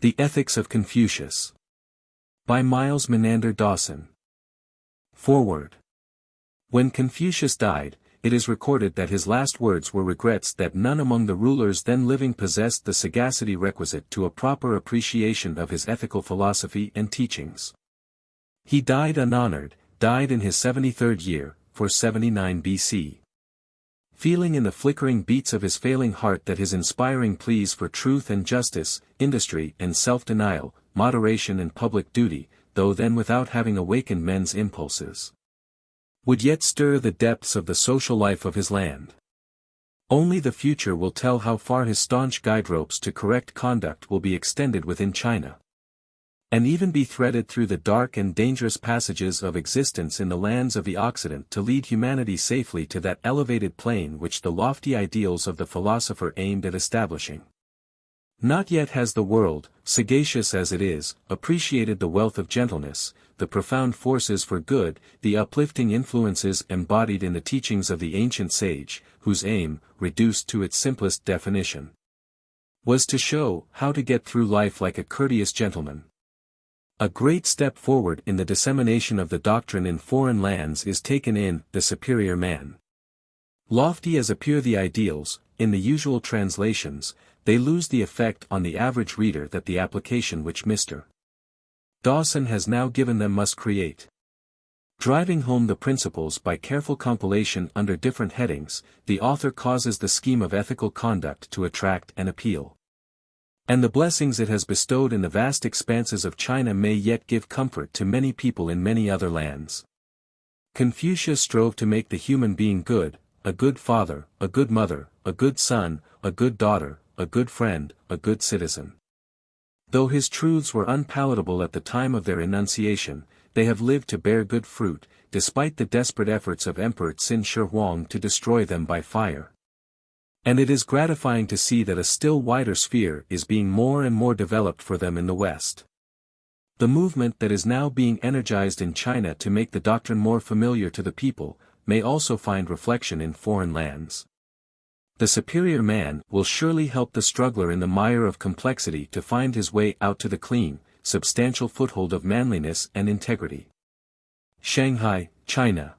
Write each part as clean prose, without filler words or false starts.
The Ethics of Confucius. By Miles Menander Dawson. Foreword. When Confucius died, it is recorded that his last words were regrets that none among the rulers then living possessed the sagacity requisite to a proper appreciation of his ethical philosophy and teachings. He died unhonored, died in his 73rd year, 479 BC. Feeling in the flickering beats of his failing heart that his inspiring pleas for truth and justice, industry and self-denial, moderation and public duty, though then without having awakened men's impulses, would yet stir the depths of the social life of his land. Only the future will tell how far his staunch guide ropes to correct conduct will be extended within China, and even be threaded through the dark and dangerous passages of existence in the lands of the Occident to lead humanity safely to that elevated plane which the lofty ideals of the philosopher aimed at establishing. Not yet has the world, sagacious as it is, appreciated the wealth of gentleness, the profound forces for good, the uplifting influences embodied in the teachings of the ancient sage, whose aim, reduced to its simplest definition, was to show how to get through life like a courteous gentleman. A great step forward in the dissemination of the doctrine in foreign lands is taken in The Superior Man. Lofty as appear the ideals, in the usual translations, they lose the effect on the average reader that the application which Mr. Dawson has now given them must create. Driving home the principles by careful compilation under different headings, the author causes the scheme of ethical conduct to attract and appeal. And the blessings it has bestowed in the vast expanses of China may yet give comfort to many people in many other lands. Confucius strove to make the human being good, a good father, a good mother, a good son, a good daughter, a good friend, a good citizen. Though his truths were unpalatable at the time of their enunciation, they have lived to bear good fruit, despite the desperate efforts of Emperor Qin Shi Huang to destroy them by fire. And it is gratifying to see that a still wider sphere is being more and more developed for them in the West. The movement that is now being energized in China to make the doctrine more familiar to the people, may also find reflection in foreign lands. The Superior Man will surely help the struggler in the mire of complexity to find his way out to the clean, substantial foothold of manliness and integrity. Shanghai, China.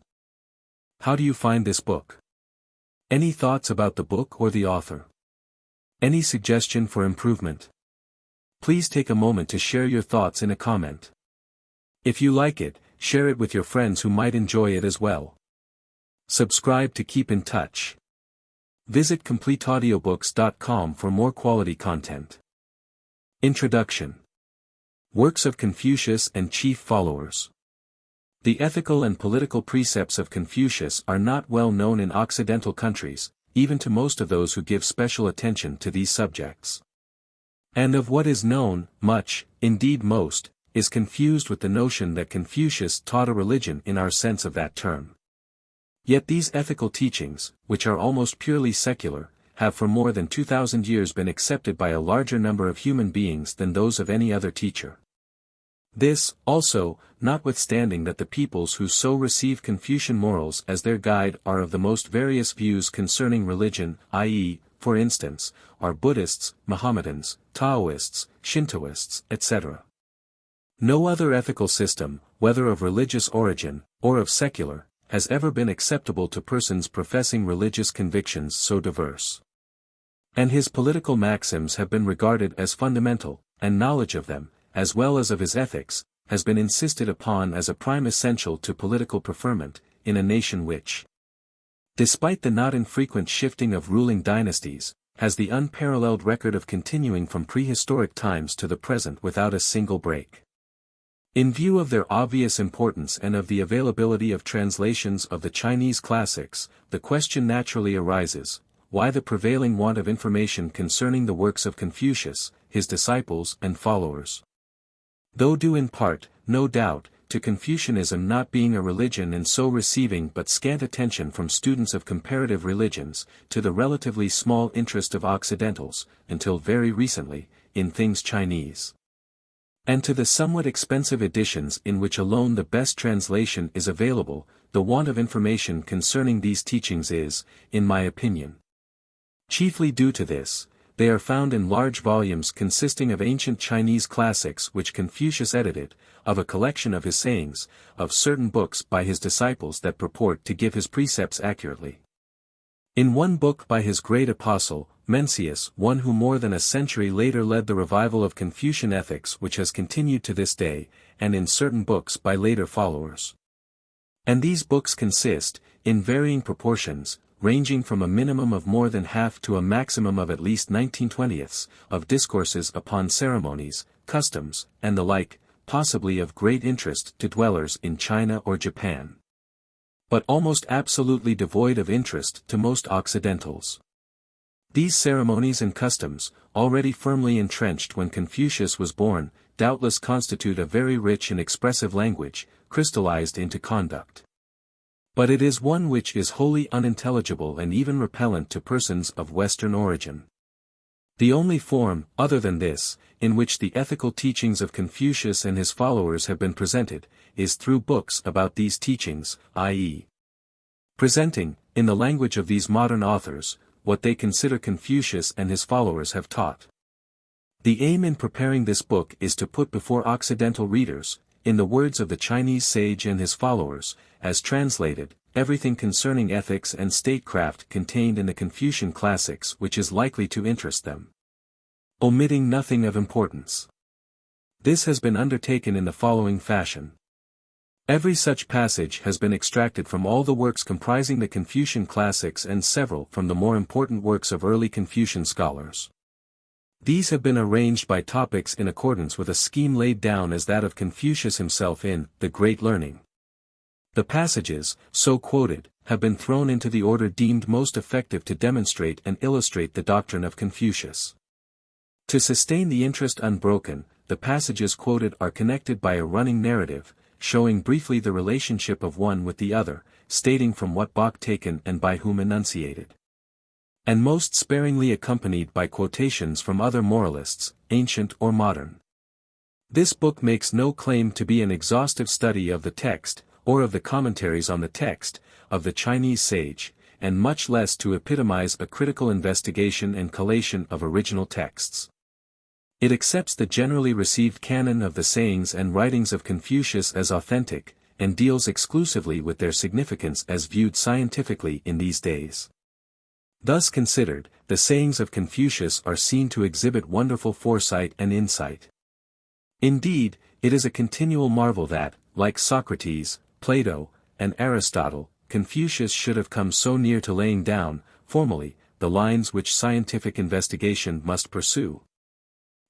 How do you find this book? Any thoughts about the book or the author? Any suggestion for improvement? Please take a moment to share your thoughts in a comment. If you like it, share it with your friends who might enjoy it as well. Subscribe to keep in touch. Visit CompleteAudiobooks.com for more quality content. Introduction. Works of Confucius and Chief Followers. The ethical and political precepts of Confucius are not well known in Occidental countries, even to most of those who give special attention to these subjects. And of what is known, much, indeed most, is confused with the notion that Confucius taught a religion in our sense of that term. Yet these ethical teachings, which are almost purely secular, have for more than 2,000 years been accepted by a larger number of human beings than those of any other teacher. This, also, notwithstanding that the peoples who so receive Confucian morals as their guide are of the most various views concerning religion, i.e., for instance, are Buddhists, Mohammedans, Taoists, Shintoists, etc. No other ethical system, whether of religious origin, or of secular, has ever been acceptable to persons professing religious convictions so diverse. And his political maxims have been regarded as fundamental, and knowledge of them, as well as of his ethics, has been insisted upon as a prime essential to political preferment, in a nation which, despite the not infrequent shifting of ruling dynasties, has the unparalleled record of continuing from prehistoric times to the present without a single break. In view of their obvious importance and of the availability of translations of the Chinese classics, the question naturally arises, why the prevailing want of information concerning the works of Confucius, his disciples and followers? Though due in part, no doubt, to Confucianism not being a religion and so receiving but scant attention from students of comparative religions, to the relatively small interest of Occidentals, until very recently, in things Chinese, and to the somewhat expensive editions in which alone the best translation is available, the want of information concerning these teachings is, in my opinion, chiefly due to this, they are found in large volumes consisting of ancient Chinese classics which Confucius edited, of a collection of his sayings, of certain books by his disciples that purport to give his precepts accurately. In one book by his great apostle, Mencius, one who more than a century later led the revival of Confucian ethics which has continued to this day, and in certain books by later followers. And these books consist, in varying proportions, ranging from a minimum of more than half to a maximum of at least 19/20ths, of discourses upon ceremonies, customs, and the like, possibly of great interest to dwellers in China or Japan, but almost absolutely devoid of interest to most Occidentals. These ceremonies and customs, already firmly entrenched when Confucius was born, doubtless constitute a very rich and expressive language, crystallized into conduct. But it is one which is wholly unintelligible and even repellent to persons of Western origin. The only form, other than this, in which the ethical teachings of Confucius and his followers have been presented, is through books about these teachings, i.e., presenting, in the language of these modern authors, what they consider Confucius and his followers have taught. The aim in preparing this book is to put before Occidental readers, in the words of the Chinese sage and his followers, as translated, everything concerning ethics and statecraft contained in the Confucian classics which is likely to interest them, omitting nothing of importance. This has been undertaken in the following fashion. Every such passage has been extracted from all the works comprising the Confucian classics and several from the more important works of early Confucian scholars. These have been arranged by topics in accordance with a scheme laid down as that of Confucius himself in The Great Learning. The passages, so quoted, have been thrown into the order deemed most effective to demonstrate and illustrate the doctrine of Confucius. To sustain the interest unbroken, the passages quoted are connected by a running narrative, showing briefly the relationship of one with the other, stating from what book taken and by whom enunciated, and most sparingly accompanied by quotations from other moralists, ancient or modern. This book makes no claim to be an exhaustive study of the text, or of the commentaries on the text, of the Chinese sage, and much less to epitomize a critical investigation and collation of original texts. It accepts the generally received canon of the sayings and writings of Confucius as authentic, and deals exclusively with their significance as viewed scientifically in these days. Thus considered, the sayings of Confucius are seen to exhibit wonderful foresight and insight. Indeed, it is a continual marvel that, like Socrates, Plato, and Aristotle, Confucius should have come so near to laying down, formally, the lines which scientific investigation must pursue.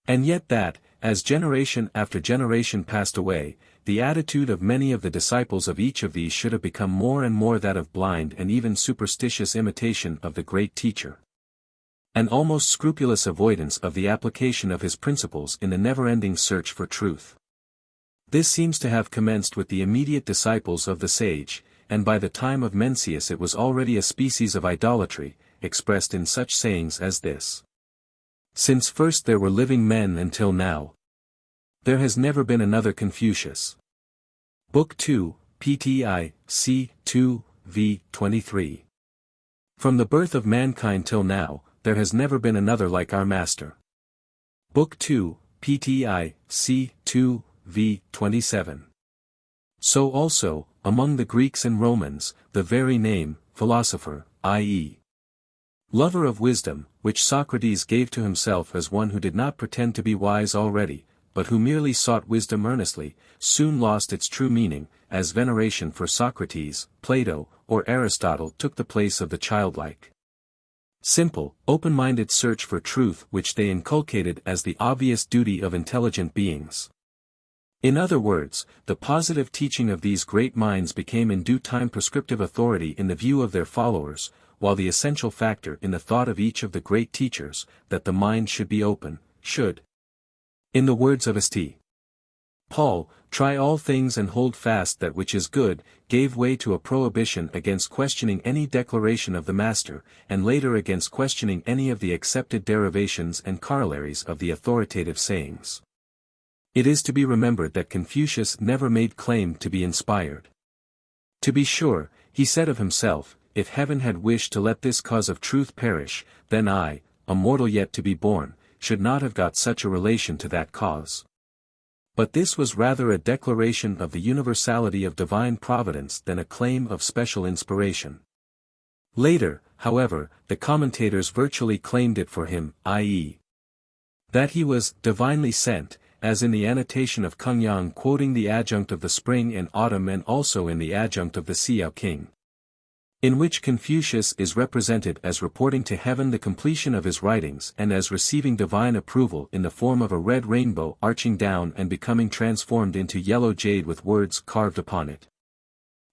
And yet that, as generation after generation passed away, the attitude of many of the disciples of each of these should have become more and more that of blind and even superstitious imitation of the great teacher, an almost scrupulous avoidance of the application of his principles in the never-ending search for truth. This seems to have commenced with the immediate disciples of the sage, and by the time of Mencius it was already a species of idolatry, expressed in such sayings as this: "Since first there were living men until now, there has never been another Confucius." Book 2, PTI, C. 2, v. 23. "From the birth of mankind till now, there has never been another like our master." Book 2, PTI, C. 2, v. 27. So also, among the Greeks and Romans, the very name, philosopher, i.e., lover of wisdom, which Socrates gave to himself as one who did not pretend to be wise already, but who merely sought wisdom earnestly, soon lost its true meaning, as veneration for Socrates, Plato, or Aristotle took the place of the childlike, simple, open-minded search for truth which they inculcated as the obvious duty of intelligent beings. In other words, the positive teaching of these great minds became in due time prescriptive authority in the view of their followers, while the essential factor in the thought of each of the great teachers, that the mind should be open, should, in the words of St. Paul, try all things and hold fast that which is good, gave way to a prohibition against questioning any declaration of the Master, and later against questioning any of the accepted derivations and corollaries of the authoritative sayings. It is to be remembered that Confucius never made claim to be inspired. To be sure, he said of himself, "If heaven had wished to let this cause of truth perish, then I, a mortal yet to be born, should not have got such a relation to that cause. But this was rather a declaration of the universality of divine providence than a claim of special inspiration. Later, however, the commentators virtually claimed it for him, i.e., that he was divinely sent, as in the annotation of Kung Yang quoting the adjunct of the spring and autumn and also in the adjunct of the Xiao King, in which Confucius is represented as reporting to heaven the completion of his writings and as receiving divine approval in the form of a red rainbow arching down and becoming transformed into yellow jade with words carved upon it.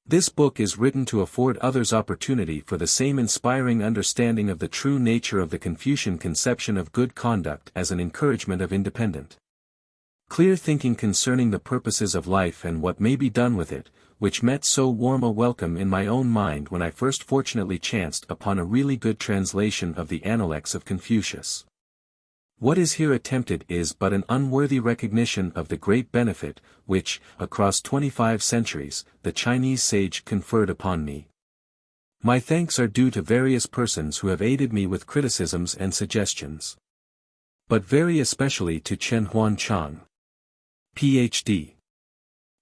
This book is written to afford others opportunity for the same inspiring understanding of the true nature of the Confucian conception of good conduct as an encouragement of independent, clear thinking concerning the purposes of life and what may be done with it, which met so warm a welcome in my own mind when I first fortunately chanced upon a really good translation of the Analects of Confucius. What is here attempted is but an unworthy recognition of the great benefit, which, across 25 centuries, the Chinese sage conferred upon me. My thanks are due to various persons who have aided me with criticisms and suggestions, but very especially to Chen Huanchang, Ph.D.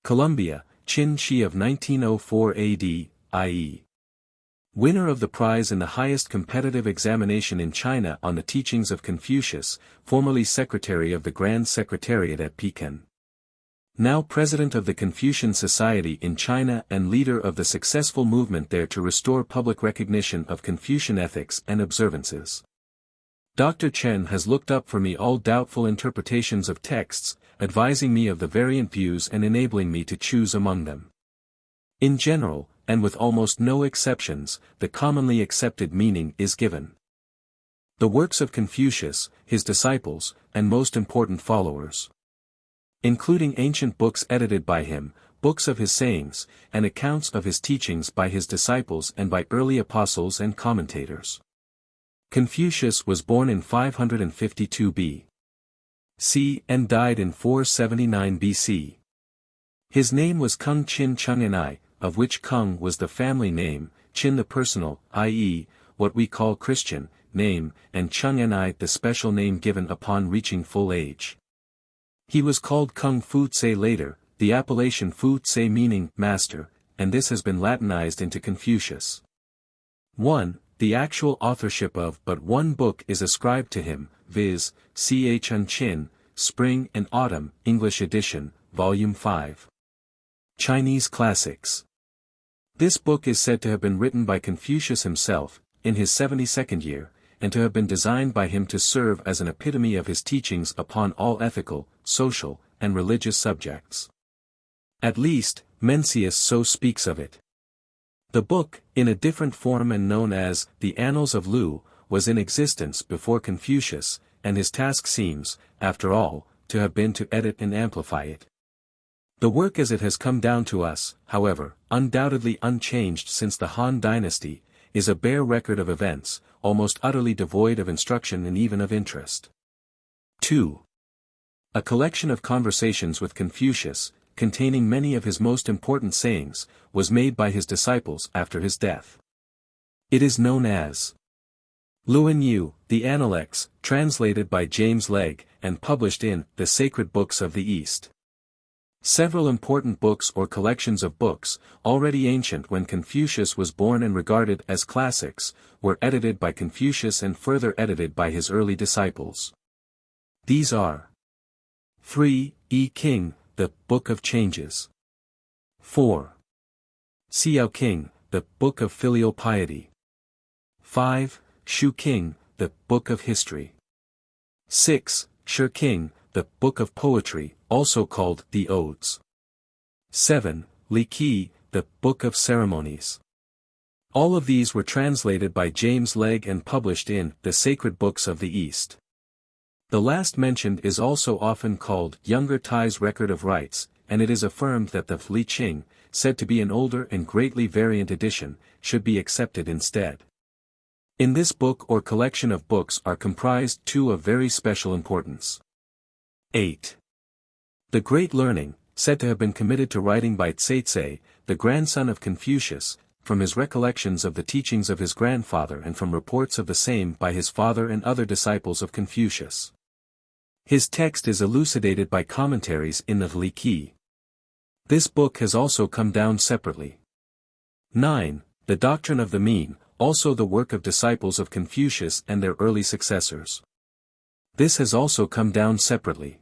Columbia, Qin Shi of 1904 AD, i.e., winner of the prize in the highest competitive examination in China on the teachings of Confucius, formerly secretary of the Grand Secretariat at Pekin, now president of the Confucian Society in China and leader of the successful movement there to restore public recognition of Confucian ethics and observances. Dr. Chen has looked up for me all doubtful interpretations of texts, advising me of the variant views and enabling me to choose among them. In general, and with almost no exceptions, the commonly accepted meaning is given. The works of Confucius, his disciples, and most important followers, including ancient books edited by him, books of his sayings, and accounts of his teachings by his disciples and by early apostles and commentators. Confucius was born in 552 B.C. and died in 479 B.C. His name was Kung Chin Chunganai, of which Kung was the family name, Chin the personal, i.e., what we call Christian, name, and Chunganai the special name given upon reaching full age. He was called Kung Fu Tse later, the appellation Fu Tse meaning master, and this has been Latinized into Confucius. 1. The actual authorship of but one book is ascribed to him, viz., Ch. Chin, Spring and Autumn, English edition, Volume 5. Chinese Classics. This book is said to have been written by Confucius himself, in his 72nd year, and to have been designed by him to serve as an epitome of his teachings upon all ethical, social, and religious subjects. At least, Mencius so speaks of it. The book, in a different form and known as the Annals of Lu, was in existence before Confucius, and his task seems, after all, to have been to edit and amplify it. The work as it has come down to us, however, undoubtedly unchanged since the Han Dynasty, is a bare record of events, almost utterly devoid of instruction and even of interest. 2. A collection of conversations with Confucius, containing many of his most important sayings, was made by his disciples after his death. It is known as Luan Yu, the Analects, translated by James Legge, and published in The Sacred Books of the East. Several important books or collections of books, already ancient when Confucius was born and regarded as classics, were edited by Confucius and further edited by his early disciples. These are 3. E. King, The Book of Changes. 4. Xiao King, The Book of Filial Piety. 5. Shu King, The Book of History. 6. Shi King, The Book of Poetry, also called the Odes. 7. Li Qi, The Book of Ceremonies. All of these were translated by James Legge and published in The Sacred Books of the East. The last mentioned is also often called Younger Tai's Record of Rites, and it is affirmed that the Li Qing, said to be an older and greatly variant edition, should be accepted instead. In this book or collection of books are comprised two of very special importance. 8. The Great Learning, said to have been committed to writing by Tse, the grandson of Confucius, from his recollections of the teachings of his grandfather and from reports of the same by his father and other disciples of Confucius. His text is elucidated by commentaries in the Li. This book has also come down separately. 9. The Doctrine of the Mean, also the work of disciples of Confucius and their early successors. This has also come down separately.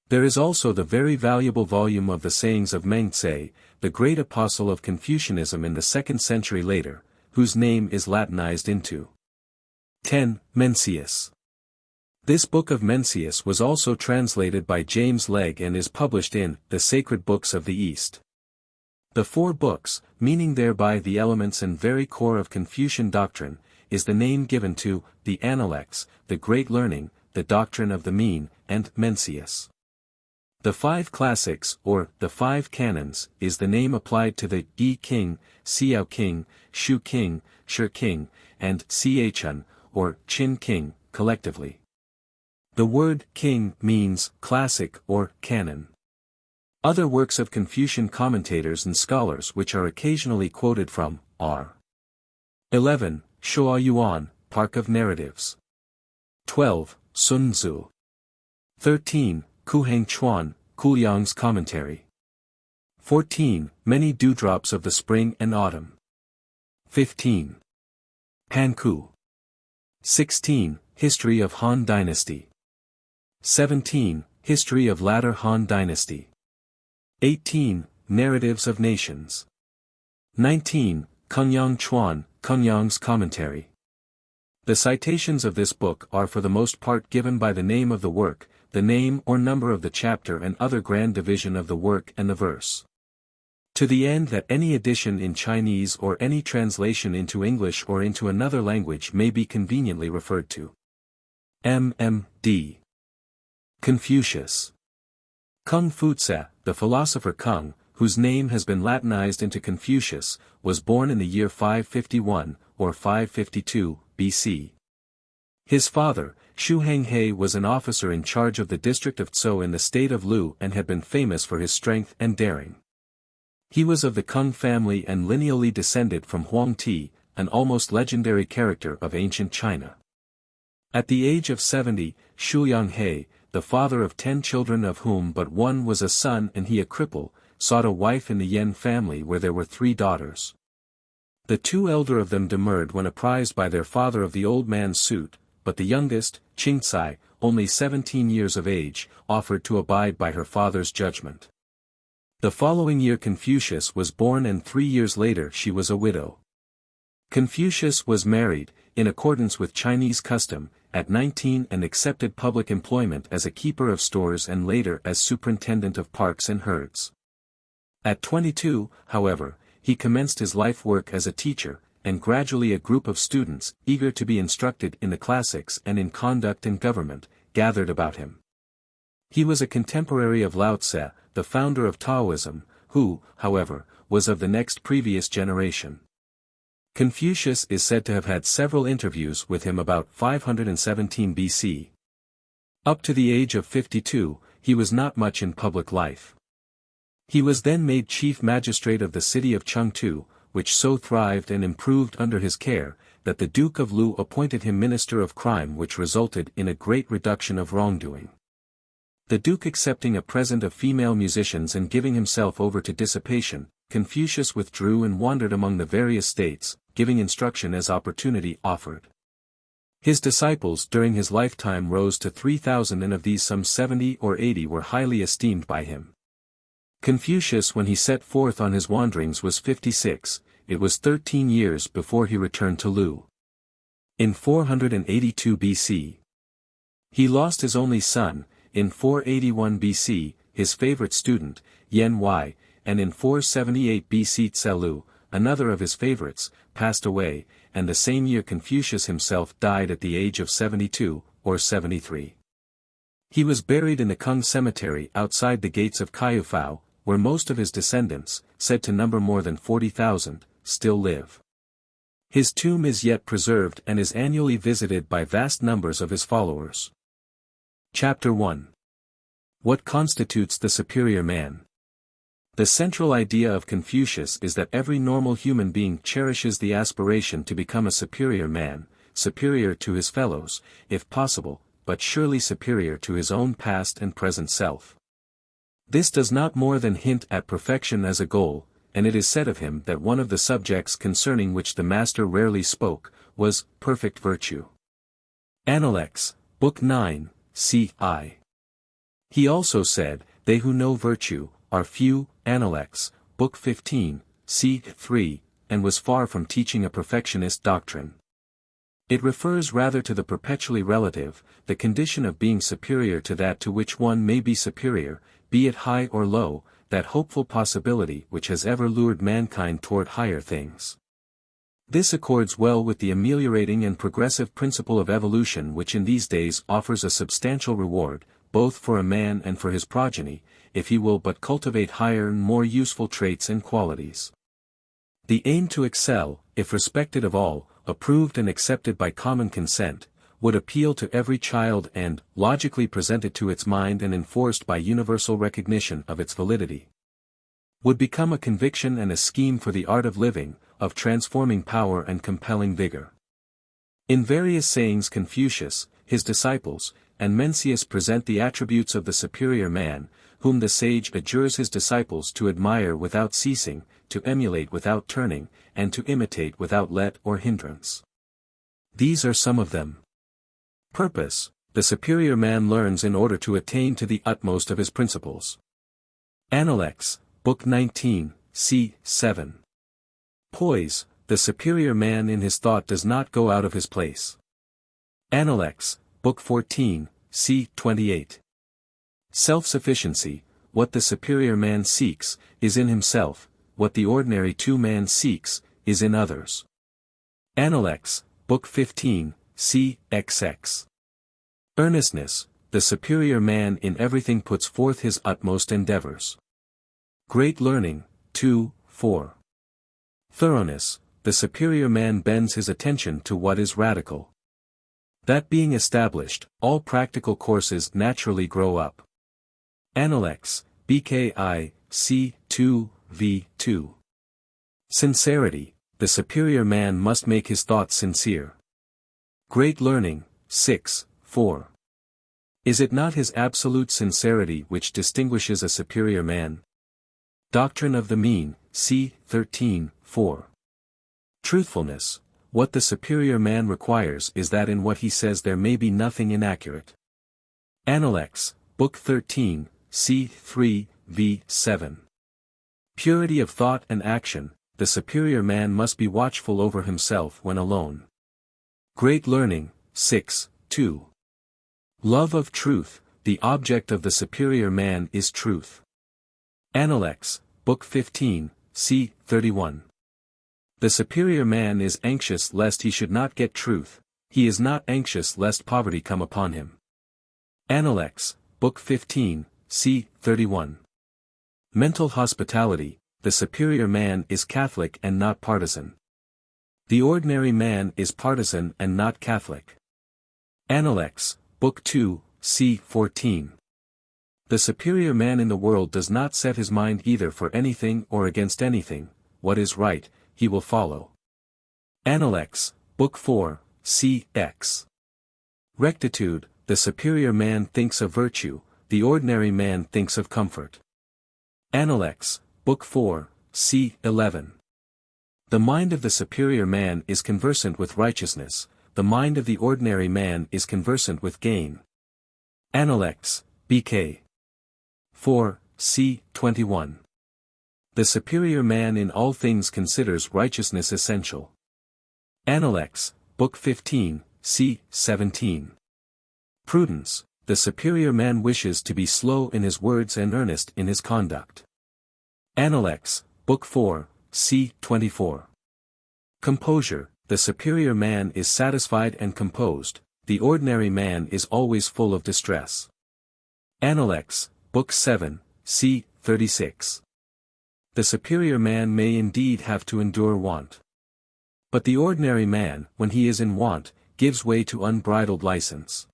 There is also the very valuable volume of the sayings of Meng Tse, the great apostle of Confucianism in the 2nd century later, whose name is Latinized into 10. Mencius. This book of Mencius was also translated by James Legge and is published in The Sacred Books of the East. The 4 books, meaning thereby the elements and very core of Confucian doctrine, is the name given to the Analects, the Great Learning, the Doctrine of the Mean, and Mencius. The 5 classics, or the 5 canons, is the name applied to the Yi King, Xiao King, Shu King, Shi King, and Xie Chun, or Qin King, collectively. The word king means classic or canon. Other works of Confucian commentators and scholars which are occasionally quoted from are 11. Shuo Yuan, Park of Narratives. 12. Sun Tzu. 13. Kuheng Chuan, Kuliang's Commentary. 14. Many Dewdrops of the Spring and Autumn. 15. Hanku. 16. History of Han Dynasty. 17. History of Latter Han Dynasty. 18. Narratives of Nations. 19. Kunyang Chuan, Kunyang's Commentary. The citations of this book are for the most part given by the name of the work, the name or number of the chapter and other grand division of the work and the verse. To the end that any edition in Chinese or any translation into English or into another language may be conveniently referred to. M.M.D. Confucius. Kung Fu-tse, the philosopher Kung, whose name has been Latinized into Confucius, was born in the year 551, or 552, BC. His father, Shu Henghe, was an officer in charge of the district of Zhou in the state of Lu and had been famous for his strength and daring. He was of the Kung family and lineally descended from Huang Ti, an almost legendary character of ancient China. At the age of 70, Shu Yonghe, the father of 10 children of whom but one was a son and he a cripple, sought a wife in the Yen family where there were 3 daughters. The 2 elder of them demurred when apprised by their father of the old man's suit, but the youngest, Qingcai, only 17 years of age, offered to abide by her father's judgment. The following year Confucius was born and 3 years later she was a widow. Confucius was married, in accordance with Chinese custom, at 19 and accepted public employment as a keeper of stores and later as superintendent of parks and herds. At 22, however, he commenced his life work as a teacher, and gradually a group of students, eager to be instructed in the classics and in conduct and government, gathered about him. He was a contemporary of Lao Tse, the founder of Taoism, who, however, was of the next previous generation. Confucius is said to have had several interviews with him about 517 BC. Up to the age of 52, he was not much in public life. He was then made chief magistrate of the city of Chengtu, which so thrived and improved under his care, that the Duke of Lu appointed him minister of crime, which resulted in a great reduction of wrongdoing. The Duke accepting a present of female musicians and giving himself over to dissipation, Confucius withdrew and wandered among the various states, giving instruction as opportunity offered. His disciples during his lifetime rose to 3,000 and of these some 70 or 80 were highly esteemed by him. Confucius when he set forth on his wanderings was 56, it was 13 years before he returned to Lu. In 482 BC. He lost his only son, in 481 BC, his favorite student, Yan Wei, and in 478 BC Tse Lu, another of his favorites, passed away, and the same year Confucius himself died at the age of 72, or 73. He was buried in the Kung Cemetery outside the gates of Caiyufao, where most of his descendants, said to number more than 40,000, still live. His tomb is yet preserved and is annually visited by vast numbers of his followers. Chapter 1. What constitutes the superior man? The central idea of Confucius is that every normal human being cherishes the aspiration to become a superior man, superior to his fellows, if possible, but surely superior to his own past and present self. This does not more than hint at perfection as a goal, and it is said of him that one of the subjects concerning which the master rarely spoke, was perfect virtue. Appendix, Book 9, c.I. He also said, "They who know virtue, are few," Appendix, Book 15, c.3, and was far from teaching a perfectionist doctrine. It refers rather to the perpetually relative, the condition of being superior to that to which one may be superior, be it high or low, that hopeful possibility which has ever lured mankind toward higher things. This accords well with the ameliorating and progressive principle of evolution which in these days offers a substantial reward, both for a man and for his progeny, if he will but cultivate higher and more useful traits and qualities. The aim to excel, if respected of all, approved and accepted by common consent, would appeal to every child and, logically presented to its mind and enforced by universal recognition of its validity, would become a conviction and a scheme for the art of living, of transforming power and compelling vigor. In various sayings Confucius, his disciples, and Mencius present the attributes of the superior man, whom the sage adjures his disciples to admire without ceasing, to emulate without turning, and to imitate without let or hindrance. These are some of them. Purpose: the superior man learns in order to attain to the utmost of his principles. Appendix, Book 19, c. 7. Poise: the superior man in his thought does not go out of his place. Appendix, Book 14, c. 28. Self-sufficiency: what the superior man seeks, is in himself, what the ordinary man seeks, is in others. Appendix, Book 15, c. XX. Earnestness: the superior man in everything puts forth his utmost endeavors. Great learning, 2:4. Thoroughness: the superior man bends his attention to what is radical. That being established, all practical courses naturally grow up. Appendix, BKI, c. 2, v. 2. Sincerity: the superior man must make his thoughts sincere. Great learning, 6:4. Is it not his absolute sincerity which distinguishes a superior man? Doctrine of the Mean, c. 13:4. Truthfulness: what the superior man requires is that in what he says there may be nothing inaccurate. Appendix, Book 13, c. 3, v. 7. Purity of thought and action: the superior man must be watchful over himself when alone. Great learning, 6:2. Love of truth: the object of the superior man is truth. Appendix, Book 15, c. 31. The superior man is anxious lest he should not get truth, he is not anxious lest poverty come upon him. Appendix, Book 15, c. 31. Mental hospitality: the superior man is Catholic and not partisan. The ordinary man is partisan and not Catholic. Appendix, Book 2, c. 14. The superior man in the world does not set his mind either for anything or against anything, what is right, he will follow. Appendix, Book 4, c. X. Rectitude: the superior man thinks of virtue, the ordinary man thinks of comfort. Appendix, Book 4, c. 11. The mind of the superior man is conversant with righteousness, the mind of the ordinary man is conversant with gain. Appendix, BK. 4, c. 21. The superior man in all things considers righteousness essential. Appendix, Book 15, c. 17. Prudence: the superior man wishes to be slow in his words and earnest in his conduct. Appendix, Book 4, c. 24. Composure: the superior man is satisfied and composed, the ordinary man is always full of distress. Appendix, Book 7, c. 36. The superior man may indeed have to endure want. But the ordinary man, when he is in want, gives way to unbridled license.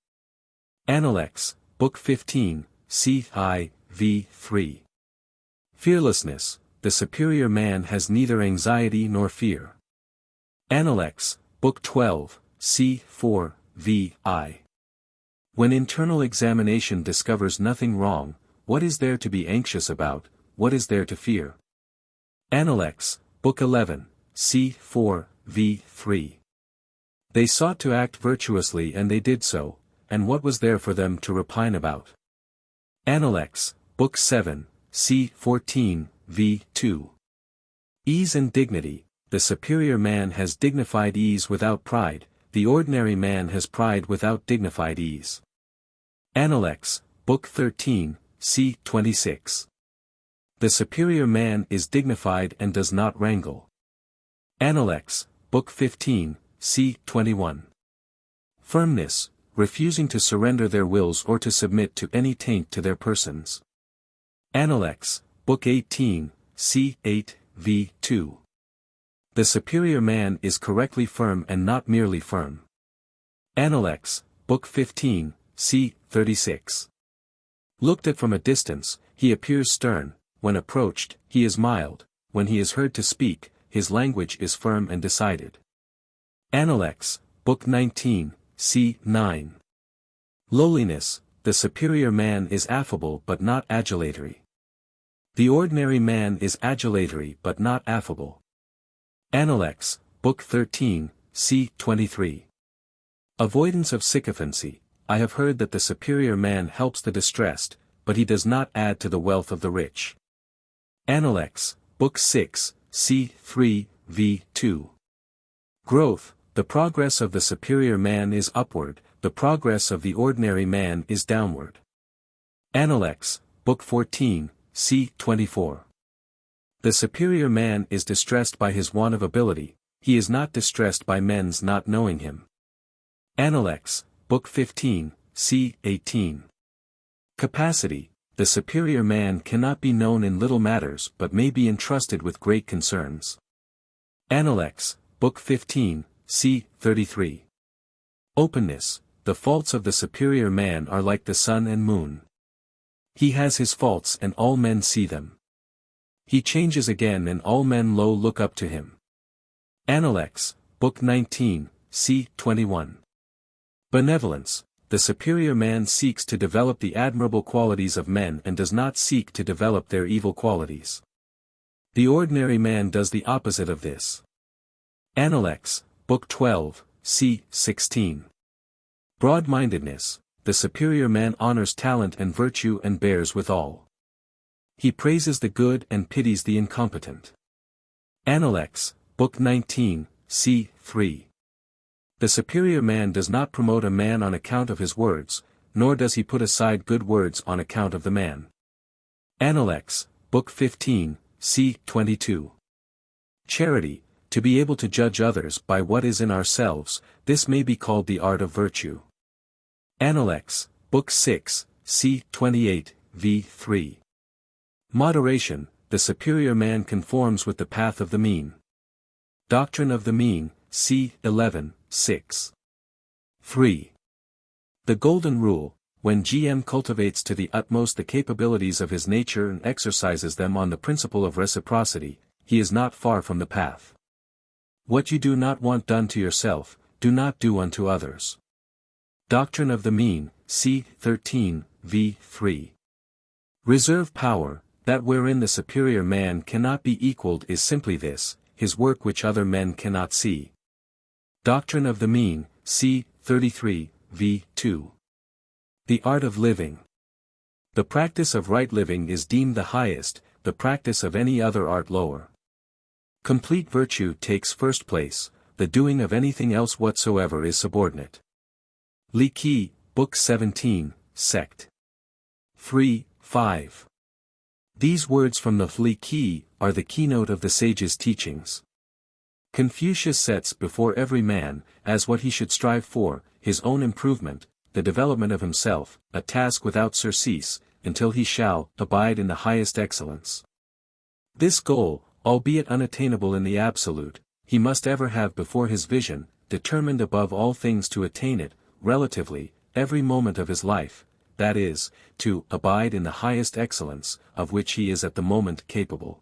Appendix, Book 15, c. I, v. 3. Fearlessness, the superior man has neither anxiety nor fear. Analects, Book 12, c. 4, v.i. When internal examination discovers nothing wrong, what is there to be anxious about, what is there to fear? Analects, Book 11, c. 4, v. 3. They sought to act virtuously and they did so, and what was there for them to repine about? Analects, Book 7, c. 14, v. 2. Ease and dignity, the superior man has dignified ease without pride, the ordinary man has pride without dignified ease. Analects, Book 13, c. 26. The superior man is dignified and does not wrangle. Analects, Book 15, c. 21. Firmness, refusing to surrender their wills or to submit to any taint to their persons. Analects, Book 18, c. 8, v. 2. The superior man is correctly firm and not merely firm. Analects, Book 15, c. 36. Looked at from a distance, he appears stern, when approached, he is mild, when he is heard to speak, his language is firm and decided. Analects, Book 19, c. 9. Lowliness, the superior man is affable but not adulatory. The ordinary man is adulatory but not affable. Analects, Book 13, c. 23. Avoidance of sycophancy, I have heard that the superior man helps the distressed, but he does not add to the wealth of the rich. Analects, Book 6, c. 3, v. 2. Growth, the progress of the superior man is upward, the progress of the ordinary man is downward. Analects, Book 14, c. 24. The superior man is distressed by his want of ability, he is not distressed by men's not knowing him. Analects, Book 15, c. 18. Capacity, the superior man cannot be known in little matters but may be entrusted with great concerns. Analects, Book 15, c. 33. Openness, the faults of the superior man are like the sun and moon. He has his faults and all men see them. He changes again and all men look up to him. Analects, Book 19, c. 21. Benevolence, the superior man seeks to develop the admirable qualities of men and does not seek to develop their evil qualities. The ordinary man does the opposite of this. Analects, Book 12, c. 16. Broad-mindedness, the superior man honors talent and virtue and bears with all. He praises the good and pities the incompetent. Analects, Book 19, c. 3. The superior man does not promote a man on account of his words, nor does he put aside good words on account of the man. Analects, Book 15, c. 22. Charity, to be able to judge others by what is in ourselves, this may be called the art of virtue. Analects, Book 6, c. 28, v. 3. Moderation, the superior man conforms with the path of the mean. Doctrine of the mean, c. 11, 6. 3. The Golden Rule, when GM cultivates to the utmost the capabilities of his nature and exercises them on the principle of reciprocity, he is not far from the path. What you do not want done to yourself, do not do unto others. Doctrine of the mean, c. 13, v. 3. Reserve power, that wherein the superior man cannot be equaled is simply this, his work which other men cannot see. Doctrine of the mean, c. 33, v. 2. The art of living. The practice of right living is deemed the highest, the practice of any other art lower. Complete virtue takes first place, the doing of anything else whatsoever is subordinate. Li Qi, Book 17, Sect. 3, 5. These words from the Li Qi are the keynote of the sage's teachings. Confucius sets before every man, as what he should strive for, his own improvement, the development of himself, a task without surcease, until he shall abide in the highest excellence. This goal, albeit unattainable in the absolute, he must ever have before his vision, determined above all things to attain it, relatively, every moment of his life, that is, to abide in the highest excellence, of which he is at the moment capable.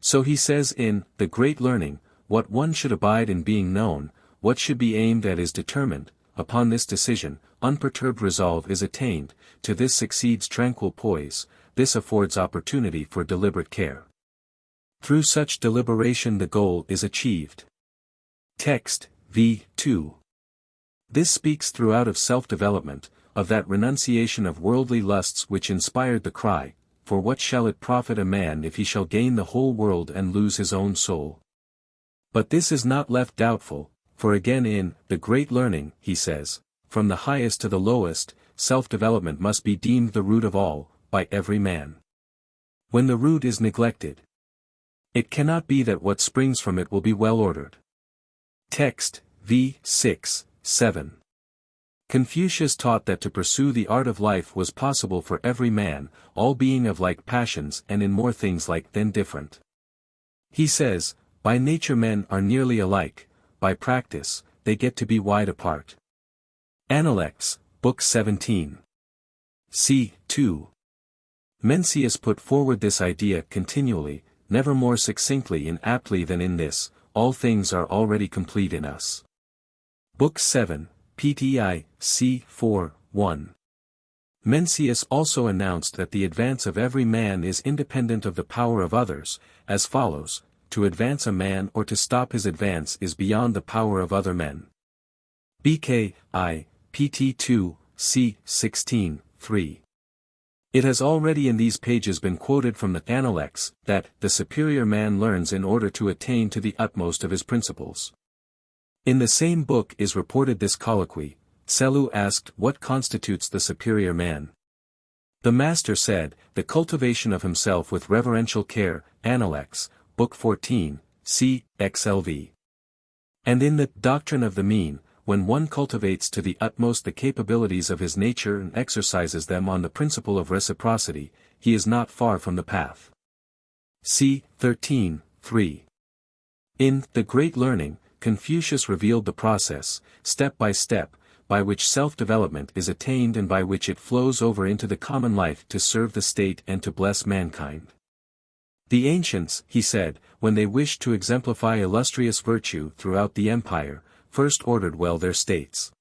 So he says in The Great Learning, what one should abide in being known, what should be aimed at is determined, upon this decision, unperturbed resolve is attained, to this succeeds tranquil poise, this affords opportunity for deliberate care. Through such deliberation the goal is achieved. Text, v. 2. This speaks throughout of self-development, of that renunciation of worldly lusts which inspired the cry, for what shall it profit a man if he shall gain the whole world and lose his own soul? But this is not left doubtful, for again in The Great Learning, he says, from the highest to the lowest, self-development must be deemed the root of all, by every man. When the root is neglected, it cannot be that what springs from it will be well ordered. Text, v. 6, 7. Confucius taught that to pursue the art of life was possible for every man, all being of like passions and in more things like than different. He says, by nature men are nearly alike, by practice, they get to be wide apart. Appendix, Book 17. c. 2. Mencius put forward this idea continually, never more succinctly and aptly than in this, all things are already complete in us. Book 7, PTI, c. 4, 1. Mencius also announced that the advance of every man is independent of the power of others, as follows, to advance a man or to stop his advance is beyond the power of other men. BKI, PT 2, c. 16, 3. It has already in these pages been quoted from the Appendix, that the superior man learns in order to attain to the utmost of his principles. In the same book is reported this colloquy. Selu asked what constitutes the superior man. The master said, the cultivation of himself with reverential care, Appendix, Book 14, c. XLV. And in the Doctrine of the Mean, when one cultivates to the utmost the capabilities of his nature and exercises them on the principle of reciprocity, he is not far from the path. c. 13, 3. In The Great Learning, Confucius revealed the process, step by step, by which self-development is attained and by which it flows over into the common life to serve the state and to bless mankind. The ancients, he said, when they wished to exemplify illustrious virtue throughout the empire, first ordered well their states.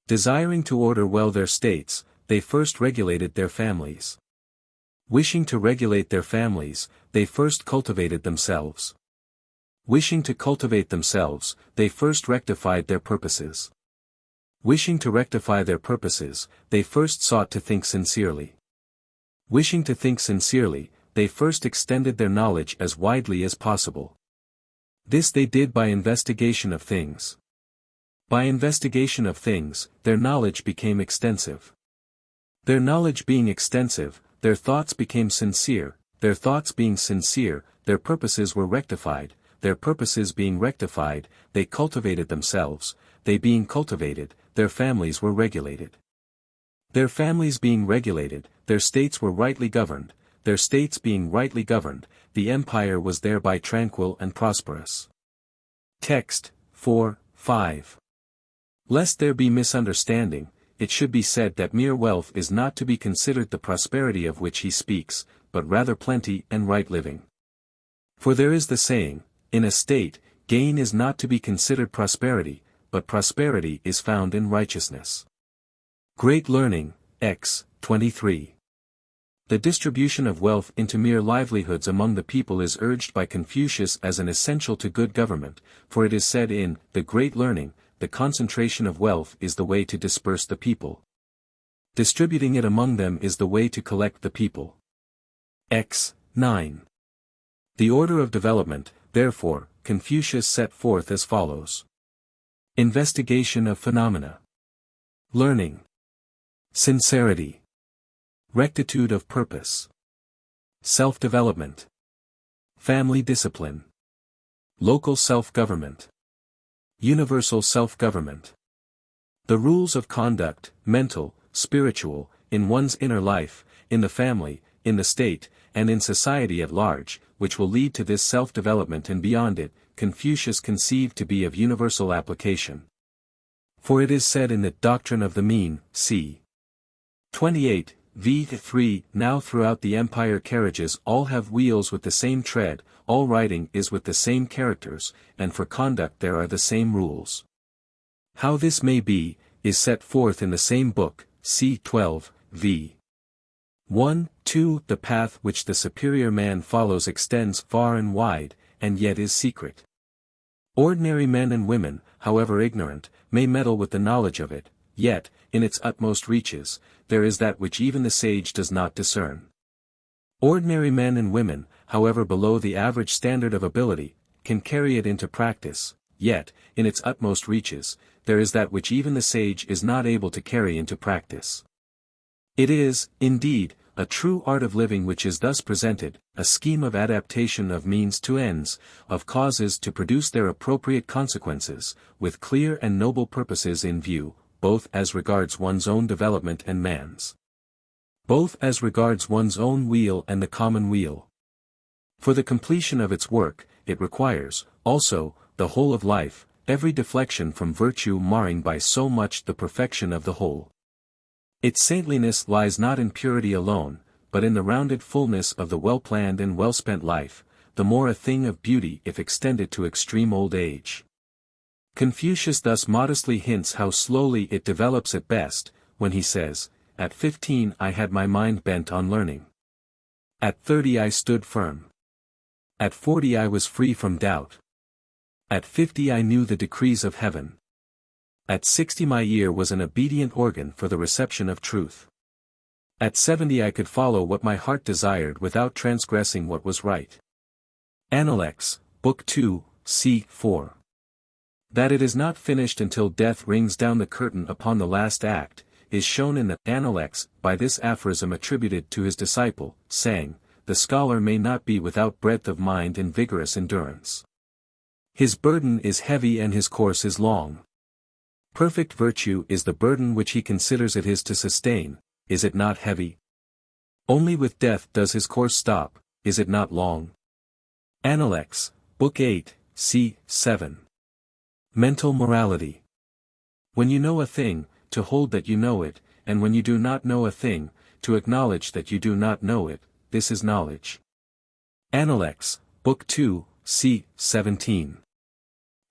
Desiring to order well their states, they first regulated their families. Wishing to regulate their families, they first cultivated themselves. Wishing to cultivate themselves, they first rectified their purposes. Wishing to rectify their purposes, they first sought to think sincerely. Wishing to think sincerely, they first extended their knowledge as widely as possible. This they did by investigation of things. By investigation of things, their knowledge became extensive. Their knowledge being extensive, their thoughts became sincere, their thoughts being sincere, their purposes were rectified, their purposes being rectified, they cultivated themselves, they being cultivated, their families were regulated. Their families being regulated, their states were rightly governed, their states being rightly governed, the empire was thereby tranquil and prosperous. Text, 4, 5. Lest there be misunderstanding, it should be said that mere wealth is not to be considered the prosperity of which he speaks, but rather plenty and right living. For there is the saying, in a state, gain is not to be considered prosperity, but prosperity is found in righteousness. Great Learning, X. 23. The distribution of wealth into mere livelihoods among the people is urged by Confucius as an essential to good government, for it is said in The Great Learning, the concentration of wealth is the way to disperse the people. Distributing it among them is the way to collect the people. X. 9. The order of development, therefore, Confucius set forth as follows. Investigation of phenomena. Learning. Sincerity. Rectitude of purpose. Self-development. Family discipline. Local self-government. Universal self-government. The rules of conduct, mental, spiritual, in one's inner life, in the family, in the state, and in society at large, which will lead to this self-development and beyond it, Confucius conceived to be of universal application. For it is said in the Doctrine of the Mean, c. 28, v. 3. Now throughout the empire carriages all have wheels with the same tread, all writing is with the same characters, and for conduct there are the same rules. How this may be, is set forth in the same book, c. 12, v. 1, 2. The path which the superior man follows extends far and wide, and yet is secret. Ordinary men and women, however ignorant, may meddle with the knowledge of it, yet, in its utmost reaches, there is that which even the sage does not discern. Ordinary men and women, however below the average standard of ability, can carry it into practice, yet, in its utmost reaches, there is that which even the sage is not able to carry into practice. It is, indeed, a true art of living which is thus presented, a scheme of adaptation of means to ends, of causes to produce their appropriate consequences, with clear and noble purposes in view, both as regards one's own development and man's. Both as regards one's own weal and the common weal. For the completion of its work, it requires, also, the whole of life, every deflection from virtue marring by so much the perfection of the whole. Its saintliness lies not in purity alone, but in the rounded fullness of the well-planned and well-spent life, the more a thing of beauty if extended to extreme old age. Confucius thus modestly hints how slowly it develops at best, when he says, "At 15 I had my mind bent on learning. At 30 I stood firm. At 40 I was free from doubt. At 50 I knew the decrees of heaven. At 60 my ear was an obedient organ for the reception of truth. At 70 I could follow what my heart desired without transgressing what was right." Appendix, Book 2, c. 4. That it is not finished until death rings down the curtain upon the last act, is shown in the Appendix by this aphorism attributed to his disciple, saying, "The scholar may not be without breadth of mind and vigorous endurance. His burden is heavy and his course is long. Perfect virtue is the burden which he considers it his to sustain, is it not heavy? Only with death does his course stop, is it not long?" Appendix, Book 8, c. 7. Mental morality. When you know a thing, to hold that you know it, and when you do not know a thing, to acknowledge that you do not know it, this is knowledge. Appendix, Book 2, c. 17.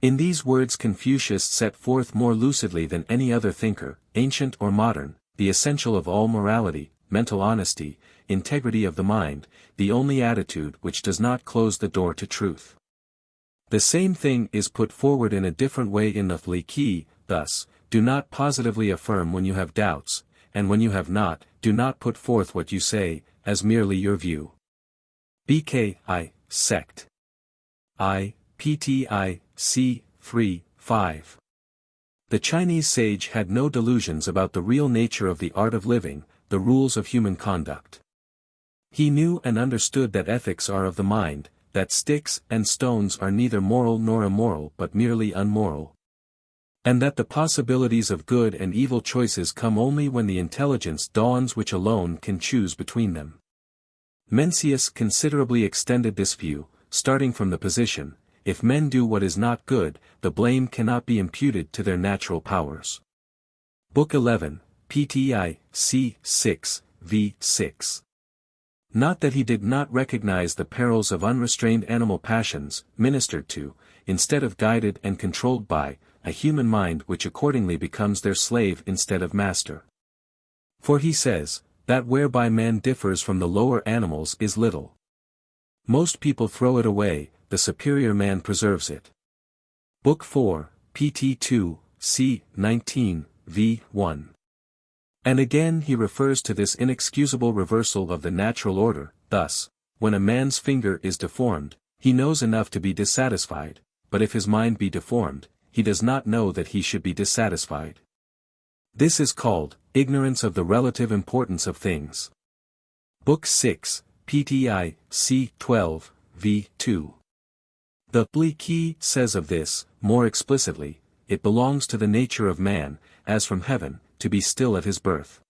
In these words Confucius set forth more lucidly than any other thinker, ancient or modern, the essential of all morality, mental honesty, integrity of the mind, the only attitude which does not close the door to truth. The same thing is put forward in a different way in the Li Qi, thus, do not positively affirm when you have doubts, and when you have not, do not put forth what you say, as merely your view. BKI, Sect. I, PTI, c. 3, 5. The Chinese sage had no delusions about the real nature of the art of living, the rules of human conduct. He knew and understood that ethics are of the mind, that sticks and stones are neither moral nor immoral but merely unmoral. And that the possibilities of good and evil choices come only when the intelligence dawns which alone can choose between them. Mencius considerably extended this view, starting from the position, if men do what is not good, the blame cannot be imputed to their natural powers. Book 11, PTI, c. 6, v. 6. Not that he did not recognize the perils of unrestrained animal passions, ministered to, instead of guided and controlled by, a human mind which accordingly becomes their slave instead of master. For he says, that whereby man differs from the lower animals is little. Most people throw it away, the superior man preserves it. Book 4, pt 2, c. 19, v. 1. And again he refers to this inexcusable reversal of the natural order, thus, when a man's finger is deformed, he knows enough to be dissatisfied, but if his mind be deformed, he does not know that he should be dissatisfied. This is called, ignorance of the relative importance of things. Book 6, PTI, c. 12, v. 2. The Li Qi says of this, more explicitly, it belongs to the nature of man, as from heaven, to be still at his birth.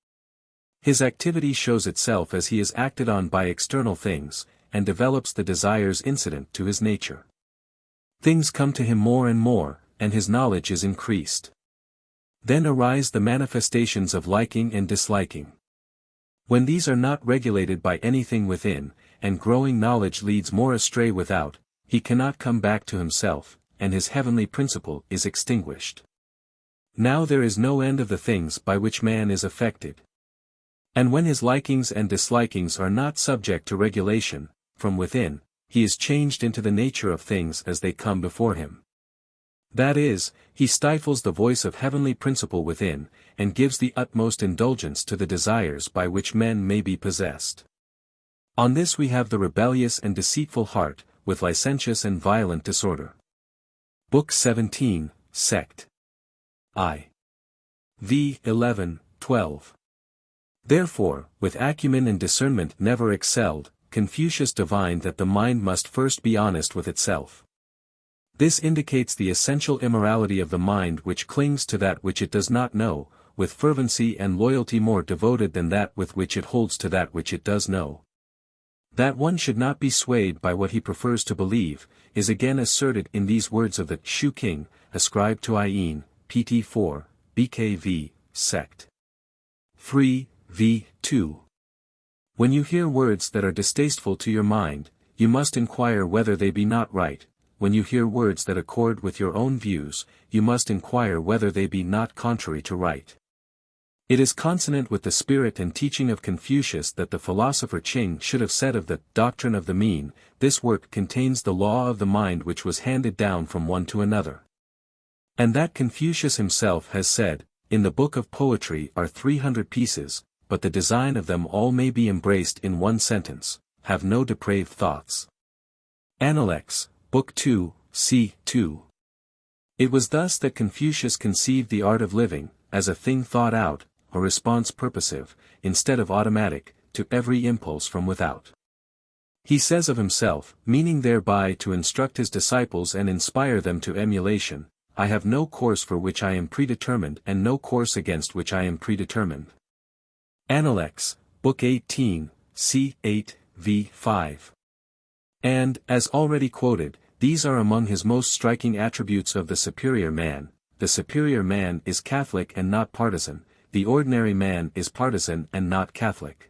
His activity shows itself as he is acted on by external things, and develops the desires incident to his nature. Things come to him more and more, and his knowledge is increased. Then arise the manifestations of liking and disliking. When these are not regulated by anything within, and growing knowledge leads more astray without, he cannot come back to himself, and his heavenly principle is extinguished. Now there is no end of the things by which man is affected. And when his likings and dislikings are not subject to regulation, from within, he is changed into the nature of things as they come before him. That is, he stifles the voice of heavenly principle within, and gives the utmost indulgence to the desires by which men may be possessed. On this we have the rebellious and deceitful heart, with licentious and violent disorder. Book 17, Sect. I. V. 11, 12. Therefore, with acumen and discernment never excelled, Confucius divined that the mind must first be honest with itself. This indicates the essential immorality of the mind which clings to that which it does not know, with fervency and loyalty more devoted than that with which it holds to that which it does know. That one should not be swayed by what he prefers to believe, is again asserted in these words of the Shu King, ascribed to Ian, pt. 4, BKV, Sect. 3, v. 2. When you hear words that are distasteful to your mind, you must inquire whether they be not right. When you hear words that accord with your own views, you must inquire whether they be not contrary to right. It is consonant with the spirit and teaching of Confucius that the philosopher Qing should have said of the doctrine of the mean, this work contains the law of the mind which was handed down from one to another. And that Confucius himself has said, in the book of poetry are 300 pieces, but the design of them all may be embraced in one sentence, have no depraved thoughts. Appendix, Book 2, c. 2. It was thus that Confucius conceived the art of living, as a thing thought out, a response purposive, instead of automatic, to every impulse from without. He says of himself, meaning thereby to instruct his disciples and inspire them to emulation, I have no course for which I am predetermined and no course against which I am predetermined. Appendix, Book 18, c. 8, v. 5. And, as already quoted, these are among his most striking attributes of the superior man. The superior man is Catholic and not partisan, the ordinary man is partisan and not Catholic.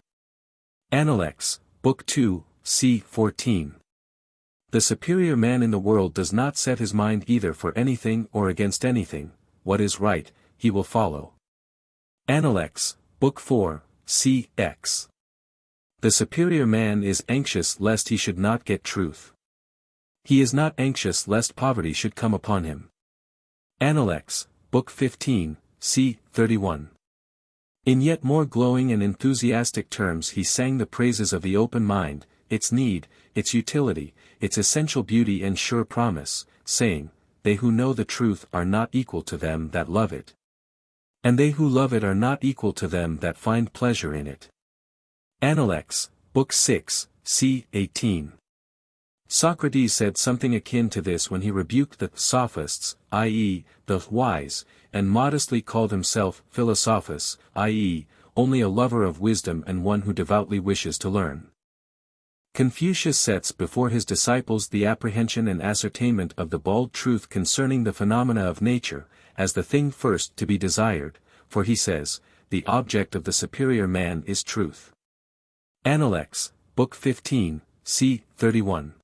Appendix, Book 2, c. 14. The superior man in the world does not set his mind either for anything or against anything, what is right, he will follow. Appendix, Book 4, c. x. The superior man is anxious lest he should not get truth. He is not anxious lest poverty should come upon him. Appendix, Book 15, c. 31. In yet more glowing and enthusiastic terms he sang the praises of the open mind, its need, its utility, its essential beauty and sure promise, saying, they who know the truth are not equal to them that love it. And they who love it are not equal to them that find pleasure in it. Appendix, Book 6, c. 18. Socrates said something akin to this when he rebuked the sophists, i.e., the wise, and modestly called himself philosophus, i.e., only a lover of wisdom and one who devoutly wishes to learn. Confucius sets before his disciples the apprehension and ascertainment of the bald truth concerning the phenomena of nature, as the thing first to be desired, for he says, the object of the superior man is truth. Appendix, Book 15, c. 31.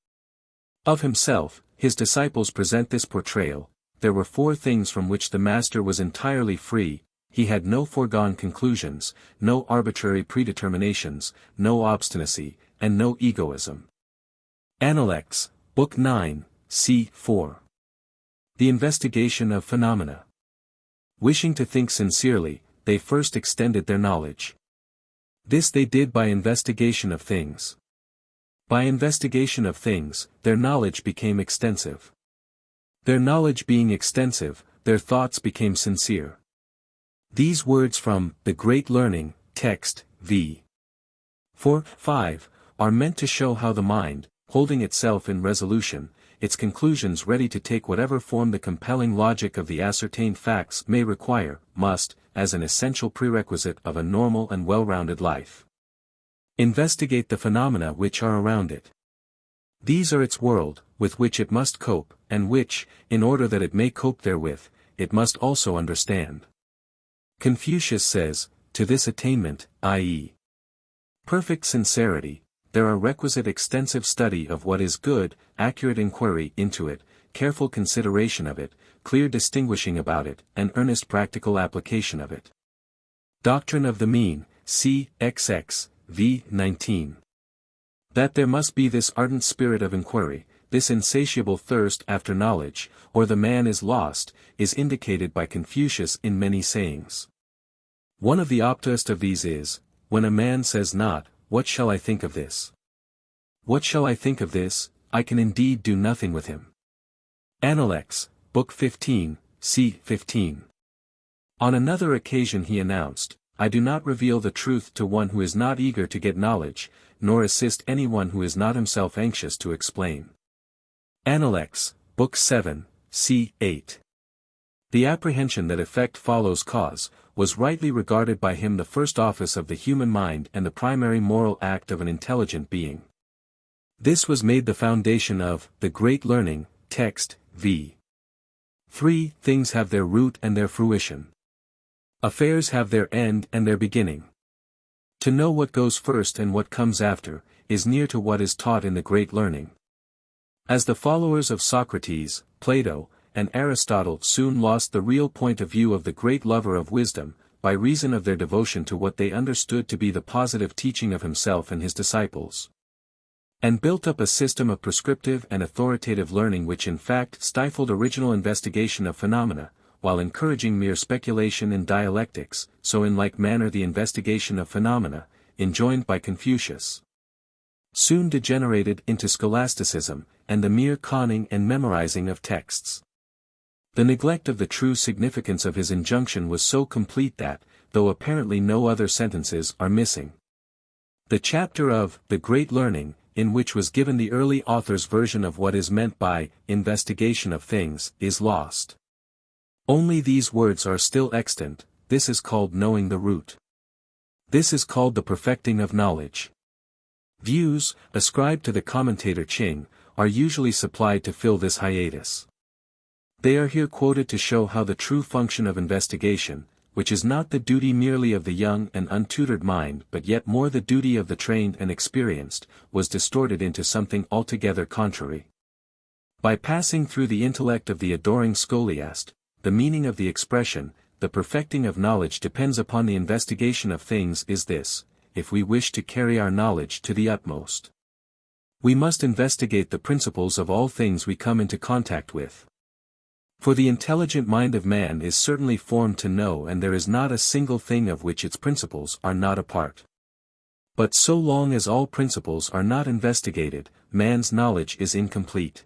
Of himself, his disciples present this portrayal, there were 4 things from which the master was entirely free, he had no foregone conclusions, no arbitrary predeterminations, no obstinacy, and no egoism. Appendix, Book 9, c. 4. The investigation of phenomena. Wishing to think sincerely, they first extended their knowledge. This they did by investigation of things. By investigation of things, their knowledge became extensive. Their knowledge being extensive, their thoughts became sincere. These words from The Great Learning, text, v. 4, 5, are meant to show how the mind, holding itself in resolution, its conclusions ready to take whatever form the compelling logic of the ascertained facts may require, must, as an essential prerequisite of a normal and well-rounded life, investigate the phenomena which are around it. These are its world, with which it must cope, and which, in order that it may cope therewith, it must also understand. Confucius says, to this attainment, i.e., Perfect sincerity, there are requisite extensive study of what is good, accurate inquiry into it, careful consideration of it, clear distinguishing about it, and earnest practical application of it. Doctrine of the Mean, c. XX, v. 19. That there must be this ardent spirit of inquiry, this insatiable thirst after knowledge, or the man is lost, is indicated by Confucius in many sayings. One of the aptest of these is, when a man says not, "What shall I think of this? What shall I think of this? I can indeed do nothing with him." Appendix, Book 15, c. 15. On another occasion he announced, "I do not reveal the truth to one who is not eager to get knowledge, nor assist anyone who is not himself anxious to explain." Appendix, Book 7, c. 8. The apprehension that effect follows cause, was rightly regarded by him the first office of the human mind and the primary moral act of an intelligent being. This was made the foundation of the great learning, text, v. 3. Things have their root and their fruition. Affairs have their end and their beginning. To know what goes first and what comes after, is near to what is taught in the great learning. As the followers of Socrates, Plato, and Aristotle soon lost the real point of view of the great lover of wisdom, by reason of their devotion to what they understood to be the positive teaching of himself and his disciples, and built up a system of prescriptive and authoritative learning which in fact stifled original investigation of phenomena, while encouraging mere speculation and dialectics, so in like manner the investigation of phenomena, enjoined by Confucius, soon degenerated into scholasticism, and the mere conning and memorizing of texts. The neglect of the true significance of his injunction was so complete that, though apparently no other sentences are missing, the chapter of the Great Learning, in which was given the early author's version of what is meant by investigation of things, is lost. Only these words are still extant. This is called knowing the root. This is called the perfecting of knowledge. Views, ascribed to the commentator Ching, are usually supplied to fill this hiatus. They are here quoted to show how the true function of investigation, which is not the duty merely of the young and untutored mind but yet more the duty of the trained and experienced, was distorted into something altogether contrary. By passing through the intellect of the adoring scholiast, the meaning of the expression, the perfecting of knowledge depends upon the investigation of things is this: if we wish to carry our knowledge to the utmost, we must investigate the principles of all things we come into contact with. For the intelligent mind of man is certainly formed to know, and there is not a single thing of which its principles are not a part. But so long as all principles are not investigated, man's knowledge is incomplete.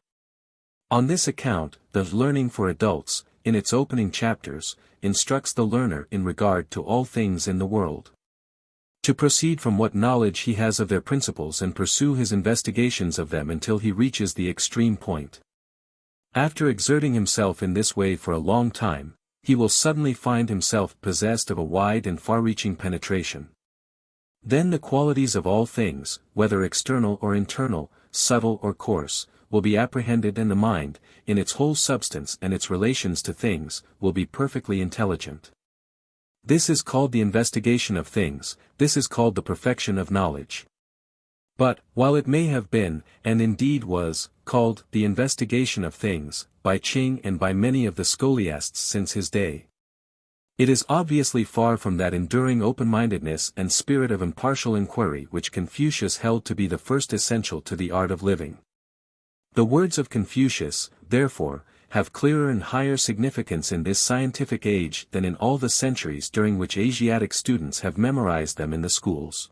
On this account, the Learning for Adults, in its opening chapters, instructs the learner in regard to all things in the world, to proceed from what knowledge he has of their principles and pursue his investigations of them until he reaches the extreme point. After exerting himself in this way for a long time, he will suddenly find himself possessed of a wide and far-reaching penetration. Then the qualities of all things, whether external or internal, subtle or coarse, will be apprehended, and the mind, in its whole substance and its relations to things, will be perfectly intelligent. This is called the investigation of things, this is called the perfection of knowledge. But, while it may have been, and indeed was, called the investigation of things, by Ching and by many of the scholiasts since his day, it is obviously far from that enduring open-mindedness and spirit of impartial inquiry which Confucius held to be the first essential to the art of living. The words of Confucius, therefore, have clearer and higher significance in this scientific age than in all the centuries during which Asiatic students have memorized them in the schools.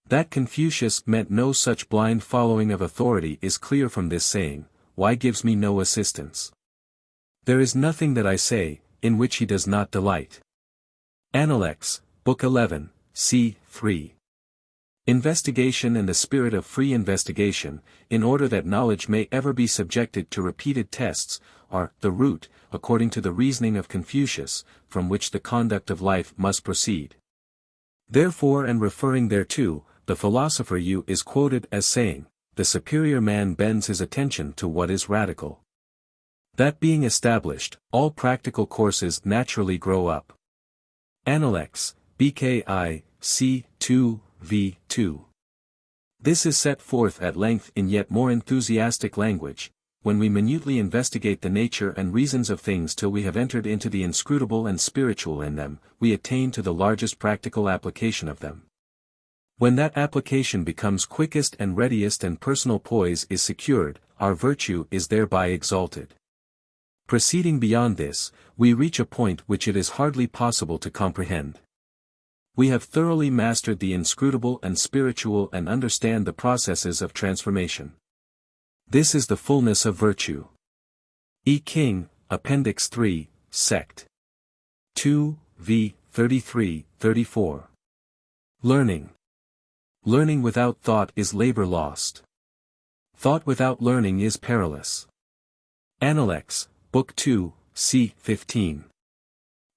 That Confucius meant no such blind following of authority is clear from this saying, "Why gives me no assistance? There is nothing that I say, in which he does not delight." Appendix, Book 11, c. 3. Investigation and the spirit of free investigation, in order that knowledge may ever be subjected to repeated tests, are the root, according to the reasoning of Confucius, from which the conduct of life must proceed. Therefore, and referring thereto, the philosopher Yu is quoted as saying, "The superior man bends his attention to what is radical." That being established, all practical courses naturally grow up. Appendix, BKI, c. 2, v. 2. This is set forth at length in yet more enthusiastic language, when we minutely investigate the nature and reasons of things till we have entered into the inscrutable and spiritual in them, we attain to the largest practical application of them. When that application becomes quickest and readiest and personal poise is secured, our virtue is thereby exalted. Proceeding beyond this, we reach a point which it is hardly possible to comprehend. We have thoroughly mastered the inscrutable and spiritual and understand the processes of transformation. This is the fullness of virtue. E. King, Appendix 3, Sect. 2, v. 33-34. Learning. Learning without thought is labor lost. Thought without learning is perilous. Appendix, Book 2, c. 15.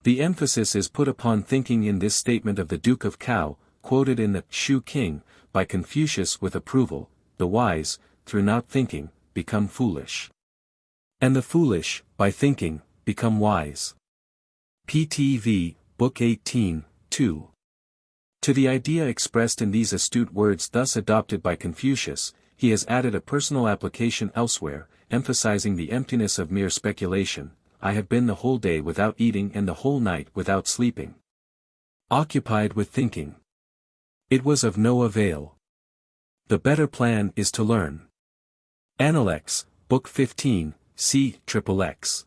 The emphasis is put upon thinking in this statement of the Duke of Cao, quoted in the Shu King, by Confucius with approval: the wise, through not thinking, become foolish. And the foolish, by thinking, become wise. PTV, Book 18, 2. To the idea expressed in these astute words thus adopted by Confucius, he has added a personal application elsewhere, emphasizing the emptiness of mere speculation. I have been the whole day without eating and the whole night without sleeping, occupied with thinking. It was of no avail. The better plan is to learn. Appendix, Book 15, c. XXX.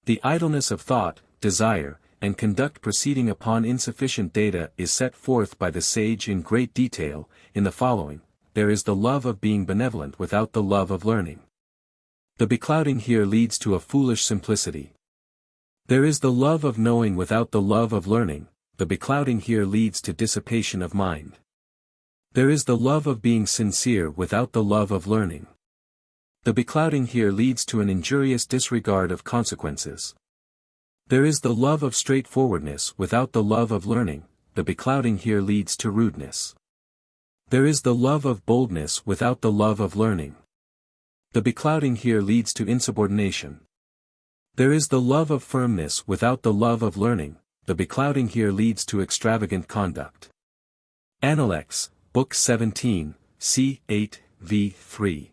The idleness of thought, desire, and conduct proceeding upon insufficient data is set forth by the sage in great detail, in the following: there is the love of being benevolent without the love of learning. The beclouding here leads to a foolish simplicity. There is the love of knowing without the love of learning. The beclouding here leads to dissipation of mind. There is the love of being sincere without the love of learning. The beclouding here leads to an injurious disregard of consequences. There is the love of straightforwardness without the love of learning. The beclouding here leads to rudeness. There is the love of boldness without the love of learning. The beclouding here leads to insubordination. There is the love of firmness without the love of learning. The beclouding here leads to extravagant conduct. Appendix, Book 17, c. 8, v. 3.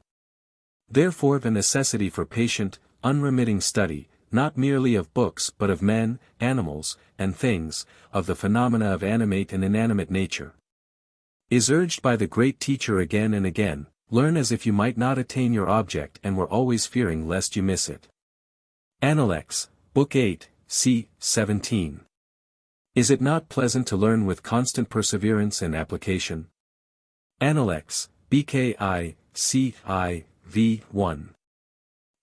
Therefore the necessity for patient, unremitting study, not merely of books but of men, animals, and things, of the phenomena of animate and inanimate nature, is urged by the great teacher again and again. Learn as if you might not attain your object and were always fearing lest you miss it. Appendix, Book 8, c. 17. Is it not pleasant to learn with constant perseverance and application? Appendix, BKI, c. v. 1.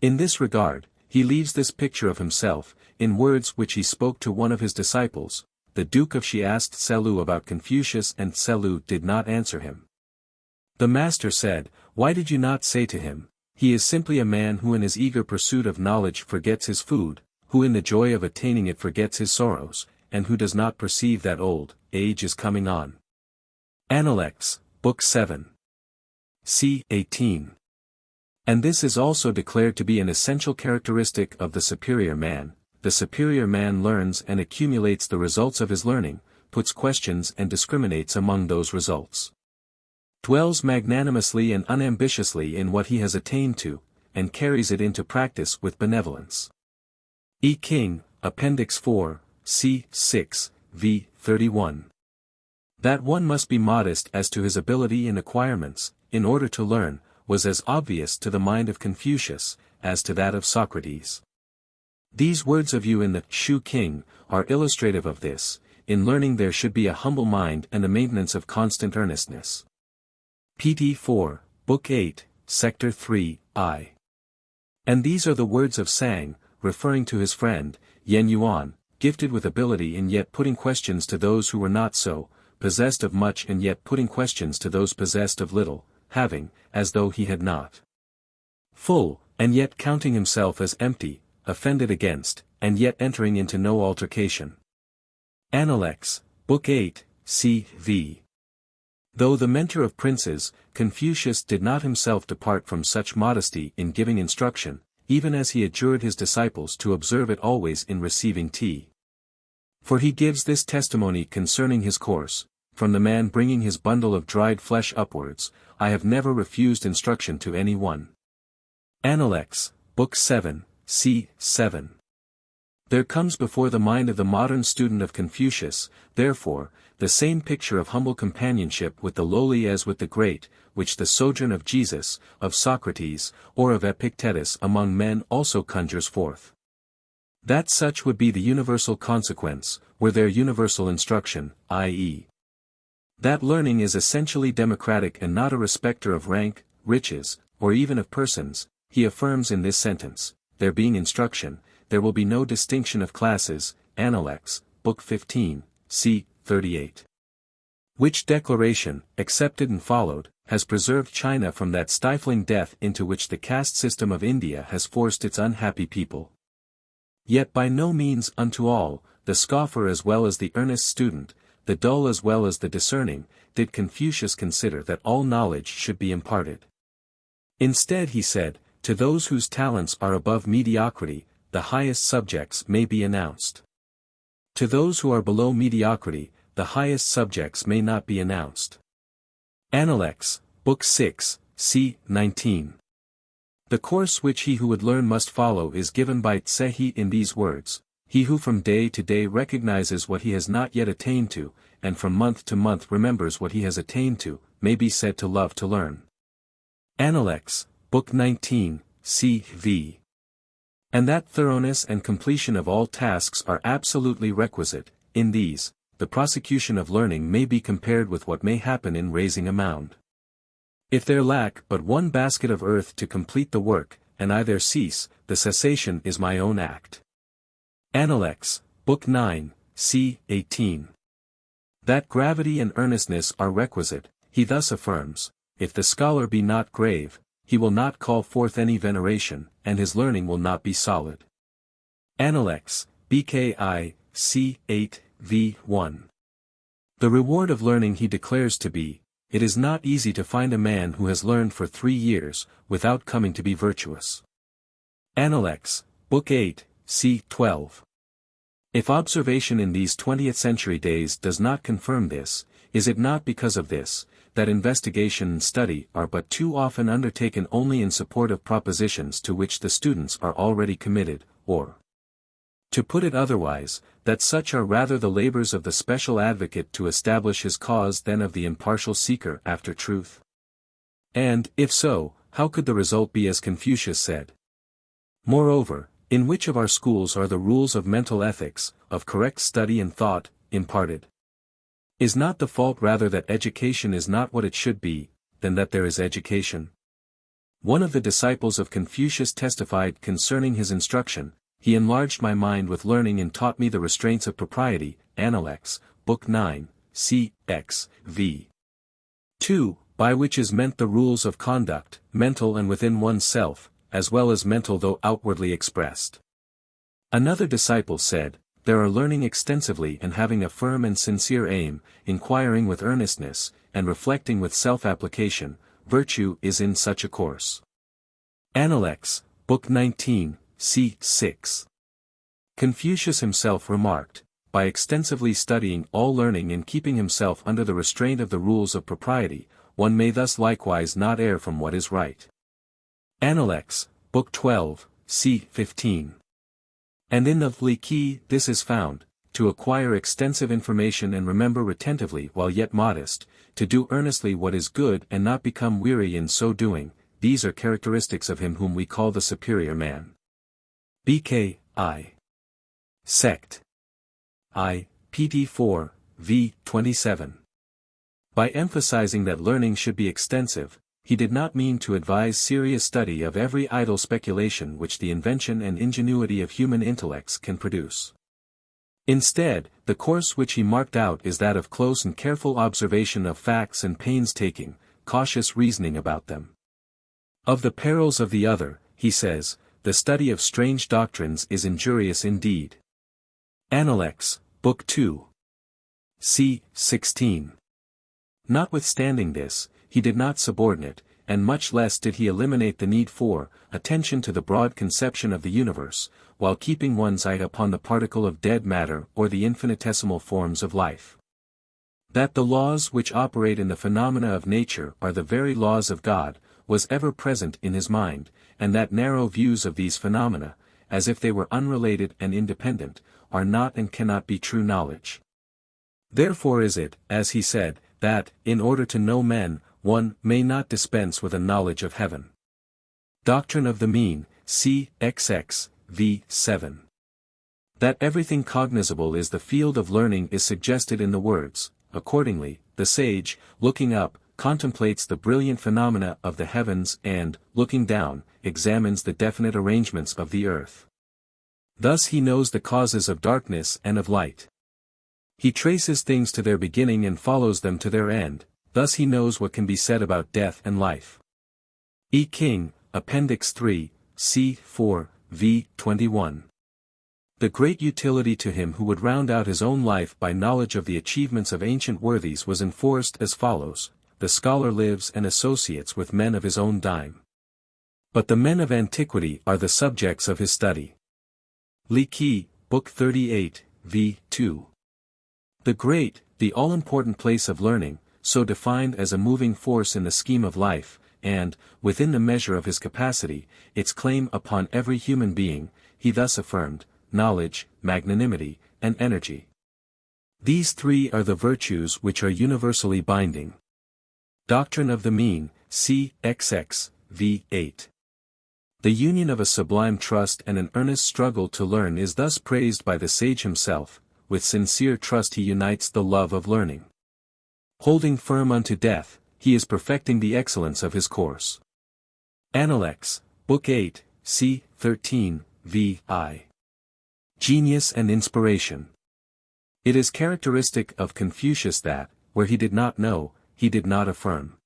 In this regard, he leaves this picture of himself, in words which he spoke to one of his disciples. The Duke of Shi asked Tsze-lu about Confucius and Tsze-lu did not answer him. The master said, "Why did you not say to him, he is simply a man who in his eager pursuit of knowledge forgets his food, who in the joy of attaining it forgets his sorrows, and who does not perceive that old age is coming on." Appendix, Book 7, c. 18. And this is also declared to be an essential characteristic of the superior man. The superior man learns and accumulates the results of his learning, puts questions and discriminates among those results, dwells magnanimously and unambitiously in what he has attained to, and carries it into practice with benevolence. E. King, Appendix 4, c. 6, v. 31. That one must be modest as to his ability in acquirements, in order to learn, was as obvious to the mind of Confucius, as to that of Socrates. These words of you in the Shu King, are illustrative of this. In learning there should be a humble mind and a maintenance of constant earnestness. PT 4, Book 8, Sector 3, I. And these are the words of Sang, referring to his friend, Yen Yuan, gifted with ability and yet putting questions to those who were not so, possessed of much and yet putting questions to those possessed of little, having, as though he had not, full, and yet counting himself as empty, offended against, and yet entering into no altercation. Appendix, Book 8, c. v. Though the mentor of princes, Confucius did not himself depart from such modesty in giving instruction, even as he adjured his disciples to observe it always in receiving tea. For he gives this testimony concerning his course: from the man bringing his bundle of dried flesh upwards, I have never refused instruction to any one. Analects, Book 7, c. 7. There comes before the mind of the modern student of Confucius, therefore, the same picture of humble companionship with the lowly as with the great, which the sojourn of Jesus, of Socrates, or of Epictetus among men also conjures forth. That such would be the universal consequence, were there universal instruction, i.e. that learning is essentially democratic and not a respecter of rank, riches, or even of persons, he affirms in this sentence, there being instruction, there will be no distinction of classes, Analects, Book 15, c. 38. Which declaration, accepted and followed, has preserved China from that stifling death into which the caste system of India has forced its unhappy people. Yet by no means unto all, the scoffer as well as the earnest student, the dull as well as the discerning, did Confucius consider that all knowledge should be imparted. Instead he said, to those whose talents are above mediocrity, the highest subjects may be announced. To those who are below mediocrity, the highest subjects may not be announced. Analects, Book 6, c. 19. The course which he who would learn must follow is given by Tse in these words, he who from day to day recognizes what he has not yet attained to, and from month to month remembers what he has attained to, may be said to love to learn. Analects, Book 19, c. v. And that thoroughness and completion of all tasks are absolutely requisite, in these, the prosecution of learning may be compared with what may happen in raising a mound. If there lack but one basket of earth to complete the work, and I there cease, the cessation is my own act. Analects, Book 9, c. 18. That gravity and earnestness are requisite, he thus affirms, if the scholar be not grave, he will not call forth any veneration, and his learning will not be solid. Analects, BKI, c. 8, v. 1. The reward of learning he declares to be, it is not easy to find a man who has learned for 3 years, without coming to be virtuous. Analects, Book 8, c. 12. If observation in these 20th century days does not confirm this, is it not because of this, that investigation and study are but too often undertaken only in support of propositions to which the students are already committed, or, to put it otherwise, that such are rather the labors of the special advocate to establish his cause than of the impartial seeker after truth? And, if so, how could the result be as Confucius said? Moreover, in which of our schools are the rules of mental ethics, of correct study and thought, imparted? Is not the fault rather that education is not what it should be, than that there is education? One of the disciples of Confucius testified concerning his instruction, he enlarged my mind with learning and taught me the restraints of propriety, Analects, Book 9, c. x. v. 2, by which is meant the rules of conduct, mental and within one's self, as well as mental though outwardly expressed. Another disciple said, there are learning extensively and having a firm and sincere aim, inquiring with earnestness, and reflecting with self-application, virtue is in such a course. Analects, Book 19, c. 6. Confucius himself remarked, by extensively studying all learning and keeping himself under the restraint of the rules of propriety, one may thus likewise not err from what is right. Analects, Book 12, c. 15. And in the Li this is found, to acquire extensive information and remember retentively while yet modest, to do earnestly what is good and not become weary in so doing, these are characteristics of him whom we call the superior man. BK, I. Sect. I, pt 4, v. 27. By emphasizing that learning should be extensive, he did not mean to advise serious study of every idle speculation which the invention and ingenuity of human intellects can produce. Instead, the course which he marked out is that of close and careful observation of facts and painstaking, cautious reasoning about them. Of the perils of the other, he says, the study of strange doctrines is injurious indeed. Analects, Book 2. c. 16. Notwithstanding this, he did not subordinate, and much less did he eliminate the need for, attention to the broad conception of the universe, while keeping one's eye upon the particle of dead matter or the infinitesimal forms of life. That the laws which operate in the phenomena of nature are the very laws of God, was ever present in his mind, and that narrow views of these phenomena, as if they were unrelated and independent, are not and cannot be true knowledge. Therefore is it, as he said, that, in order to know men, one may not dispense with a knowledge of heaven. Doctrine of the Mean, cxx, v. 7. That everything cognizable is the field of learning is suggested in the words. Accordingly, the sage, looking up, contemplates the brilliant phenomena of the heavens and, looking down, examines the definite arrangements of the earth. Thus he knows the causes of darkness and of light. He traces things to their beginning and follows them to their end, thus he knows what can be said about death and life. E. King, Appendix 3, c. 4, v. 21. The great utility to him who would round out his own life by knowledge of the achievements of ancient worthies was enforced as follows: the scholar lives and associates with men of his own dime. But the men of antiquity are the subjects of his study. Li Qi, Book 38, v. 2. The great, the all-important place of learning, so defined as a moving force in the scheme of life, and, within the measure of his capacity, its claim upon every human being, he thus affirmed: knowledge, magnanimity, and energy. These three are the virtues which are universally binding. Doctrine of the Mean, cxx, v. 8. The union of a sublime trust and an earnest struggle to learn is thus praised by the sage himself. With sincere trust he unites the love of learning. Holding firm unto death, he is perfecting the excellence of his course. Analects, Book 8, c. 13, v. I. Genius and inspiration. It is characteristic of Confucius that, where he did not know, he did not affirm.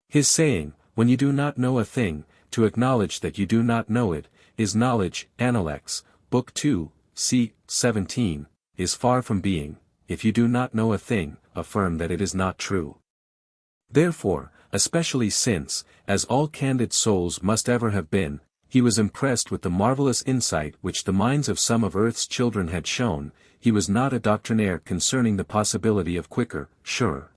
His saying, when you do not know a thing, to acknowledge that you do not know it, is knowledge. Analects, Book 2, c. 17, is far from being, if you do not know a thing, affirm that it is not true. Therefore, especially since, as all candid souls must ever have been, he was impressed with the marvelous insight which the minds of some of earth's children had shown, he was not a doctrinaire concerning the possibility of quicker, surer,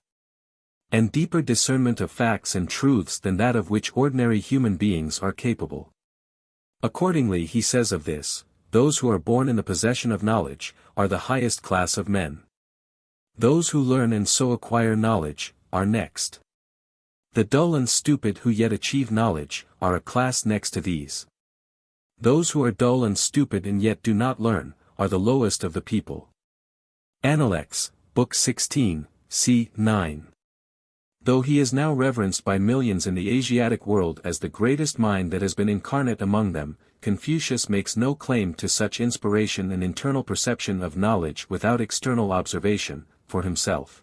and deeper discernment of facts and truths than that of which ordinary human beings are capable. Accordingly he says of this: those who are born in the possession of knowledge, are the highest class of men. Those who learn and so acquire knowledge, are next. The dull and stupid who yet achieve knowledge, are a class next to these. Those who are dull and stupid and yet do not learn, are the lowest of the people. Analects, Book 16, c. 9. Though he is now reverenced by millions in the Asiatic world as the greatest mind that has been incarnate among them, Confucius makes no claim to such inspiration and internal perception of knowledge without external observation, for himself.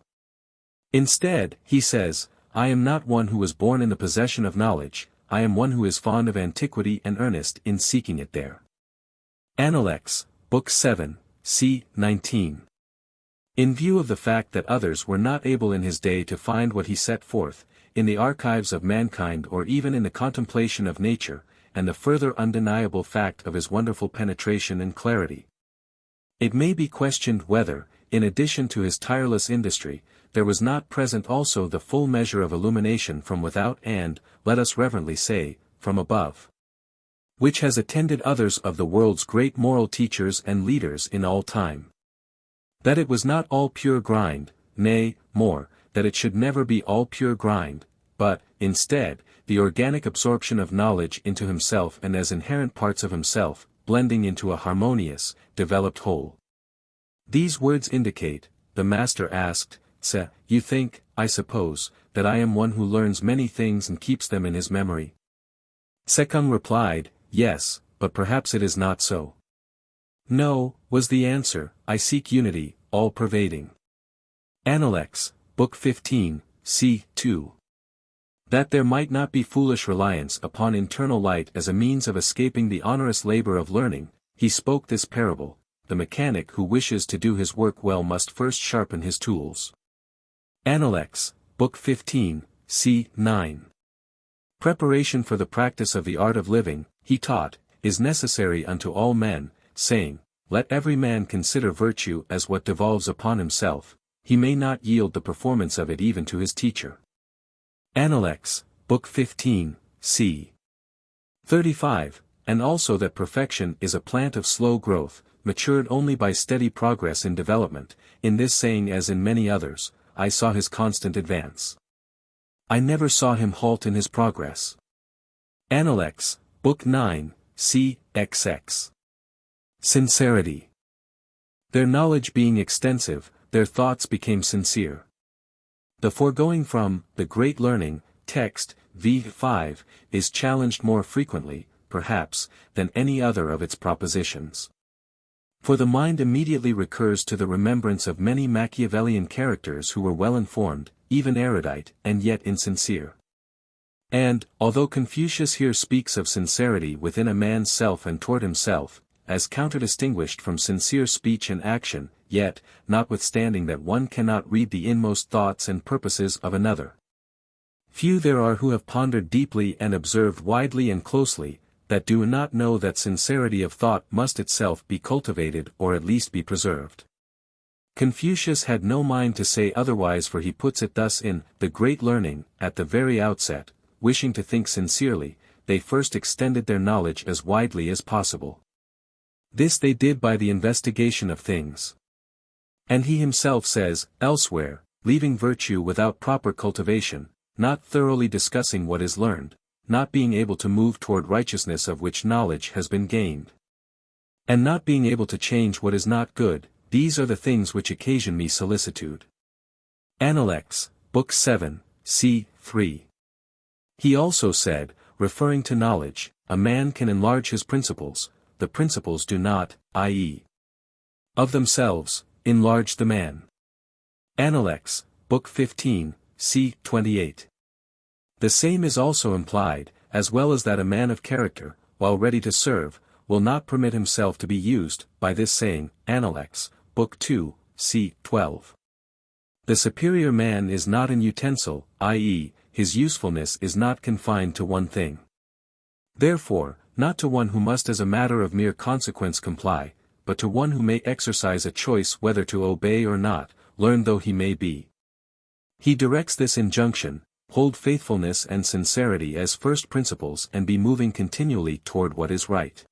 Instead, he says, I am not one who was born in the possession of knowledge, I am one who is fond of antiquity and earnest in seeking it there. Analects, Book 7, c. 19. In view of the fact that others were not able in his day to find what he set forth, in the archives of mankind or even in the contemplation of nature, and the further undeniable fact of his wonderful penetration and clarity, it may be questioned whether, in addition to his tireless industry, there was not present also the full measure of illumination from without and, let us reverently say, from above, which has attended others of the world's great moral teachers and leaders in all time. That it was not all pure grind, nay, more, that it should never be all pure grind, but, instead, the organic absorption of knowledge into himself and as inherent parts of himself, blending into a harmonious, developed whole. These words indicate, the master asked, Tse, you think, I suppose, that I am one who learns many things and keeps them in his memory? Sekung replied, yes, but perhaps it is not so. No, was the answer, I seek unity, all-pervading. Analects, Book 15, c. 2. That there might not be foolish reliance upon internal light as a means of escaping the onerous labor of learning, he spoke this parable: the mechanic who wishes to do his work well must first sharpen his tools. Analects, Book 15, c. 9. Preparation for the practice of the art of living, he taught, is necessary unto all men, saying, let every man consider virtue as what devolves upon himself. he may not yield the performance of it even to his teacher. Appendix, Book 15, c. 35, and also that perfection is a plant of slow growth, matured only by steady progress in development. In this saying as in many others, I saw his constant advance. I never saw him halt in his progress. Appendix, Book 9, c. xx. Sincerity. Their knowledge being extensive, their thoughts became sincere. The foregoing from the Great Learning text, v. 5, is challenged more frequently, perhaps, than any other of its propositions. For the mind immediately recurs to the remembrance of many Machiavellian characters who were well-informed, even erudite, and yet insincere. And, although Confucius here speaks of sincerity within a man's self and toward himself, as counter-distinguished from sincere speech and action, yet, notwithstanding that one cannot read the inmost thoughts and purposes of another. Few there are who have pondered deeply and observed widely and closely, that do not know that sincerity of thought must itself be cultivated or at least be preserved. Confucius had no mind to say otherwise, for he puts it thus in The Great Learning, at the very outset, wishing to think sincerely, they first extended their knowledge as widely as possible. This they did by the investigation of things. And he himself says, elsewhere, leaving virtue without proper cultivation, not thoroughly discussing what is learned, not being able to move toward righteousness of which knowledge has been gained, and not being able to change what is not good, these are the things which occasion me solicitude. Appendix, Book 7, c. 3. He also said, referring to knowledge, a man can enlarge his principles, the principles do not, i.e., of themselves, enlarge the man. Appendix, Book 15, c. 28. The same is also implied, as well as that a man of character, while ready to serve, will not permit himself to be used, by this saying. Appendix, Book 2, c. 12. The superior man is not an utensil, i.e., his usefulness is not confined to one thing. Therefore, not to one who must as a matter of mere consequence comply, but to one who may exercise a choice whether to obey or not, learned though he may be. He directs this injunction, hold faithfulness and sincerity as first principles and be moving continually toward what is right.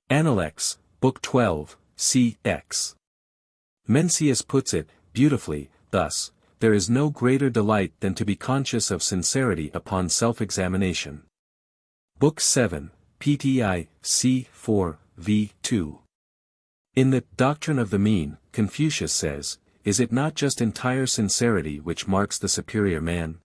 Appendix, Book 12, c. x. Mencius puts it, beautifully, thus, there is no greater delight than to be conscious of sincerity upon self-examination. Book 7, pti, c. 4, v. 2. In the Doctrine of the Mean, Confucius says, is it not just entire sincerity which marks the superior man?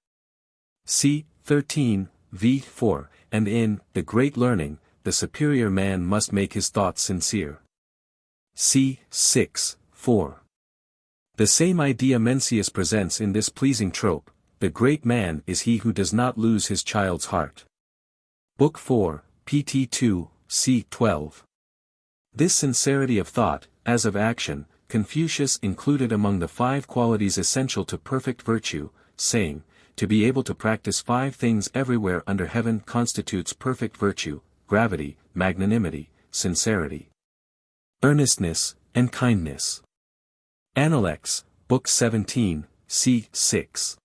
C. 13, v. 4, and in The Great Learning, the superior man must make his thoughts sincere. C. 6, 4. The same idea Mencius presents in this pleasing trope, the great man is he who does not lose his child's heart. Book 4, pt 2, c. 12. This sincerity of thought, as of action, Confucius included among the 5 qualities essential to perfect virtue, saying, to be able to practice 5 things everywhere under heaven constitutes perfect virtue: gravity, magnanimity, sincerity, earnestness, and kindness. Appendix, Book 17, c. 6.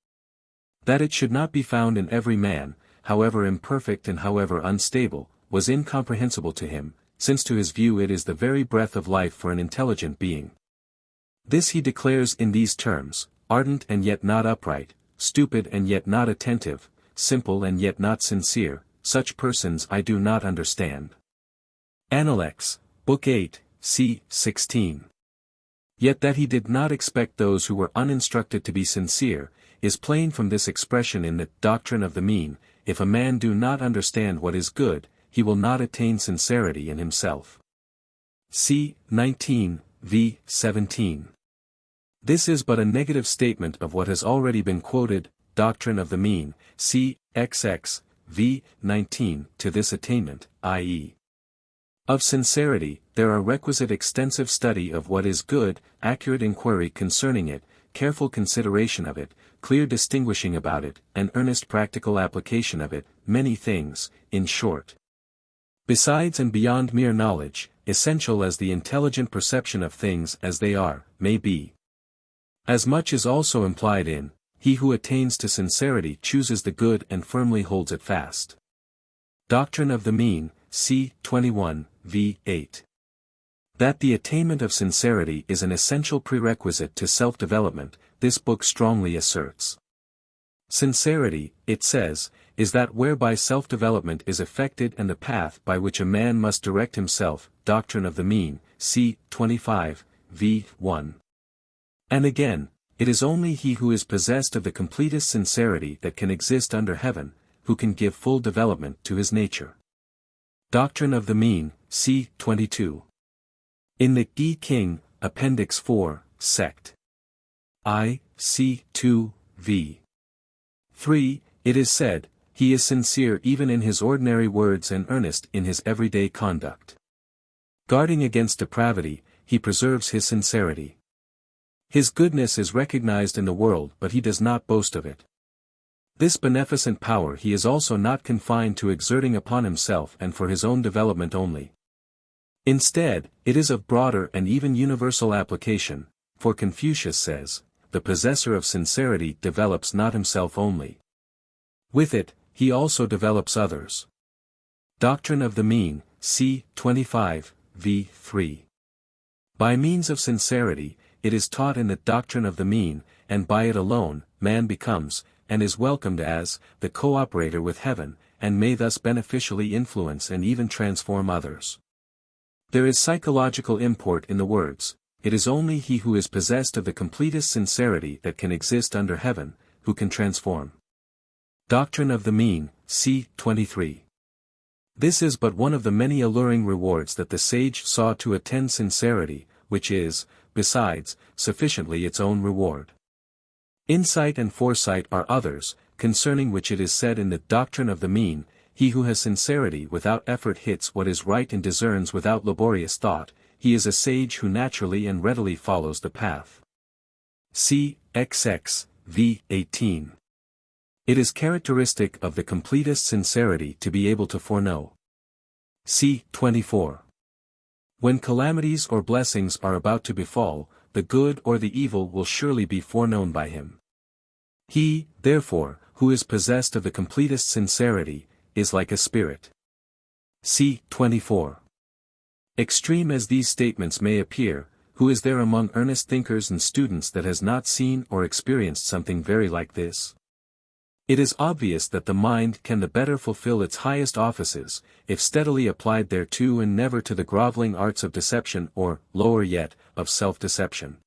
That it should not be found in every man, however imperfect and however unstable, was incomprehensible to him, since to his view it is the very breath of life for an intelligent being. This he declares in these terms: ardent and yet not upright, stupid and yet not attentive, simple and yet not sincere, such persons I do not understand. Appendix, Book 8, c. 16. Yet that he did not expect those who were uninstructed to be sincere, is plain from this expression in the Doctrine of the Mean: if a man do not understand what is good, he will not attain sincerity in himself. C. 19, v. 17. This is but a negative statement of what has already been quoted, Doctrine of the Mean, c. xx, v. 19. To this attainment, i.e., of sincerity, there are requisite extensive study of what is good, accurate inquiry concerning it, careful consideration of it, clear distinguishing about it, and earnest practical application of it, many things, in short. Besides and beyond mere knowledge, essential as the intelligent perception of things as they are, may be. As much is also implied in, he who attains to sincerity chooses the good and firmly holds it fast. Doctrine of the Mean, c. 21, v. 8. That the attainment of sincerity is an essential prerequisite to self-development, this book strongly asserts. Sincerity, it says, is that whereby self-development is effected and the path by which a man must direct himself, Doctrine of the Mean, c. 25, v. 1. And again, it is only he who is possessed of the completest sincerity that can exist under heaven, who can give full development to his nature. Doctrine of the Mean, c. 22. In the Yi King, Appendix 4, Sect. I, c. 2, v. 3, it is said, he is sincere even in his ordinary words and earnest in his everyday conduct. Guarding against depravity, he preserves his sincerity. His goodness is recognized in the world but he does not boast of it. This beneficent power he is also not confined to exerting upon himself and for his own development only. Instead, it is of broader and even universal application, for Confucius says, the possessor of sincerity develops not himself only. With it, he also develops others. Doctrine of the Mean, c. 25, v. 3. By means of sincerity, it is taught in the Doctrine of the Mean, and by it alone, man becomes, and is welcomed as, the co-operator with heaven, and may thus beneficially influence and even transform others. There is psychological import in the words, it is only he who is possessed of the completest sincerity that can exist under heaven, who can transform. Doctrine of the Mean, c. 23. This is but one of the many alluring rewards that the sage saw to attend sincerity, which is, besides, sufficiently its own reward. Insight and foresight are others, concerning which it is said in the Doctrine of the Mean, he who has sincerity without effort hits what is right and discerns without laborious thought, he is a sage who naturally and readily follows the path. C. XX, v. 18. It is characteristic of the completest sincerity to be able to foreknow. C. 24. When calamities or blessings are about to befall, the good or the evil will surely be foreknown by him. He, therefore, who is possessed of the completest sincerity, is like a spirit. C. 24. Extreme as these statements may appear, who is there among earnest thinkers and students that has not seen or experienced something very like this? It is obvious that the mind can the better fulfill its highest offices, if steadily applied thereto and never to the groveling arts of deception or, lower yet, of self-deception.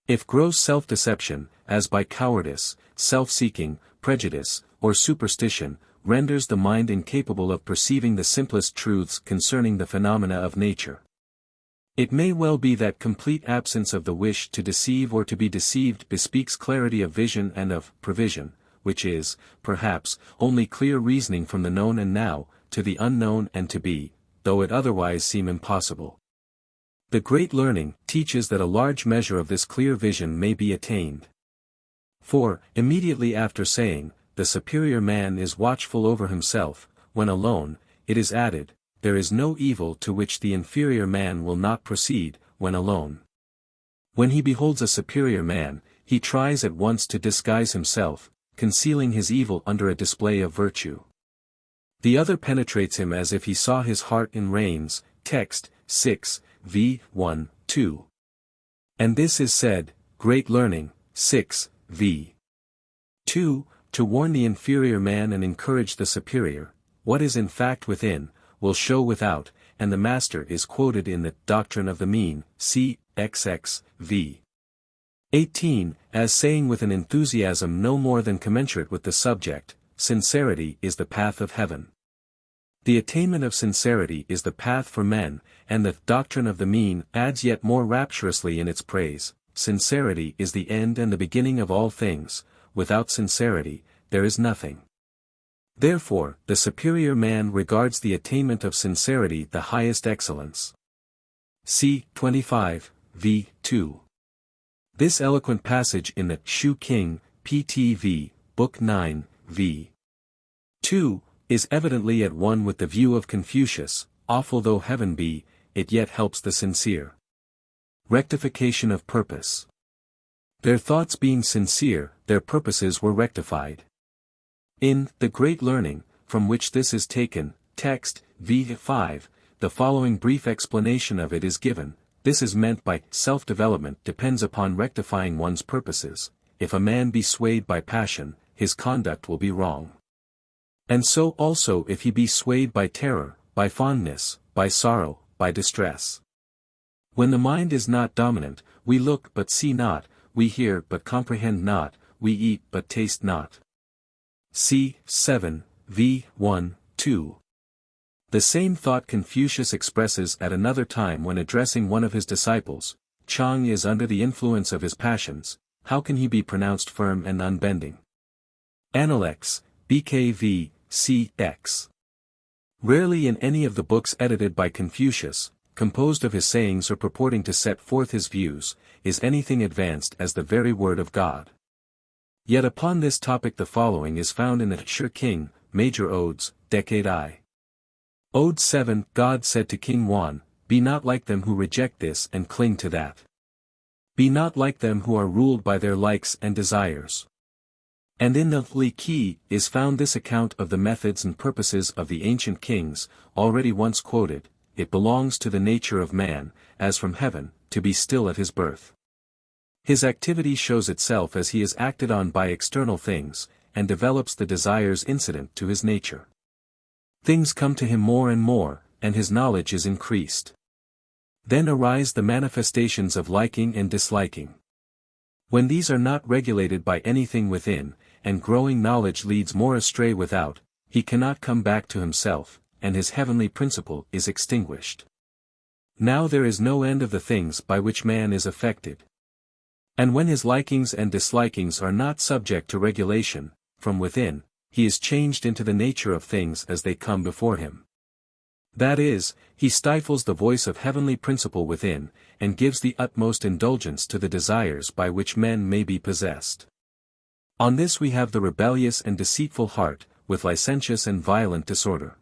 If gross self-deception, as by cowardice, self-seeking, prejudice, or superstition, renders the mind incapable of perceiving the simplest truths concerning the phenomena of nature, it may well be that complete absence of the wish to deceive or to be deceived bespeaks clarity of vision and of prevision, which is, perhaps, only clear reasoning from the known and now, to the unknown and to be, though it otherwise seem impossible. The great learning teaches that a large measure of this clear vision may be attained. For, immediately after saying, the superior man is watchful over himself, when alone, it is added, there is no evil to which the inferior man will not proceed, when alone. When he beholds a superior man, he tries at once to disguise himself, concealing his evil under a display of virtue. The other penetrates him as if he saw his heart in reins, text, 6, v. 1, 2. And this is said, great learning, 6, v. 2, to warn the inferior man and encourage the superior, what is in fact within, will show without, and the master is quoted in the Doctrine of the Mean, c. XX, v. 18, as saying with an enthusiasm no more than commensurate with the subject, sincerity is the path of heaven. The attainment of sincerity is the path for men, and the Doctrine of the Mean adds yet more rapturously in its praise, sincerity is the end and the beginning of all things, without sincerity, there is nothing. Therefore, the superior man regards the attainment of sincerity the highest excellence. C. 25, v. 2. This eloquent passage in the Shu King, PTV, Book 9, v. 2, is evidently at one with the view of Confucius, awful though heaven be, it yet helps the sincere. Rectification of purpose. Their thoughts being sincere, their purposes were rectified. In The Great Learning, from which this is taken, text, v5, the following brief explanation of it is given. This is meant by self-development depends upon rectifying one's purposes. If a man be swayed by passion, his conduct will be wrong. And so also if he be swayed by terror, by fondness, by sorrow, by distress. When the mind is not dominant, we look but see not, we hear but comprehend not, we eat but taste not. C. 7, v. 1, 2. The same thought Confucius expresses at another time when addressing one of his disciples. Chang is under the influence of his passions, how can he be pronounced firm and unbending? Appendix, BKV, CX. Rarely in any of the books edited by Confucius, composed of his sayings or purporting to set forth his views, is anything advanced as the very word of God. Yet upon this topic the following is found in the Shi King, Major Odes, Decade I. Ode 7, God said to King Wan, be not like them who reject this and cling to that. Be not like them who are ruled by their likes and desires. And in the Li Qi is found this account of the methods and purposes of the ancient kings, already once quoted. It belongs to the nature of man, as from heaven, to be still at his birth. His activity shows itself as he is acted on by external things, and develops the desires incident to his nature. Things come to him more and more, and his knowledge is increased. Then arise the manifestations of liking and disliking. When these are not regulated by anything within, and growing knowledge leads more astray without, he cannot come back to himself, and his heavenly principle is extinguished. Now there is no end of the things by which man is affected. And when his likings and dislikings are not subject to regulation, from within, he is changed into the nature of things as they come before him. That is, he stifles the voice of heavenly principle within, and gives the utmost indulgence to the desires by which men may be possessed. On this we have the rebellious and deceitful heart, with licentious and violent disorder.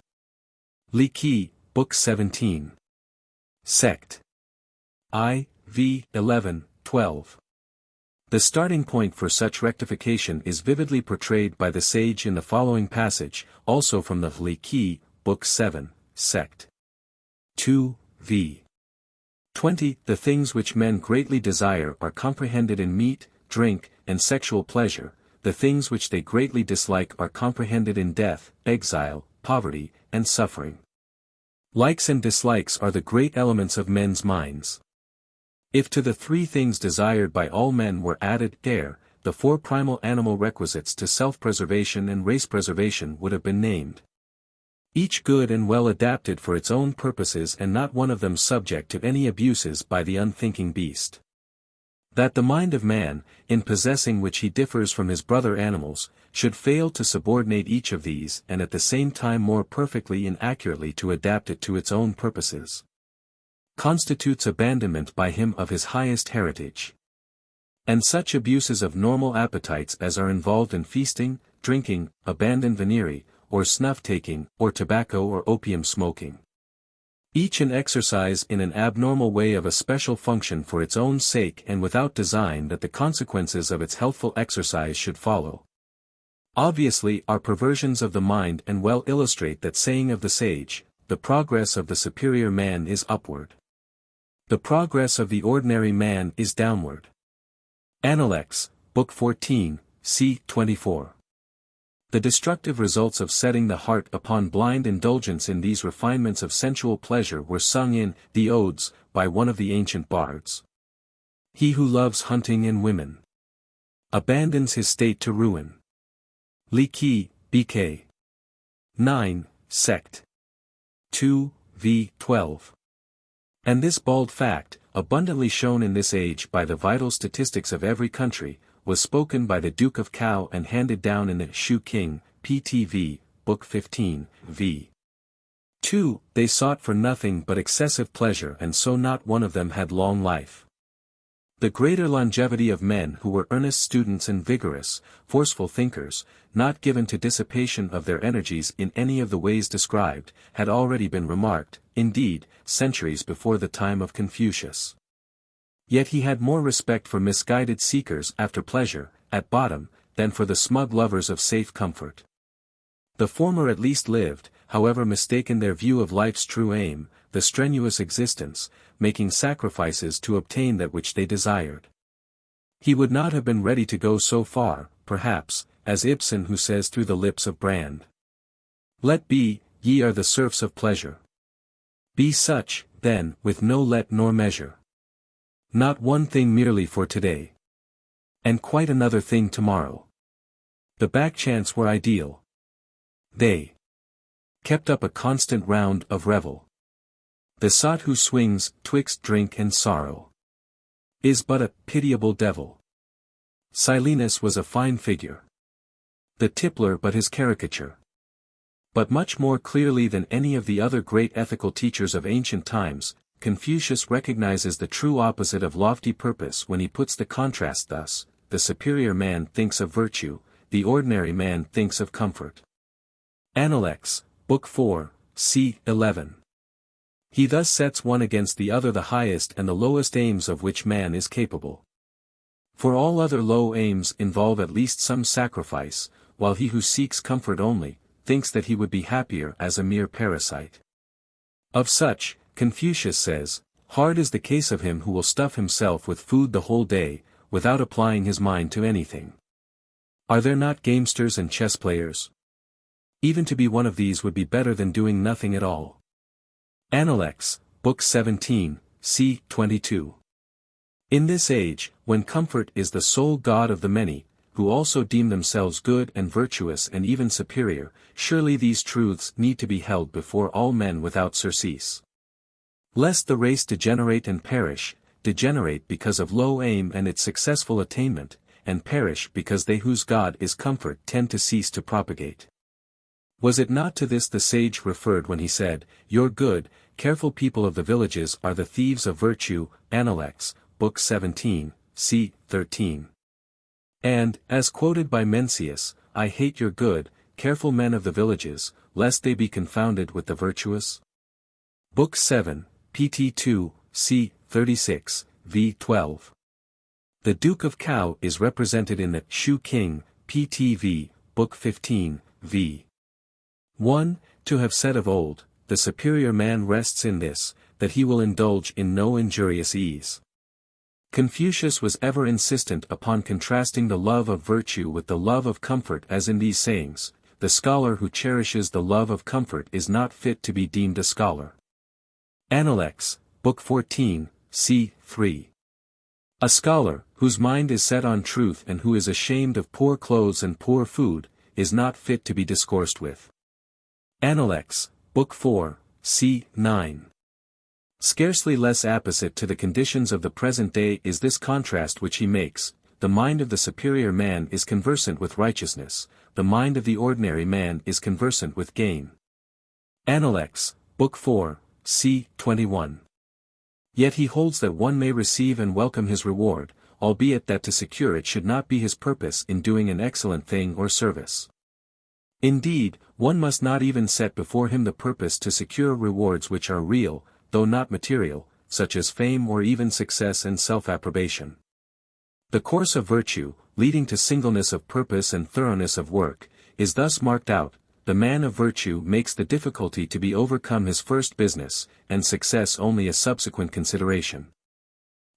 Li Qi, Book 17. Sect. I, v. 11, 12. The starting point for such rectification is vividly portrayed by the sage in the following passage, also from the Li Qi, Book 7, Sect. 2, v. 20. The things which men greatly desire are comprehended in meat, drink, and sexual pleasure. The things which they greatly dislike are comprehended in death, exile, poverty, and suffering. Likes and dislikes are the great elements of men's minds. If to the three things desired by all men were added air, the four primal animal requisites to self-preservation and race preservation would have been named. Each good and well adapted for its own purposes and not one of them subject to any abuses by the unthinking beast. That the mind of man, in possessing which he differs from his brother animals, should fail to subordinate each of these and at the same time more perfectly and accurately to adapt it to its own purposes, constitutes abandonment by him of his highest heritage. And such abuses of normal appetites as are involved in feasting, drinking, abandoned venery, or snuff-taking, or tobacco or opium smoking. Each an exercise in an abnormal way of a special function for its own sake and without design that the consequences of its healthful exercise should follow. Obviously are perversions of the mind and well illustrate that saying of the sage, the progress of the superior man is upward. The progress of the ordinary man is downward. Appendix, Book 14, c. 24. The destructive results of setting the heart upon blind indulgence in these refinements of sensual pleasure were sung in the Odes by one of the ancient bards. He who loves hunting and women abandons his state to ruin. Li Qi, BK. 9, Sect. 2, v. 12. And this bald fact, abundantly shown in this age by the vital statistics of every country, was spoken by the Duke of Cao and handed down in the Shi King, PTV, Book 15, v. 2. They sought for nothing but excessive pleasure and so not one of them had long life. The greater longevity of men who were earnest students and vigorous, forceful thinkers, not given to dissipation of their energies in any of the ways described, had already been remarked, indeed, centuries before the time of Confucius. Yet he had more respect for misguided seekers after pleasure, at bottom, than for the smug lovers of safe comfort. The former at least lived, however mistaken their view of life's true aim, the strenuous existence, making sacrifices to obtain that which they desired. He would not have been ready to go so far, perhaps, as Ibsen who says through the lips of Brand. Let be, ye are the serfs of pleasure. Be such, then, with no let nor measure. Not one thing merely for today. And quite another thing tomorrow. The backchants were ideal. They kept up a constant round of revel. The sot who swings twixt drink and sorrow is but a pitiable devil. Silenus was a fine figure. The tippler but his caricature. But much more clearly than any of the other great ethical teachers of ancient times, Confucius recognizes the true opposite of lofty purpose when he puts the contrast thus: the superior man thinks of virtue, the ordinary man thinks of comfort. Analects, Book 4, c. 11. He thus sets one against the other the highest and the lowest aims of which man is capable. For all other low aims involve at least some sacrifice, while he who seeks comfort only, thinks that he would be happier as a mere parasite. Of such, Confucius says, hard is the case of him who will stuff himself with food the whole day, without applying his mind to anything. Are there not gamesters and chess players? Even to be one of these would be better than doing nothing at all. Analects, Book 17, c. 22. In this age, when comfort is the sole god of the many, who also deem themselves good and virtuous and even superior, surely these truths need to be held before all men without surcease. Lest the race degenerate and perish, degenerate because of low aim and its successful attainment, and perish because they whose god is comfort tend to cease to propagate. Was it not to this the sage referred when he said, "Your good, careful people of the villages are the thieves of virtue," Analects, Book 17, c. 13. And, as quoted by Mencius, "I hate your good, careful men of the villages, lest they be confounded with the virtuous." Book 7, pt 2, c. 36, v. 12. The Duke of Cao is represented in the Shu King, pt.v, Book 15, v. 1, to have said of old, the superior man rests in this, that he will indulge in no injurious ease. Confucius was ever insistent upon contrasting the love of virtue with the love of comfort, as in these sayings, the scholar who cherishes the love of comfort is not fit to be deemed a scholar. Analects, Book 14, c. 3. A scholar, whose mind is set on truth and who is ashamed of poor clothes and poor food, is not fit to be discoursed with. Analects, Book 4, c. 9. Scarcely less apposite to the conditions of the present day is this contrast which he makes: the mind of the superior man is conversant with righteousness, the mind of the ordinary man is conversant with gain. Analects, Book 4, c. 21. Yet he holds that one may receive and welcome his reward, albeit that to secure it should not be his purpose in doing an excellent thing or service. Indeed, one must not even set before him the purpose to secure rewards which are real, though not material, such as fame or even success and self-approbation. The course of virtue, leading to singleness of purpose and thoroughness of work, is thus marked out: the man of virtue makes the difficulty to be overcome his first business, and success only a subsequent consideration.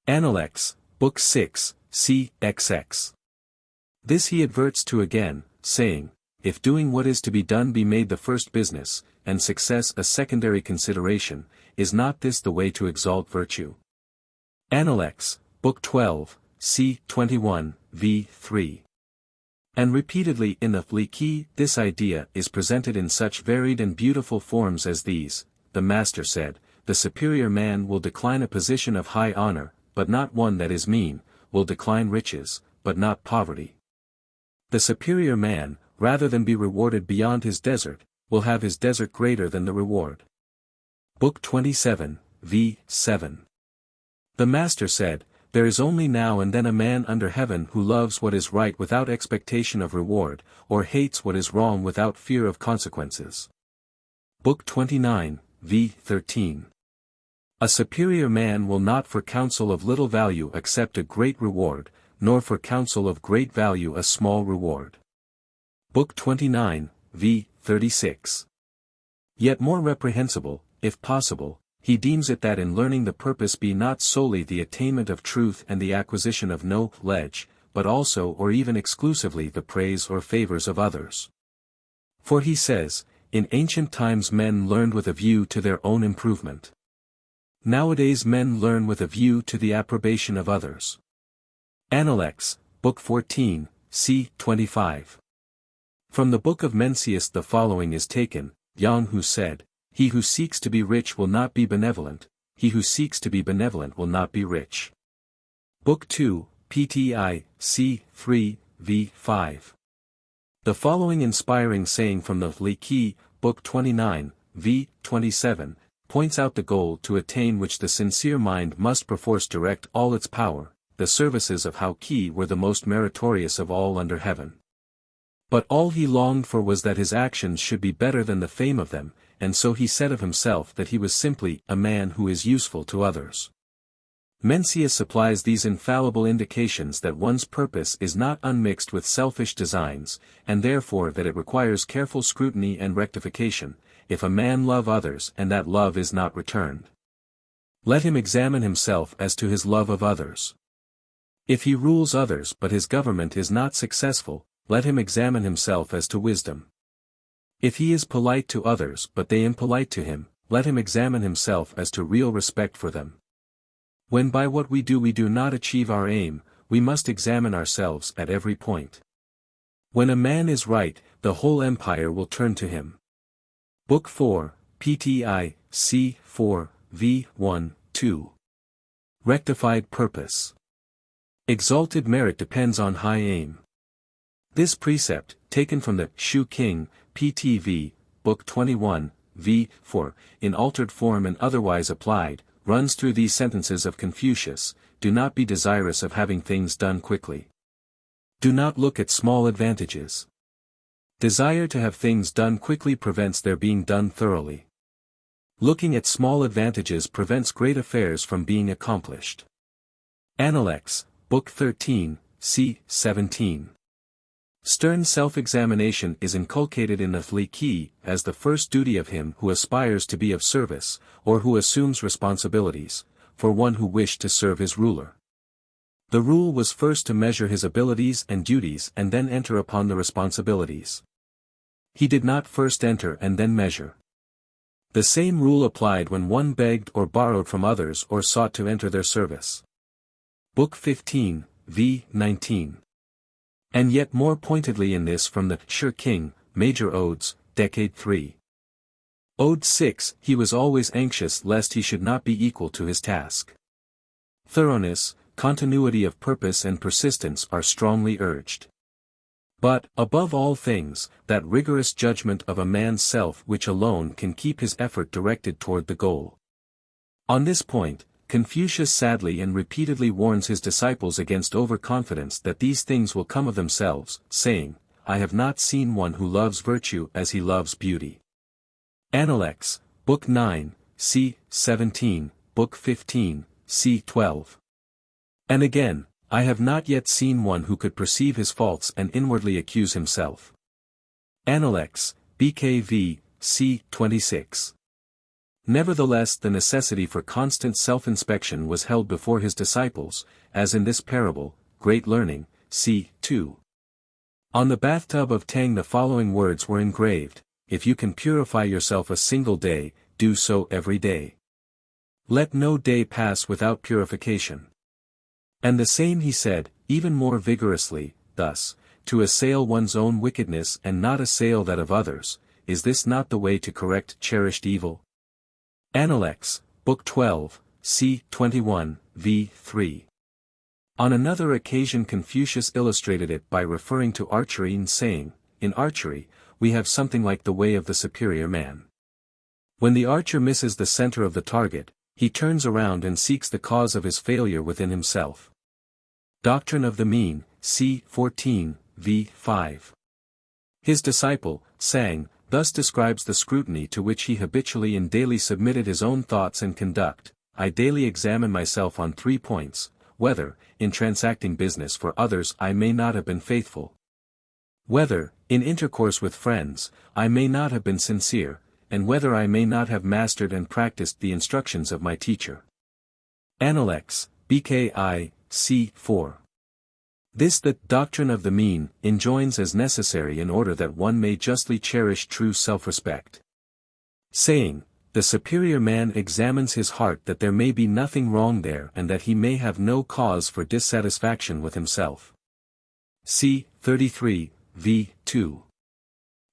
Analects, Book 6, c. xx. This he adverts to again, saying, if doing what is to be done be made the first business, and success a secondary consideration, is not this the way to exalt virtue? Analects, Book 12, c. 21, v. 3. And repeatedly in the Li this idea is presented in such varied and beautiful forms as these: the master said, the superior man will decline a position of high honor, but not one that is mean, will decline riches, but not poverty. The superior man, rather than be rewarded beyond his desert, will have his desert greater than the reward. Book 27, v. 7. The master said, there is only now and then a man under heaven who loves what is right without expectation of reward, or hates what is wrong without fear of consequences. Book 29, v. 13. A superior man will not for counsel of little value accept a great reward, nor for counsel of great value a small reward. Book 29, v. 36. Yet more reprehensible, if possible, he deems it that in learning the purpose be not solely the attainment of truth and the acquisition of knowledge, but also or even exclusively the praise or favors of others. For he says, in ancient times men learned with a view to their own improvement. Nowadays men learn with a view to the approbation of others. Appendix, Book 14, c. 25. From the Book of Mencius the following is taken, Yang Hu said, "He who seeks to be rich will not be benevolent, he who seeks to be benevolent will not be rich." Book 2, PTI, c. 3, v. 5. The following inspiring saying from the Li Qi, Book 29, v. 27, points out the goal to attain which the sincere mind must perforce direct all its power. The services of Hao Qi were the most meritorious of all under heaven. But all he longed for was that his actions should be better than the fame of them, and so he said of himself that he was simply a man who is useful to others. Mencius supplies these infallible indications that one's purpose is not unmixed with selfish designs, and therefore that it requires careful scrutiny and rectification, if a man love others and that love is not returned. Let him examine himself as to his love of others. If he rules others but his government is not successful, let him examine himself as to wisdom. If he is polite to others but they impolite to him, let him examine himself as to real respect for them. When by what we do not achieve our aim, we must examine ourselves at every point. When a man is right, the whole empire will turn to him. Book 4, PTI, c. 4, v. 1, 2. Rectified purpose. Exalted merit depends on high aim. This precept, taken from the Shu King, PTV, Book 21, v. 4, in altered form and otherwise applied, runs through these sentences of Confucius: do not be desirous of having things done quickly. Do not look at small advantages. Desire to have things done quickly prevents their being done thoroughly. Looking at small advantages prevents great affairs from being accomplished. Appendix, Book 13, c. 17. Stern self-examination is inculcated in the Li Qi as the first duty of him who aspires to be of service, or who assumes responsibilities, for one who wished to serve his ruler. The rule was first to measure his abilities and duties and then enter upon the responsibilities. He did not first enter and then measure. The same rule applied when one begged or borrowed from others or sought to enter their service. Book 15, v. 19. And yet more pointedly in this from the Shi King, Major Odes, Decade 3. Ode 6, he was always anxious lest he should not be equal to his task. Thoroughness, continuity of purpose and persistence are strongly urged. But, above all things, that rigorous judgment of a man's self which alone can keep his effort directed toward the goal. On this point, Confucius sadly and repeatedly warns his disciples against overconfidence that these things will come of themselves, saying, "I have not seen one who loves virtue as he loves beauty." Appendix, Book 9, c. 17, Book 15, c. 12. And again, "I have not yet seen one who could perceive his faults and inwardly accuse himself." Appendix, BKV, c. 26. Nevertheless the necessity for constant self-inspection was held before his disciples, as in this parable, Great Learning, c. 2. On the bathtub of Tang the following words were engraved: "If you can purify yourself a single day, do so every day. Let no day pass without purification." And the same he said, even more vigorously, thus: "To assail one's own wickedness and not assail that of others, is this not the way to correct cherished evil?" Appendix, Book 12, c. 21, v. 3. On another occasion Confucius illustrated it by referring to archery and saying, "In archery, we have something like the way of the superior man. When the archer misses the center of the target, he turns around and seeks the cause of his failure within himself." Doctrine of the Mean, c. 14, v. 5. His disciple, Sang, thus describes the scrutiny to which he habitually and daily submitted his own thoughts and conduct: I daily examine myself on 3 points, whether, in transacting business for others I may not have been faithful. Whether, in intercourse with friends, I may not have been sincere, and whether I may not have mastered and practiced the instructions of my teacher. Appendix, BKI, c. 4. This the doctrine of the mean enjoins as necessary in order that one may justly cherish true self-respect. Saying, the superior man examines his heart that there may be nothing wrong there and that he may have no cause for dissatisfaction with himself. C. 33, v. 2.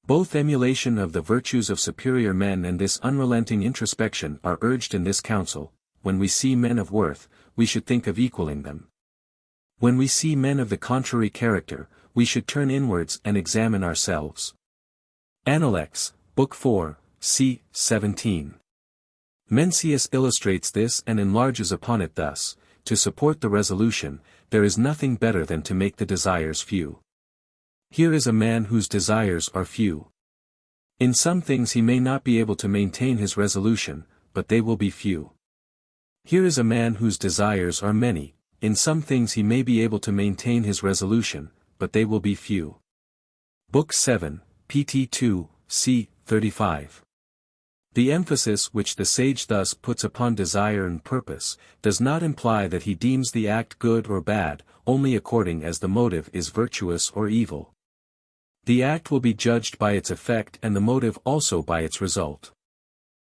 Both emulation of the virtues of superior men and this unrelenting introspection are urged in this counsel. When we see men of worth, we should think of equaling them. When we see men of the contrary character, we should turn inwards and examine ourselves. Appendix, Book 4, c. 17. Mencius illustrates this and enlarges upon it thus: to support the resolution, there is nothing better than to make the desires few. Here is a man whose desires are few. In some things he may not be able to maintain his resolution, but they will be few. Here is a man whose desires are many. In some things he may be able to maintain his resolution, but they will be few. Book 7, pt 2, c. 35. The emphasis which the sage thus puts upon desire and purpose, does not imply that he deems the act good or bad, only according as the motive is virtuous or evil. The act will be judged by its effect and the motive also by its result.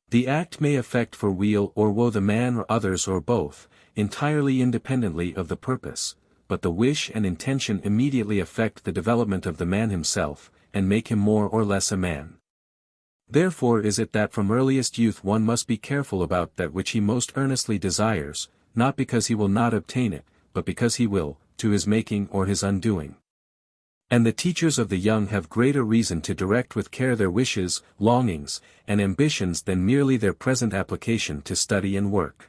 The act may affect for weal or woe the man or others or both, entirely independently of the purpose, but the wish and intention immediately affect the development of the man himself, and make him more or less a man. Therefore is it that from earliest youth one must be careful about that which he most earnestly desires, not because he will not obtain it, but because he will, to his making or his undoing. And the teachers of the young have greater reason to direct with care their wishes, longings, and ambitions than merely their present application to study and work.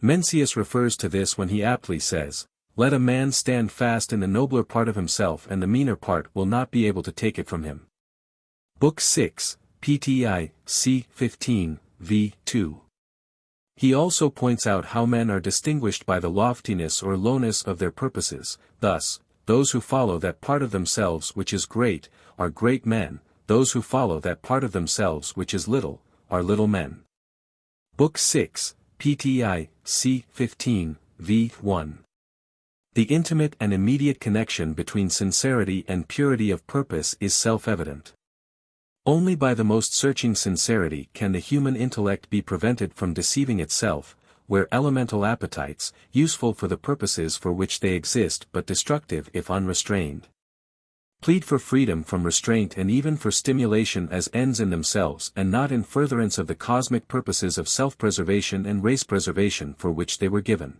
Mencius refers to this when he aptly says, "Let a man stand fast in the nobler part of himself and the meaner part will not be able to take it from him." Book 6, pti, c. 15, v. 2. He also points out how men are distinguished by the loftiness or lowness of their purposes. Thus, those who follow that part of themselves which is great, are great men, those who follow that part of themselves which is little, are little men. Book 6, pti, c. 15, v. 1. The intimate and immediate connection between sincerity and purity of purpose is self-evident. Only by the most searching sincerity can the human intellect be prevented from deceiving itself, where elemental appetites, useful for the purposes for which they exist but destructive if unrestrained, plead for freedom from restraint and even for stimulation as ends in themselves and not in furtherance of the cosmic purposes of self-preservation and race preservation for which they were given.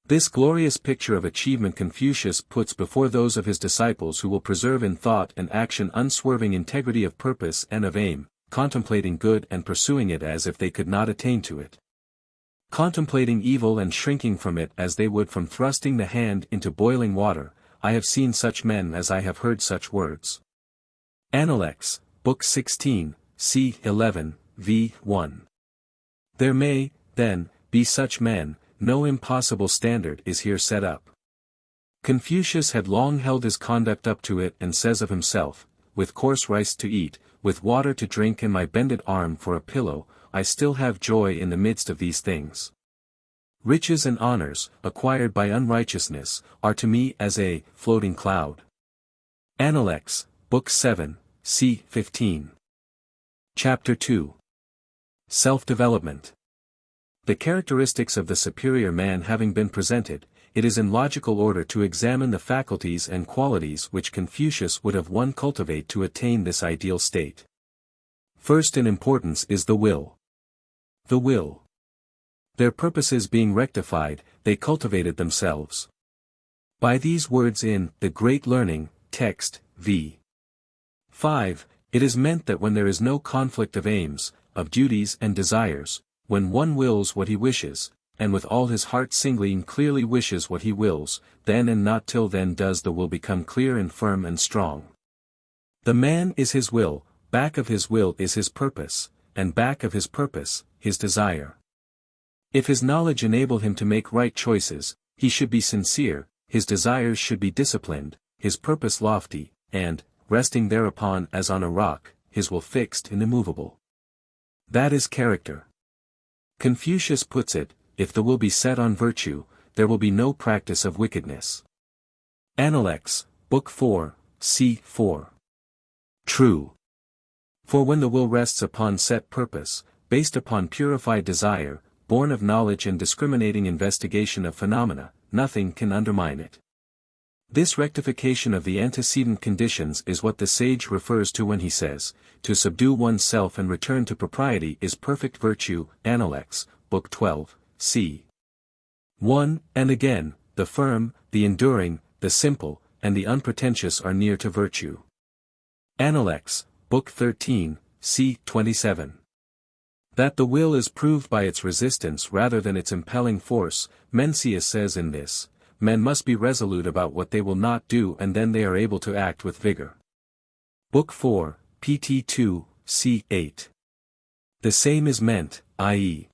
This glorious picture of achievement Confucius puts before those of his disciples who will preserve in thought and action unswerving integrity of purpose and of aim, contemplating good and pursuing it as if they could not attain to it. Contemplating evil and shrinking from it as they would from thrusting the hand into boiling water. I have seen such men as I have heard such words. Appendix, Book 16, c. 11, v. 1. There may, then, be such men. No impossible standard is here set up. Confucius had long held his conduct up to it and says of himself, "With coarse rice to eat, with water to drink and my bended arm for a pillow, I still have joy in the midst of these things. Riches and honors, acquired by unrighteousness, are to me as a floating cloud." Appendix, Book 7, c. 15. Chapter 2. Self-Development. The characteristics of the superior man having been presented, it is in logical order to examine the faculties and qualities which Confucius would have one cultivate to attain this ideal state. First in importance is the will. The will. Their purposes being rectified, they cultivated themselves. By these words in The Great Learning, text, v. 5, it is meant that when there is no conflict of aims, of duties and desires, when one wills what he wishes, and with all his heart singly and clearly wishes what he wills, then and not till then does the will become clear and firm and strong. The man is his will, back of his will is his purpose, and back of his purpose, his desire. If his knowledge enable him to make right choices, he should be sincere, his desires should be disciplined, his purpose lofty, and, resting thereupon as on a rock, his will fixed and immovable. That is character. Confucius puts it, if the will be set on virtue, there will be no practice of wickedness. Appendix, Book 4, c. 4. True. For when the will rests upon set purpose, based upon purified desire, born of knowledge and discriminating investigation of phenomena, nothing can undermine it. This rectification of the antecedent conditions is what the sage refers to when he says, to subdue one's self and return to propriety is perfect virtue. Appendix, Book 12, c. 1, and again, the firm, the enduring, the simple, and the unpretentious are near to virtue. Appendix, Book 13, c. 27. That the will is proved by its resistance rather than its impelling force, Mencius says in this, men must be resolute about what they will not do and then they are able to act with vigor. Book 4, pt 2, c. 8. The same is meant, i.e.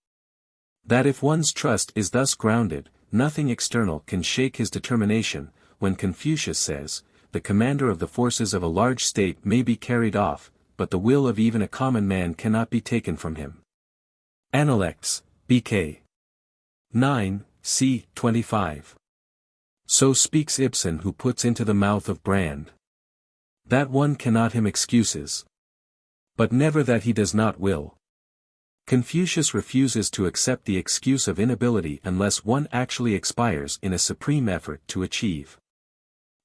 that if one's trust is thus grounded, nothing external can shake his determination, when Confucius says, the commander of the forces of a large state may be carried off, but the will of even a common man cannot be taken from him. Appendix, BK 9, c. 25. So speaks Ibsen who puts into the mouth of Brand. That one cannot him excuses. But never that he does not will. Confucius refuses to accept the excuse of inability unless one actually expires in a supreme effort to achieve.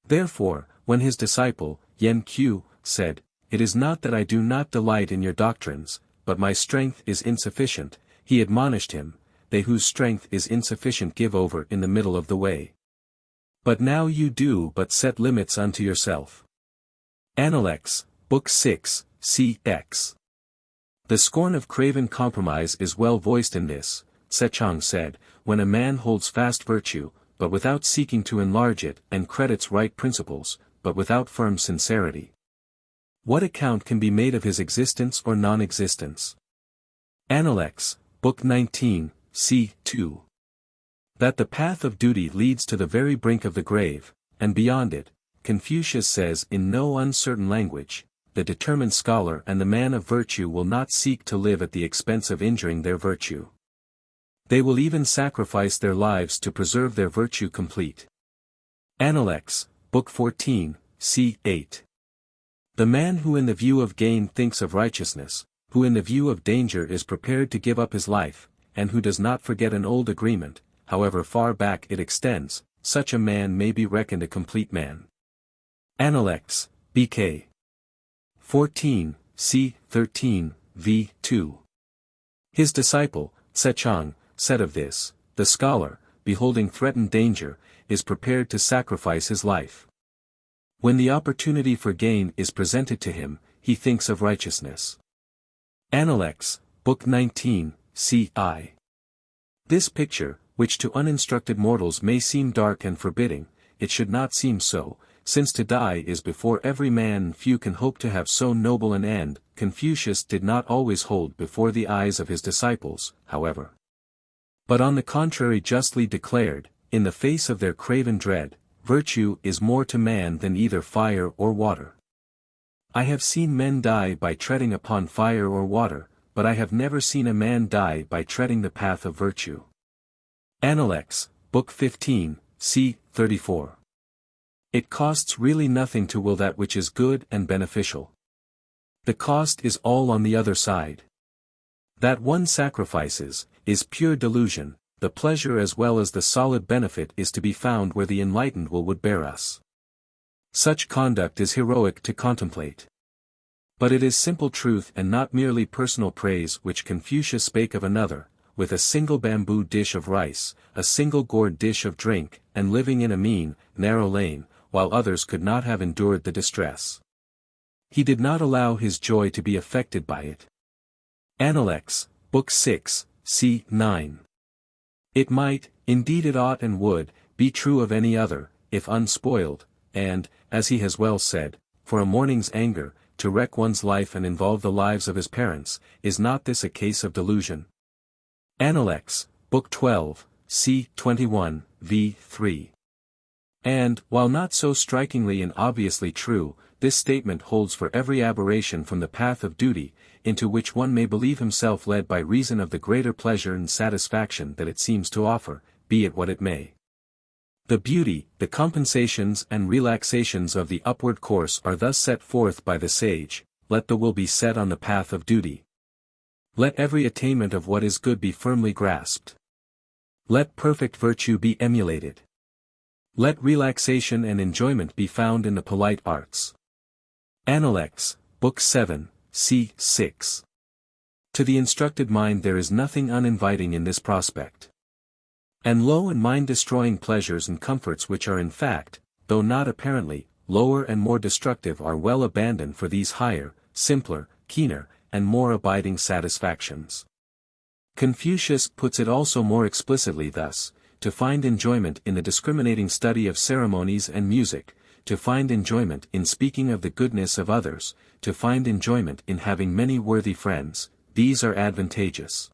Therefore, when his disciple, Yen Qiu, said, "It is not that I do not delight in your doctrines, but my strength is insufficient," he admonished him, "They whose strength is insufficient give over in the middle of the way. But now you do but set limits unto yourself." Appendix, Book 6, c. x. The scorn of craven compromise is well voiced in this, Sechong said, when a man holds fast virtue, but without seeking to enlarge it, and credits right principles, but without firm sincerity. What account can be made of his existence or non-existence? Appendix, Book 19, c. 2. That the path of duty leads to the very brink of the grave, and beyond it, Confucius says in no uncertain language, the determined scholar and the man of virtue will not seek to live at the expense of injuring their virtue. They will even sacrifice their lives to preserve their virtue complete. Appendix, Book 14, c. 8. The man who in the view of gain thinks of righteousness, who in the view of danger is prepared to give up his life, and who does not forget an old agreement, however far back it extends, such a man may be reckoned a complete man. Appendix, BK 14, c. 13, v. 2. His disciple, Sechong, said of this, the scholar, beholding threatened danger, is prepared to sacrifice his life. When the opportunity for gain is presented to him, he thinks of righteousness. Appendix, Book 19, c. I. This picture, which to uninstructed mortals may seem dark and forbidding, it should not seem so, since to die is before every man and few can hope to have so noble an end. Confucius did not always hold before the eyes of his disciples, however. But on the contrary justly declared, in the face of their craven dread, virtue is more to man than either fire or water. I have seen men die by treading upon fire or water, but I have never seen a man die by treading the path of virtue. Appendix, Book 15, c. 34. It costs really nothing to will that which is good and beneficial. The cost is all on the other side. That one sacrifices, is pure delusion, the pleasure as well as the solid benefit is to be found where the enlightened will would bear us. Such conduct is heroic to contemplate. But it is simple truth and not merely personal praise which Confucius spake of another, with a single bamboo dish of rice, a single gourd dish of drink, and living in a mean, narrow lane, while others could not have endured the distress. He did not allow his joy to be affected by it. Appendix, Book 6, c. 9. It might, indeed it ought and would, be true of any other, if unspoiled, and, as he has well said, for a morning's anger, to wreck one's life and involve the lives of his parents, is not this a case of delusion? Appendix, Book 12, c. 21, v. 3. And, while not so strikingly and obviously true, this statement holds for every aberration from the path of duty, into which one may believe himself led by reason of the greater pleasure and satisfaction that it seems to offer, be it what it may. The beauty, the compensations and relaxations of the upward course are thus set forth by the sage. Let the will be set on the path of duty. Let every attainment of what is good be firmly grasped. Let perfect virtue be emulated. Let relaxation and enjoyment be found in the polite arts. Appendix, Book 7, c. 6. To the instructed mind there is nothing uninviting in this prospect. And low and mind-destroying pleasures and comforts which are in fact, though not apparently, lower and more destructive are well abandoned for these higher, simpler, keener, and more abiding satisfactions. Confucius puts it also more explicitly thus: to find enjoyment in the discriminating study of ceremonies and music, to find enjoyment in speaking of the goodness of others, to find enjoyment in having many worthy friends, these are advantageous.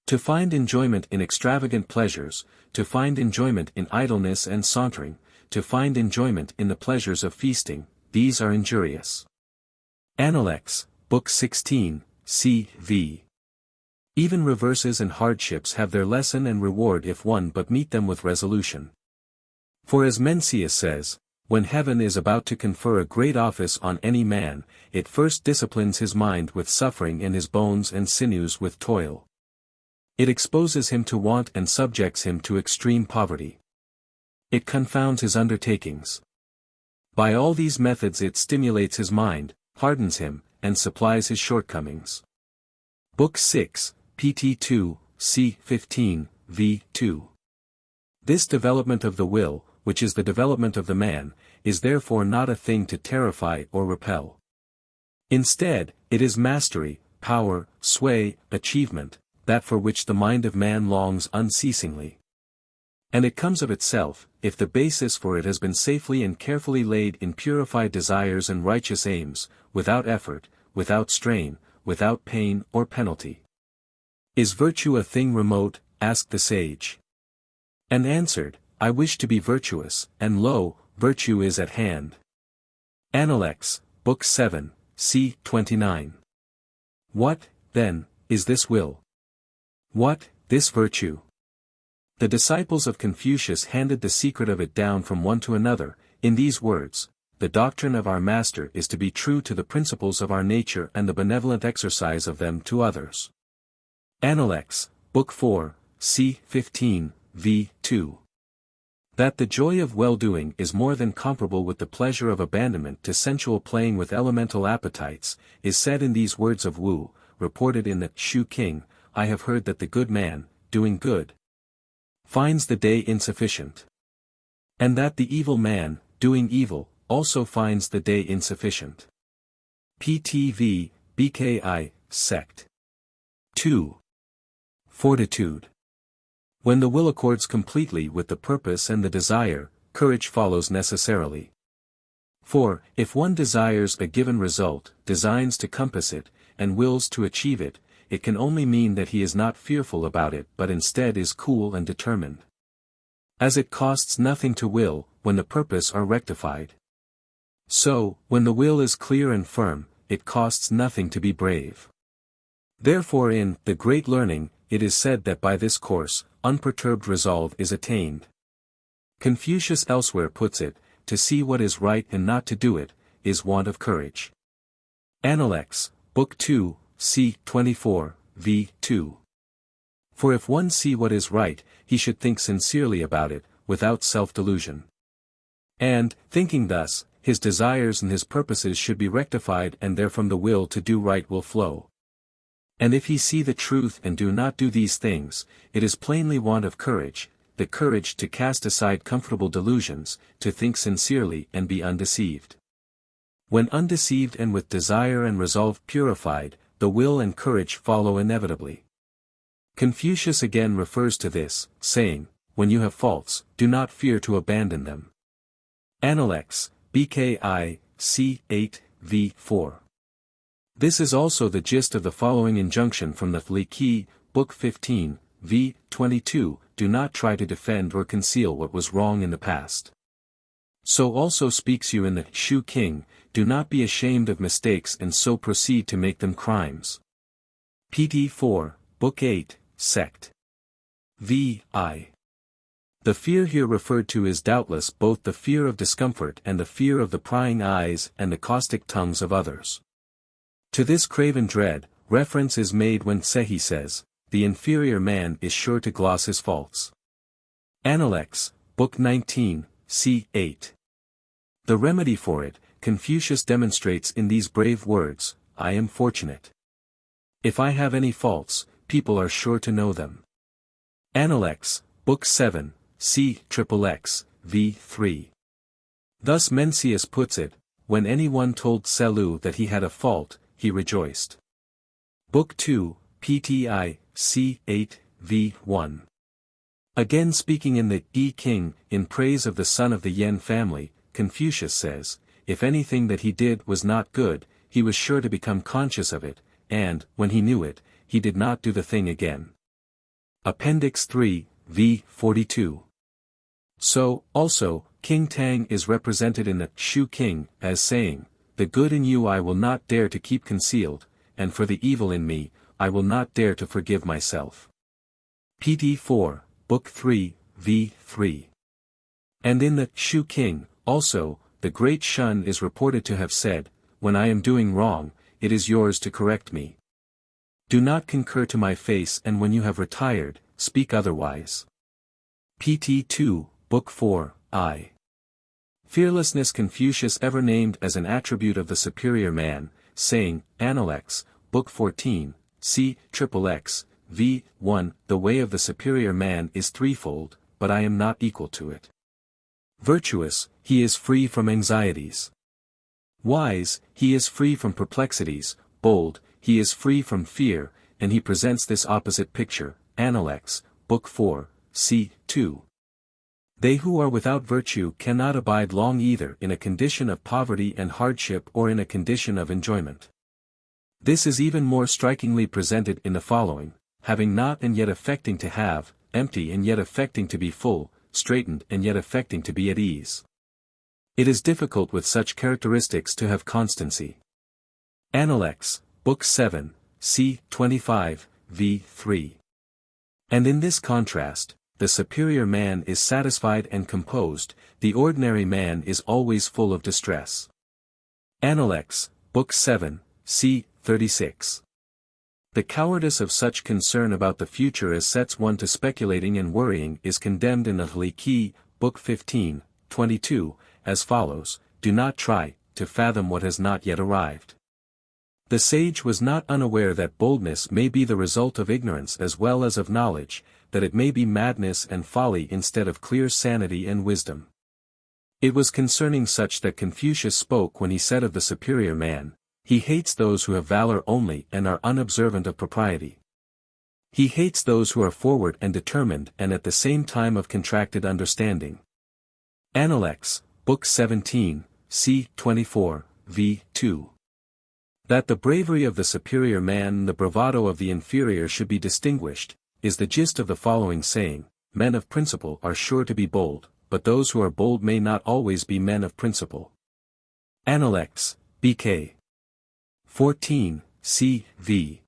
To find enjoyment in extravagant pleasures, to find enjoyment in idleness and sauntering, to find enjoyment in the pleasures of feasting, these are injurious. Appendix, Book 16, c. v. Even reverses and hardships have their lesson and reward if one but meet them with resolution. For as Mencius says, when heaven is about to confer a great office on any man, it first disciplines his mind with suffering and his bones and sinews with toil. It exposes him to want and subjects him to extreme poverty. It confounds his undertakings. By all these methods it stimulates his mind, hardens him, and supplies his shortcomings. Book 6, pt 2, c. 15, v. 2. This development of the will, which is the development of the man, is therefore not a thing to terrify or repel. Instead, it is mastery, power, sway, achievement, that for which the mind of man longs unceasingly. And it comes of itself, if the basis for it has been safely and carefully laid in purified desires and righteous aims, without effort, without strain, without pain or penalty. Is virtue a thing remote? Asked the sage. And answered, I wish to be virtuous, and lo, virtue is at hand. Appendix, Book 7, c. 29. What, then, is this will? What, this virtue? The disciples of Confucius handed the secret of it down from one to another, in these words: the doctrine of our master is to be true to the principles of our nature and the benevolent exercise of them to others. Appendix, Book 4, c. 15, v. 2. That the joy of well-doing is more than comparable with the pleasure of abandonment to sensual playing with elemental appetites, is said in these words of Wu, reported in the Shu King: I have heard that the good man, doing good, finds the day insufficient. And that the evil man, doing evil, also finds the day insufficient. PTV, BKI, Sect. 2. Fortitude. When the will accords completely with the purpose and the desire, courage follows necessarily. For, if one desires a given result, designs to compass it, and wills to achieve it, it can only mean that he is not fearful about it but instead is cool and determined. As it costs nothing to will, when the purpose are rectified. So, when the will is clear and firm, it costs nothing to be brave. Therefore in The Great Learning, it is said that by this course, unperturbed resolve is attained. Confucius elsewhere puts it, to see what is right and not to do it, is want of courage. Appendix, Book 2, c. 24, v. 2. For if one see what is right, he should think sincerely about it, without self-delusion. And, thinking thus, his desires and his purposes should be rectified and therefrom the will to do right will flow. And if he see the truth and do not do these things, it is plainly want of courage, the courage to cast aside comfortable delusions, to think sincerely and be undeceived. When undeceived and with desire and resolve purified, the will and courage follow inevitably. Confucius again refers to this, saying, when you have faults, do not fear to abandon them. Appendix, BKI, c. 8, v. 4. This is also the gist of the following injunction from the Li Qi, Book 15, v. 22, do not try to defend or conceal what was wrong in the past. So also speaks you in the Shu King, do not be ashamed of mistakes and so proceed to make them crimes. Pt. 4, Book 8, Sect. V. I. The fear here referred to is doubtless both the fear of discomfort and the fear of the prying eyes and the caustic tongues of others. To this craven dread, reference is made when Sehi says, the inferior man is sure to gloss his faults. Analects, Book 19, c. 8. The remedy for it, Confucius demonstrates in these brave words, I am fortunate. If I have any faults, people are sure to know them. Analects, Book 7, c. XXX, v. 3. Thus Mencius puts it, when anyone told Selu that he had a fault, he rejoiced. Book 2, Pti, c. 8, v. 1. Again speaking in the Yi King, in praise of the son of the Yen family, Confucius says, if anything that he did was not good, he was sure to become conscious of it, and, when he knew it, he did not do the thing again. Appendix 3, v. 42. So, also, King Tang is represented in the Shu King, as saying, the good in you I will not dare to keep concealed, and for the evil in me, I will not dare to forgive myself. Pt. 4, Book 3, v. 3. And in the Shu King, also, the great Shun is reported to have said, when I am doing wrong, it is yours to correct me. Do not concur to my face, and when you have retired, speak otherwise. Pt. 2, Book 4, I. Fearlessness Confucius ever named as an attribute of the superior man, saying, Analects, Book 14, c. XXX, v. 1, the way of the superior man is threefold, but I am not equal to it. Virtuous, he is free from anxieties. Wise, he is free from perplexities. Bold, he is free from fear, and he presents this opposite picture, Analects, Book 4, c. 2. They who are without virtue cannot abide long either in a condition of poverty and hardship or in a condition of enjoyment. This is even more strikingly presented in the following, having not and yet affecting to have, empty and yet affecting to be full, straitened and yet affecting to be at ease. It is difficult with such characteristics to have constancy. Analects, Book 7, c. 25, v. 3. And in this contrast, the superior man is satisfied and composed, the ordinary man is always full of distress. Analects, Book 7, c. 36. The cowardice of such concern about the future as sets one to speculating and worrying is condemned in the Li, Book 15, 22, as follows, do not try to fathom what has not yet arrived. The sage was not unaware that boldness may be the result of ignorance as well as of knowledge, that it may be madness and folly instead of clear sanity and wisdom. It was concerning such that Confucius spoke when he said of the superior man, he hates those who have valor only and are unobservant of propriety. He hates those who are forward and determined and at the same time of contracted understanding. Analects, Book 17, c. 24, v. 2. That the bravery of the superior man and the bravado of the inferior should be distinguished, is the gist of the following saying, men of principle are sure to be bold, but those who are bold may not always be men of principle. Analects, BK. 14, c. v.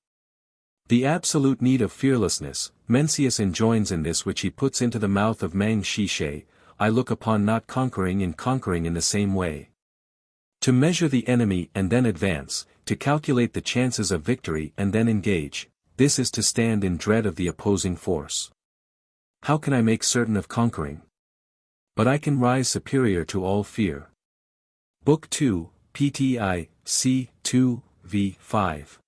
The absolute need of fearlessness, Mencius enjoins in this which he puts into the mouth of Mang Shishe, I look upon not conquering and conquering in the same way. To measure the enemy and then advance, to calculate the chances of victory and then engage, this is to stand in dread of the opposing force. How can I make certain of conquering? But I can rise superior to all fear. Book 2, Pti, c. 2, v. 5.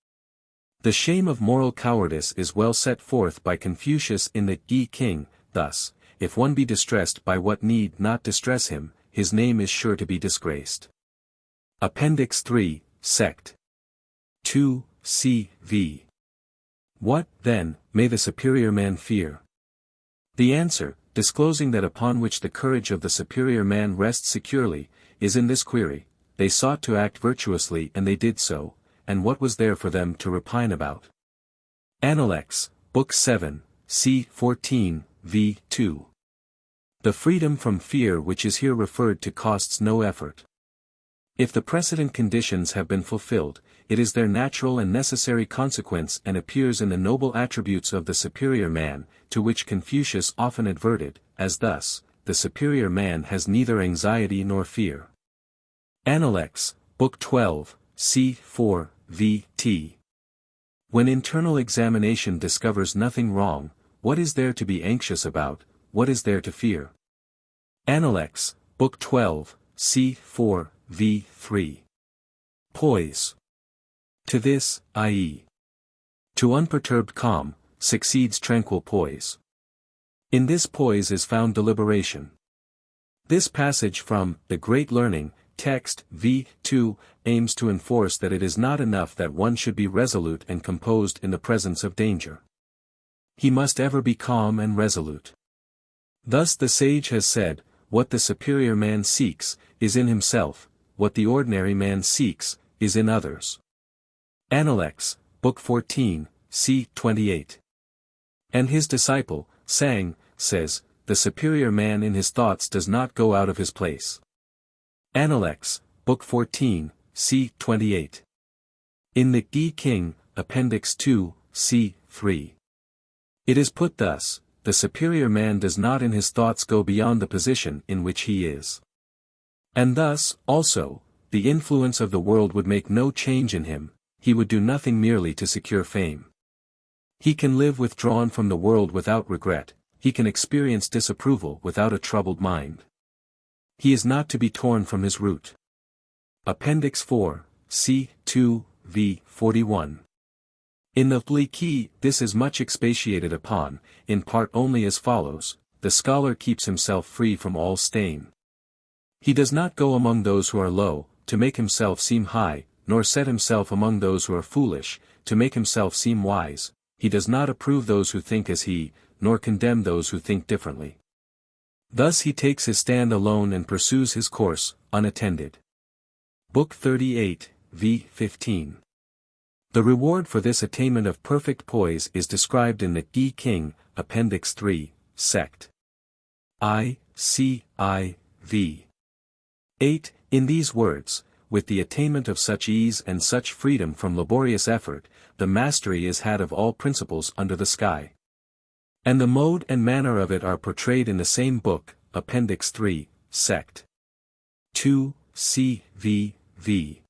The shame of moral cowardice is well set forth by Confucius in the Yi King, thus, if one be distressed by what need not distress him, his name is sure to be disgraced. Appendix 3, Sect. 2, c. v. What, then, may the superior man fear? The answer, disclosing that upon which the courage of the superior man rests securely, is in this query, they sought to act virtuously and they did so, and what was there for them to repine about? Analects, Book 7, c. 14, v. 2. The freedom from fear which is here referred to costs no effort. If the precedent conditions have been fulfilled, it is their natural and necessary consequence and appears in the noble attributes of the superior man, to which Confucius often adverted, as thus, the superior man has neither anxiety nor fear. Appendix, Book 12, c. 4, v. t. When internal examination discovers nothing wrong, what is there to be anxious about, what is there to fear? Appendix, Book 12, c. 4, v. 3. Poise. To this, i.e., to unperturbed calm, succeeds tranquil poise. In this poise is found deliberation. This passage from The Great Learning, text v. 2, aims to enforce that it is not enough that one should be resolute and composed in the presence of danger. He must ever be calm and resolute. Thus the sage has said, what the superior man seeks, is in himself, what the ordinary man seeks, is in others. Appendix, Book 14, c. 28. And his disciple, Sang, says, the superior man in his thoughts does not go out of his place. Appendix, Book 14, c. 28. In the Yi King, Appendix 2, c. 3. It is put thus, the superior man does not in his thoughts go beyond the position in which he is. And thus, also, the influence of the world would make no change in him, he would do nothing merely to secure fame. He can live withdrawn from the world without regret, he can experience disapproval without a troubled mind. He is not to be torn from his root. Appendix 4, c. 2, v. 41. In the Li Qi, this is much expatiated upon, in part only as follows, the scholar keeps himself free from all stain. He does not go among those who are low, to make himself seem high, nor set himself among those who are foolish, to make himself seem wise, he does not approve those who think as he, nor condemn those who think differently. Thus he takes his stand alone and pursues his course, unattended. Book 38, v. 15. The reward for this attainment of perfect poise is described in the Yi King, Appendix 3, Sect. I, c. I, v. 8. In these words, with the attainment of such ease and such freedom from laborious effort, the mastery is had of all principles under the sky. And the mode and manner of it are portrayed in the same book, Appendix 3, Sect. 2, c. v. v.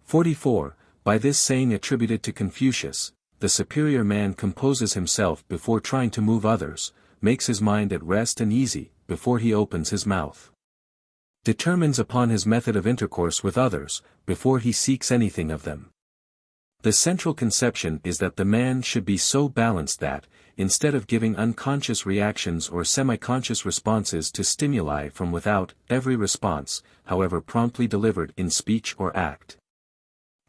44. By this saying attributed to Confucius, the superior man composes himself before trying to move others, makes his mind at rest and easy, before he opens his mouth. Determines upon his method of intercourse with others, before he seeks anything of them. The central conception is that the man should be so balanced that, instead of giving unconscious reactions or semi-conscious responses to stimuli from without, every response, however promptly delivered in speech or act,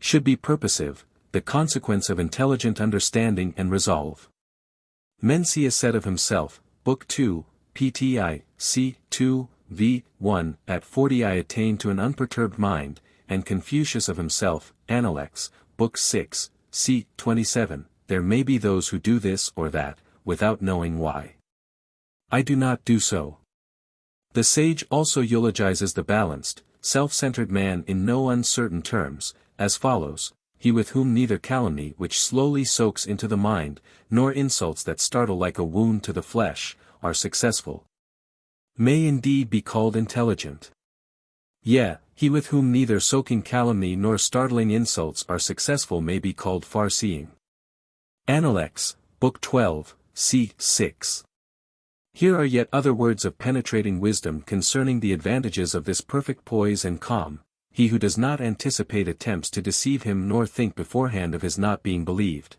should be purposive, the consequence of intelligent understanding and resolve. Mencius said of himself, Book 2, Pti, c. 2, v. 1, at 40 I attained to an unperturbed mind, and Confucius of himself, Appendix, Book 6, c. 27, there may be those who do this or that, without knowing why. I do not do so. The sage also eulogizes the balanced, self-centered man in no uncertain terms, as follows, he with whom neither calumny which slowly soaks into the mind, nor insults that startle like a wound to the flesh, are successful, may indeed be called intelligent. Yea, he with whom neither soaking calumny nor startling insults are successful may be called far-seeing. Appendix, Book 12, c. 6. Here are yet other words of penetrating wisdom concerning the advantages of this perfect poise and calm. He who does not anticipate attempts to deceive him nor think beforehand of his not being believed,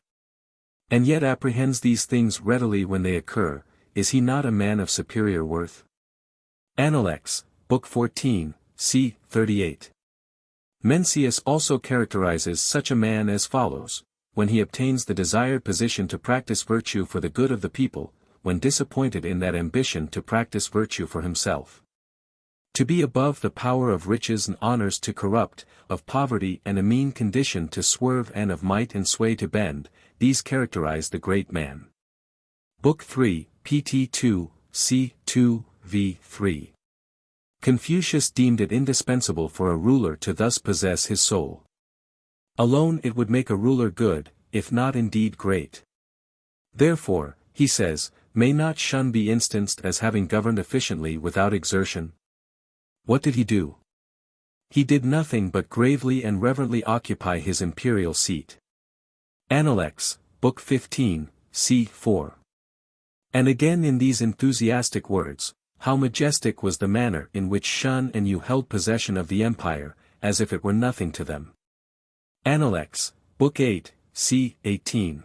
and yet apprehends these things readily when they occur, is he not a man of superior worth? Appendix, Book 14, c. 38. Mencius also characterizes such a man as follows, when he obtains the desired position to practice virtue for the good of the people, when disappointed in that ambition to practice virtue for himself. To be above the power of riches and honors to corrupt, of poverty and a mean condition to swerve and of might and sway to bend, these characterize the great man. Book 3, pt 2, c. 2, v. 3. Confucius deemed it indispensable for a ruler to thus possess his soul. Alone it would make a ruler good, if not indeed great. Therefore, he says, may not Shun be instanced as having governed efficiently without exertion? What did he do? He did nothing but gravely and reverently occupy his imperial seat. Appendix, Book 15, c. 4. And again in these enthusiastic words, how majestic was the manner in which Shun and you held possession of the empire, as if it were nothing to them. Appendix, Book 8, c. 18.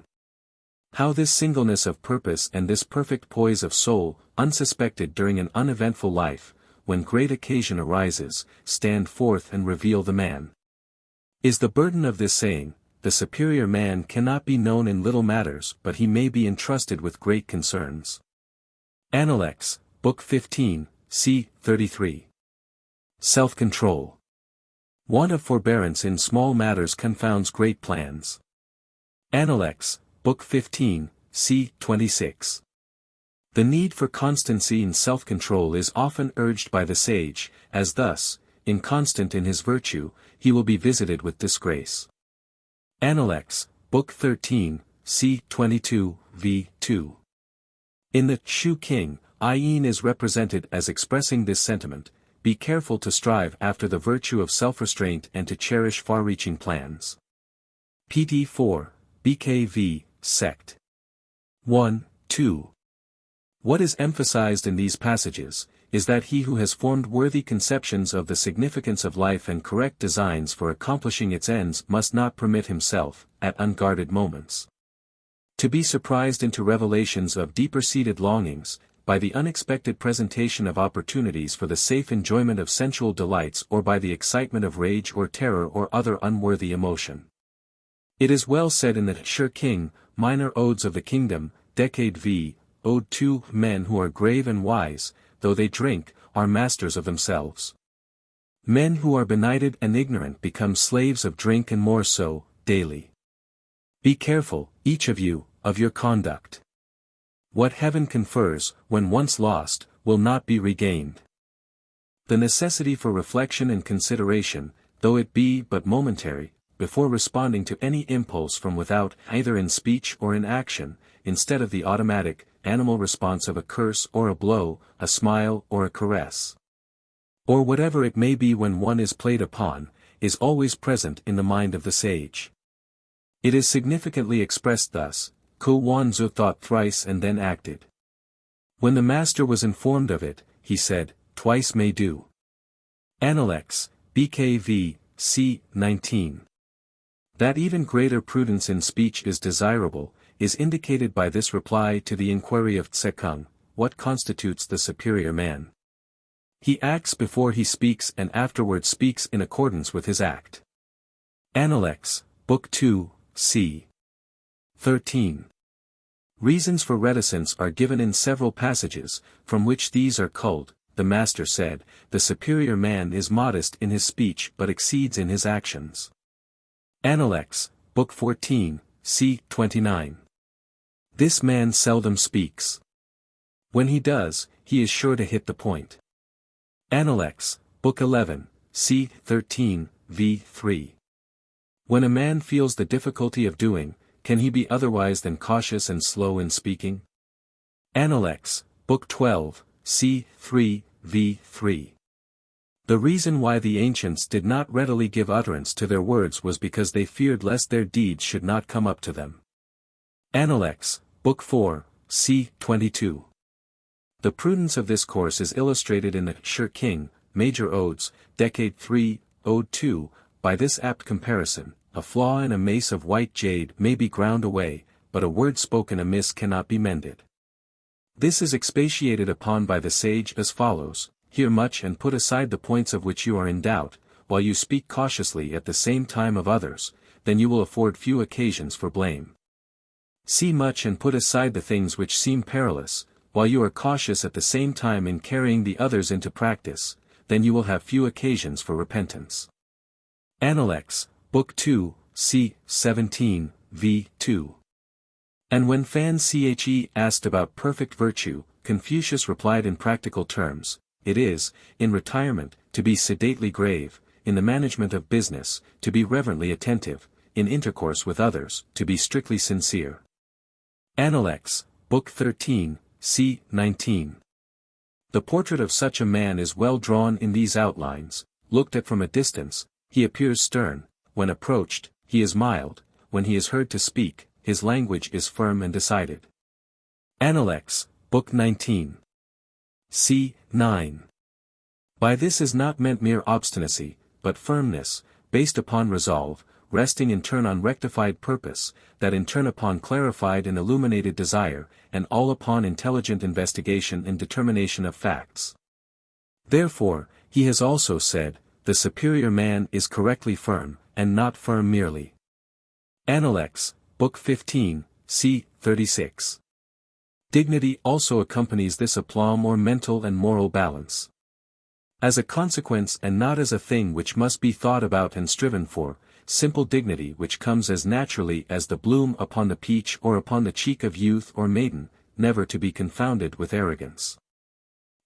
How this singleness of purpose and this perfect poise of soul, unsuspected during an uneventful life, when great occasion arises, stand forth and reveal the man. Is the burden of this saying, the superior man cannot be known in little matters but he may be entrusted with great concerns. Appendix, Book 15, c. 33. Self-control. Want of forbearance in small matters confounds great plans. Appendix, Book 15, c. 26. The need for constancy in self-control is often urged by the sage, as thus, inconstant in his virtue, he will be visited with disgrace. Appendix, Book 13, c. 22, v. 2. In the Shu King, Yin is represented as expressing this sentiment: be careful to strive after the virtue of self-restraint and to cherish far-reaching plans. pt 4, BKV, Sect. 1, 2. What is emphasized in these passages, is that he who has formed worthy conceptions of the significance of life and correct designs for accomplishing its ends must not permit himself, at unguarded moments, to be surprised into revelations of deeper-seated longings, by the unexpected presentation of opportunities for the safe enjoyment of sensual delights or by the excitement of rage or terror or other unworthy emotion. It is well said in the Shu King, Minor Odes of the Kingdom, Decade v. Ode 2, men who are grave and wise, though they drink, are masters of themselves. Men who are benighted and ignorant become slaves of drink and more so, daily. Be careful, each of you, of your conduct. What heaven confers, when once lost, will not be regained. The necessity for reflection and consideration, though it be but momentary, before responding to any impulse from without, either in speech or in action, instead of the automatic, animal response of a curse or a blow, a smile or a caress, or whatever it may be when one is played upon, is always present in the mind of the sage. It is significantly expressed thus: Ko Wanzu thought thrice and then acted. When the master was informed of it, he said, twice may do. Appendix, BKV, c. 19. That even greater prudence in speech is desirable, is indicated by this reply to the inquiry of Tsekung, what constitutes the superior man? He acts before he speaks and afterwards speaks in accordance with his act. Appendix, Book 2, c. 13. Reasons for reticence are given in several passages, from which these are culled. The master said, the superior man is modest in his speech but exceeds in his actions. Appendix, Book 14, c. 29. This man seldom speaks. When he does, he is sure to hit the point. Appendix, Book 11, c. 13, v. 3. When a man feels the difficulty of doing, can he be otherwise than cautious and slow in speaking? Appendix, Book 12, c. 3, v. 3. The reason why the ancients did not readily give utterance to their words was because they feared lest their deeds should not come up to them. Appendix, Book 4, c. 22. The prudence of this course is illustrated in the Shu King, Major Odes, Decade 3, Ode 2, by this apt comparison: a flaw in a mace of white jade may be ground away, but a word spoken amiss cannot be mended. This is expatiated upon by the sage as follows: hear much and put aside the points of which you are in doubt, while you speak cautiously at the same time of others, then you will afford few occasions for blame. See much and put aside the things which seem perilous, while you are cautious at the same time in carrying the others into practice, then you will have few occasions for repentance. Appendix, Book 2, c. 17, v. 2. And when Fan Che asked about perfect virtue, Confucius replied in practical terms, it is, in retirement, to be sedately grave, in the management of business, to be reverently attentive, in intercourse with others, to be strictly sincere. Appendix, Book 13, c. 19. The portrait of such a man is well drawn in these outlines. Looked at from a distance, he appears stern; when approached, he is mild; when he is heard to speak, his language is firm and decided. Appendix, Book 19. c. 9. By this is not meant mere obstinacy, but firmness, based upon resolve, resting in turn on rectified purpose, that in turn upon clarified and illuminated desire, and all upon intelligent investigation and determination of facts. Therefore, he has also said, the superior man is correctly firm, and not firm merely. Appendix, Book 15, c. 36. Dignity also accompanies this aplomb or mental and moral balance. As a consequence and not as a thing which must be thought about and striven for, simple dignity which comes as naturally as the bloom upon the peach or upon the cheek of youth or maiden, never to be confounded with arrogance.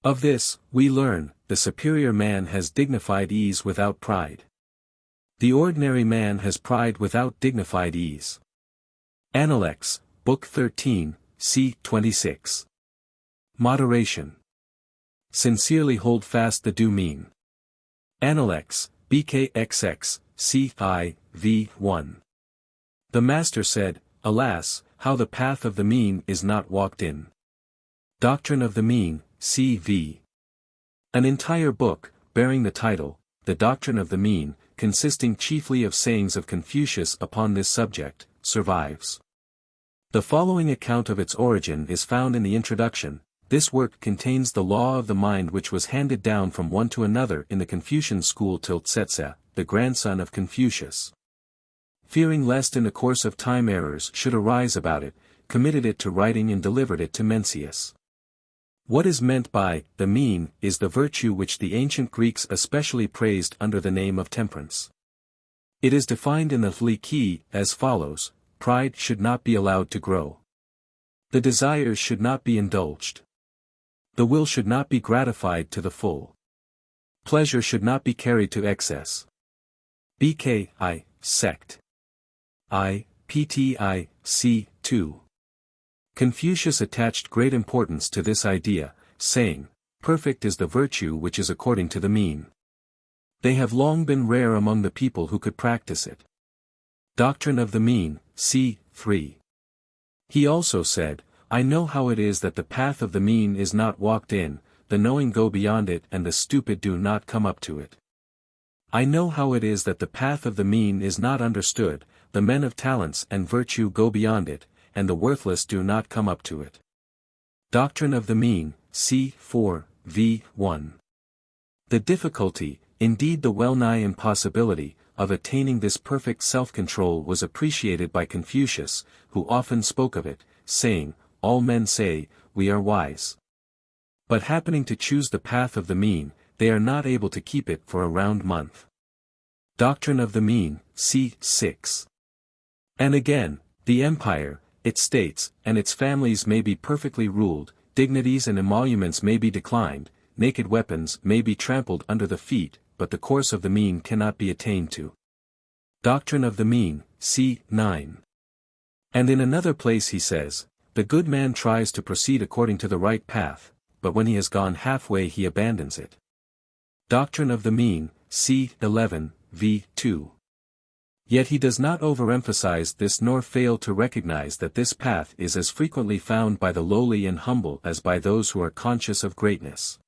Of this, we learn, the superior man has dignified ease without pride. The ordinary man has pride without dignified ease. Appendix, Book 13, c. 26. Moderation. Sincerely hold fast the due mean. Appendix, BKXX, c. I, v. 1. The Master said, alas, how the path of the mean is not walked in. Doctrine of the Mean, c. v. An entire book, bearing the title, The Doctrine of the Mean, consisting chiefly of sayings of Confucius upon this subject, survives. The following account of its origin is found in the introduction. This work contains the law of the mind which was handed down from one to another in the Confucian school till Tsetse, the grandson of Confucius. Fearing lest in the course of time errors should arise about it, committed it to writing and delivered it to Mencius. What is meant by the mean is the virtue which the ancient Greeks especially praised under the name of temperance. It is defined in the Hliki as follows: pride should not be allowed to grow. The desires should not be indulged. The will should not be gratified to the full. Pleasure should not be carried to excess. BKI, sect. I, PTI, c. 2. Confucius attached great importance to this idea, saying, perfect is the virtue which is according to the mean. They have long been rare among the people who could practice it. Doctrine of the Mean, c. 3. He also said, I know how it is that the path of the mean is not walked in, the knowing go beyond it and the stupid do not come up to it. I know how it is that the path of the mean is not understood, the men of talents and virtue go beyond it, and the worthless do not come up to it. Doctrine of the Mean, c. 4, v. 1. The difficulty, indeed the well-nigh impossibility, of attaining this perfect self-control was appreciated by Confucius, who often spoke of it, saying, all men say, we are wise. But happening to choose the path of the mean, they are not able to keep it for a round month. Doctrine of the Mean, c. 6. And again, the empire, its states, and its families may be perfectly ruled, dignities and emoluments may be declined, naked weapons may be trampled under the feet, but the course of the mean cannot be attained to. Doctrine of the Mean, c. 9. And in another place he says, the good man tries to proceed according to the right path, but when he has gone halfway he abandons it. Doctrine of the Mean, c. 11, v. 2. Yet he does not overemphasize this nor fail to recognize that this path is as frequently found by the lowly and humble as by those who are conscious of greatness.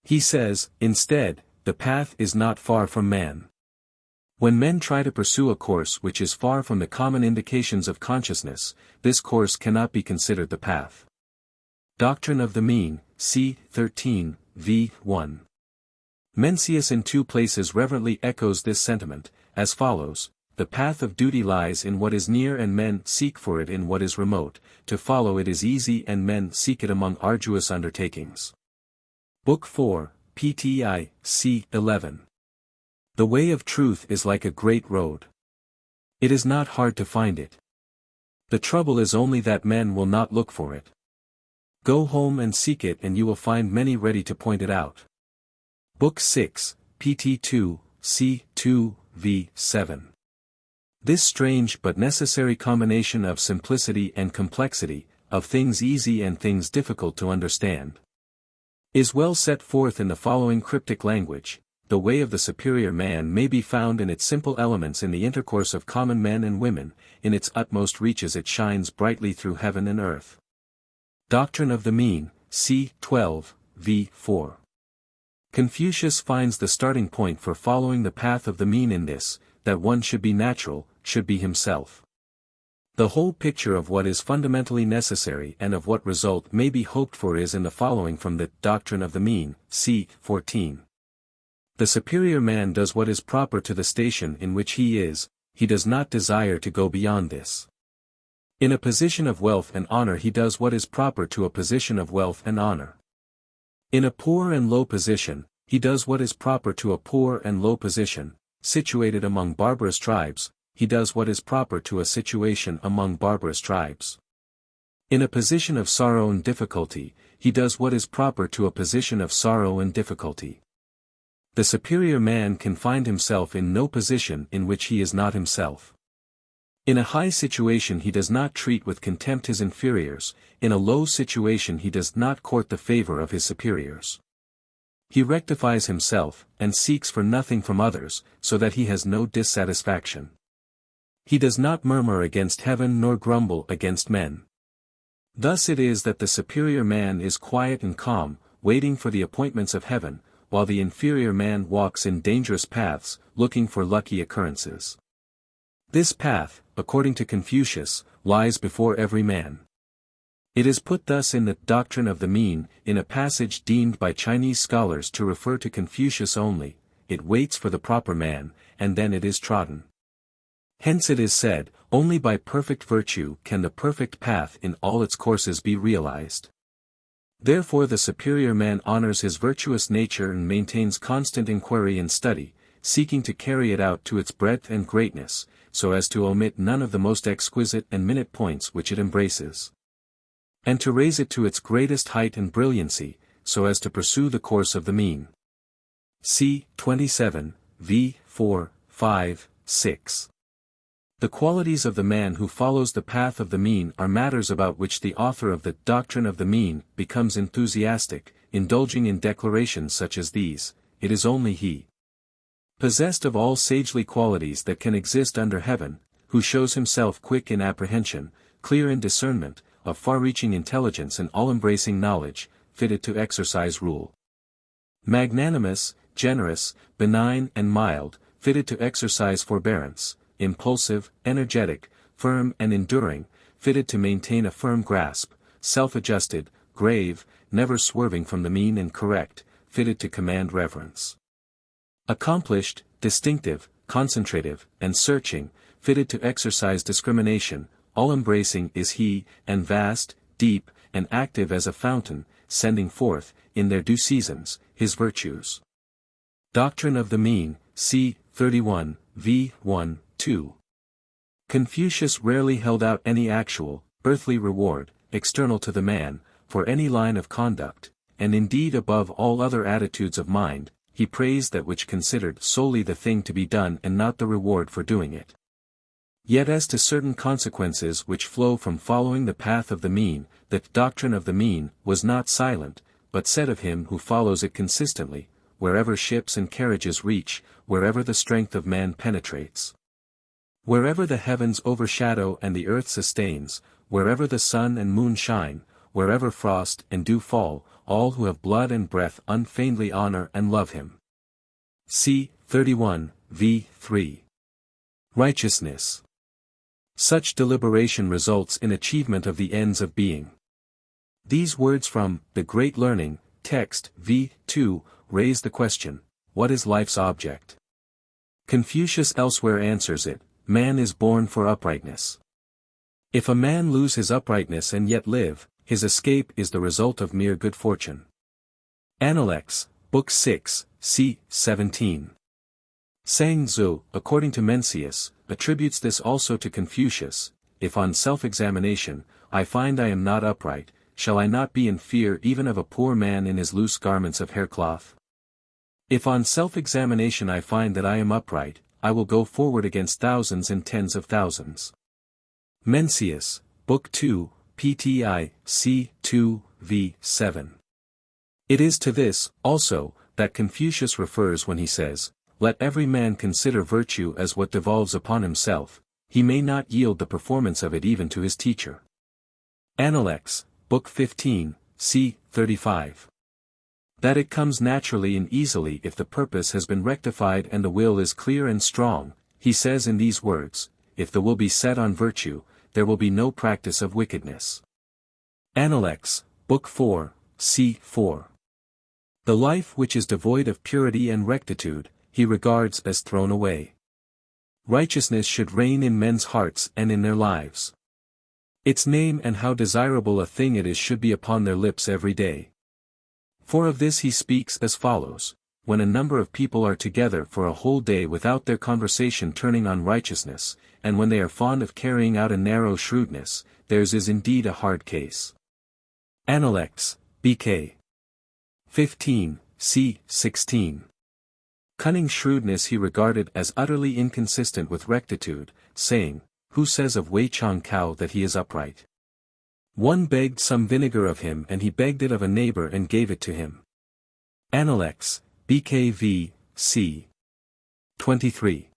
He says, instead, the path is not far from man. When men try to pursue a course which is far from the common indications of consciousness, this course cannot be considered the path. Doctrine of the Mean, c. 13, v. 1. Mencius in two places reverently echoes this sentiment, as follows, the path of duty lies in what is near and men seek for it in what is remote, to follow it is easy and men seek it among arduous undertakings. Book 4, PTI, c. 11. The way of truth is like a great road. It is not hard to find it. The trouble is only that men will not look for it. Go home and seek it and you will find many ready to point it out. Book 6, pt 2, c. 2, v. 7. This strange but necessary combination of simplicity and complexity, of things easy and things difficult to understand, is well set forth in the following cryptic language. The way of the superior man may be found in its simple elements in the intercourse of common men and women, in its utmost reaches it shines brightly through heaven and earth. Doctrine of the Mean, c. 12, v. 4. Confucius finds the starting point for following the path of the mean in this, that one should be natural, should be himself. The whole picture of what is fundamentally necessary and of what result may be hoped for is in the following from the Doctrine of the Mean, c. 14. The superior man does what is proper to the station in which he is, he does not desire to go beyond this. In a position of wealth and honor he does what is proper to a position of wealth and honor. In a poor and low position, he does what is proper to a poor and low position. Situated among barbarous tribes, he does what is proper to a situation among barbarous tribes. In a position of sorrow and difficulty, he does what is proper to a position of sorrow and difficulty. The superior man can find himself in no position in which he is not himself. In a high situation he does not treat with contempt his inferiors, in a low situation he does not court the favor of his superiors. He rectifies himself, and seeks for nothing from others, so that he has no dissatisfaction. He does not murmur against heaven nor grumble against men. Thus it is that the superior man is quiet and calm, waiting for the appointments of heaven, while the inferior man walks in dangerous paths, looking for lucky occurrences. This path, according to Confucius, lies before every man. It is put thus in the Doctrine of the Mean, in a passage deemed by Chinese scholars to refer to Confucius only. It waits for the proper man, and then it is trodden. Hence it is said, only by perfect virtue can the perfect path in all its courses be realized. Therefore the superior man honors his virtuous nature and maintains constant inquiry and study, seeking to carry it out to its breadth and greatness, so as to omit none of the most exquisite and minute points which it embraces, and to raise it to its greatest height and brilliancy, so as to pursue the course of the mean. C. 27, v. 4, 5, 6. The qualities of the man who follows the path of the mean are matters about which the author of the Doctrine of the Mean becomes enthusiastic, indulging in declarations such as these: it is only he, possessed of all sagely qualities that can exist under heaven, who shows himself quick in apprehension, clear in discernment, of far-reaching intelligence and all-embracing knowledge, fitted to exercise rule, magnanimous, generous, benign and mild, fitted to exercise forbearance, impulsive, energetic, firm and enduring, fitted to maintain a firm grasp, self-adjusted, grave, never swerving from the mean and correct, fitted to command reverence. Accomplished, distinctive, concentrative, and searching, fitted to exercise discrimination, all-embracing is he, and vast, deep, and active as a fountain, sending forth, in their due seasons, his virtues. Doctrine of the Mean, c. 31, v. 1, 2. Confucius rarely held out any actual, earthly reward, external to the man, for any line of conduct, and indeed above all other attitudes of mind, he praised that which considered solely the thing to be done and not the reward for doing it. Yet as to certain consequences which flow from following the path of the mean, the Doctrine of the Mean was not silent, but said of him who follows it consistently, wherever ships and carriages reach, wherever the strength of man penetrates, wherever the heavens overshadow and the earth sustains, wherever the sun and moon shine, wherever frost and dew fall, all who have blood and breath unfeignedly honor and love him. C. 31, v. 3. Righteousness. Such deliberation results in achievement of the ends of being. These words from The Great Learning, text v. 2, raise the question, what is life's object? Confucius elsewhere answers it, man is born for uprightness. If a man lose his uprightness and yet live, his escape is the result of mere good fortune. Analects, Book 6, c. 17. Sang Tzu, according to Mencius, attributes this also to Confucius. if on self-examination, I find I am not upright, shall I not be in fear even of a poor man in his loose garments of haircloth? If on self-examination I find that I am upright, I will go forward against thousands and tens of thousands. Mencius, Book 2, PTI, C. 2, v. 7. It is to this, also, that Confucius refers when he says, "Let every man consider virtue as what devolves upon himself, he may not yield the performance of it even to his teacher." Appendix, Book 15, c. 35. That it comes naturally and easily if the purpose has been rectified and the will is clear and strong, he says in these words, "If the will be set on virtue, there will be no practice of wickedness." Appendix, Book 4, c. 4. The life which is devoid of purity and rectitude, he regards as thrown away. Righteousness should reign in men's hearts and in their lives. Its name and how desirable a thing it is should be upon their lips every day. For of this he speaks as follows: when a number of people are together for a whole day without their conversation turning on righteousness, and when they are fond of carrying out a narrow shrewdness, theirs is indeed a hard case. Appendix, BK 15, c. 16. Cunning shrewdness he regarded as utterly inconsistent with rectitude, saying, "Who says of Wei Chong Kao that he is upright? One begged some vinegar of him and he begged it of a neighbor and gave it to him." Appendix, BKV, c. 23.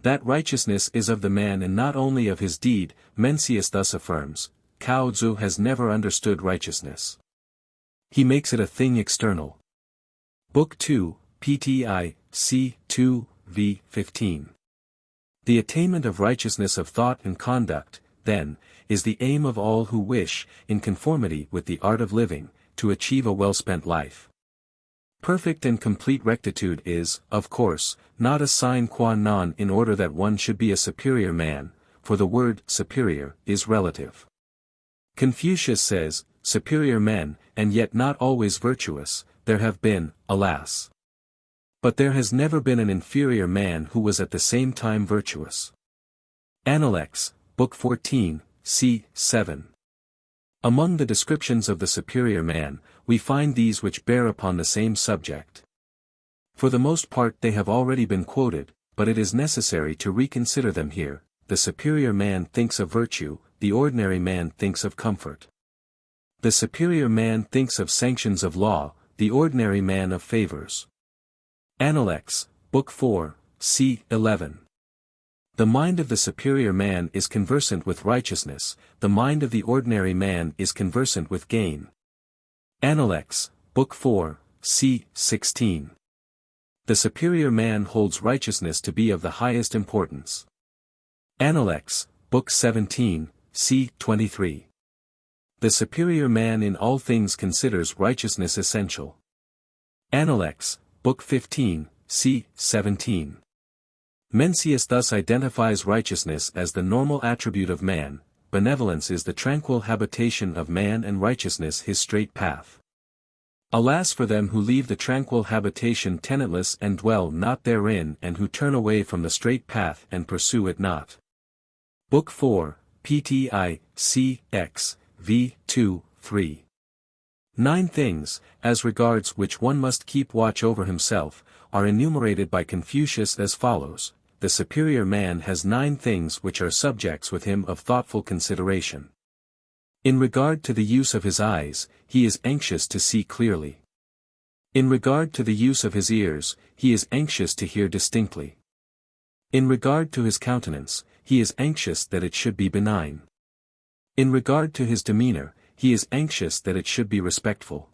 That righteousness is of the man and not only of his deed, Mencius thus affirms, Cao Tzu has never understood righteousness. He makes it a thing external. Book 2, PTI, c. 2, v. 15. The attainment of righteousness of thought and conduct, then, is the aim of all who wish, in conformity with the art of living, to achieve a well-spent life. Perfect and complete rectitude is, of course, not a sine qua non in order that one should be a superior man, for the word superior is relative. Confucius says, superior men, and yet not always virtuous, there have been, alas. But there has never been an inferior man who was at the same time virtuous. Appendix, Book 14, c. 7. Among the descriptions of the superior man, we find these which bear upon the same subject. For the most part they have already been quoted, but it is necessary to reconsider them here. The superior man thinks of virtue, the ordinary man thinks of comfort. The superior man thinks of sanctions of law, the ordinary man of favors. Appendix, Book 4, c. 11. The mind of the superior man is conversant with righteousness, the mind of the ordinary man is conversant with gain. Appendix, Book 4, c. 16. The superior man holds righteousness to be of the highest importance. Appendix, Book 17, c. 23. The superior man in all things considers righteousness essential. Appendix, Book 15, c. 17. Mencius thus identifies righteousness as the normal attribute of man, benevolence is the tranquil habitation of man and righteousness his straight path. Alas for them who leave the tranquil habitation tenantless and dwell not therein and who turn away from the straight path and pursue it not. Book 4, PTI, C. X, v. 2, 3. 9 things, as regards which one must keep watch over himself, are enumerated by Confucius as follows. The superior man has 9 things which are subjects with him of thoughtful consideration. In regard to the use of his eyes, he is anxious to see clearly. In regard to the use of his ears, he is anxious to hear distinctly. In regard to his countenance, he is anxious that it should be benign. In regard to his demeanor, he is anxious that it should be respectful.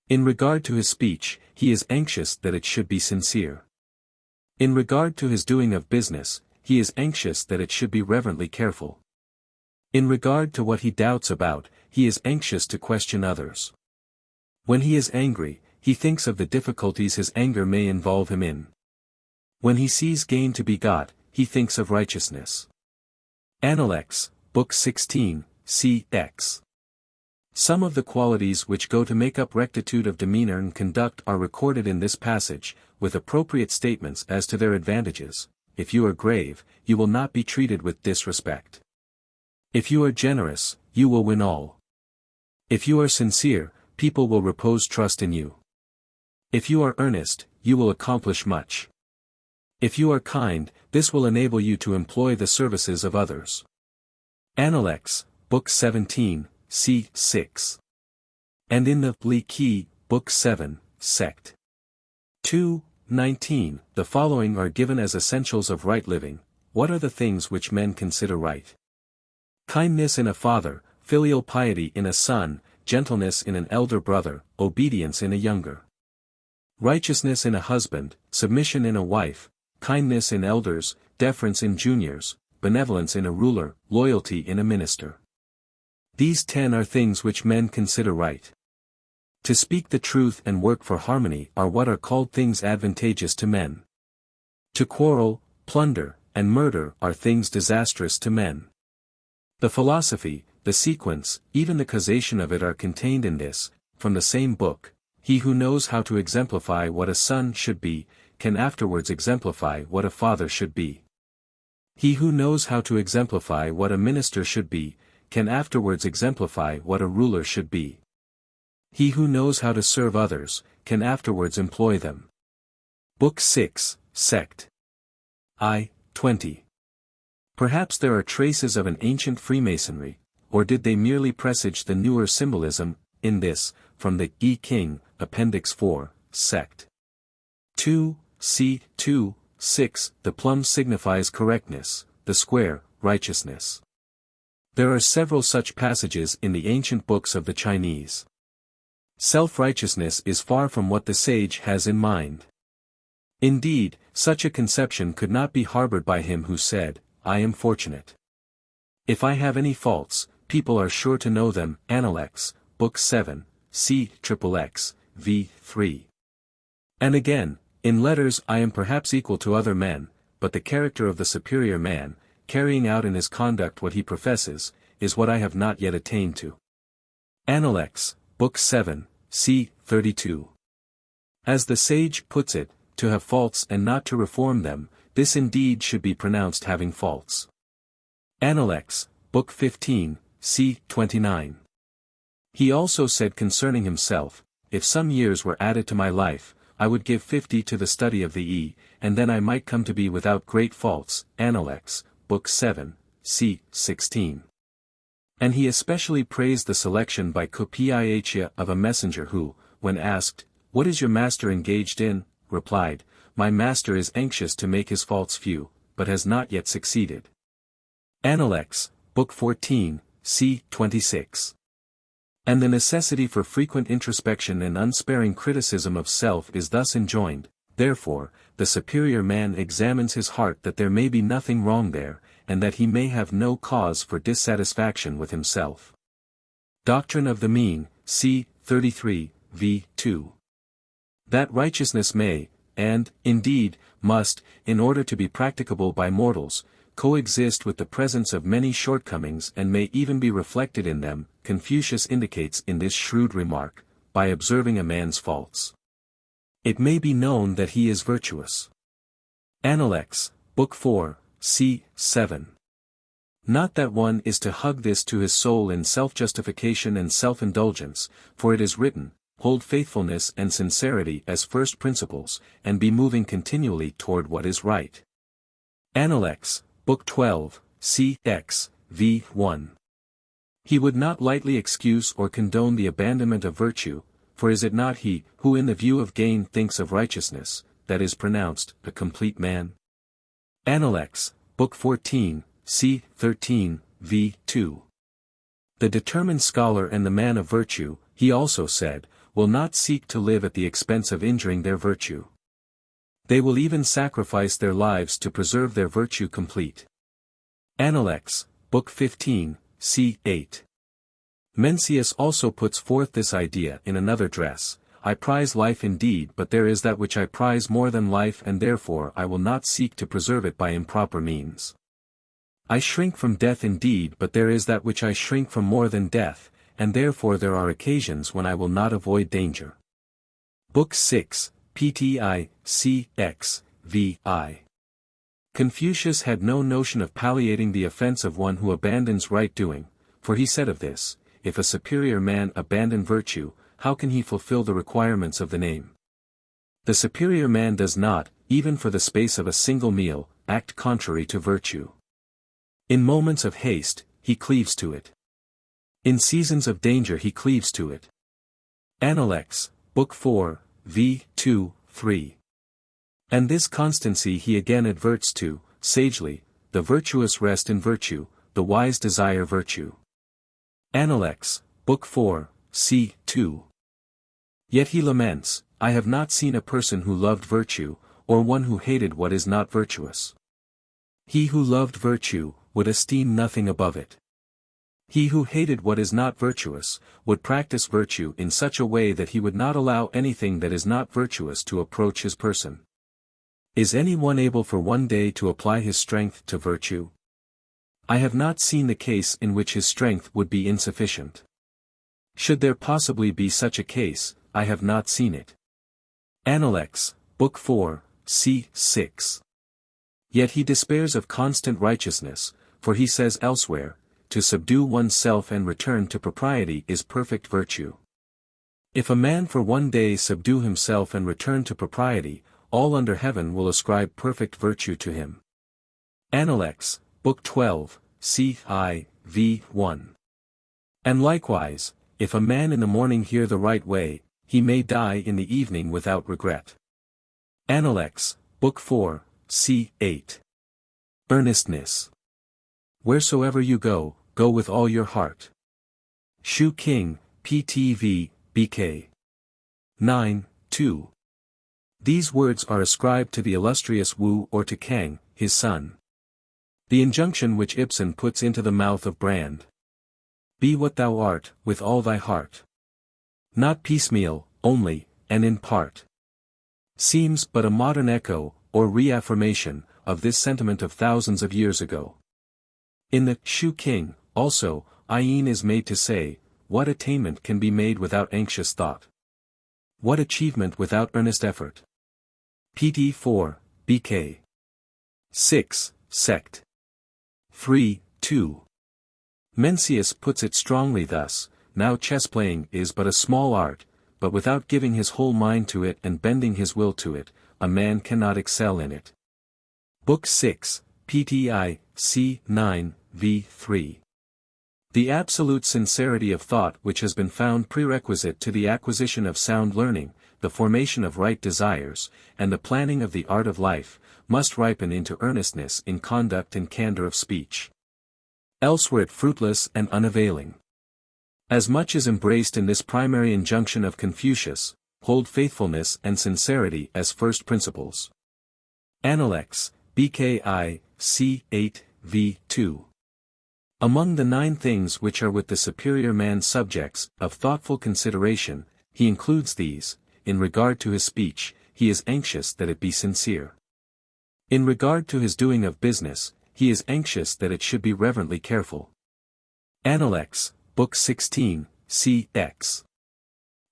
In regard to his speech, he is anxious that it should be sincere. In regard to his doing of business, he is anxious that it should be reverently careful. In regard to what he doubts about, he is anxious to question others. When he is angry, he thinks of the difficulties his anger may involve him in. When he sees gain to be got, he thinks of righteousness. Appendix, Book 16, c. X. Some of the qualities which go to make up rectitude of demeanor and conduct are recorded in this passage, with appropriate statements as to their advantages. If you are grave, you will not be treated with disrespect. If you are generous, you will win all. If you are sincere, people will repose trust in you. If you are earnest, you will accomplish much. If you are kind, this will enable you to employ the services of others. Appendix, Book 17, c. 6. And in the Li Qi, Book 7, Sect. 2, 19, the following are given as essentials of right living. What are the things which men consider right? Kindness in a father, filial piety in a son, gentleness in an elder brother, obedience in a younger. Righteousness in a husband, submission in a wife, kindness in elders, deference in juniors, benevolence in a ruler, loyalty in a minister. These 10 are things which men consider right. To speak the truth and work for harmony are what are called things advantageous to men. To quarrel, plunder, and murder are things disastrous to men. The philosophy, the sequence, even the causation of it are contained in this, from the same book. He who knows how to exemplify what a son should be, can afterwards exemplify what a father should be. He who knows how to exemplify what a minister should be, can afterwards exemplify what a ruler should be. He who knows how to serve others, can afterwards employ them. Book 6, Sect. I, 20. Perhaps there are traces of an ancient Freemasonry, or did they merely presage the newer symbolism, in this, from the I King, Appendix 4, Sect. 2, c. 2, 6, the plum signifies correctness, the square, righteousness. There are several such passages in the ancient books of the Chinese. Self-righteousness is far from what the sage has in mind. Indeed, such a conception could not be harbored by him who said, I am fortunate. If I have any faults, people are sure to know them. Appendix, Book 7, c. XXX, v. 3. And again, in letters I am perhaps equal to other men, but the character of the superior man, carrying out in his conduct what he professes, is what I have not yet attained to. Appendix, Book 7, c. 32. As the sage puts it, to have faults and not to reform them, this indeed should be pronounced having faults. Appendix, Book 15, c. 29. He also said concerning himself, if some years were added to my life, I would give 50 to the study of the E, and then I might come to be without great faults. Appendix, Book 7, c. 16. And he especially praised the selection by Copiatia of a messenger who, when asked, what is your master engaged in, replied, my master is anxious to make his faults few, but has not yet succeeded. Appendix, Book 14, c. 26. And the necessity for frequent introspection and unsparing criticism of self is thus enjoined. Therefore, the superior man examines his heart that there may be nothing wrong there, and that he may have no cause for dissatisfaction with himself. Doctrine of the Mean, c. 33, v. 2. That righteousness may, and, indeed, must, in order to be practicable by mortals, coexist with the presence of many shortcomings and may even be reflected in them, Confucius indicates in this shrewd remark, by observing a man's faults. It may be known that he is virtuous. Appendix, Book 4, c. 7. Not that one is to hug this to his soul in self-justification and self-indulgence, for it is written, hold faithfulness and sincerity as first principles, and be moving continually toward what is right. Appendix, Book 12, c. x. v. 1. He would not lightly excuse or condone the abandonment of virtue, for is it not he, who in the view of gain thinks of righteousness, that is pronounced a complete man? Appendix, Book 14, c. 13, v. 2. The determined scholar and the man of virtue, he also said, will not seek to live at the expense of injuring their virtue. They will even sacrifice their lives to preserve their virtue complete. Appendix, Book 15, c. 8. Mencius also puts forth this idea in another dress, I prize life indeed, but there is that which I prize more than life, and therefore I will not seek to preserve it by improper means. I shrink from death indeed, but there is that which I shrink from more than death, and therefore there are occasions when I will not avoid danger. Book 6, Pti, c. x. v. I. Confucius had no notion of palliating the offense of one who abandons right doing, for he said of this, if a superior man abandon virtue, how can he fulfill the requirements of the name? The superior man does not, even for the space of a single meal, act contrary to virtue. In moments of haste, he cleaves to it. In seasons of danger he cleaves to it. Appendix, Book 4, v. 2, 3. And this constancy he again adverts to, sagely, the virtuous rest in virtue, the wise desire virtue. Appendix, Book 4, c. 2. Yet he laments, I have not seen a person who loved virtue, or one who hated what is not virtuous. He who loved virtue, would esteem nothing above it. He who hated what is not virtuous, would practice virtue in such a way that he would not allow anything that is not virtuous to approach his person. Is any one able for one day to apply his strength to virtue? I have not seen the case in which his strength would be insufficient. Should there possibly be such a case, I have not seen it. Appendix, Book 4, c. 6. Yet he despairs of constant righteousness, for he says elsewhere, to subdue oneself and return to propriety is perfect virtue. If a man for one day subdue himself and return to propriety, all under heaven will ascribe perfect virtue to him. Appendix, Book 12, c. I, v. 1. And likewise, if a man in the morning hear the right way, he may die in the evening without regret. Appendix, Book 4, c. 8. Earnestness. Wheresoever you go, go with all your heart. Shu King, PTV, BK. 9, 2. These words are ascribed to the illustrious Wu or to Kang, his son. The injunction which Ibsen puts into the mouth of Brand. Be what thou art, with all thy heart. Not piecemeal, only, and in part. Seems but a modern echo, or reaffirmation, of this sentiment of thousands of years ago. In the Shu King, also, Ayin is made to say, what attainment can be made without anxious thought? What achievement without earnest effort? PT 4, BK. 6, Sect. 3, 2. Mencius puts it strongly thus, now chess-playing is but a small art, but without giving his whole mind to it and bending his will to it, a man cannot excel in it. Book 6, PTI, c. 9, v. 3. The absolute sincerity of thought which has been found prerequisite to the acquisition of sound learning, the formation of right desires, and the planning of the art of life, must ripen into earnestness in conduct and candor of speech. Else were it fruitless and unavailing. As much is embraced in this primary injunction of Confucius, hold faithfulness and sincerity as first principles. Appendix, BKI, c. 8, v. 2. Among the 9 things which are with the superior man's subjects, of thoughtful consideration, he includes these: in regard to his speech, he is anxious that it be sincere. In regard to his doing of business, he is anxious that it should be reverently careful. Appendix, Book 16, c. X.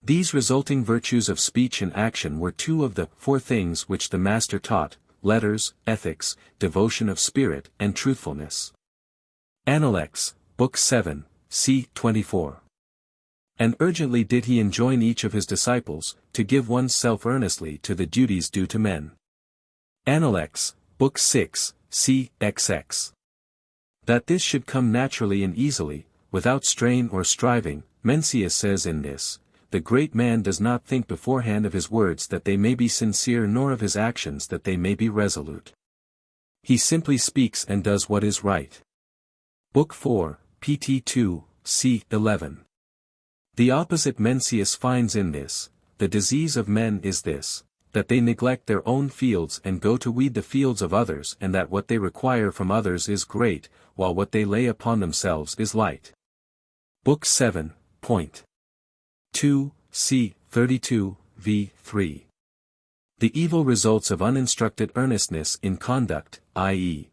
These resulting virtues of speech and action were 2 of the 4 things which the Master taught: letters, ethics, devotion of spirit, and truthfulness. Appendix, Book 7, c. 24. And urgently did he enjoin each of his disciples, to give oneself earnestly to the duties due to men. Appendix, Book 6, c. XX. That this should come naturally and easily, without strain or striving, Mencius says in this, the great man does not think beforehand of his words that they may be sincere nor of his actions that they may be resolute. He simply speaks and does what is right. Book 4, pt 2, c. 11. The opposite Mencius finds in this, the disease of men is this, that they neglect their own fields and go to weed the fields of others, and that what they require from others is great, while what they lay upon themselves is light. Book 7, point 2, c. 32, v. 3. The evil results of uninstructed earnestness in conduct, i.e.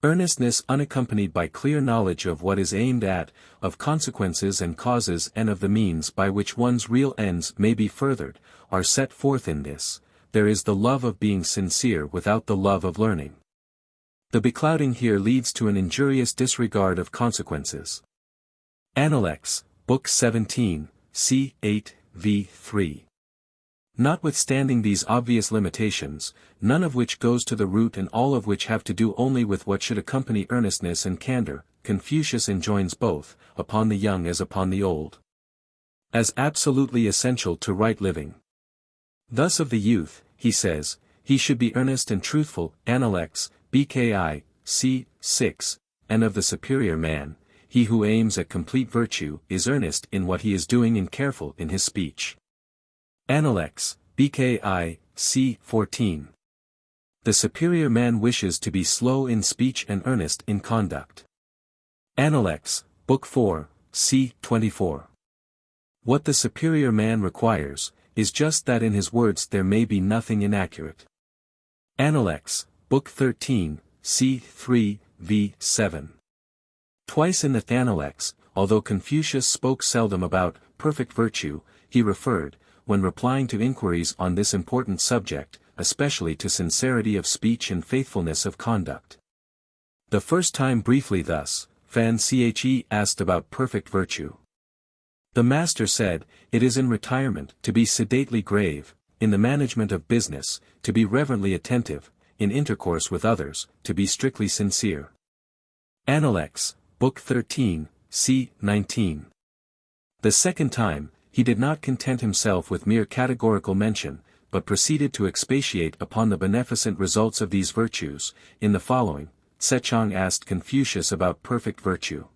earnestness unaccompanied by clear knowledge of what is aimed at, of consequences and causes and of the means by which one's real ends may be furthered, are set forth in this. There is the love of being sincere without the love of learning. The beclouding here leads to an injurious disregard of consequences. Appendix, Book 17, c. 8, v. 3. Notwithstanding these obvious limitations, none of which goes to the root and all of which have to do only with what should accompany earnestness and candor, Confucius enjoins both, upon the young as upon the old, as absolutely essential to right living. Thus of the youth, he says, he should be earnest and truthful, Appendix, BKI, c. 6, and of the superior man, he who aims at complete virtue is earnest in what he is doing and careful in his speech. Appendix, BKI, c. 14. The superior man wishes to be slow in speech and earnest in conduct. Appendix, Book 4, c. 24. What the superior man requires, is just that in his words there may be nothing inaccurate. Appendix, Book 13, c. 3, v. 7. Twice in the Appendix, although Confucius spoke seldom about perfect virtue, he referred, when replying to inquiries on this important subject, especially to sincerity of speech and faithfulness of conduct. The first time briefly thus, Fan Che asked about perfect virtue. The master said, "It is in retirement to be sedately grave, in the management of business, to be reverently attentive, in intercourse with others, to be strictly sincere." Appendix, Book 13, c. 19. The second time, he did not content himself with mere categorical mention, but proceeded to expatiate upon the beneficent results of these virtues. In the following, Sechong asked Confucius about perfect virtue.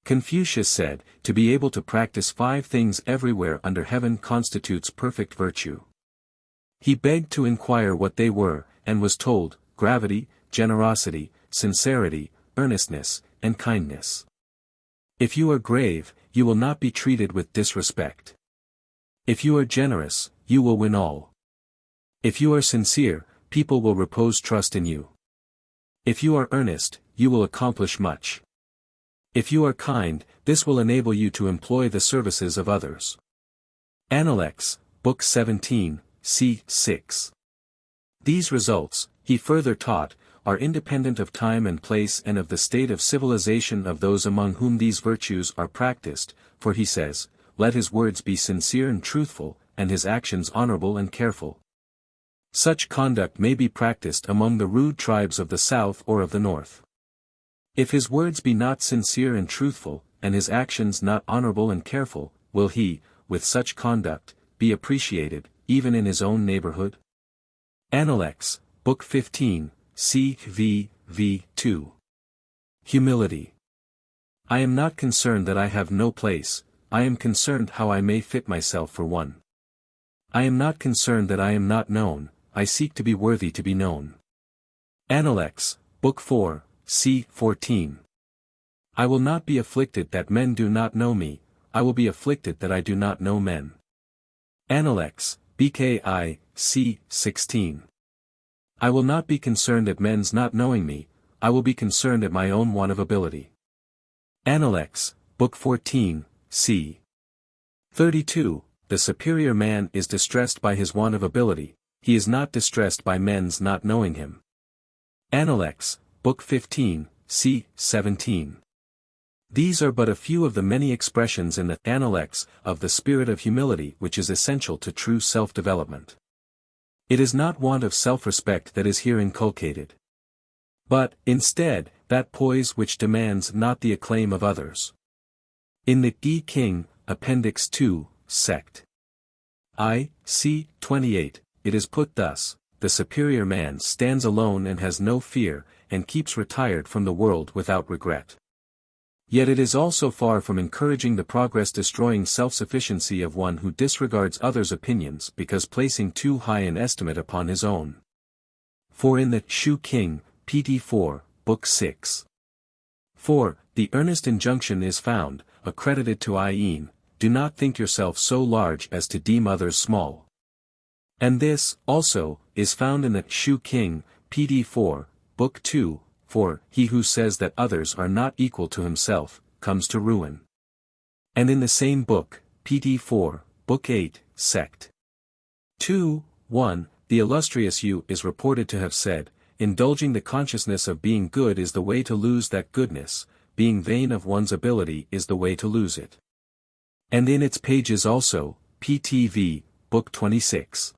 Confucius said, to be able to practice 5 things everywhere under heaven constitutes perfect virtue. He begged to inquire what they were, and was told, gravity, generosity, sincerity, earnestness, and kindness. If you are grave, you will not be treated with disrespect. If you are generous, you will win all. If you are sincere, people will repose trust in you. If you are earnest, you will accomplish much. If you are kind, this will enable you to employ the services of others. Appendix, Book 17, c. 6. These results, he further taught, are independent of time and place and of the state of civilization of those among whom these virtues are practiced, for he says, let his words be sincere and truthful, and his actions honorable and careful. Such conduct may be practiced among the rude tribes of the south or of the north. If his words be not sincere and truthful, and his actions not honorable and careful, will he, with such conduct, be appreciated, even in his own neighborhood? Appendix, Book 15, c. v. 2. Humility. I am not concerned that I have no place, I am concerned how I may fit myself for one. I am not concerned that I am not known, I seek to be worthy to be known. Appendix, Book 4, c. 14. I will not be afflicted that men do not know me, I will be afflicted that I do not know men. Appendix, BKI, c. 16. I will not be concerned at men's not knowing me, I will be concerned at my own want of ability. Appendix, Book 14, c. 32. The superior man is distressed by his want of ability, he is not distressed by men's not knowing him. Appendix, Book 15, c. 17. These are but a few of the many expressions in the Appendix of the spirit of humility which is essential to true self-development. It is not want of self-respect that is here inculcated, but, instead, that poise which demands not the acclaim of others. In the Yi King, Appendix 2, Sect. I, c. 28, it is put thus, the superior man stands alone and has no fear, and keeps retired from the world without regret. Yet it is also far from encouraging the progress-destroying self-sufficiency of one who disregards others' opinions because placing too high an estimate upon his own. For in the Shu King, pt. 4, Book 6. 4, the earnest injunction is found, accredited to Ian, do not think yourself so large as to deem others small. And this, also, is found in the Shu King, pt. 4, Book 2, for he who says that others are not equal to himself, comes to ruin. And in the same book, pt. 4, Book 8, Sect. 2, 1, the illustrious Yu is reported to have said, indulging the consciousness of being good is the way to lose that goodness, being vain of one's ability is the way to lose it. And in its pages also, PTV, Book 26.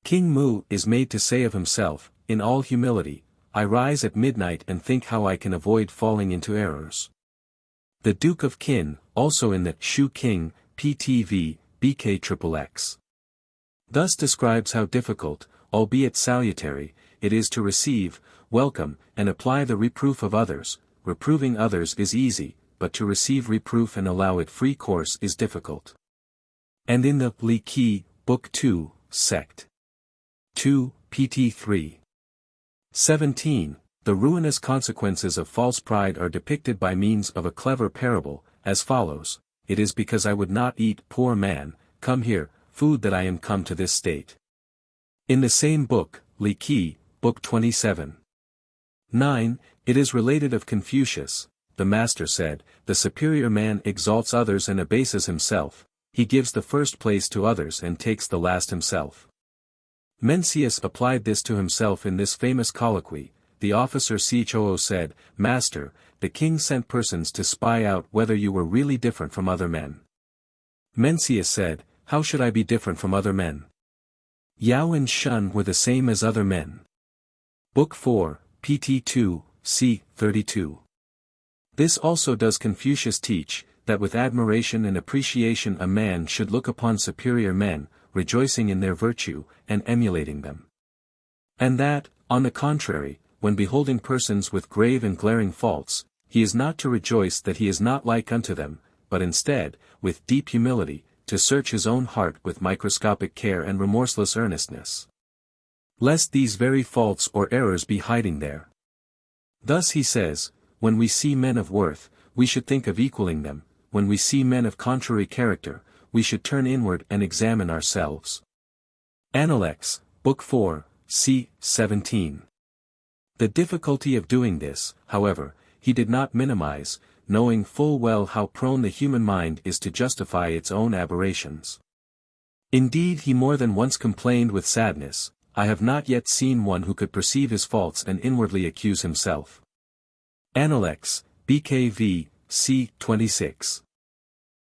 King Mu is made to say of himself, in all humility, I rise at midnight and think how I can avoid falling into errors. The Duke of Qin, also in the Shu King, PTV, BKXXX. Thus describes how difficult, albeit salutary, it is to receive, welcome, and apply the reproof of others. Reproving others is easy, but to receive reproof and allow it free course is difficult. And in the Li Qi, Book 2, Sect. 2, pt 3. 17, the ruinous consequences of false pride are depicted by means of a clever parable, as follows, It is because I would not eat, poor man, come here, food that I am come to this state. In the same book, Li Qi, Book 27. 9, it is related of Confucius, the master said, the superior man exalts others and abases himself, he gives the first place to others and takes the last himself. Mencius applied this to himself in this famous colloquy. The officer Choo said, Master, the king sent persons to spy out whether you were really different from other men. Mencius said, How should I be different from other men? Yao and Shun were the same as other men. Book 4, pt 2, c. 32. This also does Confucius teach, that with admiration and appreciation a man should look upon superior men, rejoicing in their virtue, and emulating them. And that, on the contrary, when beholding persons with grave and glaring faults, he is not to rejoice that he is not like unto them, but instead, with deep humility, to search his own heart with microscopic care and remorseless earnestness. Lest these very faults or errors be hiding there. Thus he says, when we see men of worth, we should think of equaling them, when we see men of contrary character, we should turn inward and examine ourselves. Appendix, Book 4, c. 17. The difficulty of doing this, however, he did not minimize, knowing full well how prone the human mind is to justify its own aberrations. Indeed, he more than once complained with sadness, I have not yet seen one who could perceive his faults and inwardly accuse himself. Appendix, BKV, c. 26.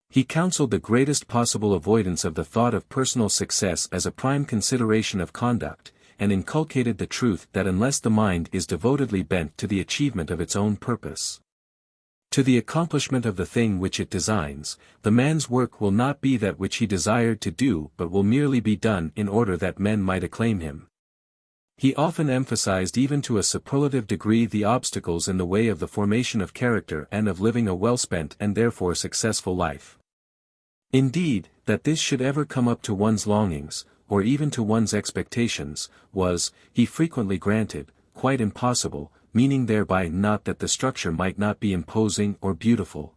He counseled the greatest possible avoidance of the thought of personal success as a prime consideration of conduct, and inculcated the truth that unless the mind is devotedly bent to the achievement of its own purpose, to the accomplishment of the thing which it designs, the man's work will not be that which he desired to do but will merely be done in order that men might acclaim him. He often emphasized even to a superlative degree the obstacles in the way of the formation of character and of living a well-spent and therefore successful life. Indeed, that this should ever come up to one's longings, or even to one's expectations, was, he frequently granted, quite impossible, meaning thereby not that the structure might not be imposing or beautiful,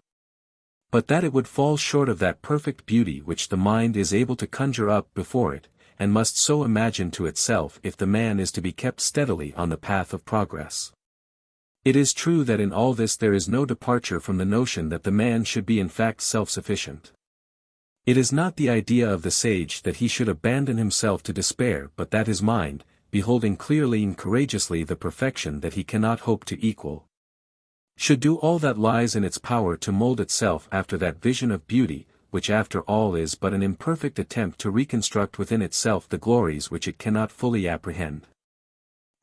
but that it would fall short of that perfect beauty which the mind is able to conjure up before it, and must so imagine to itself if the man is to be kept steadily on the path of progress. It is true that in all this there is no departure from the notion that the man should be in fact self-sufficient. It is not the idea of the sage that he should abandon himself to despair but that his mind, beholding clearly and courageously the perfection that he cannot hope to equal, should do all that lies in its power to mold itself after that vision of beauty, which after all is but an imperfect attempt to reconstruct within itself the glories which it cannot fully apprehend.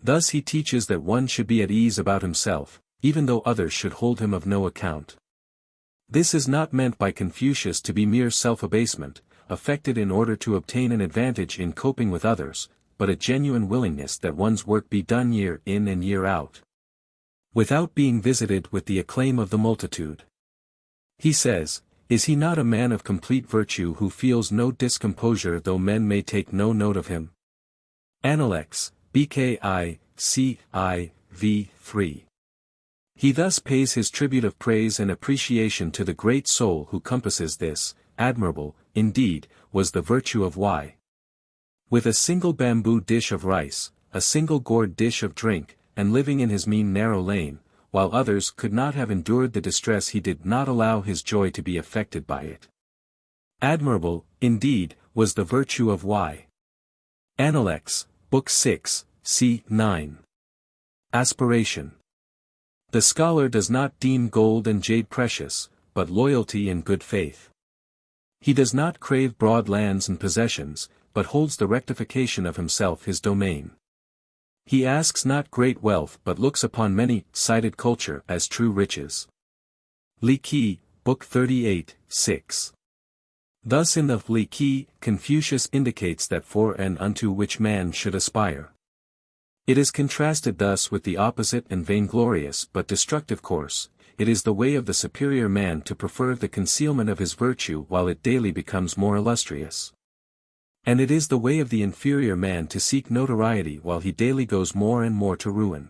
Thus he teaches that one should be at ease about himself, even though others should hold him of no account. This is not meant by Confucius to be mere self-abasement, affected in order to obtain an advantage in coping with others, but a genuine willingness that one's work be done year in and year out, without being visited with the acclaim of the multitude. He says, is he not a man of complete virtue who feels no discomposure though men may take no note of him? Appendix, BKI, CI, v. 3. He thus pays his tribute of praise and appreciation to the great soul who compasses this, admirable, indeed, was the virtue of Y. With a single bamboo dish of rice, a single gourd dish of drink, and living in his mean narrow lane, while others could not have endured the distress he did not allow his joy to be affected by it. Admirable, indeed, was the virtue of Y. Appendix, Book 6, c. 9. Aspiration. The scholar does not deem gold and jade precious, but loyalty and good faith. He does not crave broad lands and possessions, but holds the rectification of himself his domain. He asks not great wealth but looks upon many-sided culture as true riches. Li Qi, Book 38, 6. Thus in the Li Qi, Confucius indicates that for and unto which man should aspire. It is contrasted thus with the opposite and vainglorious but destructive course. It is the way of the superior man to prefer the concealment of his virtue while it daily becomes more illustrious. And it is the way of the inferior man to seek notoriety while he daily goes more and more to ruin.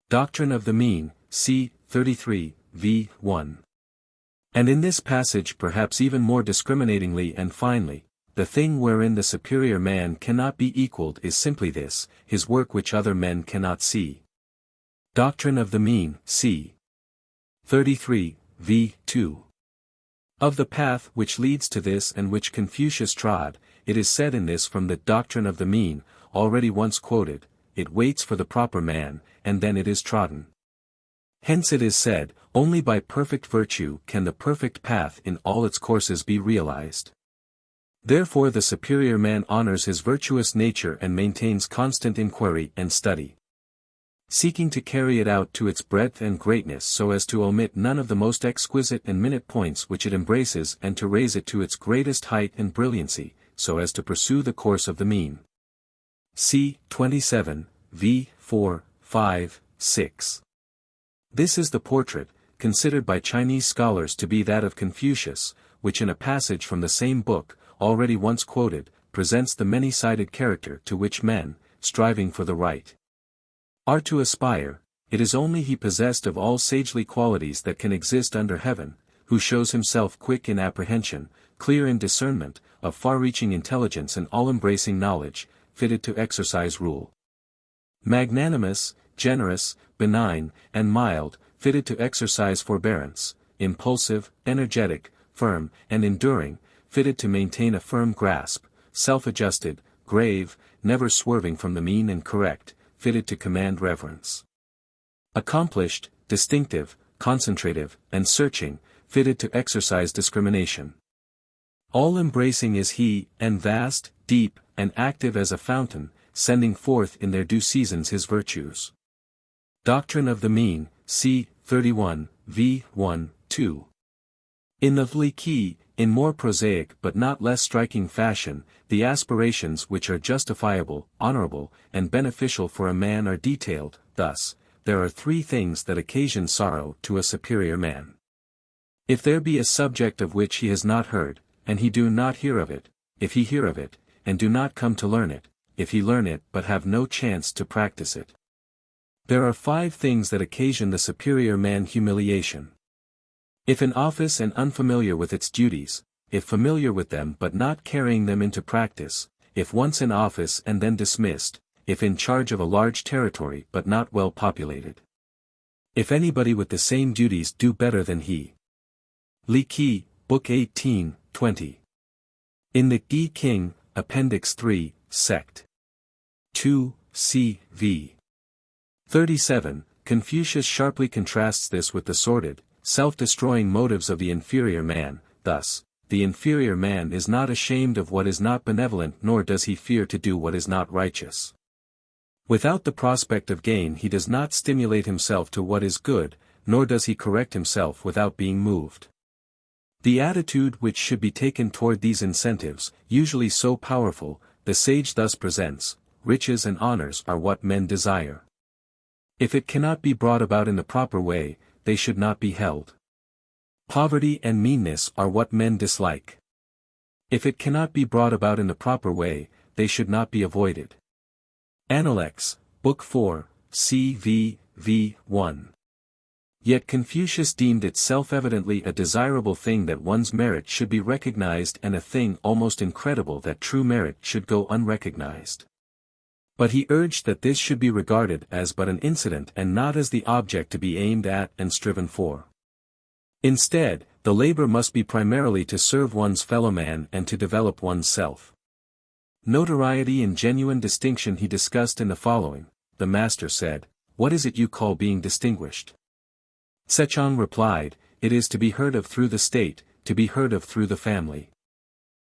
Doctrine of the Mean, c. 33, v. 1. And in this passage perhaps even more discriminatingly and finely, the thing wherein the superior man cannot be equalled is simply this, his work which other men cannot see. Doctrine of the Mean, c. 33, v. 2. Of the path which leads to this and which Confucius trod, it is said in this from the Doctrine of the Mean, already once quoted, it waits for the proper man, and then it is trodden. Hence it is said, only by perfect virtue can the perfect path in all its courses be realized. Therefore the superior man honors his virtuous nature and maintains constant inquiry and study, seeking to carry it out to its breadth and greatness so as to omit none of the most exquisite and minute points which it embraces and to raise it to its greatest height and brilliancy, so as to pursue the course of the mean. C. 27, v. 4, 5, 6. This is the portrait, considered by Chinese scholars to be that of Confucius, which in a passage from the same book, already once quoted, presents the many-sided character to which men, striving for the right, are to aspire. It is only he possessed of all sagely qualities that can exist under heaven, who shows himself quick in apprehension, clear in discernment, of far-reaching intelligence and all-embracing knowledge, fitted to exercise rule. Magnanimous, generous, benign, and mild, fitted to exercise forbearance, impulsive, energetic, firm, and enduring, fitted to maintain a firm grasp, self-adjusted, grave, never swerving from the mean and correct, fitted to command reverence. Accomplished, distinctive, concentrative, and searching, fitted to exercise discrimination. All-embracing is he, and vast, deep, and active as a fountain, sending forth in their due seasons his virtues. Doctrine of the Mean, c. 31, v. 1, 2. In the Li Qi, in more prosaic but not less striking fashion, the aspirations which are justifiable, honorable, and beneficial for a man are detailed. Thus, there are 3 things that occasion sorrow to a superior man. If there be a subject of which he has not heard, and he do not hear of it, if he hear of it, and do not come to learn it, if he learn it but have no chance to practice it. There are 5 things that occasion the superior man humiliation. If in office and unfamiliar with its duties, if familiar with them but not carrying them into practice, if once in office and then dismissed, if in charge of a large territory but not well populated. If anybody with the same duties do better than he. Li Qi, Book 18, 20. In the Yi King, Appendix 3, Sect. 2, c. v. 37, Confucius sharply contrasts this with the sordid, self-destroying motives of the inferior man. Thus, the inferior man is not ashamed of what is not benevolent nor does he fear to do what is not righteous. Without the prospect of gain he does not stimulate himself to what is good, nor does he correct himself without being moved. The attitude which should be taken toward these incentives, usually so powerful, the sage thus presents: riches and honors are what men desire. If it cannot be brought about in the proper way, they should not be held. Poverty and meanness are what men dislike. If it cannot be brought about in the proper way, they should not be avoided. Appendix, Book 4, c. v. 1. Yet Confucius deemed it self-evidently a desirable thing that one's merit should be recognized and a thing almost incredible that true merit should go unrecognized. But he urged that this should be regarded as but an incident and not as the object to be aimed at and striven for. Instead, the labor must be primarily to serve one's fellow man and to develop one's self. Notoriety and genuine distinction he discussed in the following. The master said, what is it you call being distinguished? Sechong replied, it is to be heard of through the state, to be heard of through the family.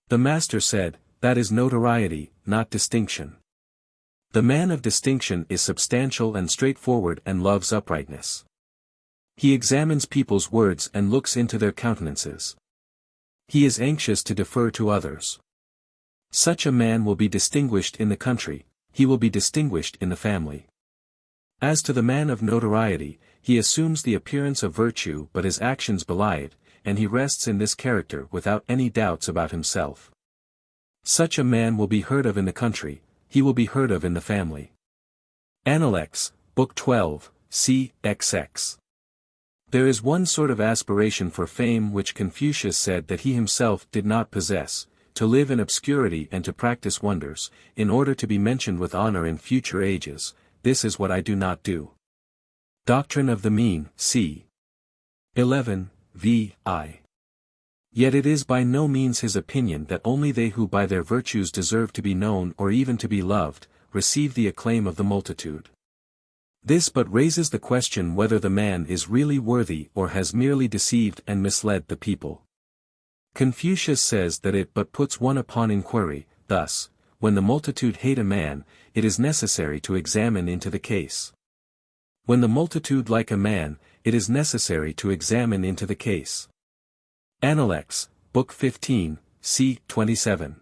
The master said, that is notoriety, not distinction. The man of distinction is substantial and straightforward and loves uprightness. He examines people's words and looks into their countenances. He is anxious to defer to others. Such a man will be distinguished in the country, he will be distinguished in the family. As to the man of notoriety, he assumes the appearance of virtue but his actions belie it, and he rests in this character without any doubts about himself. Such a man will be heard of in the country, he will be heard of in the family. Appendix, Book 12, CXX. There is one sort of aspiration for fame which Confucius said that he himself did not possess, to live in obscurity and to practice wonders, in order to be mentioned with honor in future ages. This is what I do not do. Doctrine of the Mean, c. 11, v.I. Yet it is by no means his opinion that only they who by their virtues deserve to be known or even to be loved, receive the acclaim of the multitude. This but raises the question whether the man is really worthy or has merely deceived and misled the people. Confucius says that it but puts one upon inquiry, thus, when the multitude hate a man, it is necessary to examine into the case. When the multitude like a man, it is necessary to examine into the case. Appendix, Book 15, c. 27.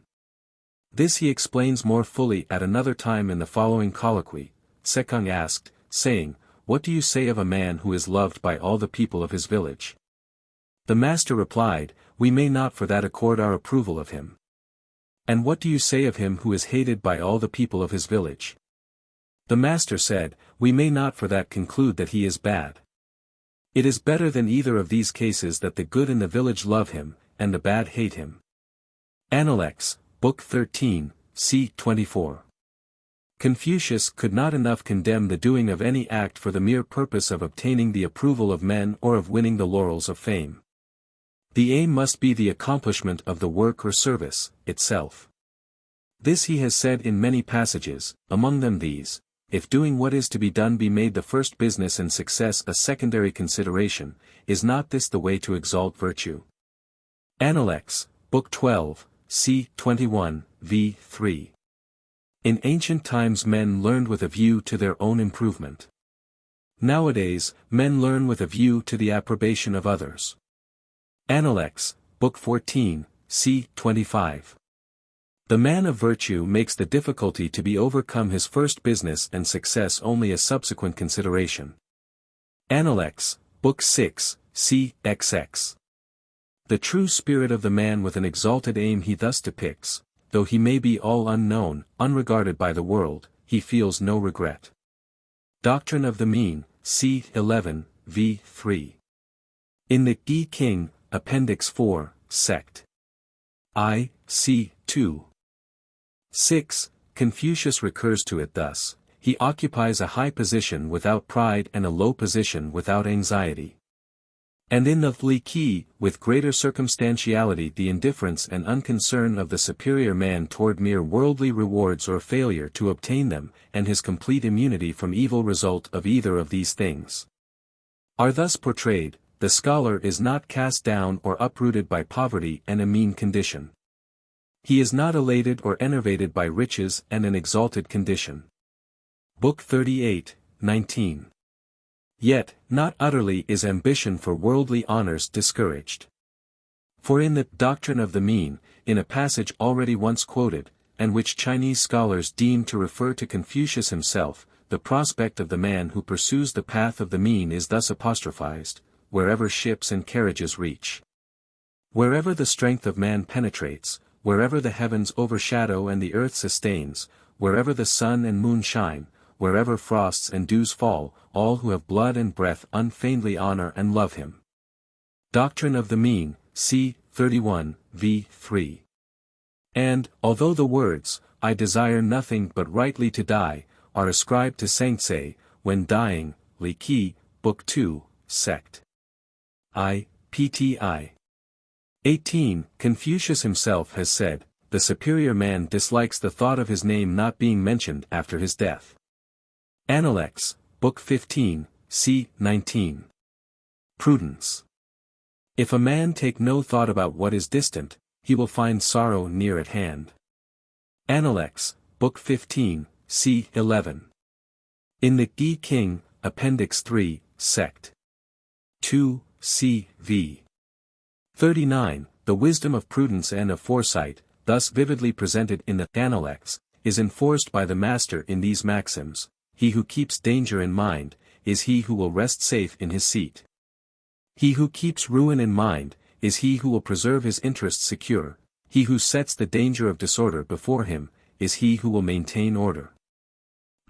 This he explains more fully at another time in the following colloquy. Sechong asked, saying, what do you say of a man who is loved by all the people of his village? The master replied, we may not for that accord our approval of him. And what do you say of him who is hated by all the people of his village? The master said, we may not for that conclude that he is bad. It is better than either of these cases that the good in the village love him, and the bad hate him. Appendix, Book 13, c. 24. Confucius could not enough condemn the doing of any act for the mere purpose of obtaining the approval of men or of winning the laurels of fame. The aim must be the accomplishment of the work or service, itself. This he has said in many passages, among them these, if doing what is to be done be made the first business and success a secondary consideration, is not this the way to exalt virtue? Appendix, Book 12, c. 21, v. 3. In ancient times men learned with a view to their own improvement. Nowadays, men learn with a view to the approbation of others. Appendix, Book 14, c. 25. The man of virtue makes the difficulty to be overcome his first business and success only a subsequent consideration. Appendix, Book 6, c. XX. The true spirit of the man with an exalted aim he thus depicts, though he may be all unknown, unregarded by the world, he feels no regret. Doctrine of the Mean, c. 11, v. 3. In the Yi King, Appendix 4, Sect. I, c. 2. 6, Confucius recurs to it thus, he occupies a high position without pride and a low position without anxiety. And in the Li Qi, with greater circumstantiality the indifference and unconcern of the superior man toward mere worldly rewards or failure to obtain them, and his complete immunity from evil result of either of these things, are thus portrayed. The scholar is not cast down or uprooted by poverty and a mean condition. He is not elated or enervated by riches and an exalted condition. Book 38, 19. Yet, not utterly is ambition for worldly honors discouraged. For in the Doctrine of the Mean, in a passage already once quoted, and which Chinese scholars deem to refer to Confucius himself, the prospect of the man who pursues the path of the mean is thus apostrophized, wherever ships and carriages reach. Wherever the strength of man penetrates, wherever the heavens overshadow and the earth sustains, wherever the sun and moon shine, wherever frosts and dews fall, all who have blood and breath unfeignedly honor and love him. Doctrine of the Mean, c. 31, v. 3. And, although the words, I desire nothing but rightly to die, are ascribed to Sangtse, when dying, Li Qi, Book 2, Sect. I, Pti. 18, Confucius himself has said, the superior man dislikes the thought of his name not being mentioned after his death. Appendix, Book 15, c. 19. Prudence. If a man take no thought about what is distant, he will find sorrow near at hand. Appendix, Book 15, c. 11. In the Yi King, Appendix 3, Sect. 2, c. v. 39, the wisdom of prudence and of foresight, thus vividly presented in the Appendix, is enforced by the master in these maxims: he who keeps danger in mind, is he who will rest safe in his seat. He who keeps ruin in mind, is he who will preserve his interests secure. He who sets the danger of disorder before him, is he who will maintain order.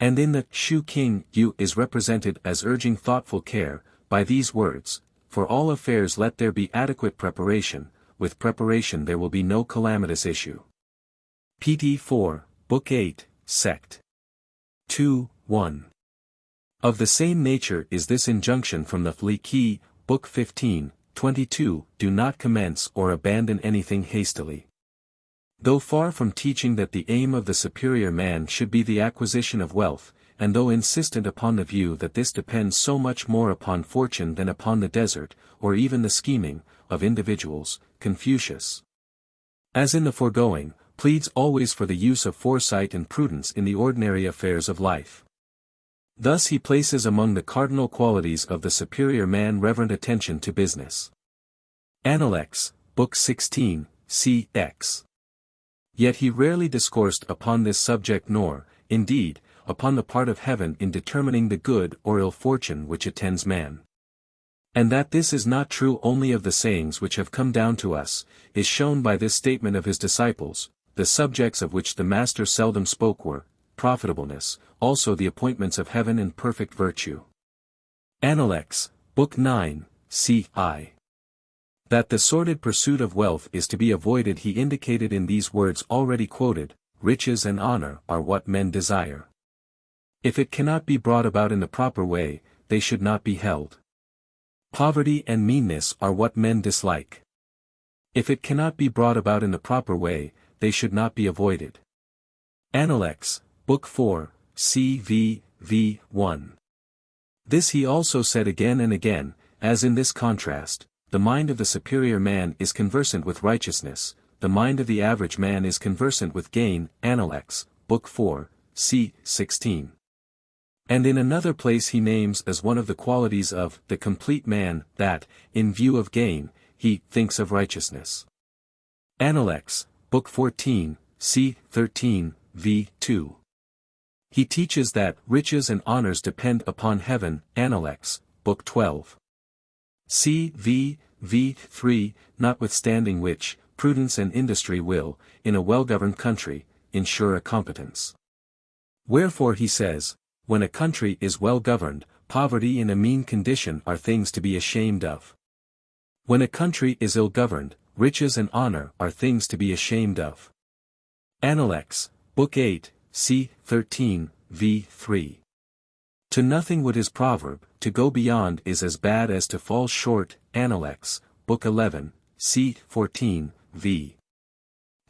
And in the Shu King, Yu is represented as urging thoughtful care, by these words: for all affairs let there be adequate preparation, with preparation there will be no calamitous issue. Pt. 4, Book 8, Sect. 2, 1. Of the same nature is this injunction from the Li Qi, Book 15, 22, do not commence or abandon anything hastily. Though far from teaching that the aim of the superior man should be the acquisition of wealth, and though insistent upon the view that this depends so much more upon fortune than upon the desert, or even the scheming, of individuals, Confucius, as in the foregoing, pleads always for the use of foresight and prudence in the ordinary affairs of life. Thus he places among the cardinal qualities of the superior man reverent attention to business. Appendix, Book 16, cx. Yet he rarely discoursed upon this subject nor, indeed, upon the part of heaven in determining the good or ill fortune which attends man. And that this is not true only of the sayings which have come down to us, is shown by this statement of his disciples: the subjects of which the master seldom spoke were profitableness, also the appointments of heaven and perfect virtue. Appendix, Book 9, c.I. That the sordid pursuit of wealth is to be avoided he indicated in these words already quoted: riches and honor are what men desire. If it cannot be brought about in the proper way, they should not be held. Poverty and meanness are what men dislike. If it cannot be brought about in the proper way, they should not be avoided. Appendix, Book 4, c.v. v. 1. This he also said again and again, as in this contrast: the mind of the superior man is conversant with righteousness, the mind of the average man is conversant with gain. Appendix, Book 4, c. 16. And in another place he names as one of the qualities of the complete man, that, in view of gain, he thinks of righteousness. Appendix, Book 14, c. 13, v. 2. He teaches that riches and honors depend upon heaven. Appendix, Book 12. C. v. 3, notwithstanding which, prudence and industry will, in a well-governed country, ensure a competence. Wherefore he says, when a country is well governed, poverty and a mean condition are things to be ashamed of. When a country is ill governed, riches and honor are things to be ashamed of. Appendix, Book 8, c. 13, v. 3. To nothing would his proverb: to go beyond is as bad as to fall short. Appendix, Book 11, c. 14, v.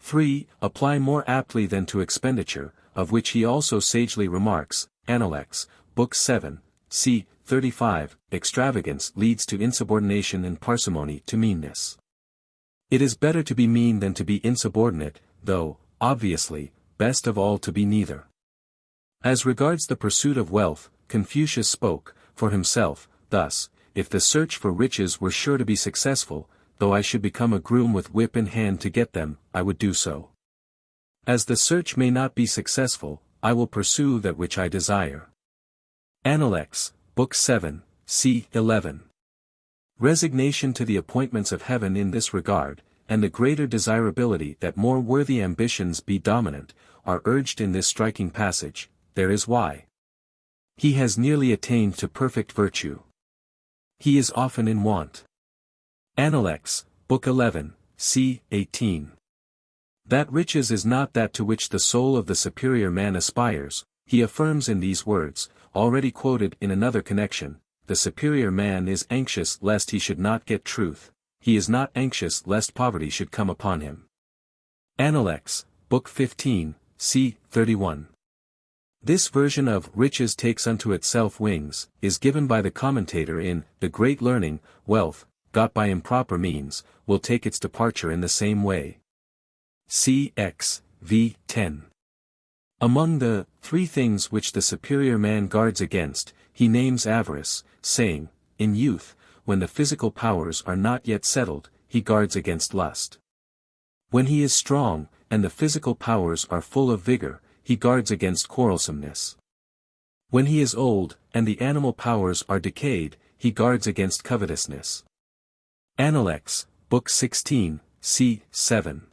3, apply more aptly than to expenditure, of which he also sagely remarks. Appendix, Book 7, c. 35, extravagance leads to insubordination and parsimony to meanness. It is better to be mean than to be insubordinate, though, obviously, best of all to be neither. As regards the pursuit of wealth, Confucius spoke, for himself, thus: if the search for riches were sure to be successful, though I should become a groom with whip in hand to get them, I would do so. As the search may not be successful, I will pursue that which I desire. Appendix, Book 7, c. 11. Resignation to the appointments of heaven in this regard, and the greater desirability that more worthy ambitions be dominant, are urged in this striking passage. There is why. He has nearly attained to perfect virtue. He is often in want. Appendix, Book 11, c. 18. That riches is not that to which the soul of the superior man aspires, he affirms in these words, already quoted in another connection: the superior man is anxious lest he should not get truth, he is not anxious lest poverty should come upon him. Appendix, Book 15, c. 31. This version of riches takes unto itself wings, is given by the commentator in The Great Learning. Wealth, got by improper means, will take its departure in the same way. C. X. v. 10. Among the 3 things which the superior man guards against, he names avarice, saying, in youth, when the physical powers are not yet settled, he guards against lust. When he is strong, and the physical powers are full of vigor, he guards against quarrelsomeness. When he is old, and the animal powers are decayed, he guards against covetousness. Analects, Book 16, c. 7.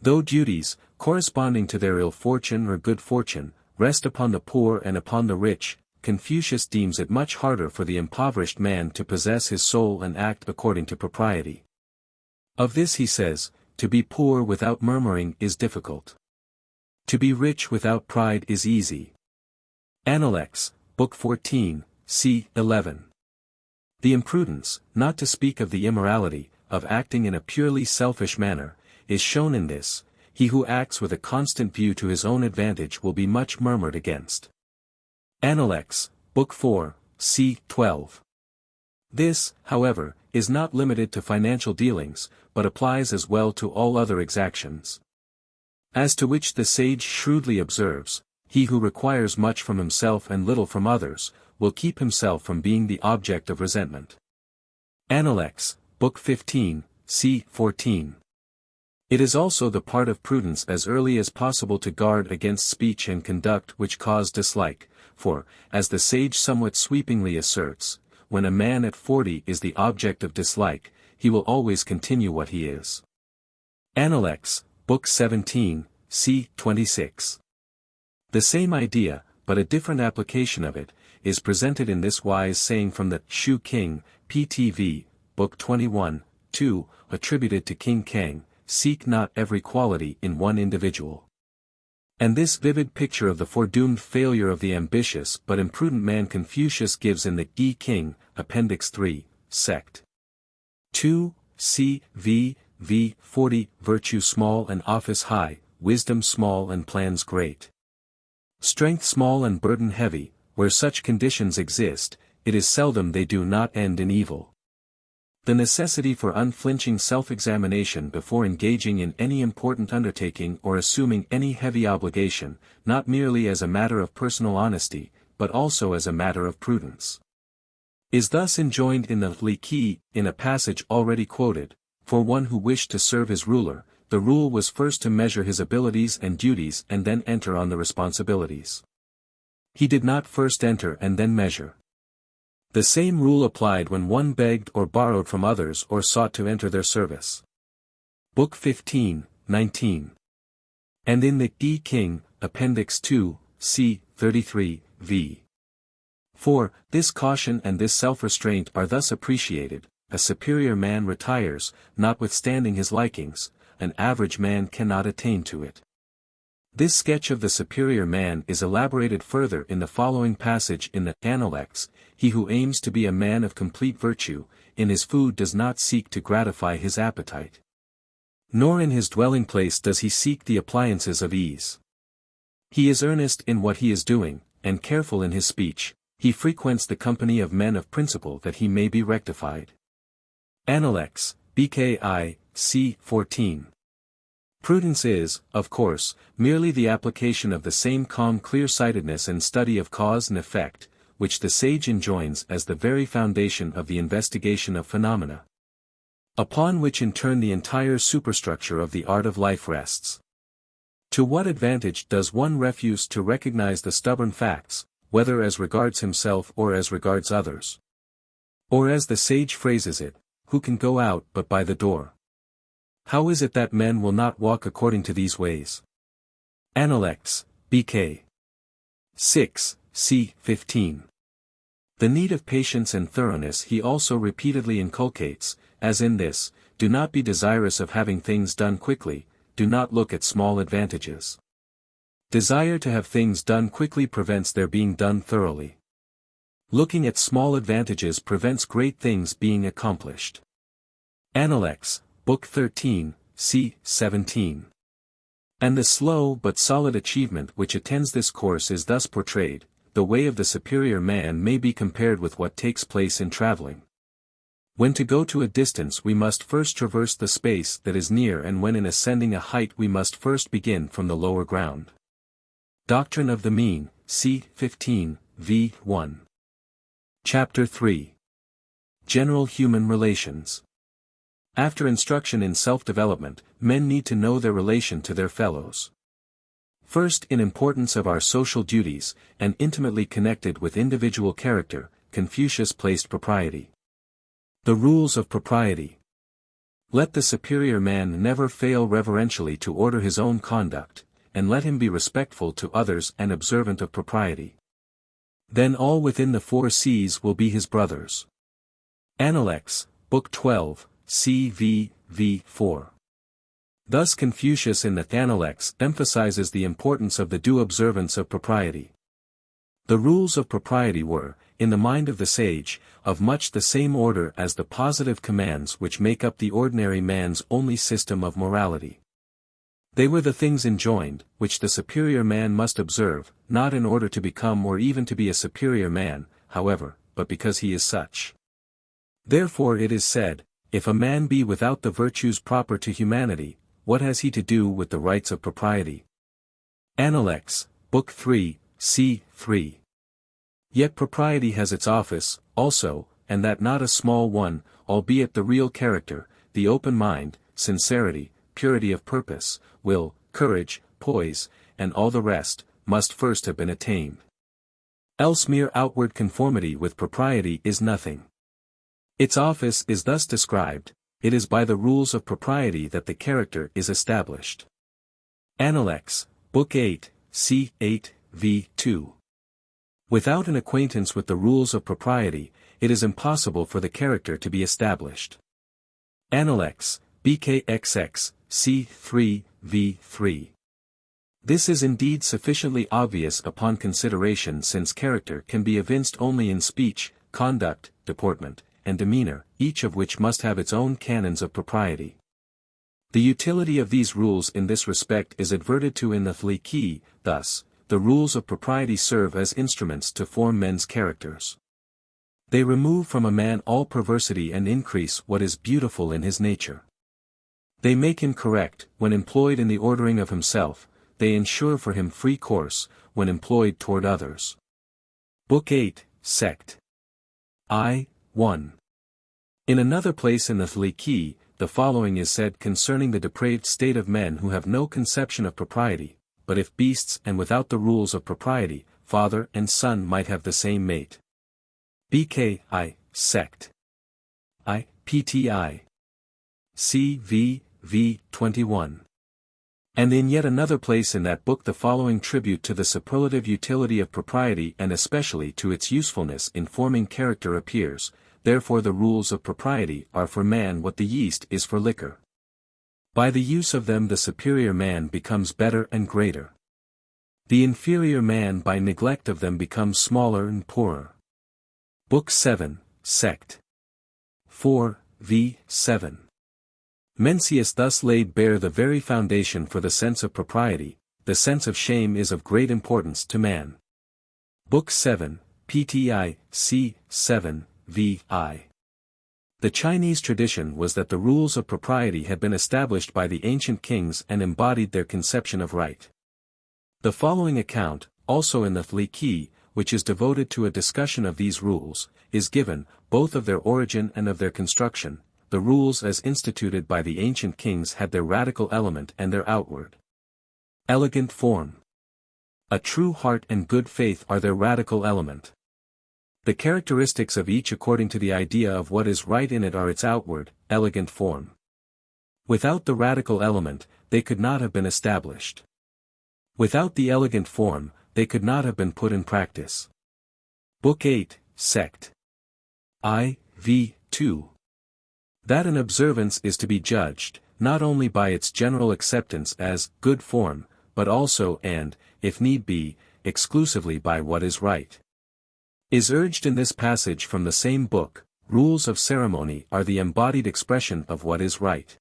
Though duties, corresponding to their ill fortune or good fortune, rest upon the poor and upon the rich, Confucius deems it much harder for the impoverished man to possess his soul and act according to propriety. Of this he says, to be poor without murmuring is difficult. To be rich without pride is easy. Analects, Book 14, c. 11. The imprudence, not to speak of the immorality, of acting in a purely selfish manner, is shown in this: he who acts with a constant view to his own advantage will be much murmured against. Analects, Book 4, c. 12. This, however, is not limited to financial dealings, but applies as well to all other exactions. As to which the sage shrewdly observes, he who requires much from himself and little from others, will keep himself from being the object of resentment. Analects, Book 15, c. 14. It is also the part of prudence as early as possible to guard against speech and conduct which cause dislike, for, as the sage somewhat sweepingly asserts, when a man at 40 is the object of dislike, he will always continue what he is. Analects, Book 17, c. 26. The same idea, but a different application of it, is presented in this wise saying from the Shu King, PTV, Book 21, 2, attributed to King Kang: seek not every quality in one individual. And this vivid picture of the foredoomed failure of the ambitious but imprudent man Confucius gives in the Yi King, Appendix 3, Sect. 2, c. v. 40, virtue small and office high, wisdom small and plans great. Strength small and burden heavy, where such conditions exist, it is seldom they do not end in evil. The necessity for unflinching self-examination before engaging in any important undertaking or assuming any heavy obligation, not merely as a matter of personal honesty, but also as a matter of prudence, is thus enjoined in the Li Qi, in a passage already quoted. For one who wished to serve his ruler, the rule was first to measure his abilities and duties and then enter on the responsibilities. He did not first enter and then measure. The same rule applied when one begged or borrowed from others or sought to enter their service. Book 15, 19. And in the Yi King, Appendix 2, c. 33, v. 4, this caution and this self-restraint are thus appreciated: a superior man retires, notwithstanding his likings, an average man cannot attain to it. This sketch of the superior man is elaborated further in the following passage in the Analects: he who aims to be a man of complete virtue, in his food does not seek to gratify his appetite. Nor in his dwelling place does he seek the appliances of ease. He is earnest in what he is doing, and careful in his speech. He frequents the company of men of principle that he may be rectified. Analects, BKI, c. 14. Prudence is, of course, merely the application of the same calm clear-sightedness and study of cause and effect, which the sage enjoins as the very foundation of the investigation of phenomena, upon which in turn the entire superstructure of the art of life rests. To what advantage does one refuse to recognize the stubborn facts, whether as regards himself or as regards others? Or as the sage phrases it, who can go out but by the door? How is it that men will not walk according to these ways? Analects, BK 6, c. 15. The need of patience and thoroughness he also repeatedly inculcates, as in this: do not be desirous of having things done quickly, do not look at small advantages. Desire to have things done quickly prevents their being done thoroughly. Looking at small advantages prevents great things being accomplished. Analects, Book 13, c. 17. And the slow but solid achievement which attends this course is thus portrayed: the way of the superior man may be compared with what takes place in traveling. When to go to a distance we must first traverse the space that is near, and when in ascending a height we must first begin from the lower ground. Doctrine of the Mean, c. 15, v. 1. Chapter 3. General Human Relations. After instruction in self-development, men need to know their relation to their fellows. First in importance of our social duties, and intimately connected with individual character, Confucius placed propriety. The rules of propriety. Let the superior man never fail reverentially to order his own conduct, and let him be respectful to others and observant of propriety. Then all within the 4 C's will be his brothers. Appendix, Book 12, CV, v. 4. Thus Confucius in the Appendix emphasizes the importance of the due observance of propriety. The rules of propriety were, in the mind of the sage, of much the same order as the positive commands which make up the ordinary man's only system of morality. They were the things enjoined, which the superior man must observe, not in order to become or even to be a superior man, however, but because he is such. Therefore it is said, if a man be without the virtues proper to humanity, what has he to do with the rights of propriety? Appendix, Book 3, c. 3. Yet propriety has its office, also, and that not a small one, albeit the real character, the open mind, sincerity, purity of purpose, will, courage, poise, and all the rest, must first have been attained. Else mere outward conformity with propriety is nothing. Its office is thus described: it is by the rules of propriety that the character is established. Appendix, Book 8, c. 8, v. 2. Without an acquaintance with the rules of propriety, it is impossible for the character to be established. Appendix, BKXX, c. 3, v. 3. This is indeed sufficiently obvious upon consideration, since character can be evinced only in speech, conduct, deportment, and demeanor, each of which must have its own canons of propriety. The utility of these rules in this respect is adverted to in the Three. Thus, the rules of propriety serve as instruments to form men's characters. They remove from a man all perversity and increase what is beautiful in his nature. They make him correct, when employed in the ordering of himself; they ensure for him free course, when employed toward others. Book 8, Sect. I. 1. In another place in the Three, the following is said concerning the depraved state of men who have no conception of propriety: but if beasts and without the rules of propriety, father and son might have the same mate. BKI, Sect. I, PTI. CV, v. 21. And in yet another place in that book the following tribute to the superlative utility of propriety and especially to its usefulness in forming character appears: therefore the rules of propriety are for man what the yeast is for liquor. By the use of them the superior man becomes better and greater. The inferior man by neglect of them becomes smaller and poorer. Book 7, Sect. 4, v. 7. Mencius thus laid bare the very foundation for the sense of propriety. The sense of shame is of great importance to man. Book 7, PTI, c. 7, v. I. The Chinese tradition was that the rules of propriety had been established by the ancient kings and embodied their conception of right. The following account, also in the Three, which is devoted to a discussion of these rules, is given, both of their origin and of their construction. The rules as instituted by the ancient kings had their radical element and their outward elegant form. A true heart and good faith are their radical element. The characteristics of each according to the idea of what is right in it are its outward, elegant form. Without the radical element, they could not have been established. Without the elegant form, they could not have been put in practice. Book 8, Sect. I, v. 2. That an observance is to be judged, not only by its general acceptance as good form, but also and, if need be, exclusively by what is right, is urged in this passage from the same book. Rules of ceremony are the embodied expression of what is right.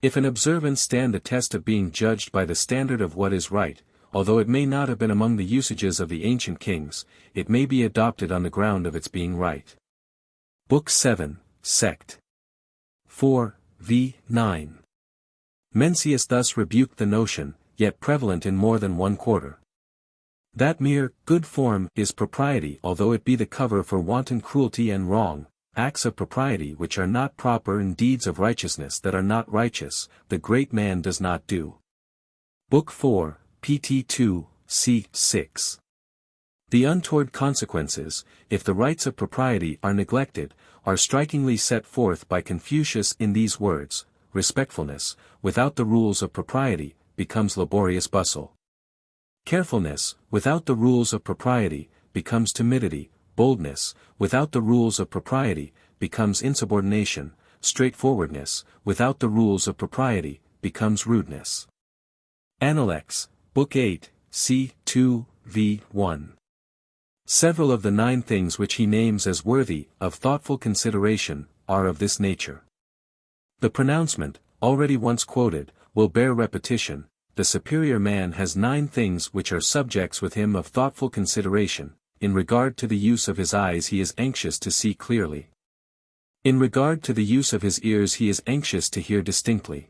If an observance stand the test of being judged by the standard of what is right, although it may not have been among the usages of the ancient kings, it may be adopted on the ground of its being right. Book 7, Sect. 4, v. 9. Mencius thus rebuked the notion, yet prevalent in more than one quarter, that mere good form is propriety, although it be the cover for wanton cruelty and wrong, acts of propriety which are not proper and deeds of righteousness that are not righteous, the great man does not do. Book 4, pt 2, c. 6. The untoward consequences, if the rights of propriety are neglected, are strikingly set forth by Confucius in these words: respectfulness, without the rules of propriety, becomes laborious bustle. Carefulness, without the rules of propriety, becomes timidity. Boldness, without the rules of propriety, becomes insubordination. Straightforwardness, without the rules of propriety, becomes rudeness. Appendix, Book 8, c. 2, v. 1. Several of the 9 things which he names as worthy of thoughtful consideration, are of this nature. The pronouncement, already once quoted, will bear repetition. The superior man has 9 things which are subjects with him of thoughtful consideration. In regard to the use of his eyes he is anxious to see clearly. In regard to the use of his ears he is anxious to hear distinctly.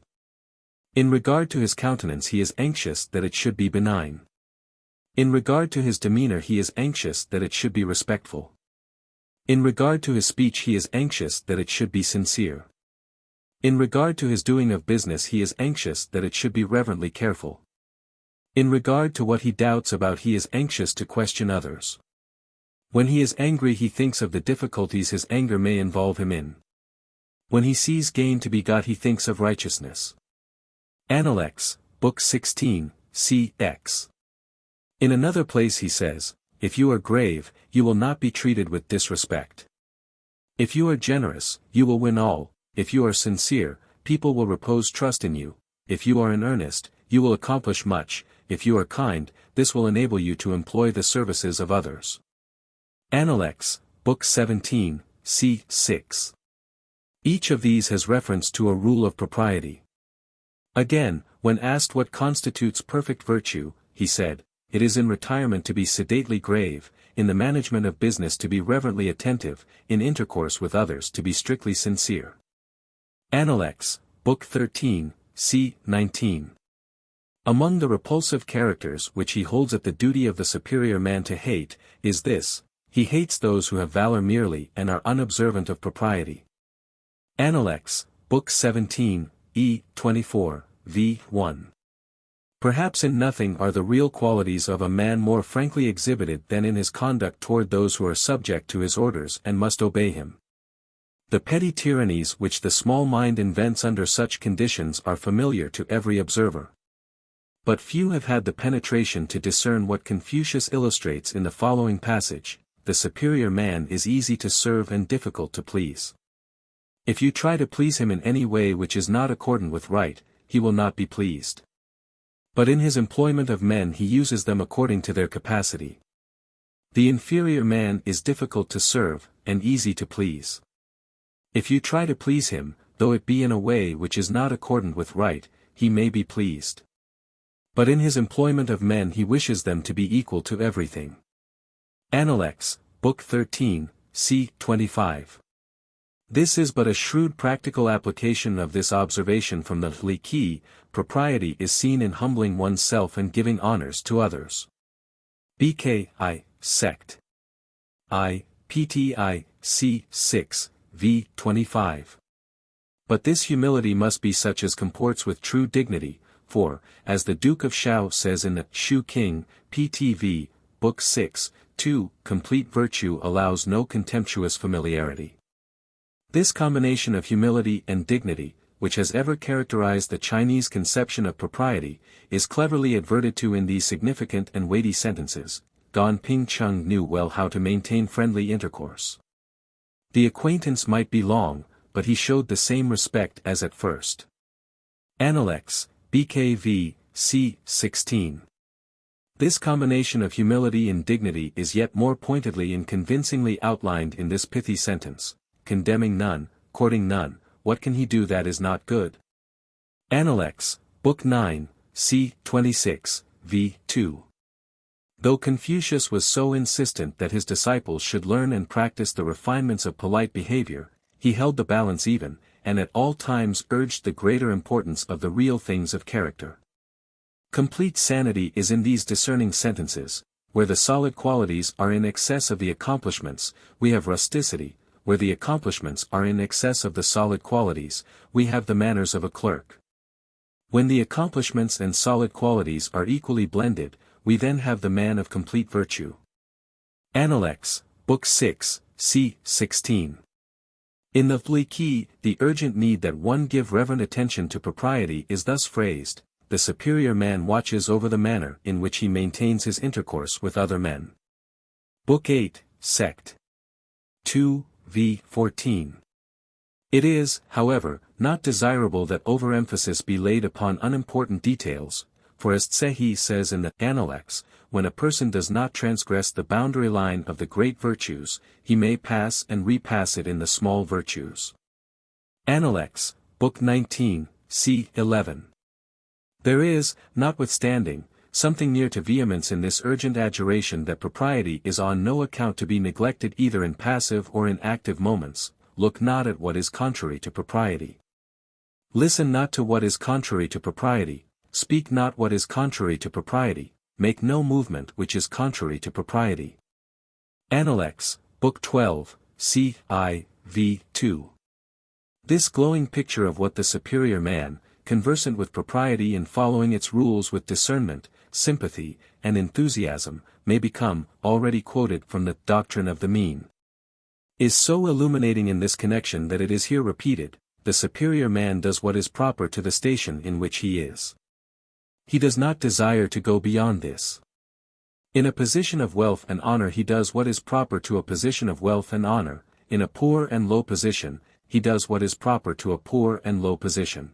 In regard to his countenance he is anxious that it should be benign. In regard to his demeanor he is anxious that it should be respectful. In regard to his speech he is anxious that it should be sincere. In regard to his doing of business he is anxious that it should be reverently careful. In regard to what he doubts about he is anxious to question others. When he is angry he thinks of the difficulties his anger may involve him in. When he sees gain to be got he thinks of righteousness. Appendix, Book 16, c. x. In another place he says, if you are grave, you will not be treated with disrespect. If you are generous, you will win all. If you are sincere, people will repose trust in you. If you are in earnest, you will accomplish much. If you are kind, this will enable you to employ the services of others. Appendix, Book 17, c. 6. Each of these has reference to a rule of propriety. Again, when asked what constitutes perfect virtue, he said, it is in retirement to be sedately grave, in the management of business to be reverently attentive, in intercourse with others to be strictly sincere. Appendix, Book 13, c. 19. Among the repulsive characters which he holds it the duty of the superior man to hate, is this: he hates those who have valor merely and are unobservant of propriety. Appendix, Book 17, e. 24, v. 1. Perhaps in nothing are the real qualities of a man more frankly exhibited than in his conduct toward those who are subject to his orders and must obey him. The petty tyrannies which the small mind invents under such conditions are familiar to every observer. But few have had the penetration to discern what Confucius illustrates in the following passage: the superior man is easy to serve and difficult to please. If you try to please him in any way which is not accordant with right, he will not be pleased. But in his employment of men he uses them according to their capacity. The inferior man is difficult to serve, and easy to please. If you try to please him, though it be in a way which is not accordant with right, he may be pleased. But in his employment of men he wishes them to be equal to everything. Appendix, Book 13, c. 25. This is but a shrewd practical application of this observation from the Li Qi: propriety is seen in humbling oneself and giving honors to others. BKI, Sect. I, PTI, c. 6, v. 25. But this humility must be such as comports with true dignity, for, as the Duke of Shao says in the Shu King, PTV, Book 6, 2, complete virtue allows no contemptuous familiarity. This combination of humility and dignity, which has ever characterized the Chinese conception of propriety, is cleverly adverted to in these significant and weighty sentences. Gan Ping Chung knew well how to maintain friendly intercourse. The acquaintance might be long, but he showed the same respect as at first. Appendix, BKV, c. 16. This combination of humility and dignity is yet more pointedly and convincingly outlined in this pithy sentence: condemning none, courting none, what can he do that is not good? Analects, Book 9, c. 26, v. 2. Though Confucius was so insistent that his disciples should learn and practice the refinements of polite behavior, he held the balance even, and at all times urged the greater importance of the real things of character. Complete sanity is in these discerning sentences. Where the solid qualities are in excess of the accomplishments, we have rusticity; where the accomplishments are in excess of the solid qualities, we have the manners of a clerk. When the accomplishments and solid qualities are equally blended, we then have the man of complete virtue. Analects, Book 6, c. 16. In the Li, the urgent need that one give reverent attention to propriety is thus phrased: the superior man watches over the manner in which he maintains his intercourse with other men. Book 8, Sect. 2, v. 14. It is, however, not desirable that overemphasis be laid upon unimportant details, for as Tse says in the Analects, when a person does not transgress the boundary line of the great virtues, he may pass and repass it in the small virtues. Analects, Book 19, c. 11. There is, notwithstanding, something near to vehemence in this urgent adjuration that propriety is on no account to be neglected either in passive or in active moments. Look not at what is contrary to propriety. Listen not to what is contrary to propriety, speak not what is contrary to propriety, make no movement which is contrary to propriety. Analects, Book 12, c. I, v. 2. This glowing picture of what the superior man, conversant with propriety and following its rules with discernment, sympathy, and enthusiasm, may become, already quoted from the Doctrine of the Mean, is so illuminating in this connection that it is here repeated: the superior man does what is proper to the station in which he is. He does not desire to go beyond this. In a position of wealth and honor he does what is proper to a position of wealth and honor; in a poor and low position, he does what is proper to a poor and low position.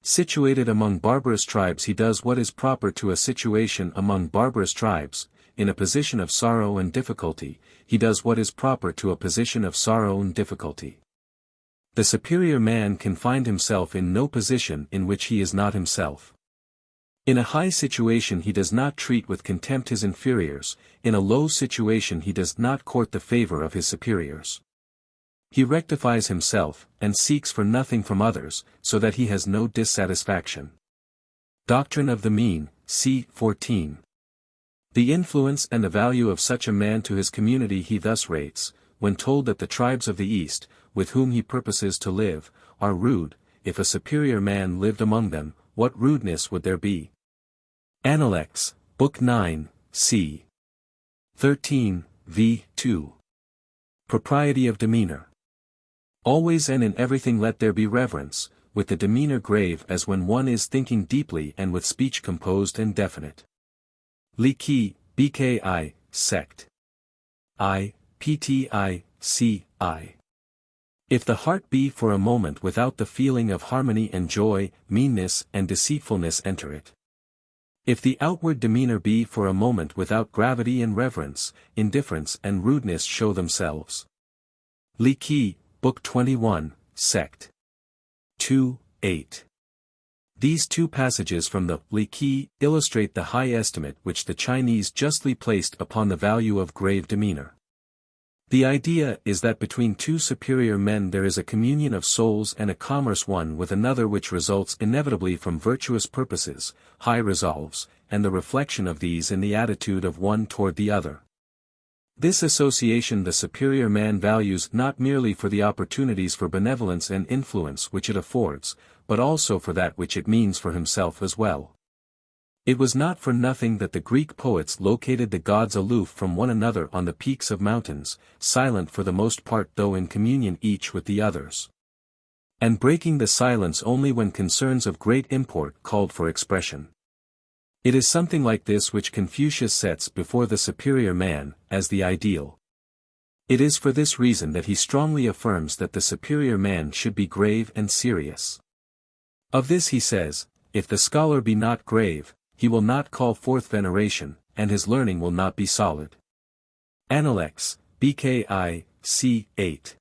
Situated among barbarous tribes he does what is proper to a situation among barbarous tribes; in a position of sorrow and difficulty, he does what is proper to a position of sorrow and difficulty. The superior man can find himself in no position in which he is not himself. In a high situation he does not treat with contempt his inferiors; in a low situation he does not court the favor of his superiors. He rectifies himself, and seeks for nothing from others, so that he has no dissatisfaction. Doctrine of the Mean, c. 14. The influence and the value of such a man to his community he thus rates: when told that the tribes of the East, with whom he purposes to live, are rude, if a superior man lived among them, what rudeness would there be? Analects, Book 9, c. 13, v. 2. Propriety of demeanor. Always and in everything let there be reverence, with the demeanor grave as when one is thinking deeply and with speech composed and definite. Li, Bki, Sect. I, Pti, Ci. If the heart be for a moment without the feeling of harmony and joy, meanness and deceitfulness enter it. If the outward demeanor be for a moment without gravity and reverence, indifference and rudeness show themselves. Li, Book 21, Sect. 2, 8. These two passages from the Li illustrate the high estimate which the Chinese justly placed upon the value of grave demeanor. The idea is that between two superior men there is a communion of souls and a commerce one with another which results inevitably from virtuous purposes, high resolves, and the reflection of these in the attitude of one toward the other. This association the superior man values not merely for the opportunities for benevolence and influence which it affords, but also for that which it means for himself as well. It was not for nothing that the Greek poets located the gods aloof from one another on the peaks of mountains, silent for the most part though in communion each with the others, and breaking the silence only when concerns of great import called for expression. It is something like this which Confucius sets before the superior man, as the ideal. It is for this reason that he strongly affirms that the superior man should be grave and serious. Of this he says, if the scholar be not grave, he will not call forth veneration, and his learning will not be solid. Analects, Bki, c. 8.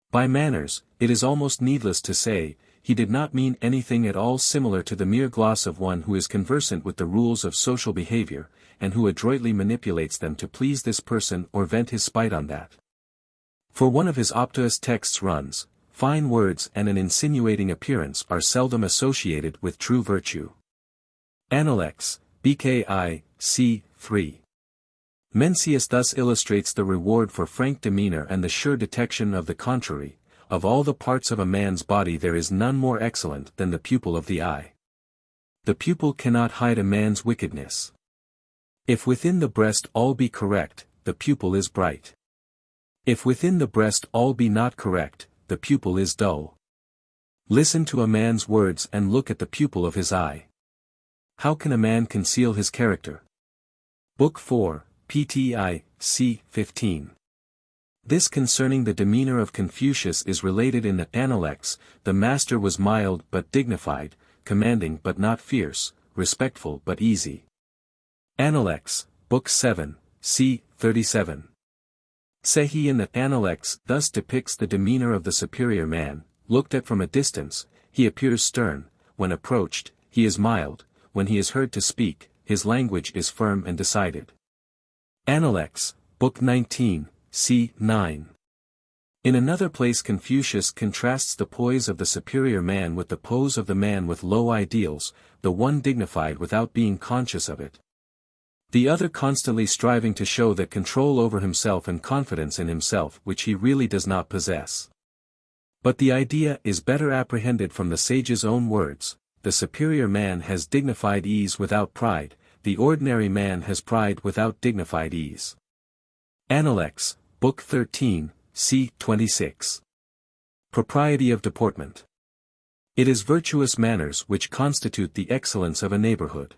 By manners, it is almost needless to say, he did not mean anything at all similar to the mere gloss of one who is conversant with the rules of social behavior, and who adroitly manipulates them to please this person or vent his spite on that. For one of his obtuous texts runs, "Fine words and an insinuating appearance are seldom associated with true virtue." Analects, BKI, c. 3. Mencius thus illustrates the reward for frank demeanor and the sure detection of the contrary. Of all the parts of a man's body there is none more excellent than the pupil of the eye. The pupil cannot hide a man's wickedness. If within the breast all be correct, the pupil is bright. If within the breast all be not correct, the pupil is dull. Listen to a man's words and look at the pupil of his eye. How can a man conceal his character? Book 4, PTI, c. 15. This concerning the demeanor of Confucius is related in the Analects. The master was mild but dignified, commanding but not fierce, respectful but easy. Analects, Book 7, c. 37. Sehi in the Analects thus depicts the demeanor of the superior man. Looked at from a distance, he appears stern; when approached, he is mild; when he is heard to speak, his language is firm and decided. Analects, Book 19, c. 9. In another place Confucius contrasts the poise of the superior man with the pose of the man with low ideals, the one dignified without being conscious of it, the other constantly striving to show that control over himself and confidence in himself which he really does not possess. But the idea is better apprehended from the sage's own words: the superior man has dignified ease without pride, the ordinary man has pride without dignified ease. Analects, Book 13, c. 26. Propriety of deportment. It is virtuous manners which constitute the excellence of a neighborhood.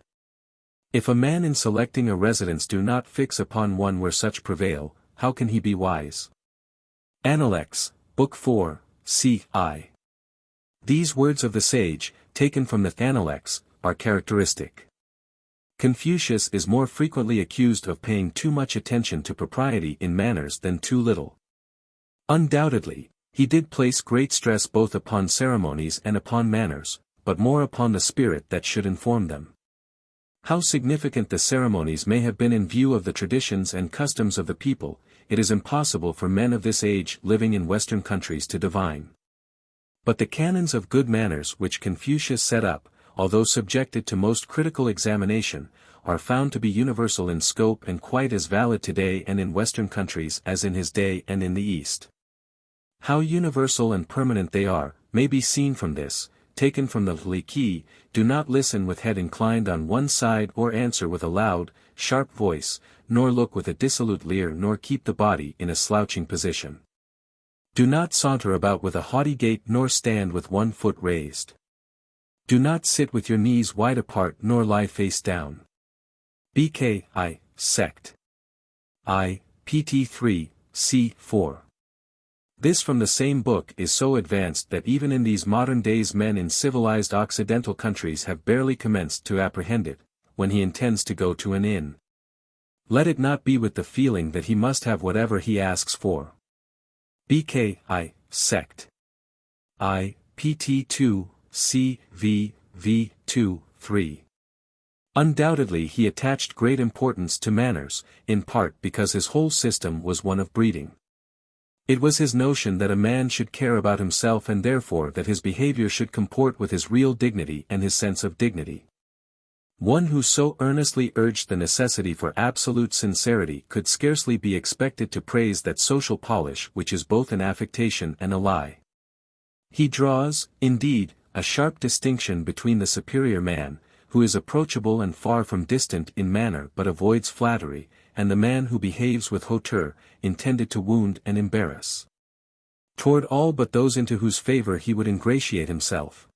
If a man in selecting a residence do not fix upon one where such prevail, how can he be wise? Analects, Book 4, c. I. These words of the sage, taken from the Analects, are characteristic. Confucius is more frequently accused of paying too much attention to propriety in manners than too little. Undoubtedly, he did place great stress both upon ceremonies and upon manners, but more upon the spirit that should inform them. How significant the ceremonies may have been in view of the traditions and customs of the people, it is impossible for men of this age living in Western countries to divine. But the canons of good manners which Confucius set up, although subjected to most critical examination, are found to be universal in scope and quite as valid today and in Western countries as in his day and in the East. How universal and permanent they are, may be seen from this, taken from the Li Qi: do not listen with head inclined on one side or answer with a loud, sharp voice, nor look with a dissolute leer nor keep the body in a slouching position. Do not saunter about with a haughty gait nor stand with one foot raised. Do not sit with your knees wide apart nor lie face down. BKI, Sect. I, PT 3, C 4. This from the same book is so advanced that even in these modern days men in civilized Occidental countries have barely commenced to apprehend it, when he intends to go to an inn. Let it not be with the feeling that he must have whatever he asks for. BKI, Sect. I, PT 2, C V V 2, 3. Undoubtedly he attached great importance to manners, in part because his whole system was one of breeding. It was his notion that a man should care about himself and therefore that his behavior should comport with his real dignity and his sense of dignity. One who so earnestly urged the necessity for absolute sincerity could scarcely be expected to praise that social polish which is both an affectation and a lie. He draws, indeed, a sharp distinction between the superior man, who is approachable and far from distant in manner but avoids flattery, and the man who behaves with hauteur, intended to wound and embarrass. Toward all but those into whose favor he would ingratiate himself.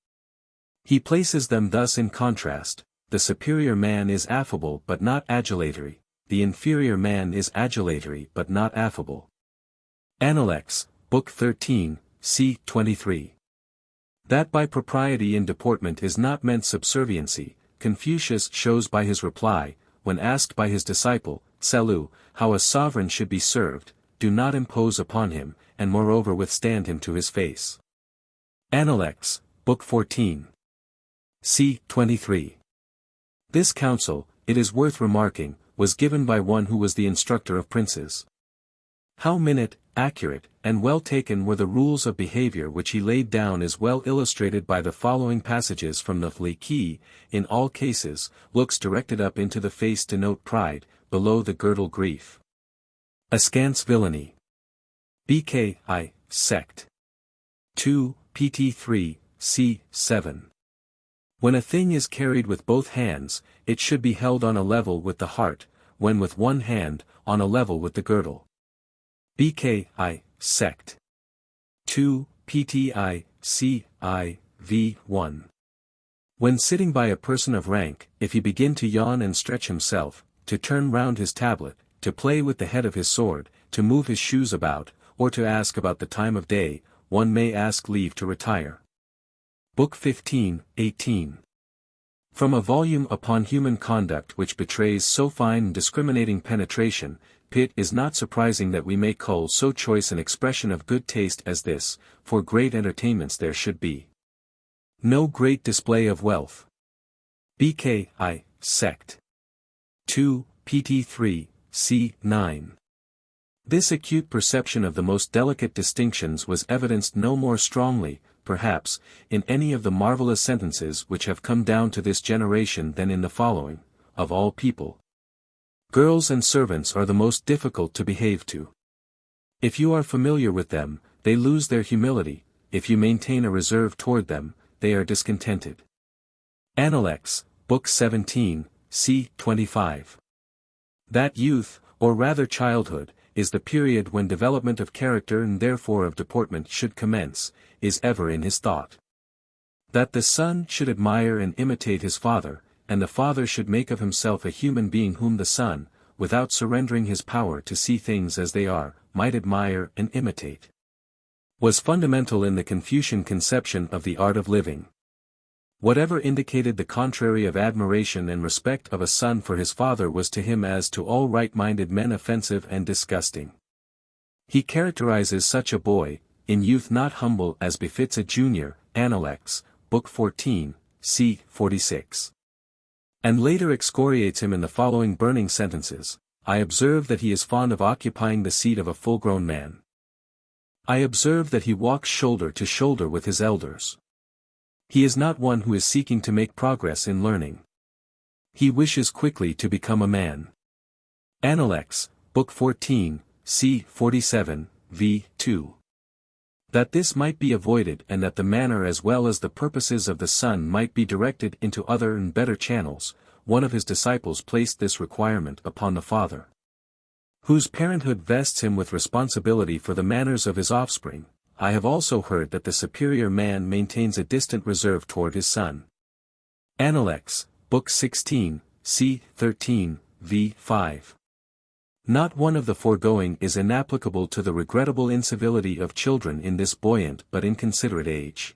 He places them thus in contrast: the superior man is affable but not adulatory, the inferior man is adulatory but not affable. Analects, Book 13, c. 23. That by propriety in deportment is not meant subserviency, Confucius shows by his reply, when asked by his disciple, Tsze-lu, how a sovereign should be served: do not impose upon him, and moreover withstand him to his face. Analects, Book 14. c. 23. This counsel, it is worth remarking, was given by one who was the instructor of princes. How minute, accurate, and well taken were the rules of behavior which he laid down is well illustrated by the following passages from the Li, in all cases, looks directed up into the face denote pride, below the girdle grief. Askance villainy. BKI, sect. 2, pt 3, c. 7. When a thing is carried with both hands, it should be held on a level with the heart, when with one hand, on a level with the girdle. BKI, sect. 2, pti, c. I, v. 1. When sitting by a person of rank, if he begin to yawn and stretch himself, to turn round his tablet, to play with the head of his sword, to move his shoes about, or to ask about the time of day, one may ask leave to retire. Book 15, 18. From a volume upon human conduct which betrays so fine and discriminating penetration, it is not surprising that we may cull so choice an expression of good taste as this, for great entertainments there should be no great display of wealth. BKI, sect. 2, pt 3, c. 9. This acute perception of the most delicate distinctions was evidenced no more strongly, perhaps, in any of the marvelous sentences which have come down to this generation than in the following: of all people, girls and servants are the most difficult to behave to. If you are familiar with them, they lose their humility; if you maintain a reserve toward them, they are discontented. Appendix, Book 17, c. 25. That youth, or rather childhood, is the period when development of character and therefore of deportment should commence, is ever in his thought. That the son should admire and imitate his father, and the father should make of himself a human being whom the son, without surrendering his power to see things as they are, might admire and imitate, was fundamental in the Confucian conception of the art of living. Whatever indicated the contrary of admiration and respect of a son for his father was to him as to all right-minded men offensive and disgusting. He characterizes such a boy, in youth not humble as befits a junior, Appendix, Book 14, c. 46. And later excoriates him in the following burning sentences: I observe that he is fond of occupying the seat of a full-grown man. I observe that he walks shoulder to shoulder with his elders. He is not one who is seeking to make progress in learning. He wishes quickly to become a man. Appendix, Book 14, c. 47, v. 2. That this might be avoided and that the manner as well as the purposes of the son might be directed into other and better channels, one of his disciples placed this requirement upon the father, whose parenthood vests him with responsibility for the manners of his offspring. I have also heard that the superior man maintains a distant reserve toward his son. Appendix, Book 16, c. 13, v. 5. Not one of the foregoing is inapplicable to the regrettable incivility of children in this buoyant but inconsiderate age.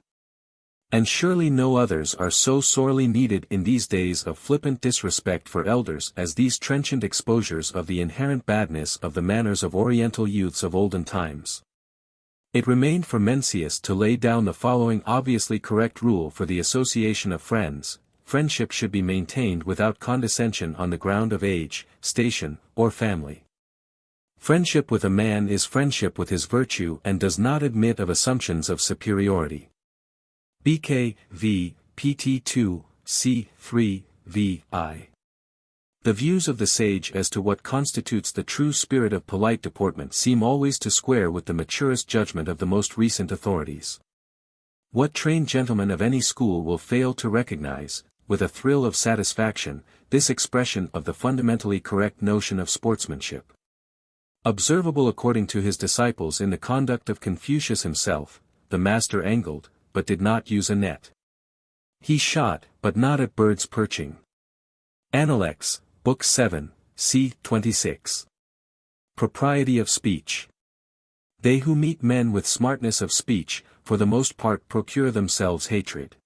And surely no others are so sorely needed in these days of flippant disrespect for elders as these trenchant exposures of the inherent badness of the manners of Oriental youths of olden times. It remained for Mencius to lay down the following obviously correct rule for the association of friends: friendship should be maintained without condescension on the ground of age, station, or family. Friendship with a man is friendship with his virtue and does not admit of assumptions of superiority. BK v. pt 2, c. 3, v. I. The views of the sage as to what constitutes the true spirit of polite deportment seem always to square with the maturest judgment of the most recent authorities. What trained gentleman of any school will fail to recognize, with a thrill of satisfaction, this expression of the fundamentally correct notion of sportsmanship? Observable according to his disciples in the conduct of Confucius himself, the master angled, but did not use a net. He shot, but not at birds perching. Appendix, Book 7, c. 26. Propriety of speech. They who meet men with smartness of speech, for the most part procure themselves hatred.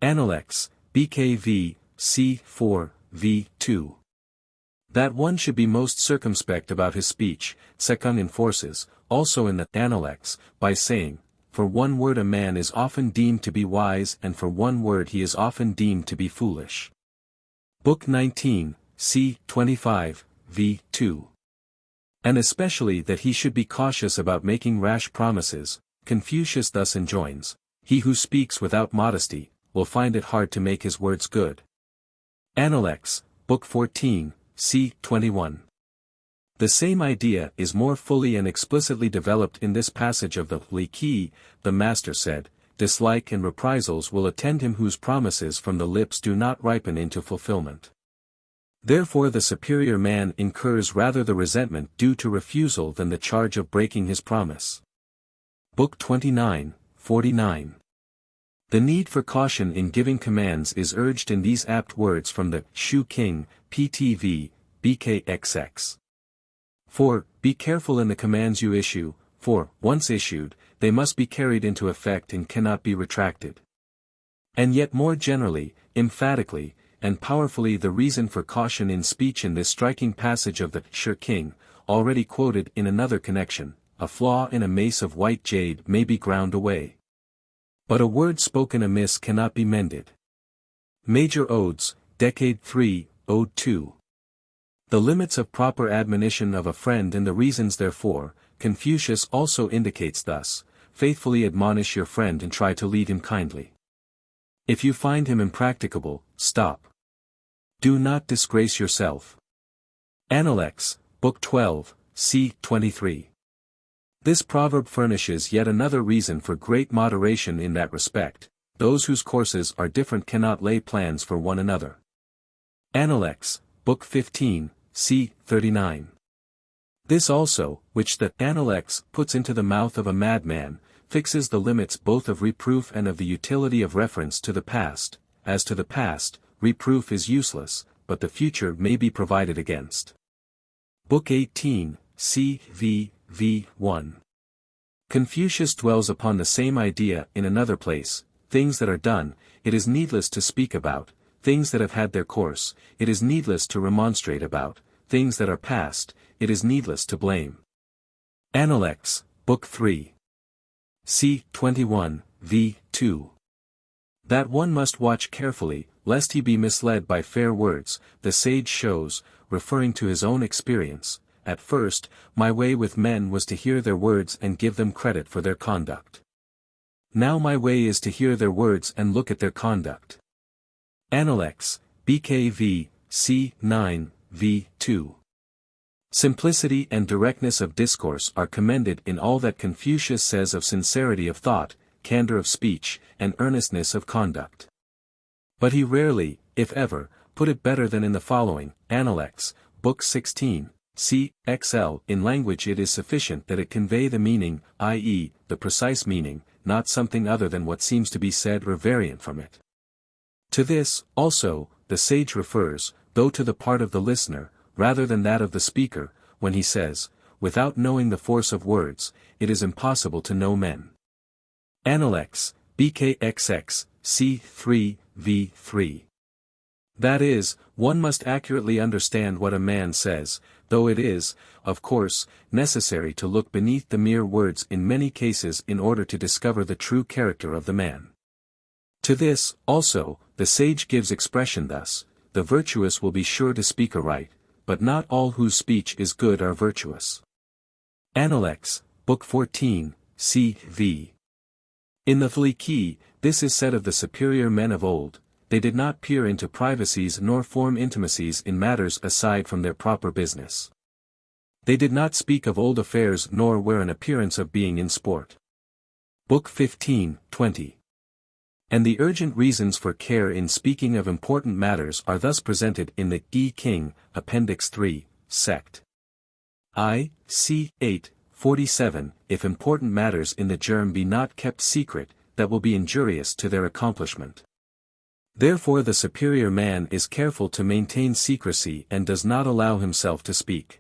Appendix, BKV, c. 4, v. 2. That one should be most circumspect about his speech, Sekung enforces, also in the Appendix, by saying, for one word a man is often deemed to be wise and for one word he is often deemed to be foolish. Book 19, c. 25, v. 2. And especially that he should be cautious about making rash promises, Confucius thus enjoins, he who speaks without modesty, will find it hard to make his words good. Appendix, Book 14, c. 21. The same idea is more fully and explicitly developed in this passage of the Li Qi. The master said, dislike and reprisals will attend him whose promises from the lips do not ripen into fulfillment. Therefore the superior man incurs rather the resentment due to refusal than the charge of breaking his promise. Book 29, 49. The need for caution in giving commands is urged in these apt words from the Shu King, PTV, BKXX. 4. Be careful in the commands you issue, for, once issued, they must be carried into effect and cannot be retracted. And yet more generally, emphatically, and powerfully the reason for caution in speech in this striking passage of the Shu King, already quoted in another connection, a flaw in a mace of white jade may be ground away. But a word spoken amiss cannot be mended. Major Odes, Decade 3, Ode 2. The limits of proper admonition of a friend and the reasons therefore, Confucius also indicates thus, faithfully admonish your friend and try to lead him kindly. If you find him impracticable, stop. Do not disgrace yourself. Appendix, Book 12, c. 23. This proverb furnishes yet another reason for great moderation in that respect, those whose courses are different cannot lay plans for one another. Appendix, Book 15, c. 39. This also, which the Appendix puts into the mouth of a madman, fixes the limits both of reproof and of the utility of reference to the past. As to the past, reproof is useless, but the future may be provided against. Book 18, c. v. 1. Confucius dwells upon the same idea in another place, things that are done, it is needless to speak about, things that have had their course, it is needless to remonstrate about, things that are past, it is needless to blame. Appendix, Book 3. c. 21, v. 2. That one must watch carefully, lest he be misled by fair words, the sage shows, referring to his own experience, at first, my way with men was to hear their words and give them credit for their conduct. Now my way is to hear their words and look at their conduct. Appendix, BKV, c. 9, v. 2. Simplicity and directness of discourse are commended in all that Confucius says of sincerity of thought, candor of speech, and earnestness of conduct. But he rarely, if ever, put it better than in the following, Appendix, Book 16, c. XL. In language it is sufficient that it convey the meaning, i.e., the precise meaning, not something other than what seems to be said or variant from it. To this, also, the sage refers, though to the part of the listener, rather than that of the speaker, when he says, without knowing the force of words, it is impossible to know men. Appendix, BKXX, c. 3, v. 3. That is, one must accurately understand what a man says, though it is, of course, necessary to look beneath the mere words in many cases in order to discover the true character of the man. To this, also, the sage gives expression thus, the virtuous will be sure to speak aright, but not all whose speech is good are virtuous. Appendix, Book 14, c. v. In the Li Qi, this is said of the superior men of old, they did not peer into privacies nor form intimacies in matters aside from their proper business. They did not speak of old affairs nor wear an appearance of being in sport. Book 15, 20. And the urgent reasons for care in speaking of important matters are thus presented in the Yi King, Appendix 3, Sect. I, c. 8, 47. If important matters in the germ be not kept secret, that will be injurious to their accomplishment. Therefore the superior man is careful to maintain secrecy and does not allow himself to speak.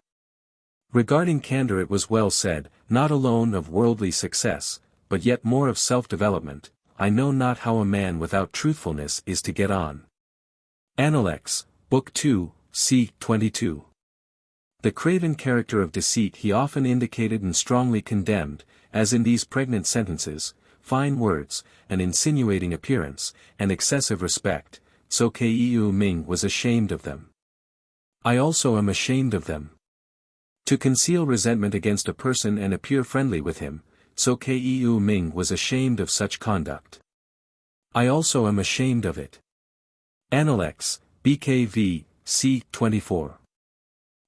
Regarding candor it was well said, not alone of worldly success, but yet more of self-development, I know not how a man without truthfulness is to get on. Appendix, Book 2, c. 22. The craven character of deceit he often indicated and strongly condemned, as in these pregnant sentences, fine words, an insinuating appearance, and excessive respect, so Keu Ming was ashamed of them. I also am ashamed of them. To conceal resentment against a person and appear friendly with him, so Keu Ming was ashamed of such conduct. I also am ashamed of it. Analects, BKV, c. 24.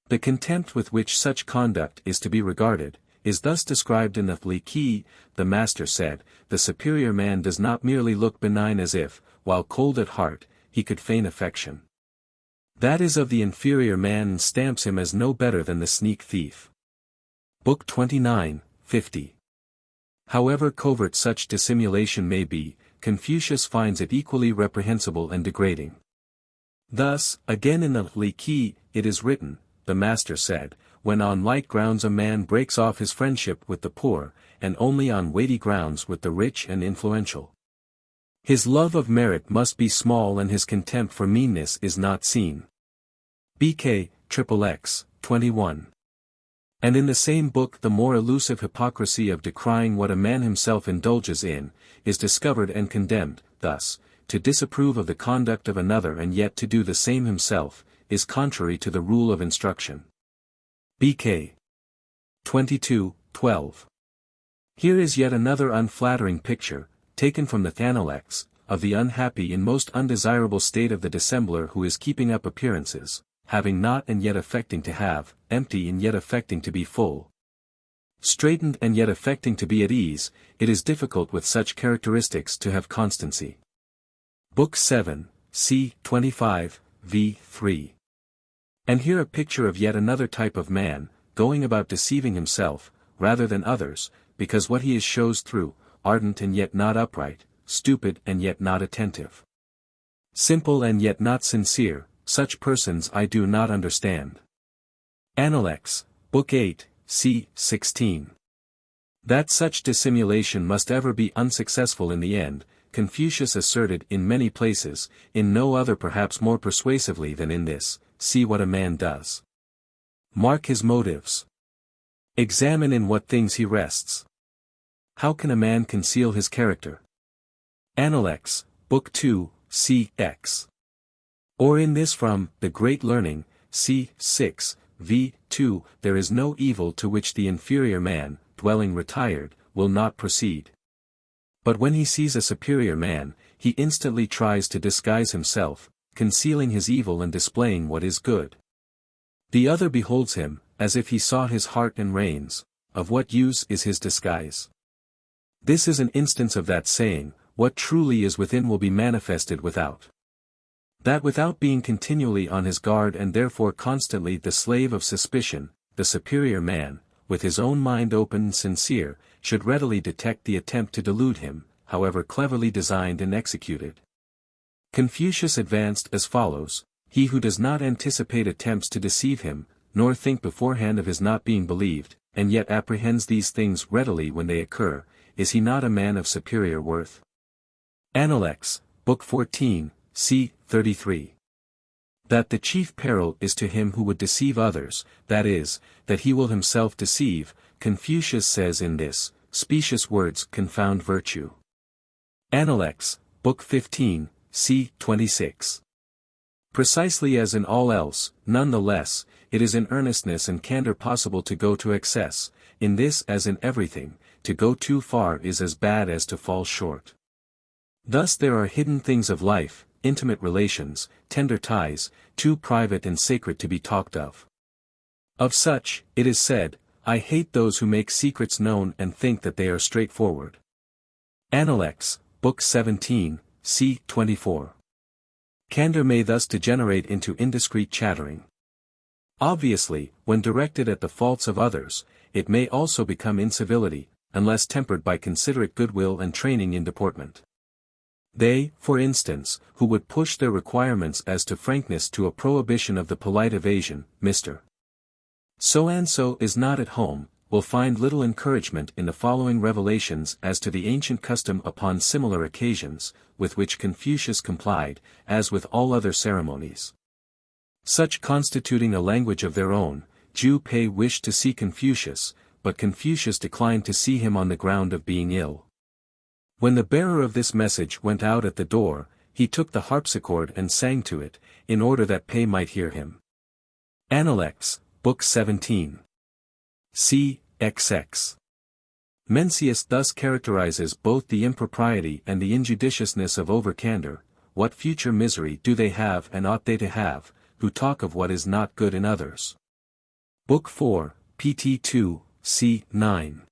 The contempt with which such conduct is to be regarded, is thus described in the Li Qi. The master said, the superior man does not merely look benign as if, while cold at heart, he could feign affection. That is of the inferior man and stamps him as no better than the sneak thief. Book 29, 50. However covert such dissimulation may be, Confucius finds it equally reprehensible and degrading. Thus, again in the Li Qi, it is written, the master said, when on light grounds a man breaks off his friendship with the poor, and only on weighty grounds with the rich and influential. His love of merit must be small and his contempt for meanness is not seen. BK, XXX, 21. And in the same book the more elusive hypocrisy of decrying what a man himself indulges in, is discovered and condemned, thus, to disapprove of the conduct of another and yet to do the same himself, is contrary to the rule of instruction. BK 22, 12. Here is yet another unflattering picture, taken from the Analects, of the unhappy and most undesirable state of the dissembler who is keeping up appearances, having not and yet affecting to have, empty and yet affecting to be full. Straitened and yet affecting to be at ease, it is difficult with such characteristics to have constancy. Book 7, c. 25, v. 3. And here a picture of yet another type of man, going about deceiving himself, rather than others, because what he is shows through, ardent and yet not upright, stupid and yet not attentive. Simple and yet not sincere, such persons I do not understand. Analects, Book 8, c. 16. That such dissimulation must ever be unsuccessful in the end, Confucius asserted in many places, in no other perhaps more persuasively than in this, see what a man does. Mark his motives. Examine in what things he rests. How can a man conceal his character? Analects, Book 2, c. x. Or in this from, The Great Learning, c. 6, v. 2, there is no evil to which the inferior man, dwelling retired, will not proceed. But when he sees a superior man, he instantly tries to disguise himself, concealing his evil and displaying what is good. The other beholds him, as if he saw his heart and reins, of what use is his disguise? This is an instance of that saying, what truly is within will be manifested without. That without being continually on his guard and therefore constantly the slave of suspicion, the superior man, with his own mind open and sincere, should readily detect the attempt to delude him, however cleverly designed and executed. Confucius advanced as follows, he who does not anticipate attempts to deceive him, nor think beforehand of his not being believed, and yet apprehends these things readily when they occur, is he not a man of superior worth? Analects, Book 14, c. 33. That the chief peril is to him who would deceive others, that is, that he will himself deceive, Confucius says in this, specious words confound virtue. Analects, Book 15, c. 26. Precisely as in all else, none the less, it is in earnestness and candor possible to go to excess, in this as in everything, to go too far is as bad as to fall short. Thus there are hidden things of life, intimate relations, tender ties, too private and sacred to be talked of. Of such, it is said, I hate those who make secrets known and think that they are straightforward. Analects, Book 17, c. 24. Candor may thus degenerate into indiscreet chattering. Obviously, when directed at the faults of others, it may also become incivility, unless tempered by considerate goodwill and training in deportment. They, for instance, who would push their requirements as to frankness to a prohibition of the polite evasion, Mr. So-and-so is not at home, will find little encouragement in the following revelations as to the ancient custom upon similar occasions, with which Confucius complied, as with all other ceremonies. Such constituting a language of their own, Ju Pei wished to see Confucius, but Confucius declined to see him on the ground of being ill. When the bearer of this message went out at the door, he took the harpsichord and sang to it, in order that Pei might hear him. Analects, Book 17. C. XX. Mencius thus characterizes both the impropriety and the injudiciousness of over-candor. What future misery do they have and ought they to have, who talk of what is not good in others? Book 4, pt 2, c. 9.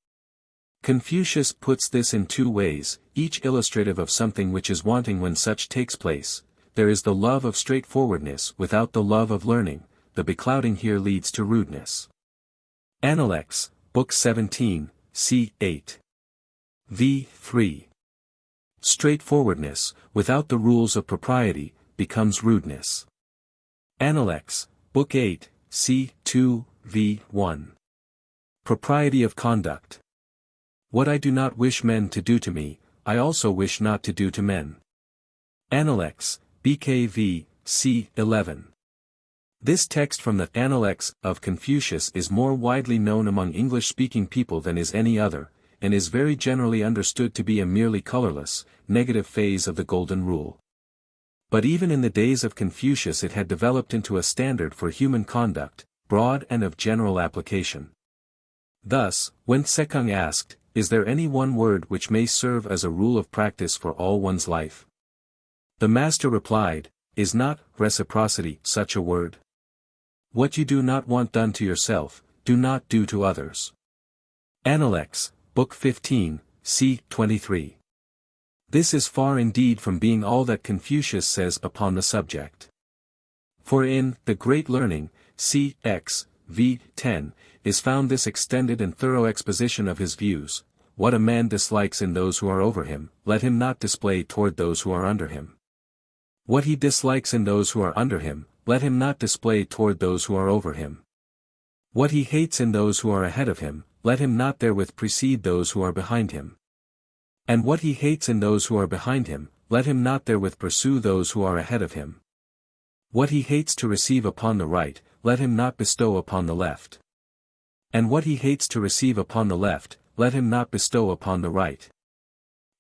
Confucius puts this in two ways, each illustrative of something which is wanting when such takes place. There is the love of straightforwardness without the love of learning, the beclouding here leads to rudeness. Analects, Book 17, c. 8. v. 3. Straightforwardness, without the rules of propriety, becomes rudeness. Analects, Book 8, c. 2, v. 1. Propriety of conduct. What I do not wish men to do to me, I also wish not to do to men. Analects, BKV, c. 11. This text from the Analects of Confucius is more widely known among English-speaking people than is any other, and is very generally understood to be a merely colorless, negative phase of the Golden Rule. But even in the days of Confucius it had developed into a standard for human conduct, broad and of general application. Thus, when Sekung asked, "Is there any one word which may serve as a rule of practice for all one's life?" the master replied, "Is not reciprocity such a word? What you do not want done to yourself, do not do to others." Analects, Book 15, c. 23. This is far indeed from being all that Confucius says upon the subject. For in The Great Learning, c. x. v. 10, is found this extended and thorough exposition of his views. What a man dislikes in those who are over him, let him not display toward those who are under him. What he dislikes in those who are under him, let him not display toward those who are over him. What he hates in those who are ahead of him, let him not therewith precede those who are behind him. And what he hates in those who are behind him, let him not therewith pursue those who are ahead of him. What he hates to receive upon the right, let him not bestow upon the left. And what he hates to receive upon the left, let him not bestow upon the right.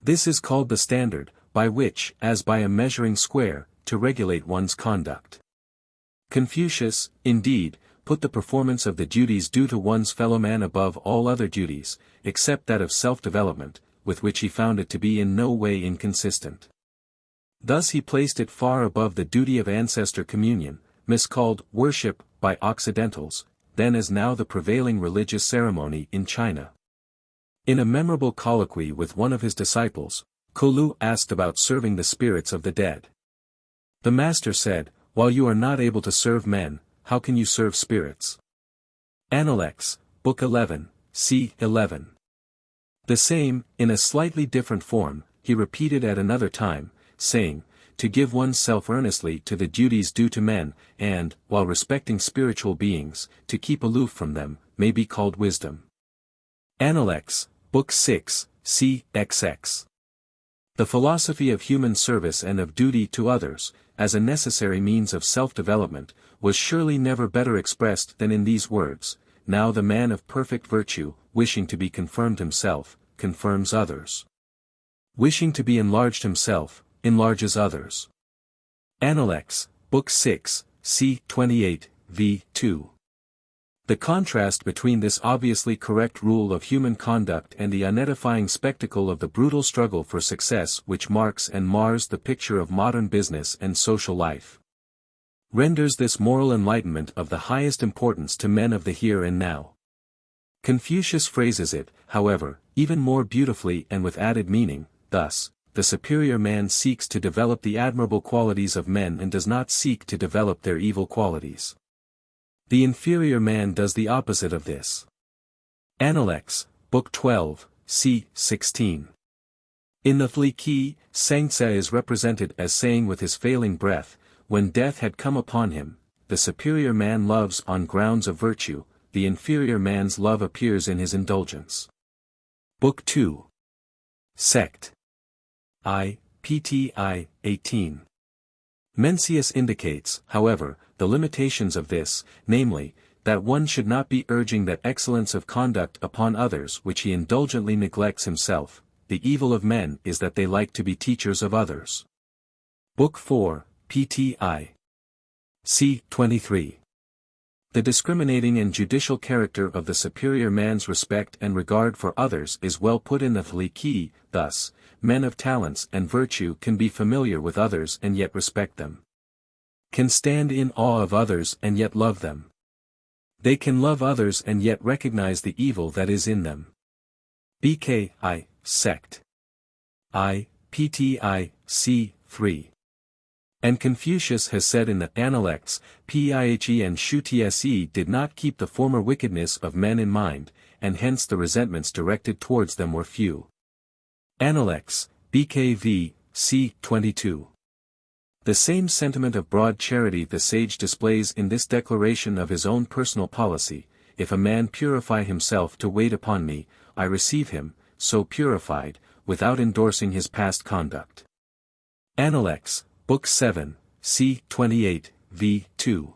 This is called the standard, by which, as by a measuring square, to regulate one's conduct. Confucius, indeed, put the performance of the duties due to one's fellow man above all other duties, except that of self-development, with which he found it to be in no way inconsistent. Thus he placed it far above the duty of ancestor communion, miscalled worship by Occidentals, then as now the prevailing religious ceremony in China. In a memorable colloquy with one of his disciples, Kolu asked about serving the spirits of the dead. The master said, "While you are not able to serve men, how can you serve spirits?" Analects, Book 11, c. 11. The same, in a slightly different form, he repeated at another time, saying, "To give oneself earnestly to the duties due to men, and, while respecting spiritual beings, to keep aloof from them, may be called wisdom." Analects, Book 6, c. XX. The philosophy of human service and of duty to others, as a necessary means of self-development, was surely never better expressed than in these words: "Now the man of perfect virtue, wishing to be confirmed himself, confirms others. Wishing to be enlarged himself, enlarges others." Analects, Book 6, c. 28, v. 2. The contrast between this obviously correct rule of human conduct and the unedifying spectacle of the brutal struggle for success which marks and mars the picture of modern business and social life, renders this moral enlightenment of the highest importance to men of the here and now. Confucius phrases it, however, even more beautifully and with added meaning, thus: "The superior man seeks to develop the admirable qualities of men and does not seek to develop their evil qualities. The inferior man does the opposite of this." Analects, Book 12, c. 16. In the Li Qi, Sangtse is represented as saying with his failing breath, when death had come upon him, "The superior man loves on grounds of virtue, the inferior man's love appears in his indulgence." Book 2. Sect. I, pti, 18. Mencius indicates, however, the limitations of this, namely, that one should not be urging that excellence of conduct upon others which he indulgently neglects himself, the evil of men is that they like to be teachers of others. Book 4, PTI. C. 23. The discriminating and judicial character of the superior man's respect and regard for others is well put in the Thliki, thus, men of talents and virtue can be familiar with others and yet respect them. Can stand in awe of others and yet love them. They can love others and yet recognize the evil that is in them. BKI, Sect. I, PTI, C. 3. And Confucius has said in the Analects, Pihe and Shutse did not keep the former wickedness of men in mind, and hence the resentments directed towards them were few. Analects, BKV, C. 22. The same sentiment of broad charity the sage displays in this declaration of his own personal policy: if a man purify himself to wait upon me, I receive him, so purified, without endorsing his past conduct. Analects, Book 7, C. 28, v. 2.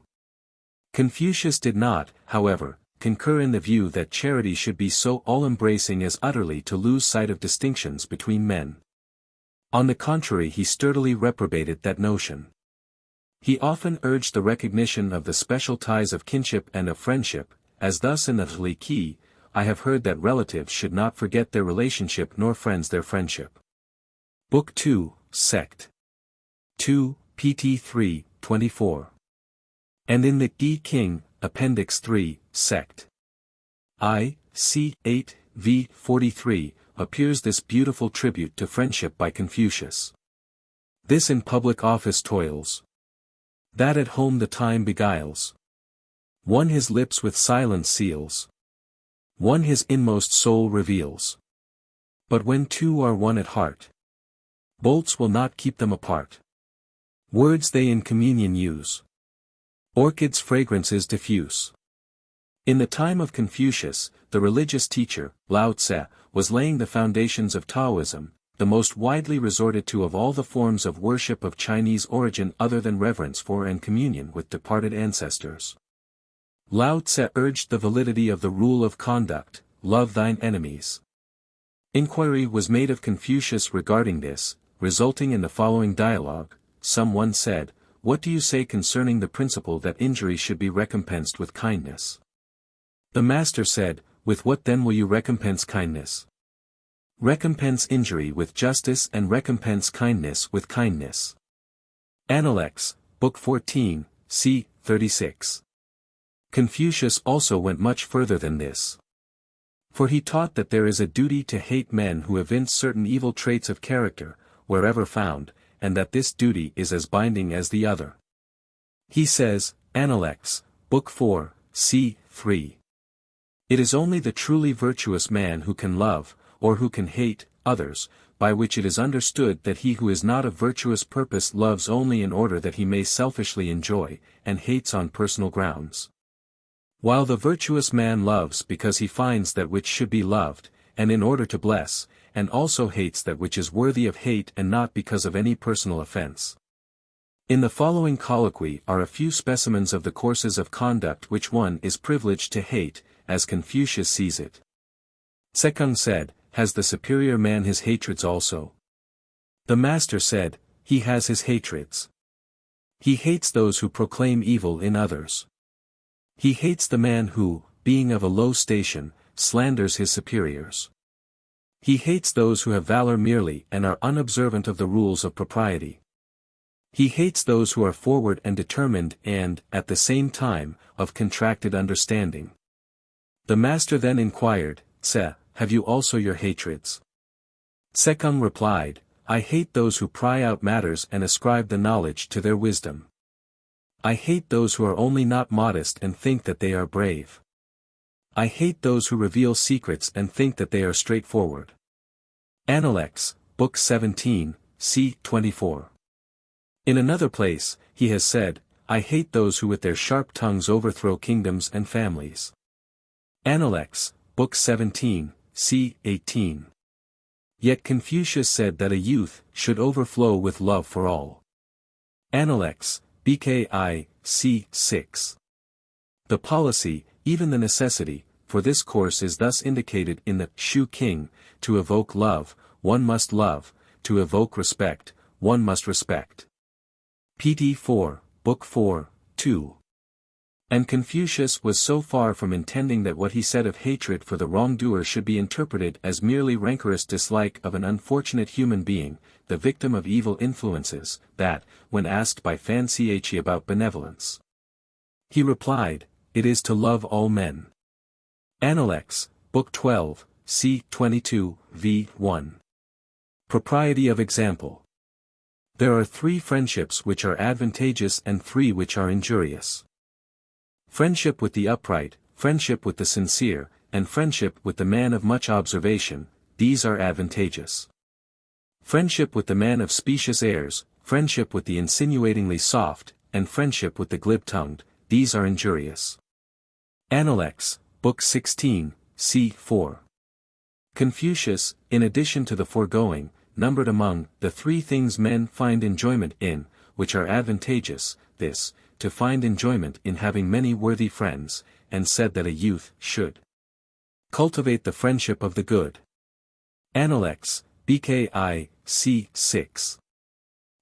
Confucius did not, however, concur in the view that charity should be so all-embracing as utterly to lose sight of distinctions between men. On the contrary, he sturdily reprobated that notion. He often urged the recognition of the special ties of kinship and of friendship, as thus in the Thliki, I have heard that relatives should not forget their relationship nor friends their friendship. Book 2, Sect. 2, pt 3, 24. And in the Yi King, Appendix 3, Sect. I, c. 8, v. 43, appears this beautiful tribute to friendship by Confucius. This in public office toils. That at home the time beguiles. One his lips with silence seals. One his inmost soul reveals. But when two are one at heart, bolts will not keep them apart. Words they in communion use. Orchids' fragrance is diffuse. In the time of Confucius, the religious teacher, Lao Tse, was laying the foundations of Taoism, the most widely resorted to of all the forms of worship of Chinese origin other than reverence for and communion with departed ancestors. Lao Tse urged the validity of the rule of conduct, love thine enemies. Inquiry was made of Confucius regarding this, resulting in the following dialogue. Someone said, "What do you say concerning the principle that injury should be recompensed with kindness?" The master said, "With what then will you recompense kindness?" "Recompense injury with justice and recompense kindness with kindness." Analects, Book 14, c. 36. Confucius also went much further than this. For he taught that there is a duty to hate men who evince certain evil traits of character, wherever found, and that this duty is as binding as the other. He says, Analects, Book 4, c. 3. It is only the truly virtuous man who can love, or who can hate, others, by which it is understood that he who is not of virtuous purpose loves only in order that he may selfishly enjoy, and hates on personal grounds. While the virtuous man loves because he finds that which should be loved, and in order to bless, and also hates that which is worthy of hate and not because of any personal offense. In the following colloquy are a few specimens of the courses of conduct which one is privileged to hate, as Confucius sees it. Tsekung said, "Has the superior man his hatreds also?" The master said, "He has his hatreds. He hates those who proclaim evil in others. He hates the man who, being of a low station, slanders his superiors. He hates those who have valor merely and are unobservant of the rules of propriety. He hates those who are forward and determined and, at the same time, of contracted understanding." The master then inquired, "Tse, have you also your hatreds?" Tsekung replied, "I hate those who pry out matters and ascribe the knowledge to their wisdom. I hate those who are only not modest and think that they are brave. I hate those who reveal secrets and think that they are straightforward." Analects, Book 17, c. 24. In another place, he has said, "I hate those who with their sharp tongues overthrow kingdoms and families." Analects, Book 17, c. 18. Yet Confucius said that a youth should overflow with love for all. Analects, BKI, c. 6. The policy, even the necessity, for this course is thus indicated in the Shu King, to evoke love, one must love; to evoke respect, one must respect. Pt. 4, Book 4, 2. And Confucius was so far from intending that what he said of hatred for the wrongdoer should be interpreted as merely rancorous dislike of an unfortunate human being, the victim of evil influences, that, when asked by Fan Cie about benevolence, he replied, "It is to love all men." Appendix, Book 12, c. 22, v. 1. Propriety of example. There are 3 friendships which are advantageous and 3 which are injurious. Friendship with the upright, friendship with the sincere, and friendship with the man of much observation, these are advantageous. Friendship with the man of specious airs, friendship with the insinuatingly soft, and friendship with the glib-tongued, these are injurious. Appendix, Book 16, c. 4. Confucius, in addition to the foregoing, numbered among the 3 things men find enjoyment in, which are advantageous, this, to find enjoyment in having many worthy friends, and said that a youth should cultivate the friendship of the good. Appendix, BKI, c. 6.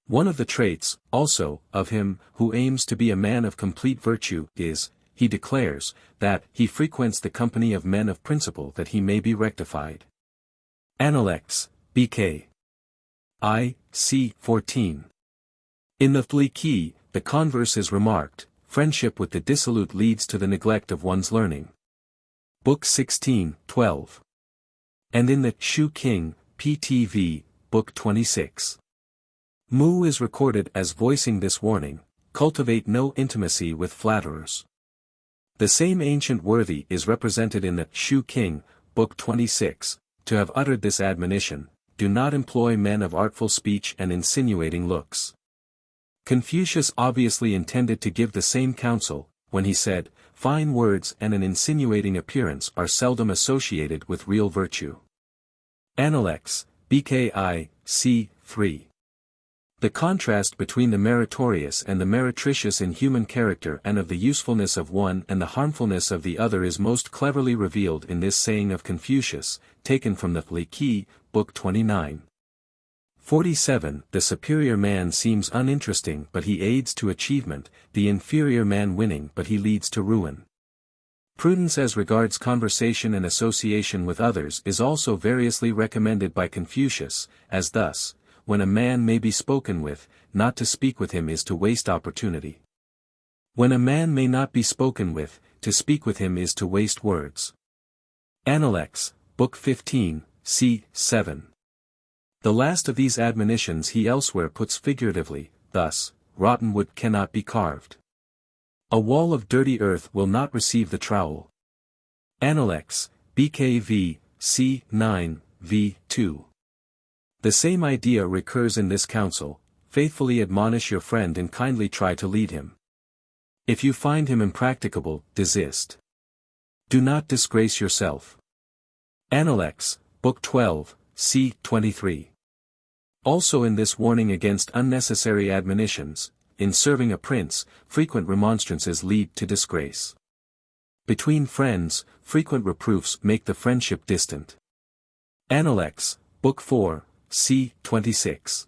One of the traits, also, of him who aims to be a man of complete virtue is, he declares, that he frequents the company of men of principle that he may be rectified. Appendix, BKI, c. 14. In the Fli the converse is remarked, friendship with the dissolute leads to the neglect of one's learning. Book 16, 12. And in the Shu King, PTV, Book 26. Mu is recorded as voicing this warning, cultivate no intimacy with flatterers. The same ancient worthy is represented in the Shu King, Book 26, to have uttered this admonition, do not employ men of artful speech and insinuating looks. Confucius obviously intended to give the same counsel, when he said, fine words and an insinuating appearance are seldom associated with real virtue. Appendix, BKI, c. 3. The contrast between the meritorious and the meretricious in human character and of the usefulness of one and the harmfulness of the other is most cleverly revealed in this saying of Confucius, taken from the Li Qi, Book 29. 47. The superior man seems uninteresting but he aids to achievement, the inferior man winning but he leads to ruin. Prudence as regards conversation and association with others is also variously recommended by Confucius, as thus, when a man may be spoken with, not to speak with him is to waste opportunity. When a man may not be spoken with, to speak with him is to waste words. Appendix, Book 15, c. 7. The last of these admonitions he elsewhere puts figuratively, thus, rotten wood cannot be carved. A wall of dirty earth will not receive the trowel. Appendix, BKV, c. 9, v. 2. The same idea recurs in this counsel, faithfully admonish your friend and kindly try to lead him. If you find him impracticable, desist. Do not disgrace yourself. Appendix, Book 12, c. 23. Also in this warning against unnecessary admonitions, in serving a prince, frequent remonstrances lead to disgrace. Between friends, frequent reproofs make the friendship distant. Appendix, Book 4, c. 26.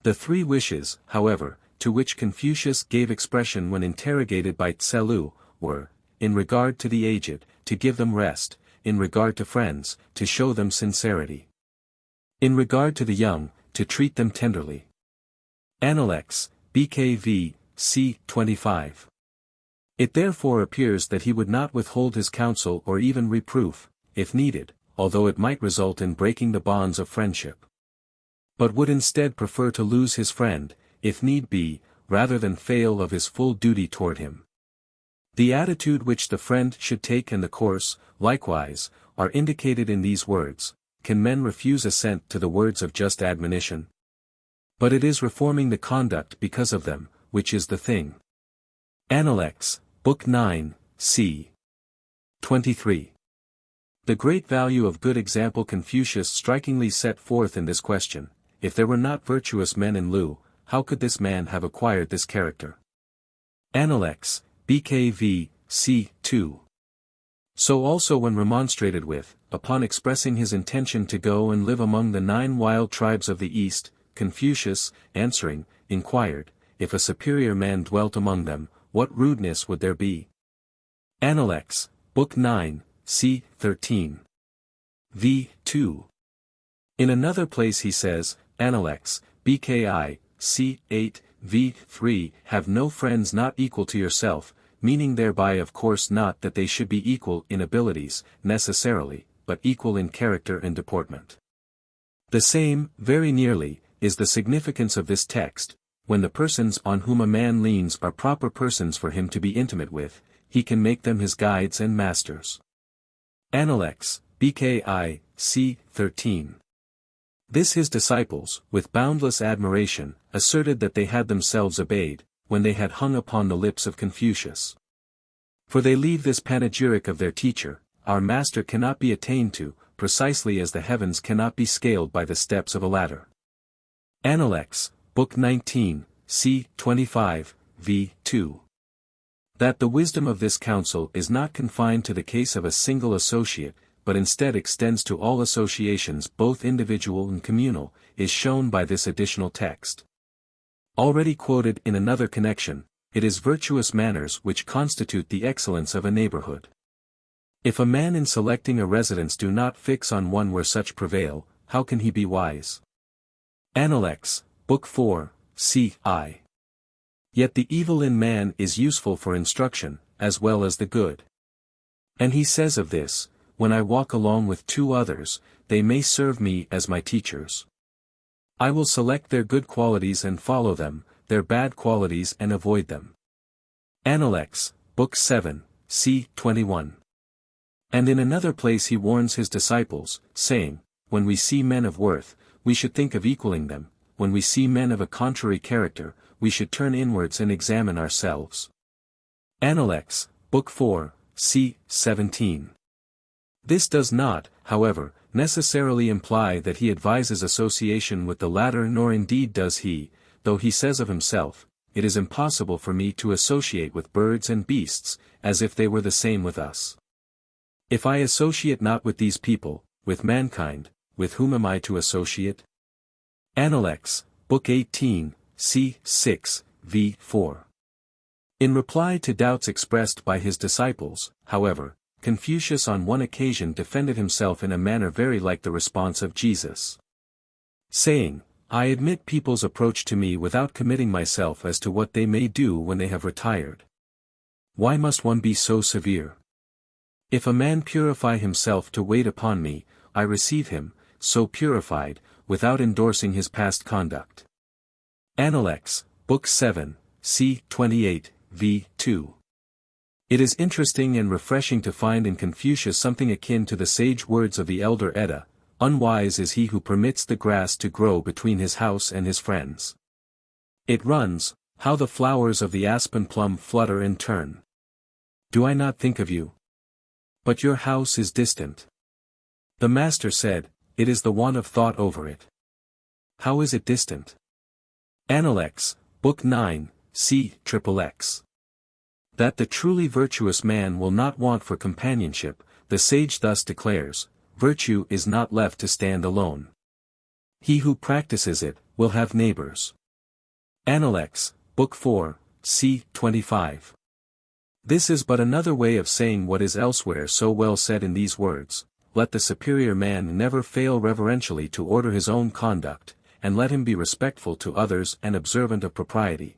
The 3 wishes, however, to which Confucius gave expression when interrogated by Tse-lu, were, in regard to the aged, to give them rest, in regard to friends, to show them sincerity. In regard to the young, to treat them tenderly. Appendix, BKV, c. 25. It therefore appears that he would not withhold his counsel or even reproof, if needed, although it might result in breaking the bonds of friendship. But would instead prefer to lose his friend, if need be, rather than fail of his full duty toward him. The attitude which the friend should take and the course, likewise, are indicated in these words. Can men refuse assent to the words of just admonition? But it is reforming the conduct because of them, which is the thing. Appendix, Book 9, c. 23. The great value of good example Confucius strikingly set forth in this question, if there were not virtuous men in Lu, how could this man have acquired this character? Appendix, BKV, c. 2. So also when remonstrated with, upon expressing his intention to go and live among the 9 wild tribes of the East, Confucius, answering, inquired, if a superior man dwelt among them, what rudeness would there be? Analects, Book 9, c. 13. v. 2. In another place he says, Analects, bki, c. 8, v. 3, have no friends not equal to yourself, meaning thereby of course not that they should be equal in abilities, necessarily, but equal in character and deportment. The same, very nearly, is the significance of this text. When the persons on whom a man leans are proper persons for him to be intimate with, he can make them his guides and masters. Analects, bki, c. 13. This his disciples, with boundless admiration, asserted that they had themselves obeyed, when they had hung upon the lips of Confucius. For they leave this panegyric of their teacher, our master cannot be attained to, precisely as the heavens cannot be scaled by the steps of a ladder. Analects, Book 19, c. 25, v. 2. That the wisdom of this counsel is not confined to the case of a single associate, but instead extends to all associations both individual and communal, is shown by this additional text. Already quoted in another connection, it is virtuous manners which constitute the excellence of a neighborhood. If a man in selecting a residence do not fix on one where such prevail, how can he be wise? Analects, Book 4, c. I. Yet the evil in man is useful for instruction, as well as the good. And he says of this, when I walk along with 2 others, they may serve me as my teachers. I will select their good qualities and follow them, their bad qualities and avoid them. Analects, Book 7, c. 21. And in another place he warns his disciples, saying, when we see men of worth, we should think of equaling them, when we see men of a contrary character, we should turn inwards and examine ourselves. Analects, Book 4, c. 17. This does not, however, necessarily imply that he advises association with the latter, nor indeed does he, though he says of himself, it is impossible for me to associate with birds and beasts, as if they were the same with us. If I associate not with these people, with mankind, with whom am I to associate? Analects, Book 18, c. 6, v. 4. In reply to doubts expressed by his disciples, however, Confucius on one occasion defended himself in a manner very like the response of Jesus. Saying, I admit people's approach to me without committing myself as to what they may do when they have retired. Why must one be so severe? If a man purify himself to wait upon me, I receive him, so purified, without endorsing his past conduct. Analects, Book 7, c. 28, v. 2. It is interesting and refreshing to find in Confucius something akin to the sage words of the elder Edda, unwise is he who permits the grass to grow between his house and his friends. It runs, how the flowers of the aspen plum flutter and turn. Do I not think of you? But your house is distant. The master said, it is the want of thought over it. How is it distant? Analects, Book 9, c. XXX. That the truly virtuous man will not want for companionship, the sage thus declares, virtue is not left to stand alone. He who practices it, will have neighbors. Analects, Book 4, c. 25. This is but another way of saying what is elsewhere so well said in these words, let the superior man never fail reverentially to order his own conduct, and let him be respectful to others and observant of propriety.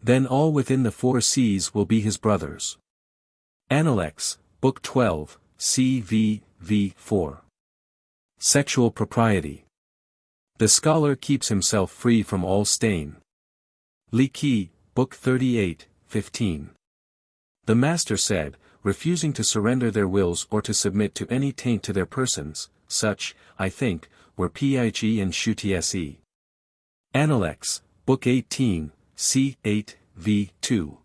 Then all within the 4 seas will be his brothers. Analects, Book 12, c. v. 4. Sexual propriety. The scholar keeps himself free from all stain. Li Qi, Book 38, 15. The master said, refusing to surrender their wills or to submit to any taint to their persons, such, I think, were Pich and Shutse. Analects, Book 18, c. 8, v. 2.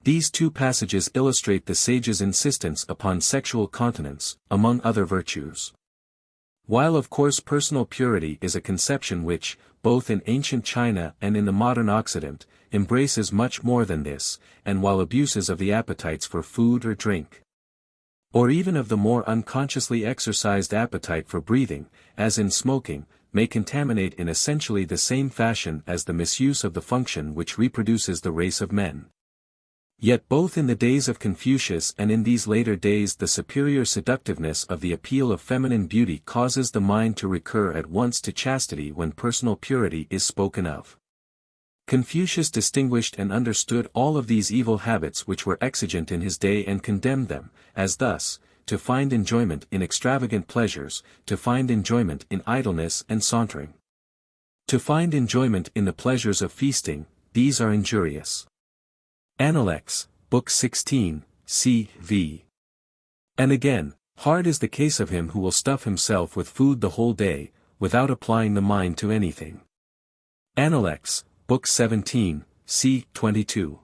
These 2 passages illustrate the sage's insistence upon sexual continence, among other virtues. While of course personal purity is a conception which, both in ancient China and in the modern Occident, embraces much more than this, and while abuses of the appetites for food or drink or even of the more unconsciously exercised appetite for breathing, as in smoking, may contaminate in essentially the same fashion as the misuse of the function which reproduces the race of men. Yet both in the days of Confucius and in these later days the superior seductiveness of the appeal of feminine beauty causes the mind to recur at once to chastity when personal purity is spoken of. Confucius distinguished and understood all of these evil habits which were exigent in his day and condemned them, as thus, to find enjoyment in extravagant pleasures, to find enjoyment in idleness and sauntering. To find enjoyment in the pleasures of feasting, these are injurious. Appendix, Book 16, c.v. And again, hard is the case of him who will stuff himself with food the whole day, without applying the mind to anything. Appendix, Book 17, c. 22.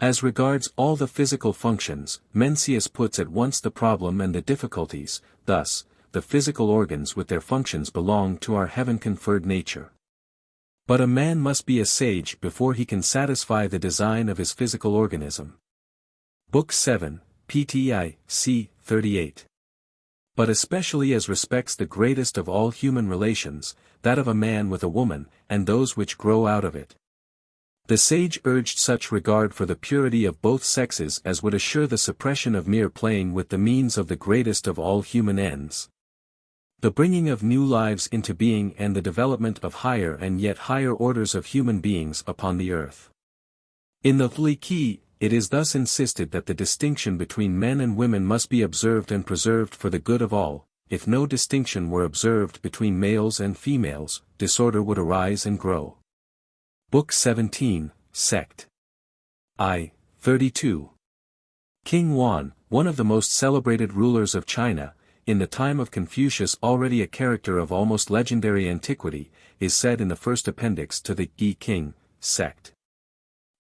As regards all the physical functions, Mencius puts at once the problem and the difficulties, thus, the physical organs with their functions belong to our heaven-conferred nature. But a man must be a sage before he can satisfy the design of his physical organism. Book 7, pti, c. 38. But especially as respects the greatest of all human relations, that of a man with a woman, and those which grow out of it. The sage urged such regard for the purity of both sexes as would assure the suppression of mere playing with the means of the greatest of all human ends. The bringing of new lives into being and the development of higher and yet higher orders of human beings upon the earth. In the Li, it is thus insisted that the distinction between men and women must be observed and preserved for the good of all. If no distinction were observed between males and females, disorder would arise and grow. Book 17, Sect. I. 32. King Wan, one of the most celebrated rulers of China, in the time of Confucius already a character of almost legendary antiquity, is said in the first appendix to the Yi King, Sect.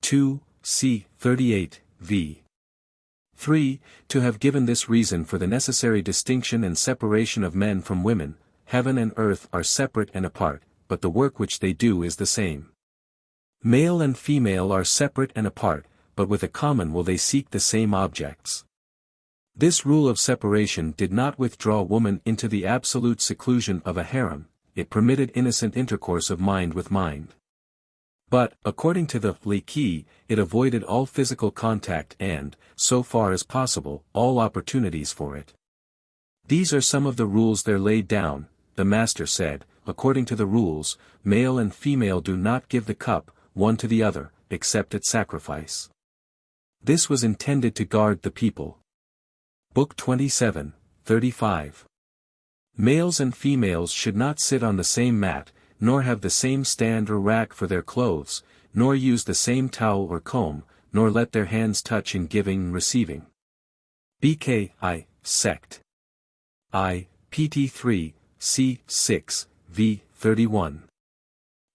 2, c. 38, v. 3, to have given this reason for the necessary distinction and separation of men from women. Heaven and earth are separate and apart, but the work which they do is the same. Male and female are separate and apart, but with a common will they seek the same objects. This rule of separation did not withdraw woman into the absolute seclusion of a harem, it permitted innocent intercourse of mind with mind. But, according to the Li, it avoided all physical contact and, so far as possible, all opportunities for it. These are some of the rules there laid down. The master said, according to the rules, male and female do not give the cup, one to the other, except at sacrifice. This was intended to guard the people. Book 27, 35. Males and females should not sit on the same mat, nor have the same stand or rack for their clothes, nor use the same towel or comb, nor let their hands touch in giving and receiving. BKI, Sect. I, PT 3, C 6, V 31.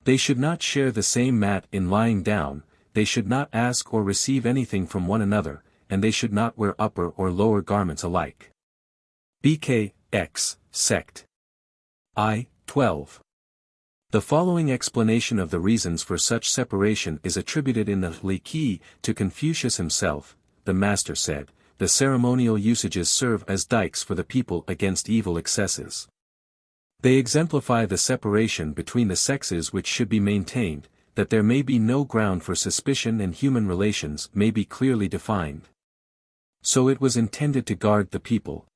They should not share the same mat in lying down, they should not ask or receive anything from one another, and they should not wear upper or lower garments alike. BKX, Sect. I, 12. The following explanation of the reasons for such separation is attributed in the Li to Confucius himself. The master said, the ceremonial usages serve as dikes for the people against evil excesses. They exemplify the separation between the sexes which should be maintained, that there may be no ground for suspicion and human relations may be clearly defined. So it was intended to guard the people.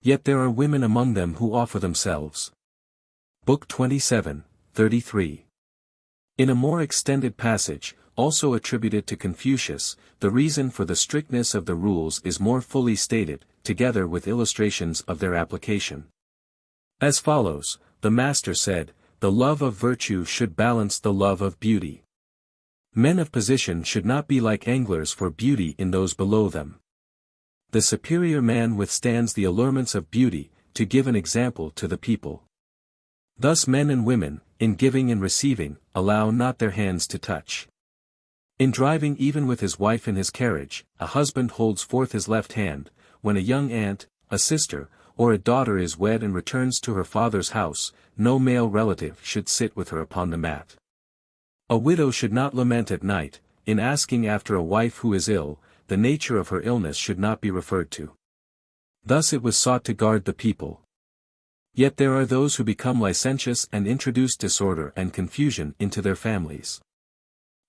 Yet there are women among them who offer themselves. Book 27, 33. In a more extended passage, also attributed to Confucius, the reason for the strictness of the rules is more fully stated, together with illustrations of their application. As follows, the master said, the love of virtue should balance the love of beauty. Men of position should not be like anglers for beauty in those below them. The superior man withstands the allurements of beauty, to give an example to the people. Thus men and women, in giving and receiving, allow not their hands to touch. In driving even with his wife in his carriage, a husband holds forth his left hand. When a young aunt, a sister, or a daughter is wed and returns to her father's house, no male relative should sit with her upon the mat. A widow should not lament at night. In asking after a wife who is ill, the nature of her illness should not be referred to. Thus it was sought to guard the people. Yet there are those who become licentious and introduce disorder and confusion into their families.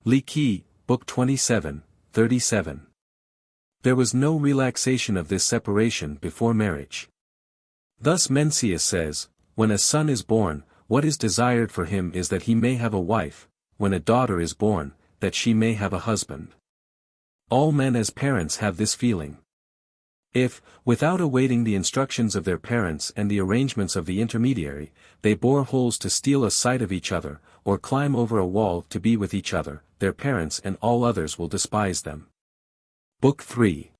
Li Qi, Book 27, 37. There was no relaxation of this separation before marriage. Thus Mencius says, when a son is born, what is desired for him is that he may have a wife, when a daughter is born, that she may have a husband. All men as parents have this feeling. If, without awaiting the instructions of their parents and the arrangements of the intermediary, they bore holes to steal a sight of each other, or climb over a wall to be with each other, their parents and all others will despise them. Book 3.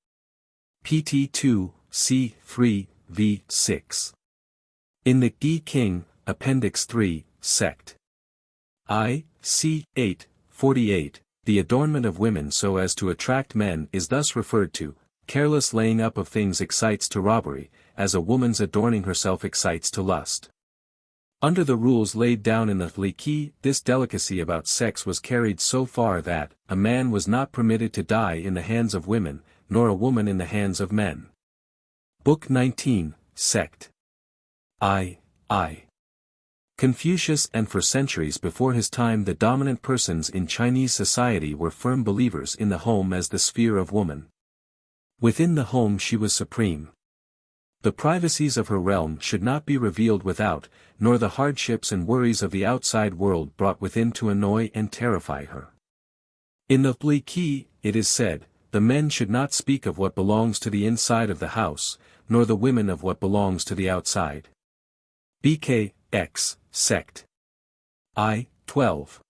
pt 2, c. 3, v. 6. In the Yi King, Appendix 3, Sect. I, c. 8, 48, the adornment of women so as to attract men is thus referred to. Careless laying up of things excites to robbery, as a woman's adorning herself excites to lust. Under the rules laid down in the Li Qi, this delicacy about sex was carried so far that, a man was not permitted to die in the hands of women, nor a woman in the hands of men. Book 19, Sect. I. Confucius and for centuries before his time the dominant persons in Chinese society were firm believers in the home as the sphere of woman. Within the home she was supreme. The privacies of her realm should not be revealed without, nor the hardships and worries of the outside world brought within to annoy and terrify her. In the Li Qi, it is said, the men should not speak of what belongs to the inside of the house, nor the women of what belongs to the outside. BK, X, Sect. I, 12.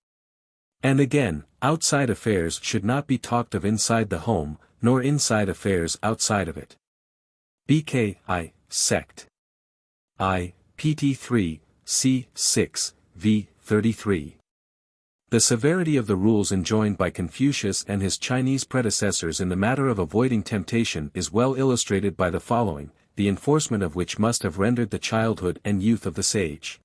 And again, outside affairs should not be talked of inside the home, nor inside affairs outside of it. BK, I, Sect. I, pt 3, c. 6, v. 33. The severity of the rules enjoined by Confucius and his Chinese predecessors in the matter of avoiding temptation is well illustrated by the following, the enforcement of which must have rendered the childhood and youth of the sage.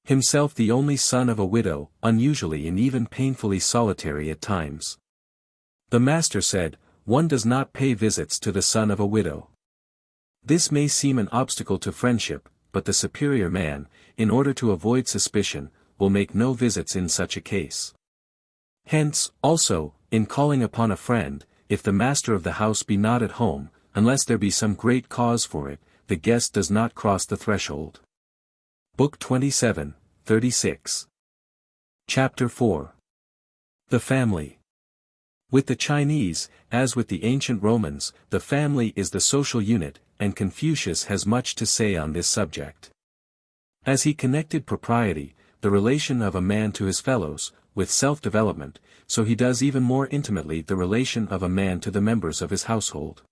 Himself the only son of a widow, unusually and even painfully solitary at times. The master said, one does not pay visits to the son of a widow. This may seem an obstacle to friendship, but the superior man, in order to avoid suspicion, will make no visits in such a case. Hence, also, in calling upon a friend, if the master of the house be not at home, unless there be some great cause for it, the guest does not cross the threshold. Book 27, 36. Chapter 4. The Family. With the Chinese, as with the ancient Romans, the family is the social unit, and Confucius has much to say on this subject. As he connected propriety, the relation of a man to his fellows, with self-development, so he does even more intimately the relation of a man to the members of his household.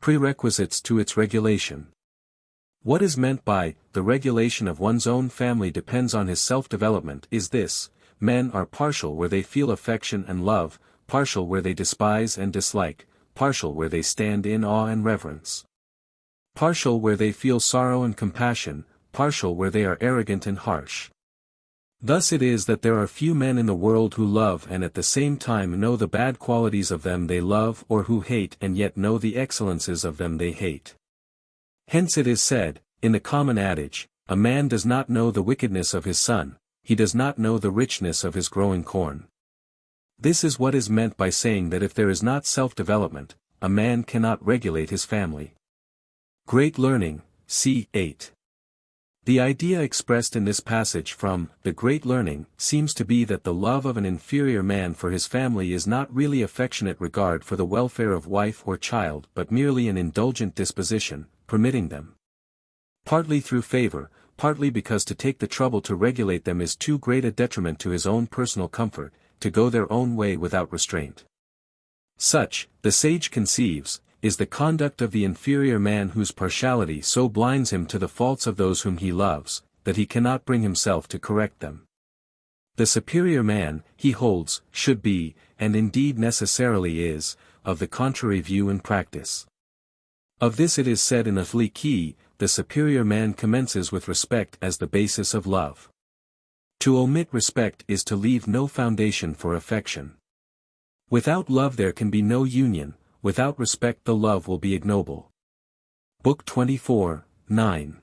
Prerequisites to its regulation. What is meant by, the regulation of one's own family depends on his self-development is this: men are partial where they feel affection and love, partial where they despise and dislike, partial where they stand in awe and reverence. Partial where they feel sorrow and compassion, partial where they are arrogant and harsh. Thus it is that there are few men in the world who love and at the same time know the bad qualities of them they love, or who hate and yet know the excellences of them they hate. Hence it is said, in the common adage, a man does not know the wickedness of his son, he does not know the richness of his growing corn. This is what is meant by saying that if there is not self-development, a man cannot regulate his family. Great Learning, c. 8. The idea expressed in this passage from the Great Learning seems to be that the love of an inferior man for his family is not really affectionate regard for the welfare of wife or child but merely an indulgent disposition, permitting them. Partly through favor, partly because to take the trouble to regulate them is too great a detriment to his own personal comfort, to go their own way without restraint. Such, the sage conceives, is the conduct of the inferior man whose partiality so blinds him to the faults of those whom he loves, that he cannot bring himself to correct them. The superior man, he holds, should be, and indeed necessarily is, of the contrary view and practice. Of this it is said in the Li Qi, the superior man commences with respect as the basis of love. To omit respect is to leave no foundation for affection. Without love there can be no union, without respect the love will be ignoble. Book 24, 9.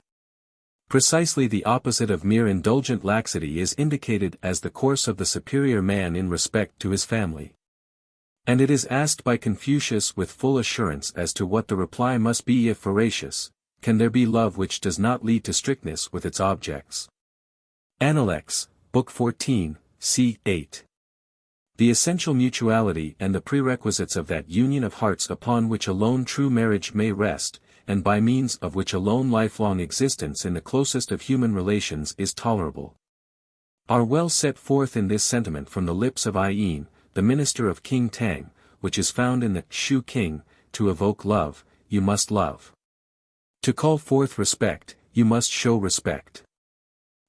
Precisely the opposite of mere indulgent laxity is indicated as the course of the superior man in respect to his family. And it is asked by Confucius with full assurance as to what the reply must be if veracious: can there be love which does not lead to strictness with its objects? Appendix, Book 14, c. 8. The essential mutuality and the prerequisites of that union of hearts upon which alone true marriage may rest, and by means of which alone lifelong existence in the closest of human relations is tolerable, are well set forth in this sentiment from the lips of Yin, the minister of King Tang, which is found in the Shu King: to evoke love, you must love. To call forth respect, you must show respect.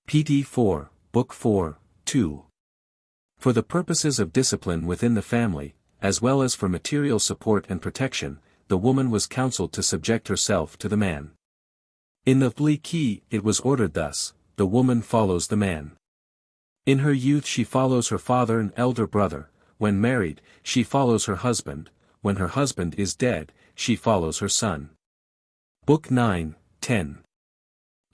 Pt. 4, Book 4, 2. For the purposes of discipline within the family, as well as for material support and protection, the woman was counseled to subject herself to the man. In the Li Qi it was ordered thus: the woman follows the man. In her youth she follows her father and elder brother; when married, she follows her husband; when her husband is dead, she follows her son. Book 9, 10.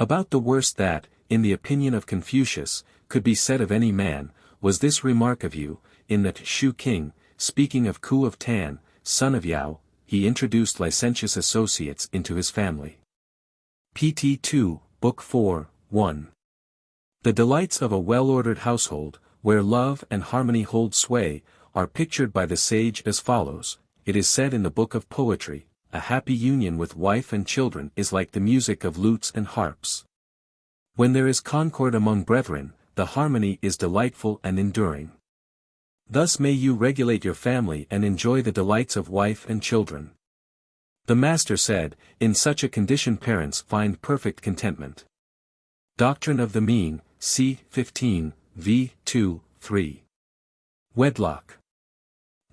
About the worst that, in the opinion of Confucius, could be said of any man, was this remark of you: in the Shu King, speaking of Ku of Tan, son of Yao, he introduced licentious associates into his family. Pt. 2, Book 4, 1. The delights of a well-ordered household, where love and harmony hold sway, are pictured by the sage as follows. It is said in the Book of Poetry: a happy union with wife and children is like the music of lutes and harps. When there is concord among brethren, the harmony is delightful and enduring. Thus may you regulate your family and enjoy the delights of wife and children. The Master said, in such a condition parents find perfect contentment. Doctrine of the Mean, c. 15, v. 2, 3. Wedlock.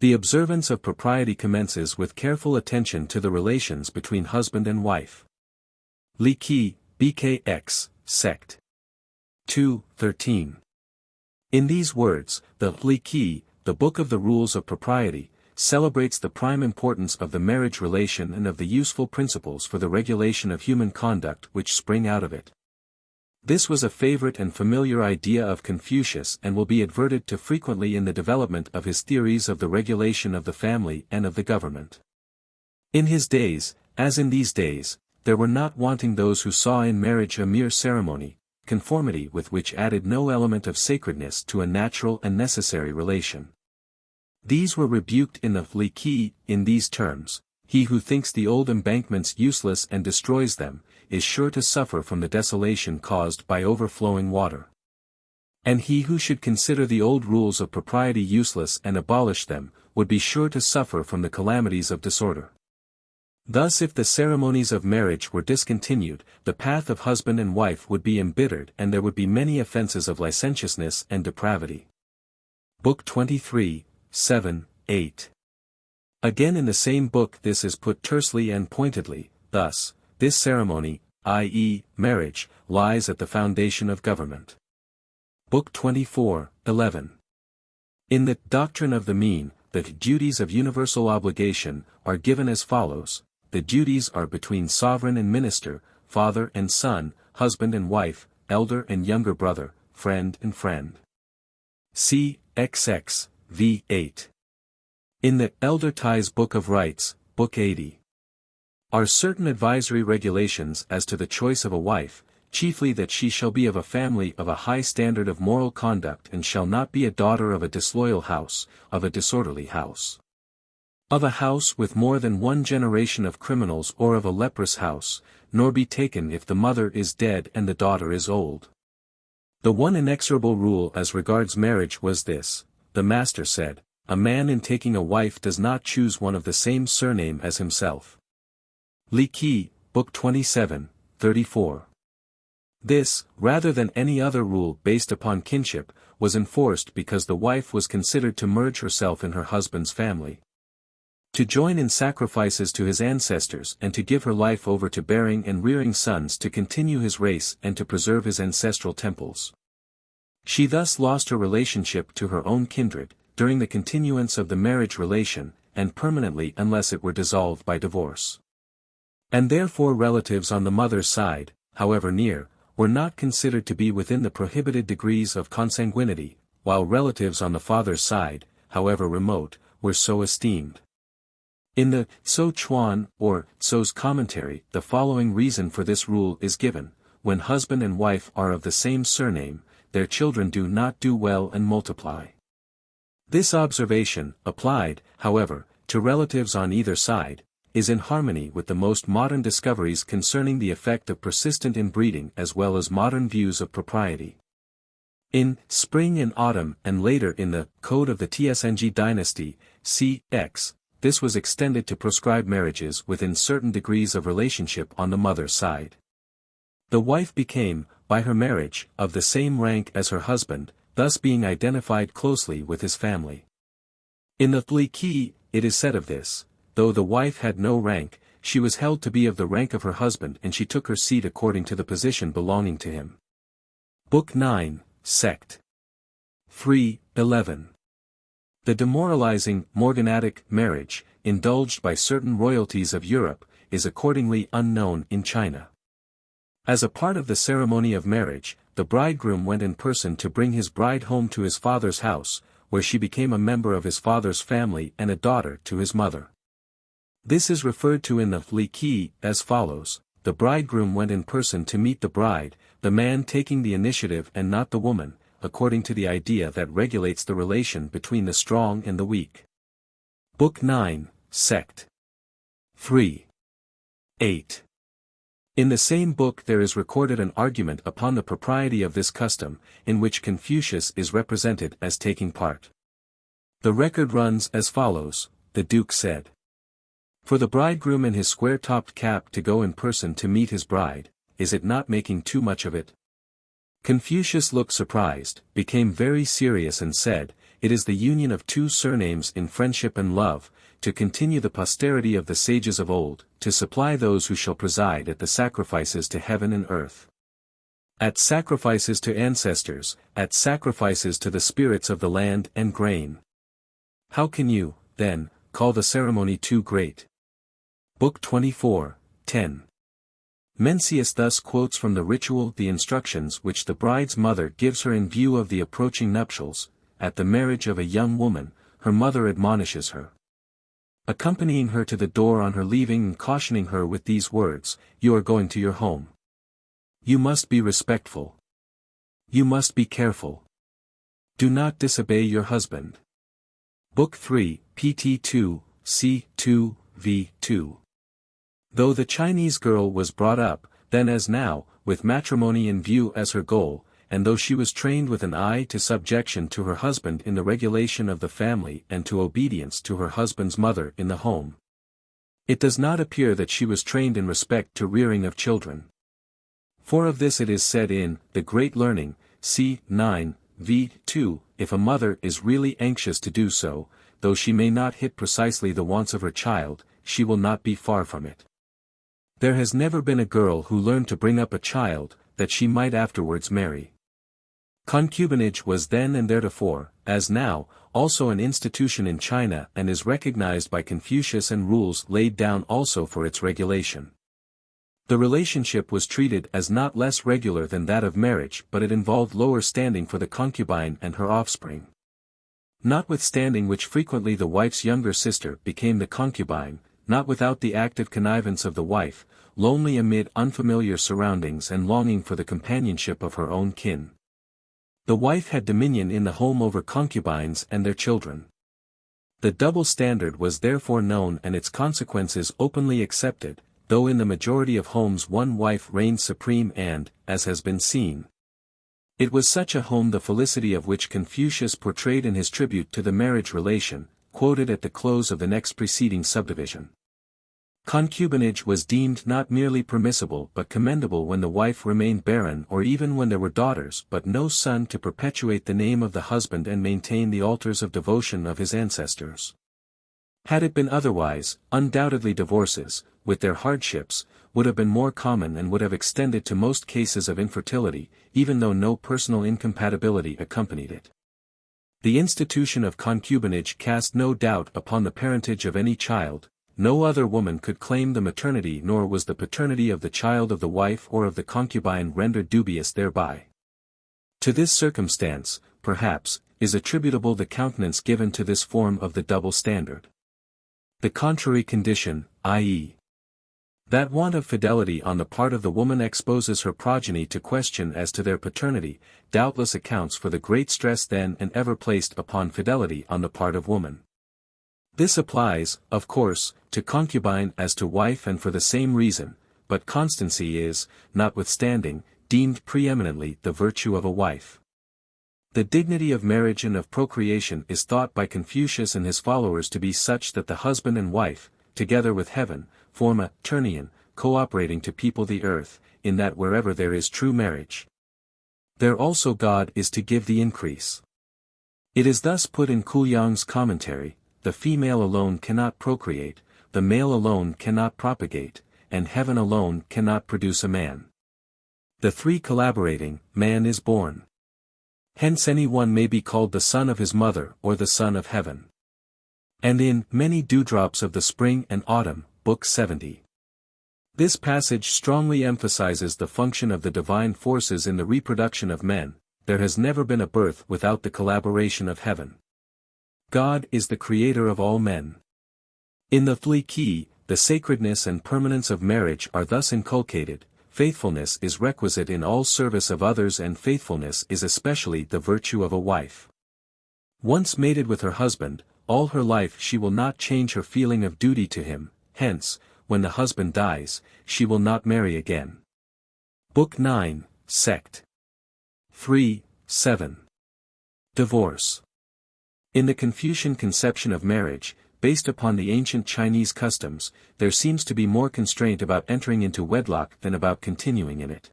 The observance of propriety commences with careful attention to the relations between husband and wife. Li Qi, BKX, Sect. 2, 13. In these words, the Li Qi, the Book of the Rules of Propriety, celebrates the prime importance of the marriage relation and of the useful principles for the regulation of human conduct which spring out of it. This was a favorite and familiar idea of Confucius and will be adverted to frequently in the development of his theories of the regulation of the family and of the government. In his days, as in these days, there were not wanting those who saw in marriage a mere ceremony, conformity with which added no element of sacredness to a natural and necessary relation. These were rebuked in the Li Qi in these terms: he who thinks the old embankments useless and destroys them, is sure to suffer from the desolation caused by overflowing water. And he who should consider the old rules of propriety useless and abolish them, would be sure to suffer from the calamities of disorder. Thus if the ceremonies of marriage were discontinued, the path of husband and wife would be embittered and there would be many offences of licentiousness and depravity. Book 23, 7, 8. Again in the same book this is put tersely and pointedly, thus: this ceremony, i.e., marriage, lies at the foundation of government. Book 24, 11. In the Doctrine of the Mean, the duties of universal obligation are given as follows: the duties are between sovereign and minister, father and son, husband and wife, elder and younger brother, friend and friend. C. XX, v. 8. In the Elder Ties Book of Rights, Book 80. Are certain advisory regulations as to the choice of a wife, chiefly that she shall be of a family of a high standard of moral conduct and shall not be a daughter of a disloyal house, of a disorderly house, of a house with more than one generation of criminals, or of a leprous house, nor be taken if the mother is dead and the daughter is old. The one inexorable rule as regards marriage was this: the Master said, a man in taking a wife does not choose one of the same surname as himself. Li Qi, Book 27, 34. This, rather than any other rule based upon kinship, was enforced because the wife was considered to merge herself in her husband's family, to join in sacrifices to his ancestors and to give her life over to bearing and rearing sons to continue his race and to preserve his ancestral temples. She thus lost her relationship to her own kindred, during the continuance of the marriage relation, and permanently unless it were dissolved by divorce. And therefore relatives on the mother's side, however near, were not considered to be within the prohibited degrees of consanguinity, while relatives on the father's side, however remote, were so esteemed. In the Tso Chuan, or Tso's commentary, the following reason for this rule is given: when husband and wife are of the same surname, their children do not do well and multiply. This observation, applied, however, to relatives on either side, is in harmony with the most modern discoveries concerning the effect of persistent inbreeding as well as modern views of propriety. In Spring and Autumn and later in the Code of the Tsng dynasty, c.x., this was extended to proscribe marriages within certain degrees of relationship on the mother's side. The wife became, by her marriage, of the same rank as her husband, thus being identified closely with his family. In the Li Qi, it is said of this: though the wife had no rank, she was held to be of the rank of her husband, and she took her seat according to the position belonging to him. Book 9, Sect. 3:11. The demoralizing, morganatic marriage, indulged by certain royalties of Europe, is accordingly unknown in China. As a part of the ceremony of marriage, the bridegroom went in person to bring his bride home to his father's house, where she became a member of his father's family and a daughter to his mother. This is referred to in the Li Qi as follows: the bridegroom went in person to meet the bride, the man taking the initiative and not the woman, according to the idea that regulates the relation between the strong and the weak. Book 9, Sect. 3:8. In the same book there is recorded an argument upon the propriety of this custom, in which Confucius is represented as taking part. The record runs as follows: the Duke said, "For the bridegroom in his square-topped cap to go in person to meet his bride, is it not making too much of it?" Confucius looked surprised, became very serious and said, "It is the union of two surnames in friendship and love, to continue the posterity of the sages of old, to supply those who shall preside at the sacrifices to heaven and earth. At sacrifices to ancestors, at sacrifices to the spirits of the land and grain. How can you, then, call the ceremony too great?" Book 24, 10. Mencius thus quotes from the ritual the instructions which the bride's mother gives her in view of the approaching nuptials. At the marriage of a young woman, her mother admonishes her, accompanying her to the door on her leaving and cautioning her with these words: "You are going to your home. You must be respectful. You must be careful. Do not disobey your husband." Book 3, pt 2, c. 2, v. 2. Though the Chinese girl was brought up, then as now, with matrimony in view as her goal, and though she was trained with an eye to subjection to her husband in the regulation of the family and to obedience to her husband's mother in the home, it does not appear that she was trained in respect to rearing of children. For of this it is said in The Great Learning, c. 9, v. 2, if a mother is really anxious to do so, though she may not hit precisely the wants of her child, she will not be far from it. There has never been a girl who learned to bring up a child, that she might afterwards marry. Concubinage was then and theretofore, as now, also an institution in China and is recognized by Confucius and rules laid down also for its regulation. The relationship was treated as not less regular than that of marriage, but it involved lower standing for the concubine and her offspring. Notwithstanding which frequently the wife's younger sister became the concubine, not without the active connivance of the wife, lonely amid unfamiliar surroundings and longing for the companionship of her own kin. The wife had dominion in the home over concubines and their children. The double standard was therefore known and its consequences openly accepted, though in the majority of homes one wife reigned supreme and, as has been seen, it was such a home the felicity of which Confucius portrayed in his tribute to the marriage relation, quoted at the close of the next preceding subdivision. Concubinage was deemed not merely permissible but commendable when the wife remained barren or even when there were daughters but no son to perpetuate the name of the husband and maintain the altars of devotion of his ancestors. Had it been otherwise, undoubtedly divorces, with their hardships, would have been more common and would have extended to most cases of infertility, even though no personal incompatibility accompanied it. The institution of concubinage cast no doubt upon the parentage of any child, no other woman could claim the maternity, nor was the paternity of the child of the wife or of the concubine rendered dubious thereby. To this circumstance, perhaps, is attributable the countenance given to this form of the double standard. The contrary condition, i.e., that want of fidelity on the part of the woman exposes her progeny to question as to their paternity, doubtless accounts for the great stress then and ever placed upon fidelity on the part of woman. This applies, of course, to concubine as to wife, and for the same reason, but constancy is, notwithstanding, deemed preeminently the virtue of a wife. The dignity of marriage and of procreation is thought by Confucius and his followers to be such that the husband and wife, together with heaven, form a turnian, cooperating to people the earth, in that wherever there is true marriage, there also God is to give the increase. It is thus put in Kuyang's commentary: the female alone cannot procreate, the male alone cannot propagate, and heaven alone cannot produce a man. The three collaborating, man is born. Hence any one may be called the son of his mother or the son of heaven. And in Many Dewdrops of the Spring and Autumn, Book 70. This passage strongly emphasizes the function of the divine forces in the reproduction of men. There has never been a birth without the collaboration of heaven. God is the creator of all men. In the Three Key, the sacredness and permanence of marriage are thus inculcated. Faithfulness is requisite in all service of others, and faithfulness is especially the virtue of a wife. Once mated with her husband, all her life she will not change her feeling of duty to him. Hence, when the husband dies, she will not marry again. Book 9, Sect. 3, 7. Divorce. In the Confucian conception of marriage, based upon the ancient Chinese customs, there seems to be more constraint about entering into wedlock than about continuing in it.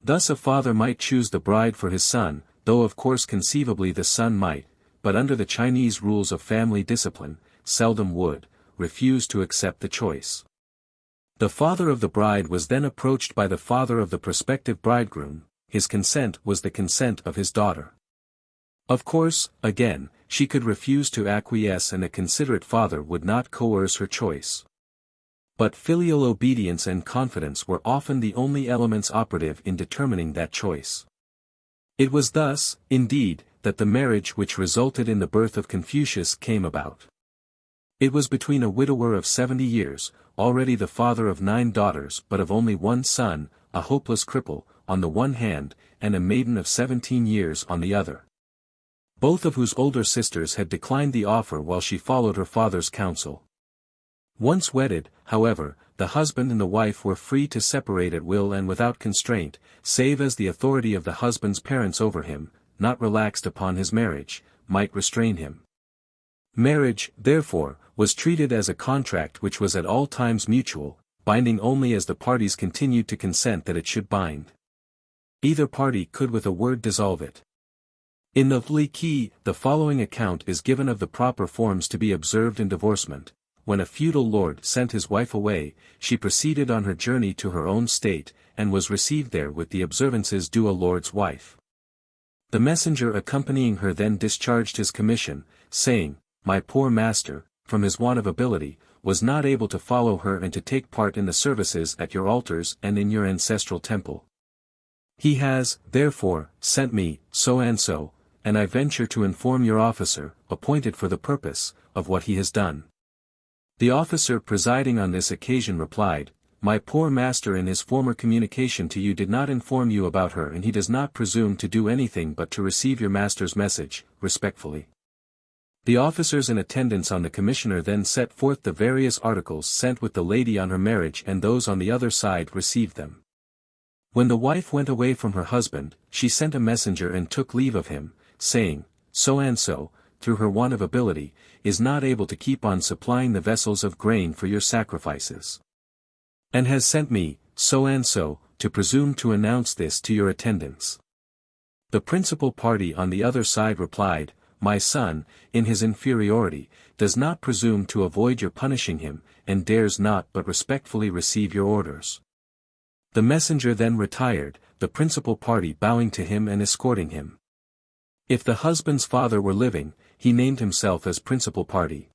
Thus a father might choose the bride for his son, though of course conceivably the son might, but under the Chinese rules of family discipline, seldom would, refused to accept the choice. The father of the bride was then approached by the father of the prospective bridegroom. His consent was the consent of his daughter. Of course, again, she could refuse to acquiesce, and a considerate father would not coerce her choice. But filial obedience and confidence were often the only elements operative in determining that choice. It was thus, indeed, that the marriage which resulted in the birth of Confucius came about. It was between a widower of 70 years, already the father of 9 daughters but of only one son, a hopeless cripple, on the one hand, and a maiden of 17 years on the other, both of whose older sisters had declined the offer while she followed her father's counsel. Once wedded, however, the husband and the wife were free to separate at will and without constraint, save as the authority of the husband's parents over him, not relaxed upon his marriage, might restrain him. Marriage, therefore, was treated as a contract which was at all times mutual, binding only as the parties continued to consent that it should bind. Either party could with a word dissolve it. In the Li Qi, the following account is given of the proper forms to be observed in divorcement. When a feudal lord sent his wife away, she proceeded on her journey to her own state, and was received there with the observances due a lord's wife. The messenger accompanying her then discharged his commission, saying, "My poor master, from his want of ability, was not able to follow her and to take part in the services at your altars and in your ancestral temple. He has, therefore, sent me, so and so, and I venture to inform your officer, appointed for the purpose, of what he has done." The officer presiding on this occasion replied, "My poor master in his former communication to you did not inform you about her, and he does not presume to do anything but to receive your master's message, respectfully." The officers in attendance on the commissioner then set forth the various articles sent with the lady on her marriage, and those on the other side received them. When the wife went away from her husband, she sent a messenger and took leave of him, saying, "So and so, through her want of ability, is not able to keep on supplying the vessels of grain for your sacrifices, and has sent me, so and so, to presume to announce this to your attendants." The principal party on the other side replied, "My son, in his inferiority, does not presume to avoid your punishing him, and dares not but respectfully receive your orders." The messenger then retired, the principal party bowing to him and escorting him. If the husband's father were living, he named himself as principal party.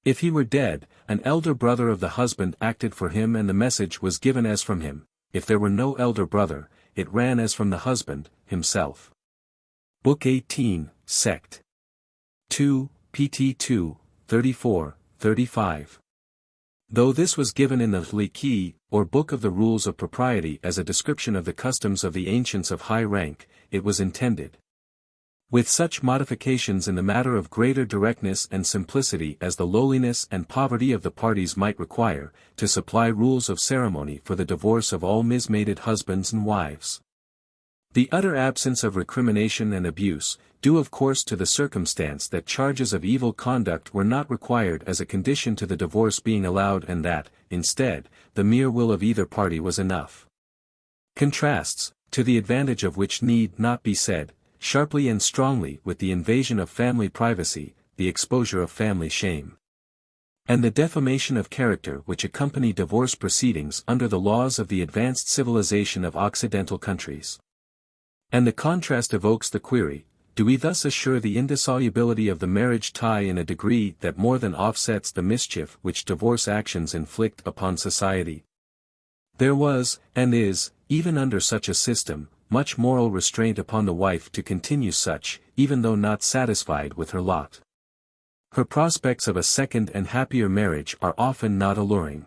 If he were dead, an elder brother of the husband acted for him and the message was given as from him. If there were no elder brother, it ran as from the husband, himself. Book 18, Sect. 2, pt 2, 34, 35. Though this was given in the Liqi, or Book of the Rules of Propriety as a description of the customs of the ancients of high rank, it was intended, with such modifications in the matter of greater directness and simplicity as the lowliness and poverty of the parties might require, to supply rules of ceremony for the divorce of all mismated husbands and wives. The utter absence of recrimination and abuse, due of course to the circumstance that charges of evil conduct were not required as a condition to the divorce being allowed and that, instead, the mere will of either party was enough. Contrasts, to the advantage of which need not be said, sharply and strongly with the invasion of family privacy, the exposure of family shame, and the defamation of character which accompany divorce proceedings under the laws of the advanced civilization of Occidental countries. And the contrast evokes the query, do we thus assure the indissolubility of the marriage tie in a degree that more than offsets the mischief which divorce actions inflict upon society? There was, and is, even under such a system, much moral restraint upon the wife to continue such, even though not satisfied with her lot. Her prospects of a second and happier marriage are often not alluring.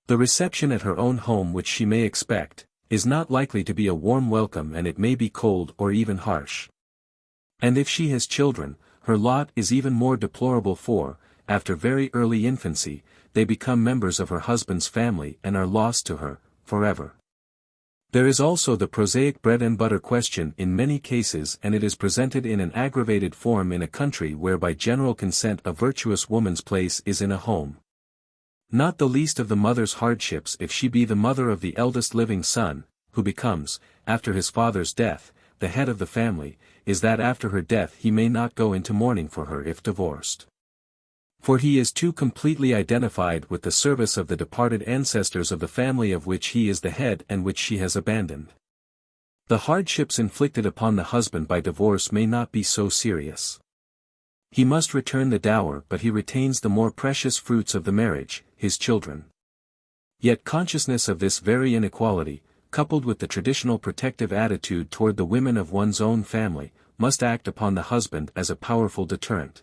The reception at her own home which she may expect, is not likely to be a warm welcome and it may be cold or even harsh. And if she has children, her lot is even more deplorable for, after very early infancy, they become members of her husband's family and are lost to her, forever. There is also the prosaic bread and butter question in many cases and it is presented in an aggravated form in a country where by general consent a virtuous woman's place is in a home. Not the least of the mother's hardships if she be the mother of the eldest living son, who becomes, after his father's death, the head of the family, is that after her death he may not go into mourning for her if divorced. For he is too completely identified with the service of the departed ancestors of the family of which he is the head and which she has abandoned. The hardships inflicted upon the husband by divorce may not be so serious. He must return the dower but he retains the more precious fruits of the marriage, his children. Yet consciousness of this very inequality, coupled with the traditional protective attitude toward the women of one's own family, must act upon the husband as a powerful deterrent.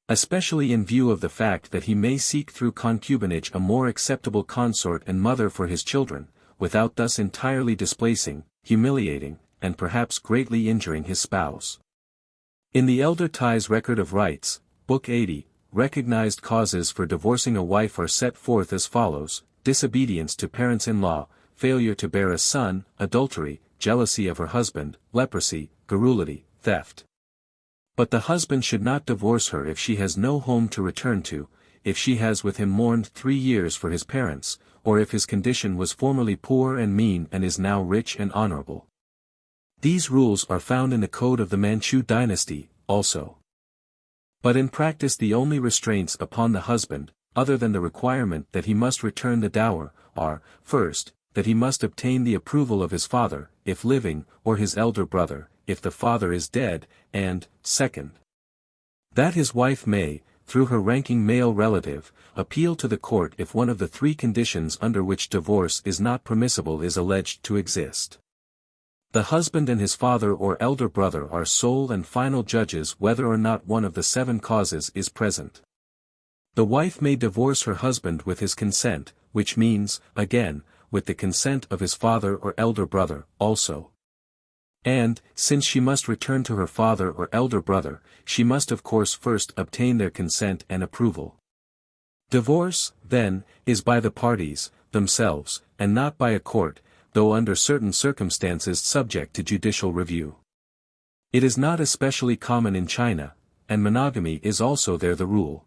Especially in view of the fact that he may seek through concubinage a more acceptable consort and mother for his children, without thus entirely displacing, humiliating, and perhaps greatly injuring his spouse. In the Elder Tie's Record of Rights, Book 80, recognized causes for divorcing a wife are set forth as follows: disobedience to parents-in-law, failure to bear a son, adultery, jealousy of her husband, leprosy, garrulity, theft. But the husband should not divorce her if she has no home to return to, if she has with him mourned 3 years for his parents, or if his condition was formerly poor and mean and is now rich and honorable. These rules are found in the Code of the Manchu dynasty, also. But in practice the only restraints upon the husband, other than the requirement that he must return the dower, are, first, that he must obtain the approval of his father, if living, or his elder brother, if the father is dead, and, second, that his wife may, through her ranking male relative, appeal to the court if one of the 3 conditions under which divorce is not permissible is alleged to exist. The husband and his father or elder brother are sole and final judges whether or not one of the 7 causes is present. The wife may divorce her husband with his consent, which means, again, with the consent of his father or elder brother, also. And, since she must return to her father or elder brother, she must of course first obtain their consent and approval. Divorce, then, is by the parties, themselves, and not by a court, though under certain circumstances subject to judicial review. It is not especially common in China, and monogamy is also there the rule.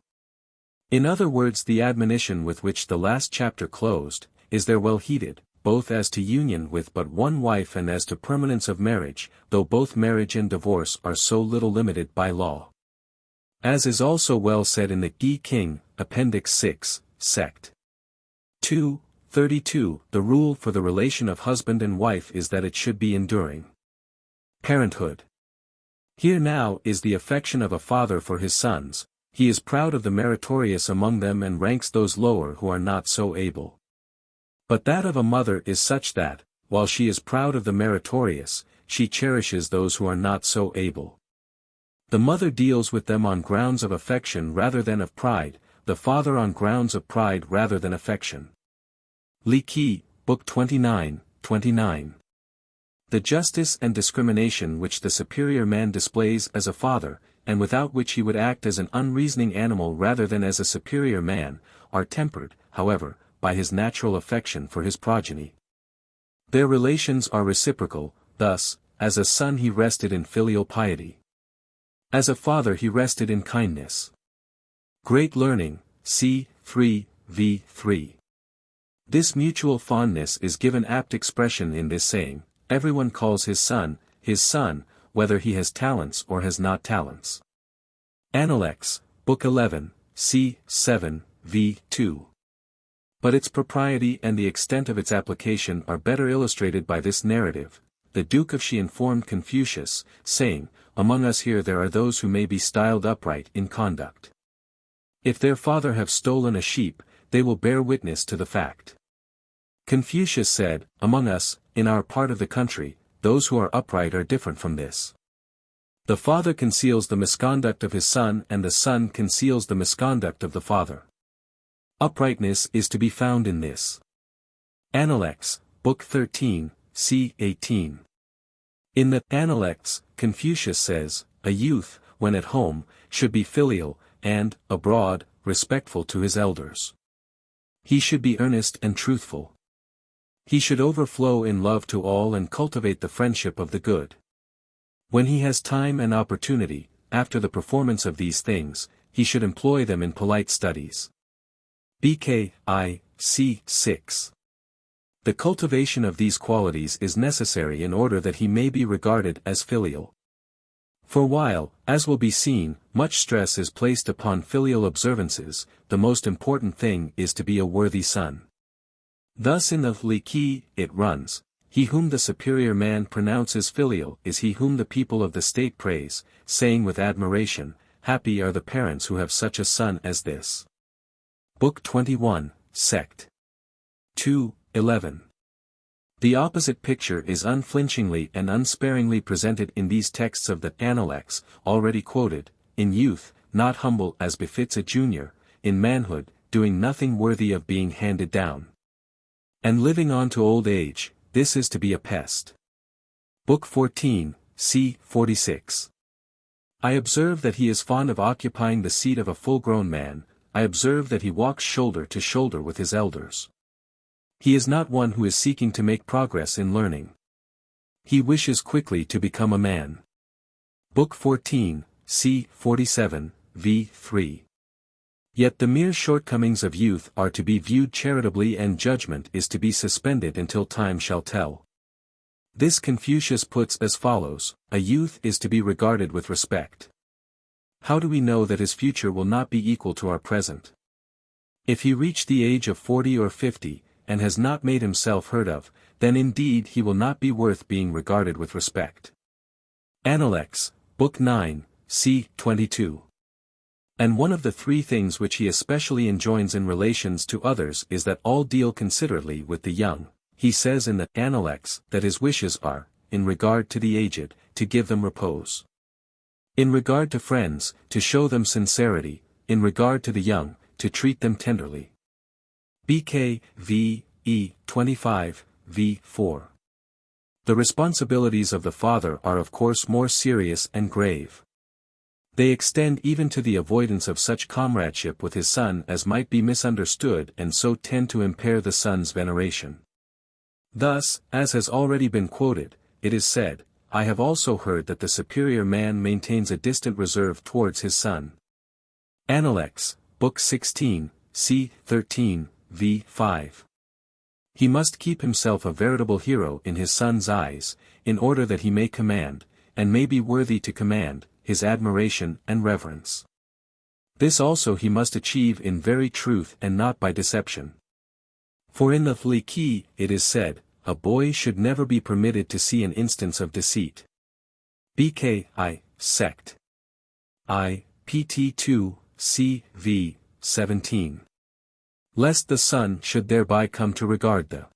In other words, the admonition with which the last chapter closed, is there well heeded, both as to union with but one wife and as to permanence of marriage, though both marriage and divorce are so little limited by law. As is also well said in the Yi King, Appendix 6, Sect. 2, 32, the rule for the relation of husband and wife is that it should be enduring. Parenthood. Here now is the affection of a father for his sons, He is proud of the meritorious among them and ranks those lower who are not so able. But that of a mother is such that, while she is proud of the meritorious, she cherishes those who are not so able. The mother deals with them on grounds of affection rather than of pride, the father on grounds of pride rather than affection. Li Qi, Book 29, 29. The justice and discrimination which the superior man displays as a father, and without which he would act as an unreasoning animal rather than as a superior man, are tempered, however, by his natural affection for his progeny. Their relations are reciprocal, thus, as a son he rested in filial piety. As a father he rested in kindness. Great learning, c. 3, v. 3. This mutual fondness is given apt expression in this saying, everyone calls his son, whether he has talents or has not talents. Appendix, Book 11, c. 7, v. 2. But its propriety and the extent of its application are better illustrated by this narrative. The Duke of Shi informed Confucius, saying, "Among us here there are those who may be styled upright in conduct. If their father have stolen a sheep, they will bear witness to the fact." Confucius said, "Among us, in our part of the country, those who are upright are different from this. The father conceals the misconduct of his son and the son conceals the misconduct of the father. Uprightness is to be found in this." Appendix, Book 13, c. 18. In the Appendix, Confucius says, "A youth, when at home, should be filial, and, abroad, respectful to his elders. He should be earnest and truthful. He should overflow in love to all and cultivate the friendship of the good. When he has time and opportunity, after the performance of these things, he should employ them in polite studies." BKI, c. 6. The cultivation of these qualities is necessary in order that he may be regarded as filial. For while, as will be seen, much stress is placed upon filial observances, the most important thing is to be a worthy son. Thus in the Li Qi, it runs, "He whom the superior man pronounces filial is he whom the people of the state praise, saying with admiration, 'Happy are the parents who have such a son as this.'" Book 21, Sect. 2, 11. The opposite picture is unflinchingly and unsparingly presented in these texts of the Appendix, already quoted. In youth, not humble as befits a junior; in manhood, doing nothing worthy of being handed down. And living on to old age, this is to be a pest. Book 14, c. 46. I observe that he is fond of occupying the seat of a full-grown man. I observe that he walks shoulder to shoulder with his elders. He is not one who is seeking to make progress in learning. He wishes quickly to become a man. Book 14, c. 47, v. 3. Yet the mere shortcomings of youth are to be viewed charitably and judgment is to be suspended until time shall tell. This Confucius puts as follows: a youth is to be regarded with respect. How do we know that his future will not be equal to our present? If he reach the age of 40 or 50, and has not made himself heard of, then indeed he will not be worth being regarded with respect. Appendix, Book 9, c. 22. And one of the three things which he especially enjoins in relations to others is that all deal considerately with the young. He says in the Appendix that his wishes are, in regard to the aged, to give them repose. In regard to friends, to show them sincerity; in regard to the young, to treat them tenderly. BK, v. E. 25, v. 4. The responsibilities of the father are of course more serious and grave. They extend even to the avoidance of such comradeship with his son as might be misunderstood and so tend to impair the son's veneration. Thus, as has already been quoted, it is said, "I have also heard that the superior man maintains a distant reserve towards his son." Appendix, Book 16, c. 13, v. 5. He must keep himself a veritable hero in his son's eyes, in order that he may command, and may be worthy to command, his admiration and reverence. This also he must achieve in very truth and not by deception. For in the Li Qi it is said, "A boy should never be permitted to see an instance of deceit." BKI, Sect. I, pt 2, cv. 17. Lest the son should thereby come to regard the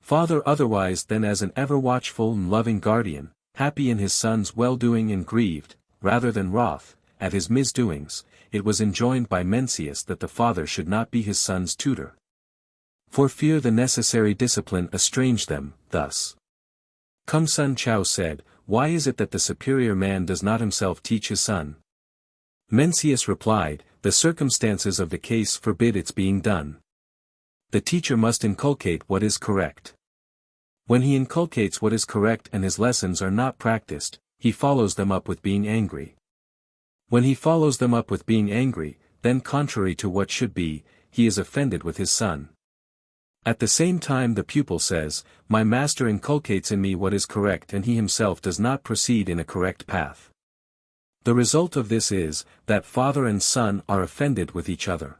father otherwise than as an ever-watchful and loving guardian, happy in his son's well-doing and grieved, rather than wroth, at his misdoings, it was enjoined by Mencius that the father should not be his son's tutor. For fear the necessary discipline estrange them, thus. Kung Sun Chao said, "Why is it that the superior man does not himself teach his son?" Mencius replied, "The circumstances of the case forbid its being done. The teacher must inculcate what is correct. When he inculcates what is correct and his lessons are not practiced, he follows them up with being angry. When he follows them up with being angry, then contrary to what should be, he is offended with his son. At the same time the pupil says, 'My master inculcates in me what is correct and he himself does not proceed in a correct path.' The result of this is, that father and son are offended with each other.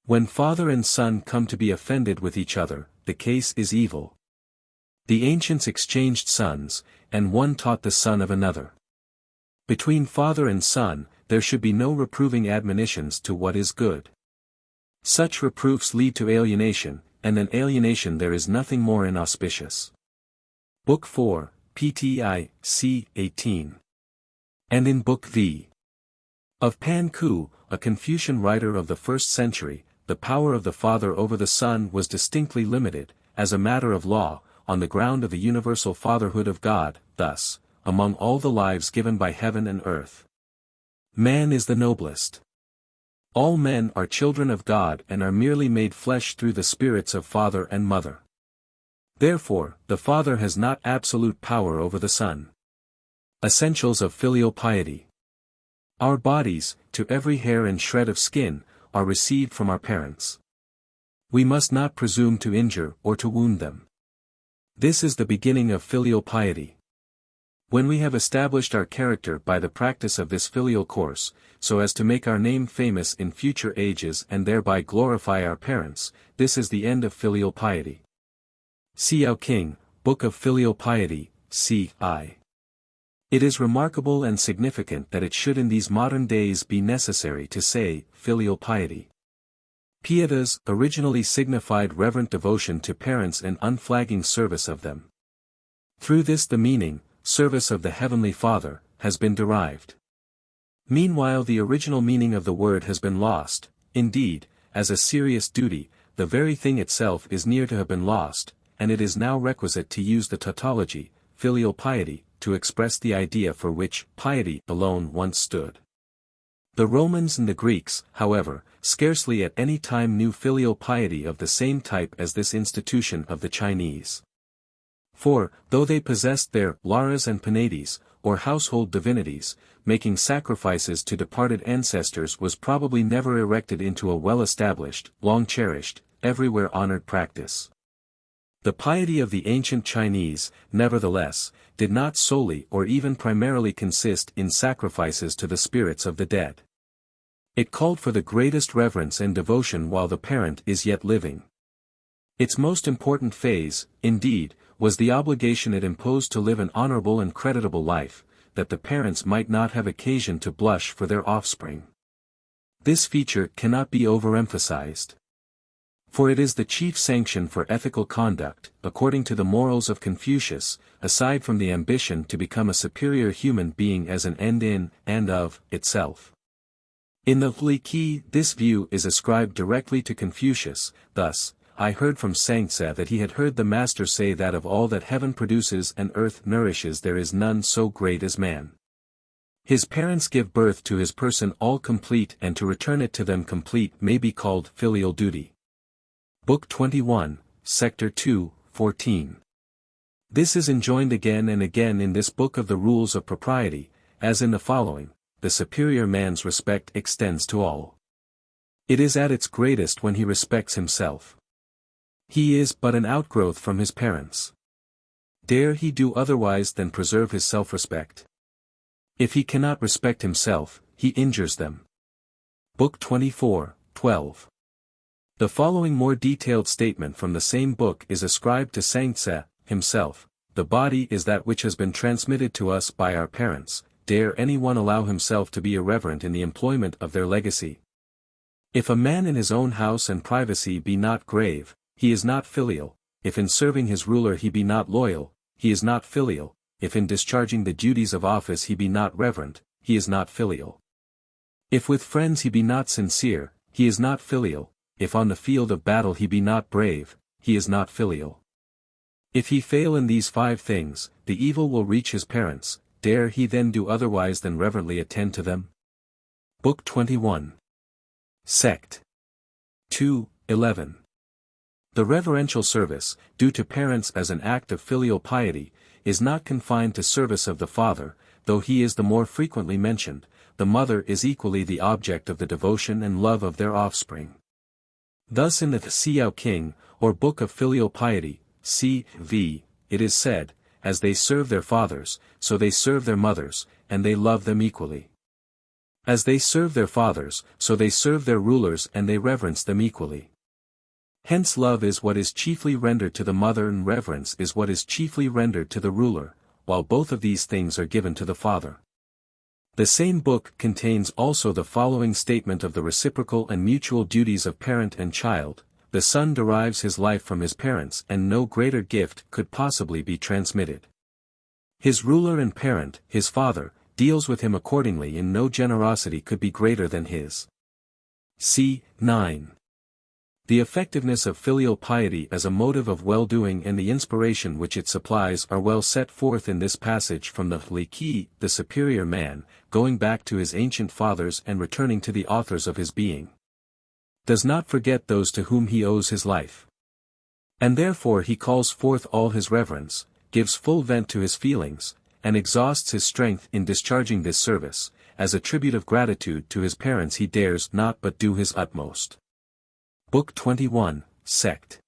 When father and son come to be offended with each other, the case is evil. The ancients exchanged sons, and one taught the son of another. Between father and son, there should be no reproving admonitions to what is good. Such reproofs lead to alienation, and in alienation there is nothing more inauspicious." Book 4, PTI, c. 18. And in Book V. of Pan Ku, a Confucian writer of the 1st century, the power of the father over the son was distinctly limited, as a matter of law, on the ground of the universal fatherhood of God, thus, among all the lives given by heaven and earth, man is the noblest. All men are children of God and are merely made flesh through the spirits of father and mother. Therefore, the father has not absolute power over the son. Essentials of filial piety. Our bodies, to every hair and shred of skin, are received from our parents. We must not presume to injure or to wound them. This is the beginning of filial piety. When we have established our character by the practice of this filial course, so as to make our name famous in future ages and thereby glorify our parents, this is the end of filial piety. Xiao King, Book of Filial Piety, c.I. It is remarkable and significant that it should in these modern days be necessary to say, filial piety. Pietas originally signified reverent devotion to parents and unflagging service of them. Through this the meaning, service of the Heavenly Father, has been derived. Meanwhile the original meaning of the word has been lost, indeed, as a serious duty, the very thing itself is near to have been lost, and it is now requisite to use the tautology, filial piety, to express the idea for which piety alone once stood. The Romans and the Greeks, however, scarcely at any time knew filial piety of the same type as this institution of the Chinese. For, though they possessed their Laras and Penates, or household divinities, making sacrifices to departed ancestors was probably never erected into a well-established, long-cherished, everywhere honored practice. The piety of the ancient Chinese, nevertheless, did not solely or even primarily consist in sacrifices to the spirits of the dead. It called for the greatest reverence and devotion while the parent is yet living. Its most important phase, indeed, was the obligation it imposed to live an honorable and creditable life, that the parents might not have occasion to blush for their offspring. This feature cannot be overemphasized. For it is the chief sanction for ethical conduct, according to the morals of Confucius, aside from the ambition to become a superior human being as an end in, and of, itself. In the Li Qi, this view is ascribed directly to Confucius, thus, I heard from Sangtse that he had heard the master say that of all that heaven produces and earth nourishes there is none so great as man. His parents give birth to his person all complete and to return it to them complete may be called filial duty. Book 21, Sector 2, 14. This is enjoined again and again in this book of the rules of propriety, as in the following, the superior man's respect extends to all. It is at its greatest when he respects himself. He is but an outgrowth from his parents. Dare he do otherwise than preserve his self-respect? If he cannot respect himself, he injures them. Book 24, 12. The following more detailed statement from the same book is ascribed to Sangtse himself. The body is that which has been transmitted to us by our parents, dare anyone allow himself to be irreverent in the employment of their legacy. If a man in his own house and privacy be not grave, he is not filial. If in serving his ruler he be not loyal, he is not filial. If in discharging the duties of office he be not reverent, he is not filial. If with friends he be not sincere, he is not filial. If on the field of battle he be not brave, he is not filial. If he fail in these 5 things, the evil will reach his parents. Dare he then do otherwise than reverently attend to them? Book 21. Sect. 2:11. The reverential service, due to parents as an act of filial piety, is not confined to service of the father, though he is the more frequently mentioned. The mother is equally the object of the devotion and love of their offspring. Thus in the Xiao King, or Book of Filial Piety, c.v., it is said, as they serve their fathers, so they serve their mothers, and they love them equally. As they serve their fathers, so they serve their rulers and they reverence them equally. Hence love is what is chiefly rendered to the mother and reverence is what is chiefly rendered to the ruler, while both of these things are given to the father. The same book contains also the following statement of the reciprocal and mutual duties of parent and child. The son derives his life from his parents and no greater gift could possibly be transmitted. His ruler and parent, his father, deals with him accordingly and no generosity could be greater than his. c. 9. The effectiveness of filial piety as a motive of well-doing and the inspiration which it supplies are well set forth in this passage from the Li Qi, the superior man, going back to his ancient fathers and returning to the authors of his being. Does not forget those to whom he owes his life. And therefore he calls forth all his reverence, gives full vent to his feelings, and exhausts his strength in discharging this service. As a tribute of gratitude to his parents he dares not but do his utmost. Book 21, Sect.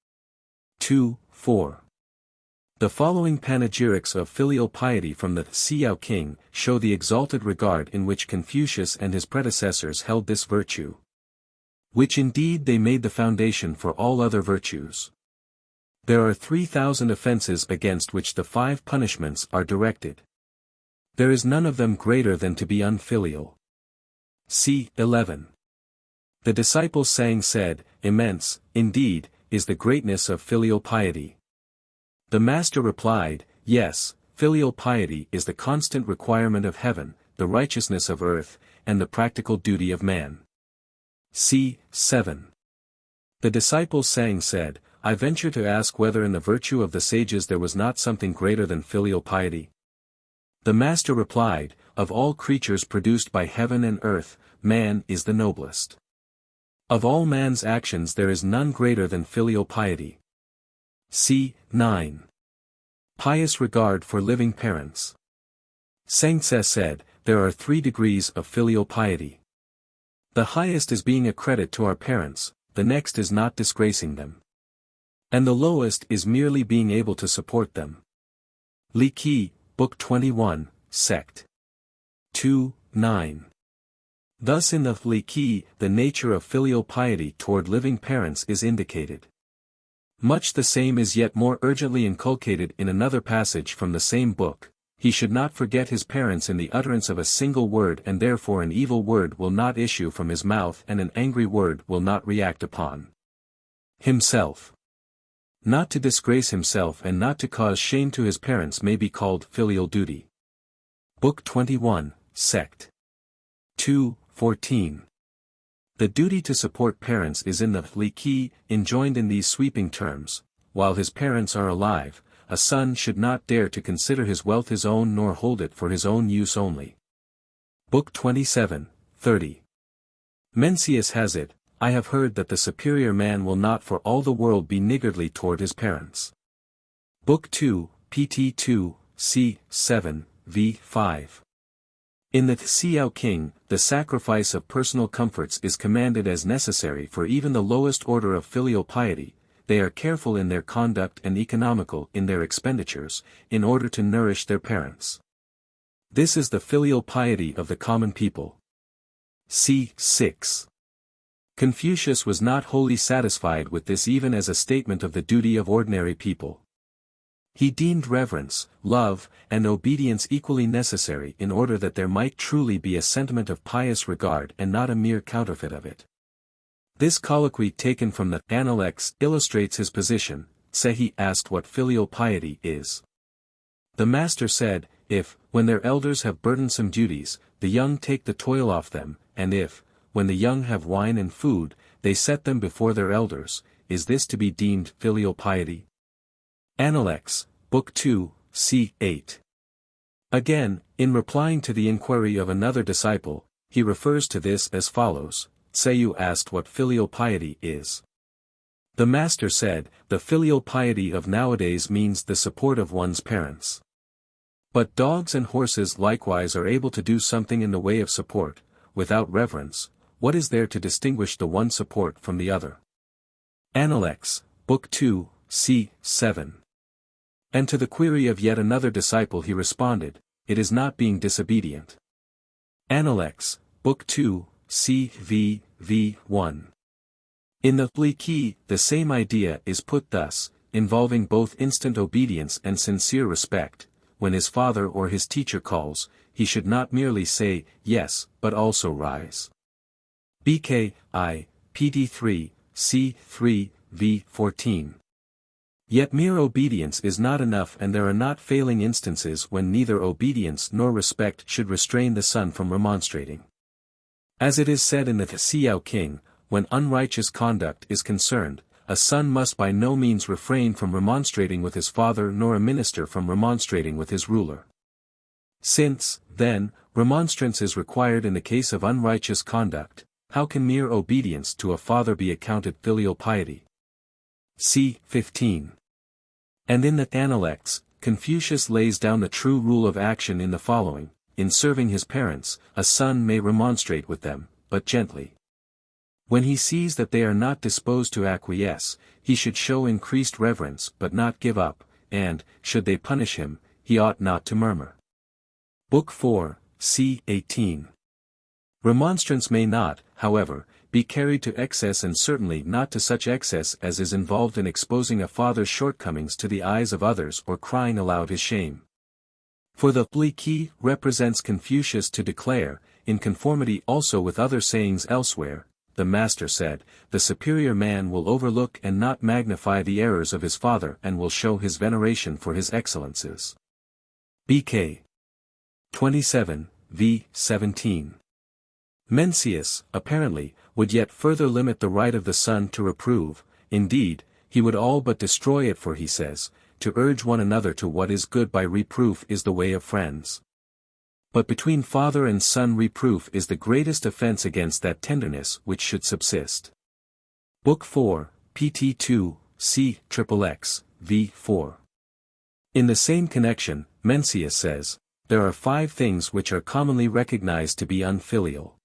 2:4. The following panegyrics of filial piety from the Xiao King show the exalted regard in which Confucius and his predecessors held this virtue, which indeed they made the foundation for all other virtues. There are 3,000 offenses against which the 5 punishments are directed. There is none of them greater than to be unfilial. c. 11. The disciples said, immense, indeed, is the greatness of filial piety. The master replied, yes, filial piety is the constant requirement of heaven, the righteousness of earth, and the practical duty of man. c. 7. The disciples said, I venture to ask whether in the virtue of the sages there was not something greater than filial piety. The master replied, of all creatures produced by heaven and earth, man is the noblest. Of all man's actions there is none greater than filial piety. c. 9. Pious regard for living parents. Sengtse said, there are 3 degrees of filial piety. The highest is being a credit to our parents, the next is not disgracing them. And the lowest is merely being able to support them. Li Qi, Book 21, Sect. 2:9. Thus in the Li Qi, the nature of filial piety toward living parents is indicated. Much the same is yet more urgently inculcated in another passage from the same book. He should not forget his parents in the utterance of a single word, and therefore an evil word will not issue from his mouth and an angry word will not react upon himself. Not to disgrace himself and not to cause shame to his parents may be called filial duty. Book 21, Sect. 2:14. The duty to support parents is in the Li Qi, enjoined in these sweeping terms, while his parents are alive, a son should not dare to consider his wealth his own nor hold it for his own use only. Book 27, 30. Mencius has it, I have heard that the superior man will not for all the world be niggardly toward his parents. Book 2, pt 2, c. 7, v. 5. In the Xiao King, the sacrifice of personal comforts is commanded as necessary for even the lowest order of filial piety. They are careful in their conduct and economical in their expenditures, in order to nourish their parents. This is the filial piety of the common people. c. 6. Confucius was not wholly satisfied with this even as a statement of the duty of ordinary people. He deemed reverence, love, and obedience equally necessary in order that there might truly be a sentiment of pious regard and not a mere counterfeit of it. This colloquy taken from the Analects illustrates his position. Sehi asked what filial piety is. The master said, if, when their elders have burdensome duties, the young take the toil off them, and if, when the young have wine and food, they set them before their elders, is this to be deemed filial piety? Analects, Book 2, c. 8. Again, in replying to the inquiry of another disciple, he refers to this as follows: Tseyu asked what filial piety is. The master said, the filial piety of nowadays means the support of one's parents. But dogs and horses likewise are able to do something in the way of support. Without reverence, what is there to distinguish the one support from the other? Analects, Book 2, c. 7. And to the query of yet another disciple he responded, it is not being disobedient. Analects, Book 2, c. v. 1. In the Li, the same idea is put thus, involving both instant obedience and sincere respect. When his father or his teacher calls, he should not merely say, yes, but also rise. BK, I, PD 3, C 3, v 14. Yet mere obedience is not enough, and there are not failing instances when neither obedience nor respect should restrain the son from remonstrating. As it is said in the Xiao King, when unrighteous conduct is concerned, a son must by no means refrain from remonstrating with his father nor a minister from remonstrating with his ruler. Since, then, remonstrance is required in the case of unrighteous conduct, how can mere obedience to a father be accounted filial piety? C. 15. And in the Analects, Confucius lays down the true rule of action in the following: in serving his parents, a son may remonstrate with them, but gently. When he sees that they are not disposed to acquiesce, he should show increased reverence but not give up, and, should they punish him, he ought not to murmur. Book 4, c. 18. Remonstrance may not, however, be carried to excess, and certainly not to such excess as is involved in exposing a father's shortcomings to the eyes of others or crying aloud his shame. For the Li represents Confucius to declare, in conformity also with other sayings elsewhere, the master said, the superior man will overlook and not magnify the errors of his father and will show his veneration for his excellences. BK 27, v. 17. Mencius, apparently, would yet further limit the right of the son to reprove. Indeed, he would all but destroy it, for he says, to urge one another to what is good by reproof is the way of friends. But between father and son reproof is the greatest offense against that tenderness which should subsist. Book 4, pt 2, c. XXX, v. 4. In the same connection, Mencius says, there are 5 things which are commonly recognized to be unfilial.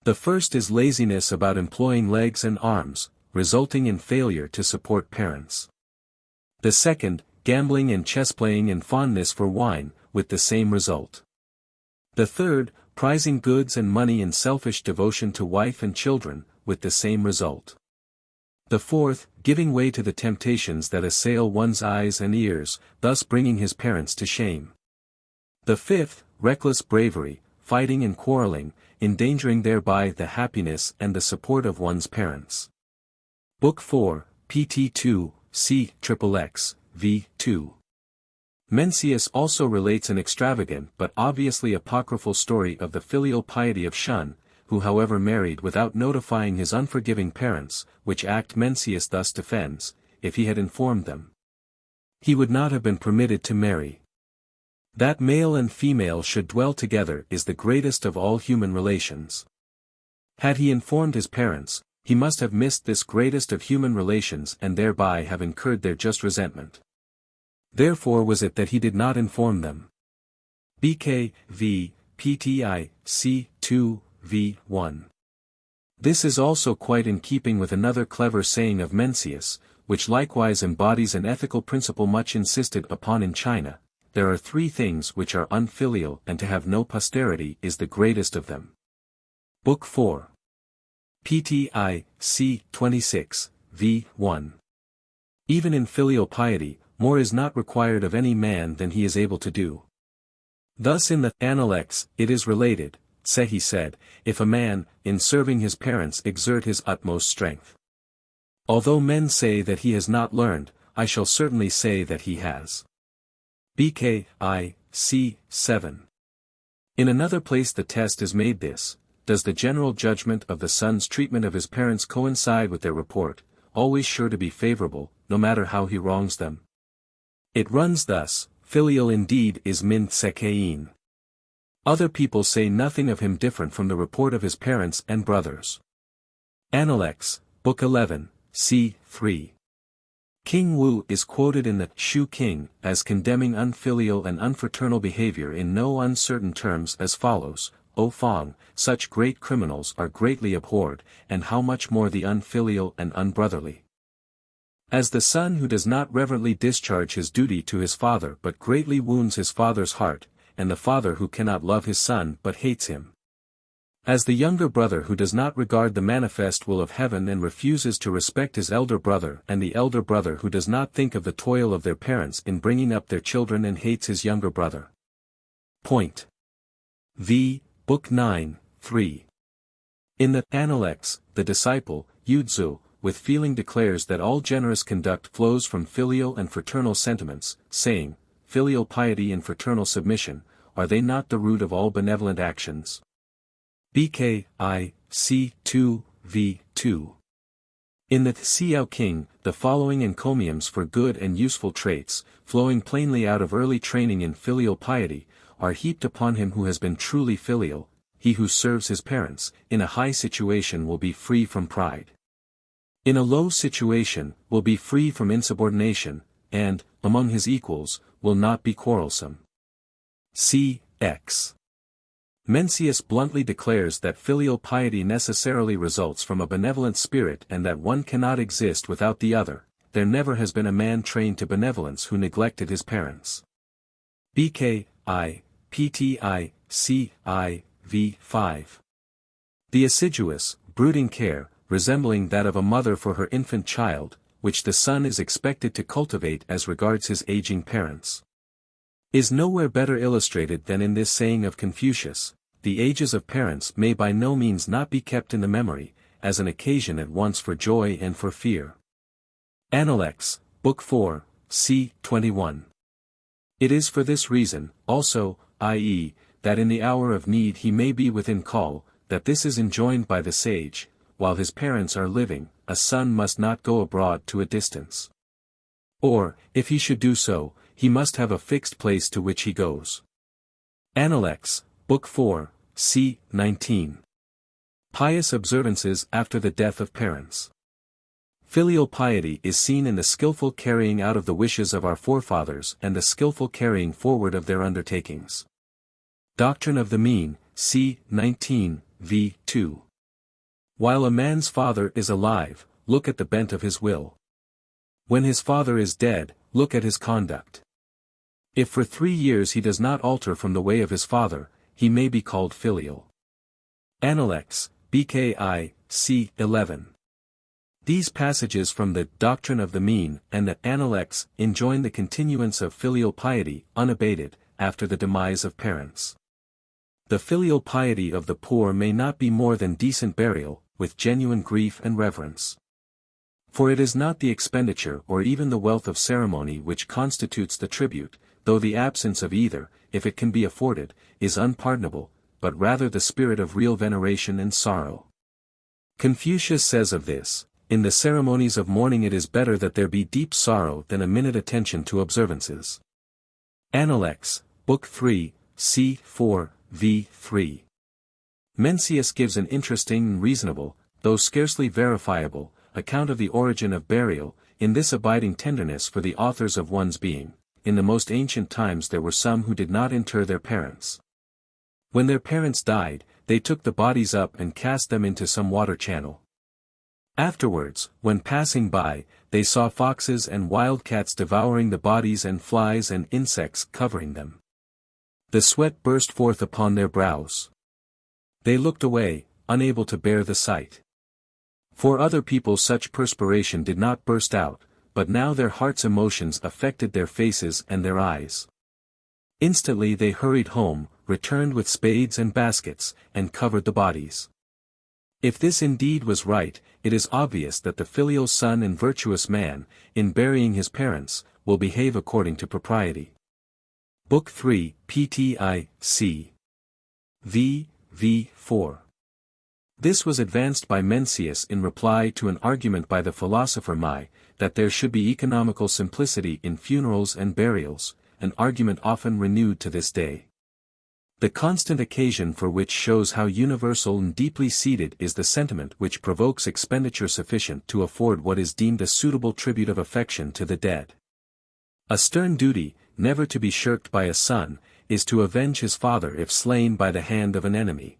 The first is laziness about employing legs and arms, resulting in failure to support parents. The second, gambling and chess-playing and fondness for wine, with the same result. The third, prizing goods and money in selfish devotion to wife and children, with the same result. The fourth, giving way to the temptations that assail one's eyes and ears, thus bringing his parents to shame. The fifth, reckless bravery, fighting and quarreling, endangering thereby the happiness and the support of one's parents. Book 4, pt 2, c. XXX, v. 2. Mencius also relates an extravagant but obviously apocryphal story of the filial piety of Shun, who however married without notifying his unforgiving parents, which act Mencius thus defends: if he had informed them, he would not have been permitted to marry. That male and female should dwell together is the greatest of all human relations. Had he informed his parents, he must have missed this greatest of human relations and thereby have incurred their just resentment. Therefore was it that he did not inform them. BK, v. PTI, c. 2, v. 1. This is also quite in keeping with another clever saying of Mencius, which likewise embodies an ethical principle much insisted upon in China: there are 3 things which are unfilial, and to have no posterity is the greatest of them. Book 4. PTI, c. 26, v. 1. Even in filial piety, more is not required of any man than he is able to do. Thus in the Analects it is related, Sehi said, if a man, in serving his parents exert his utmost strength. Although men say that he has not learned, I shall certainly say that he has. BKI, c. 7. In another place the test is made this: does the general judgment of the son's treatment of his parents coincide with their report, always sure to be favorable, no matter how he wrongs them? It runs thus: filial indeed is min sekein. Other people say nothing of him different from the report of his parents and brothers. Analects, Book 11, c. 3. King Wu is quoted in the Shu King as condemning unfilial and unfraternal behavior in no uncertain terms as follows: O Fang, such great criminals are greatly abhorred, and how much more the unfilial and unbrotherly. As the son who does not reverently discharge his duty to his father but greatly wounds his father's heart, and the father who cannot love his son but hates him. As the younger brother who does not regard the manifest will of heaven and refuses to respect his elder brother, and the elder brother who does not think of the toil of their parents in bringing up their children and hates his younger brother. Point. V. Book 9, 3. In the Analects, the disciple, Yudzu, with feeling declares that all generous conduct flows from filial and fraternal sentiments, saying, filial piety and fraternal submission, are they not the root of all benevolent actions? BKI, c. 2, v. 2. In the Xiao King, the following encomiums for good and useful traits, flowing plainly out of early training in filial piety, are heaped upon him who has been truly filial. He who serves his parents, in a high situation will be free from pride. In a low situation, will be free from insubordination, and, among his equals, will not be quarrelsome. C. X. Mencius bluntly declares that filial piety necessarily results from a benevolent spirit and that one cannot exist without the other. There never has been a man trained to benevolence who neglected his parents. BKI, PTI, CI, v. 5. The assiduous, brooding care, resembling that of a mother for her infant child, which the son is expected to cultivate as regards his aging parents, is nowhere better illustrated than in this saying of Confucius: the ages of parents may by no means not be kept in the memory, as an occasion at once for joy and for fear. Analects, Book 4, c. 21. It is for this reason, also, i.e., that in the hour of need he may be within call, that this is enjoined by the sage: while his parents are living, a son must not go abroad to a distance. Or, if he should do so, he must have a fixed place to which he goes. Analects, Book 4, c. 19. Pious observances after the death of parents. Filial piety is seen in the skillful carrying out of the wishes of our forefathers and the skillful carrying forward of their undertakings. Doctrine of the Mean, c. 19, v. 2. While a man's father is alive, look at the bent of his will. When his father is dead, look at his conduct. If for 3 years he does not alter from the way of his father, he may be called filial. Analects, BKI, c. 11. These passages from the Doctrine of the Mean and the Analects enjoin the continuance of filial piety, unabated, after the demise of parents. The filial piety of the poor may not be more than decent burial, with genuine grief and reverence. For it is not the expenditure or even the wealth of ceremony which constitutes the tribute, though the absence of either, if it can be afforded, is unpardonable, but rather the spirit of real veneration and sorrow. Confucius says of this: in the ceremonies of mourning it is better that there be deep sorrow than a minute attention to observances. Analects, Book 3, c. 4, v. 3. Mencius gives an interesting and reasonable, though scarcely verifiable, account of the origin of burial, in this abiding tenderness for the authors of one's being. In the most ancient times there were some who did not inter their parents. When their parents died, they took the bodies up and cast them into some water channel. Afterwards, when passing by, they saw foxes and wildcats devouring the bodies and flies and insects covering them. The sweat burst forth upon their brows. They looked away, unable to bear the sight. For other people such perspiration did not burst out, but now their hearts' emotions affected their faces and their eyes. Instantly they hurried home, returned with spades and baskets, and covered the bodies. If this indeed was right, it is obvious that the filial son and virtuous man, in burying his parents, will behave according to propriety. Book 3, PTI, C. V. 4. This was advanced by Mencius in reply to an argument by the philosopher Mai, that there should be economical simplicity in funerals and burials, an argument often renewed to this day. The constant occasion for which shows how universal and deeply seated is the sentiment which provokes expenditure sufficient to afford what is deemed a suitable tribute of affection to the dead. A stern duty, never to be shirked by a son, is to avenge his father if slain by the hand of an enemy.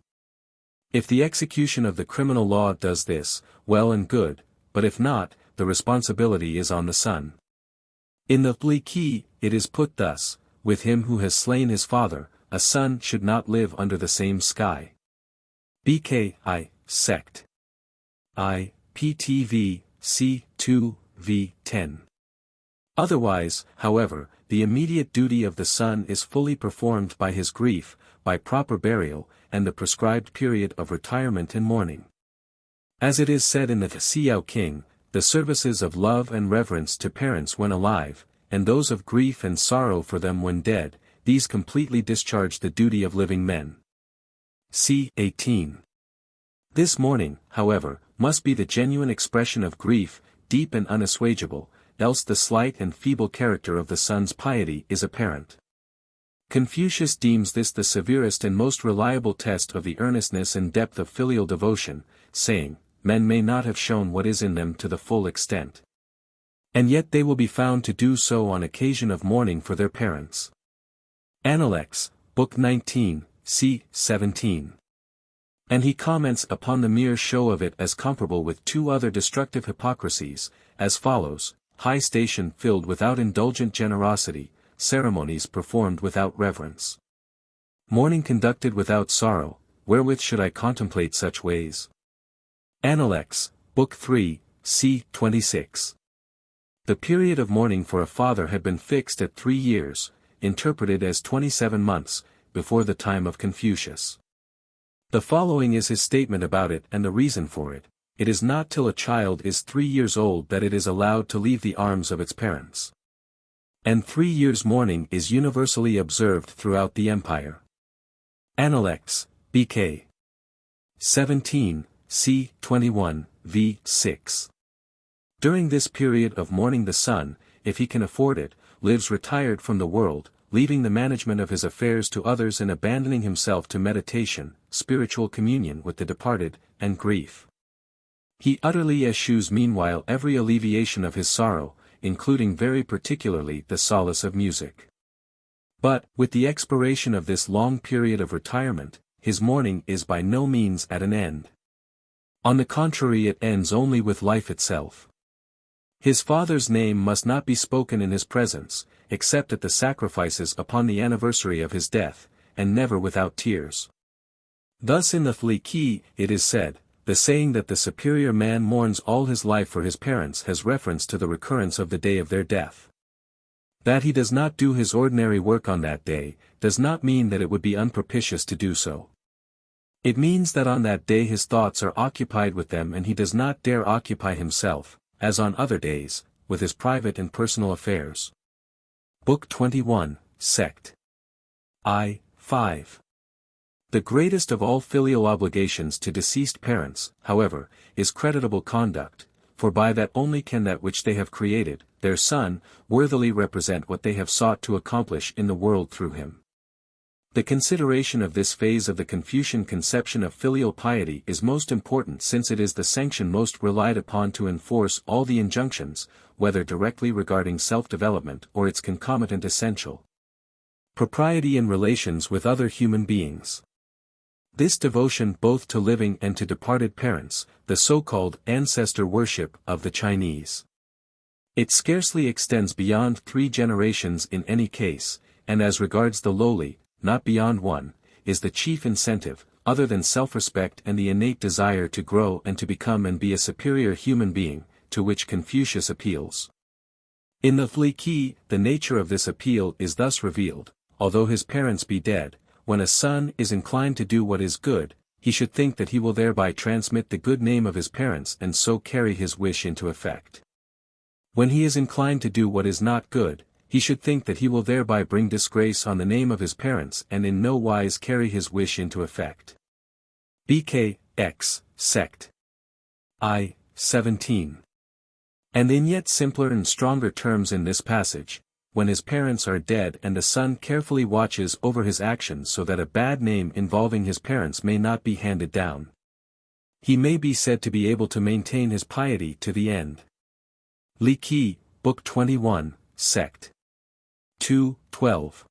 If the execution of the criminal law does this, well and good, but if not, the responsibility is on the son. In the Li, it is put thus, with him who has slain his father, a son should not live under the same sky. BKI, Sect. I, PTV, C. 2, v. 10. Otherwise, however, the immediate duty of the son is fully performed by his grief, by proper burial, and the prescribed period of retirement and mourning. As it is said in the Xiao King, the services of love and reverence to parents when alive, and those of grief and sorrow for them when dead, these completely discharge the duty of living men. C. 18. This mourning, however, must be the genuine expression of grief, deep and unassuageable, else the slight and feeble character of the son's piety is apparent. Confucius deems this the severest and most reliable test of the earnestness and depth of filial devotion, saying, men may not have shown what is in them to the full extent. And yet they will be found to do so on occasion of mourning for their parents. Appendix, Book 19, c. 17. And he comments upon the mere show of it as comparable with two other destructive hypocrisies, as follows: high station filled without indulgent generosity, ceremonies performed without reverence. Mourning conducted without sorrow, wherewith should I contemplate such ways? Appendix, Book 3, c. 26. The period of mourning for a father had been fixed at 3 years, interpreted as 27 months, before the time of Confucius. The following is his statement about it and the reason for it: it is not till a child is 3 years old that it is allowed to leave the arms of its parents. And 3 years mourning is universally observed throughout the empire. Appendix, BK. 17, c. 21, v. 6. During this period of mourning the son, if he can afford it, lives retired from the world, leaving the management of his affairs to others and abandoning himself to meditation, spiritual communion with the departed, and grief. He utterly eschews meanwhile every alleviation of his sorrow, including very particularly the solace of music. But, with the expiration of this long period of retirement, his mourning is by no means at an end. On the contrary, it ends only with life itself. His father's name must not be spoken in his presence, except at the sacrifices upon the anniversary of his death, and never without tears. Thus in the Li it is said, the saying that the superior man mourns all his life for his parents has reference to the recurrence of the day of their death. That he does not do his ordinary work on that day, does not mean that it would be unpropitious to do so. It means that on that day his thoughts are occupied with them and he does not dare occupy himself, as on other days, with his private and personal affairs. Book 21, Sect. I, 5. The greatest of all filial obligations to deceased parents, however, is creditable conduct, for by that only can that which they have created, their son, worthily represent what they have sought to accomplish in the world through him. The consideration of this phase of the Confucian conception of filial piety is most important, since it is the sanction most relied upon to enforce all the injunctions, whether directly regarding self-development or its concomitant essential propriety in relations with other human beings. This devotion both to living and to departed parents, the so-called ancestor worship of the Chinese. It scarcely extends beyond 3 generations in any case, and as regards the lowly, not beyond 1, is the chief incentive, other than self-respect and the innate desire to grow and to become and be a superior human being, to which Confucius appeals. In the Li Qi, the nature of this appeal is thus revealed: although his parents be dead, when a son is inclined to do what is good, he should think that he will thereby transmit the good name of his parents and so carry his wish into effect. When he is inclined to do what is not good, he should think that he will thereby bring disgrace on the name of his parents and in no wise carry his wish into effect. BK, X, Sect. I, 17. And in yet simpler and stronger terms in this passage, when his parents are dead and the son carefully watches over his actions so that a bad name involving his parents may not be handed down, he may be said to be able to maintain his piety to the end. Li Qi, Book 21, Sect. 2, 12.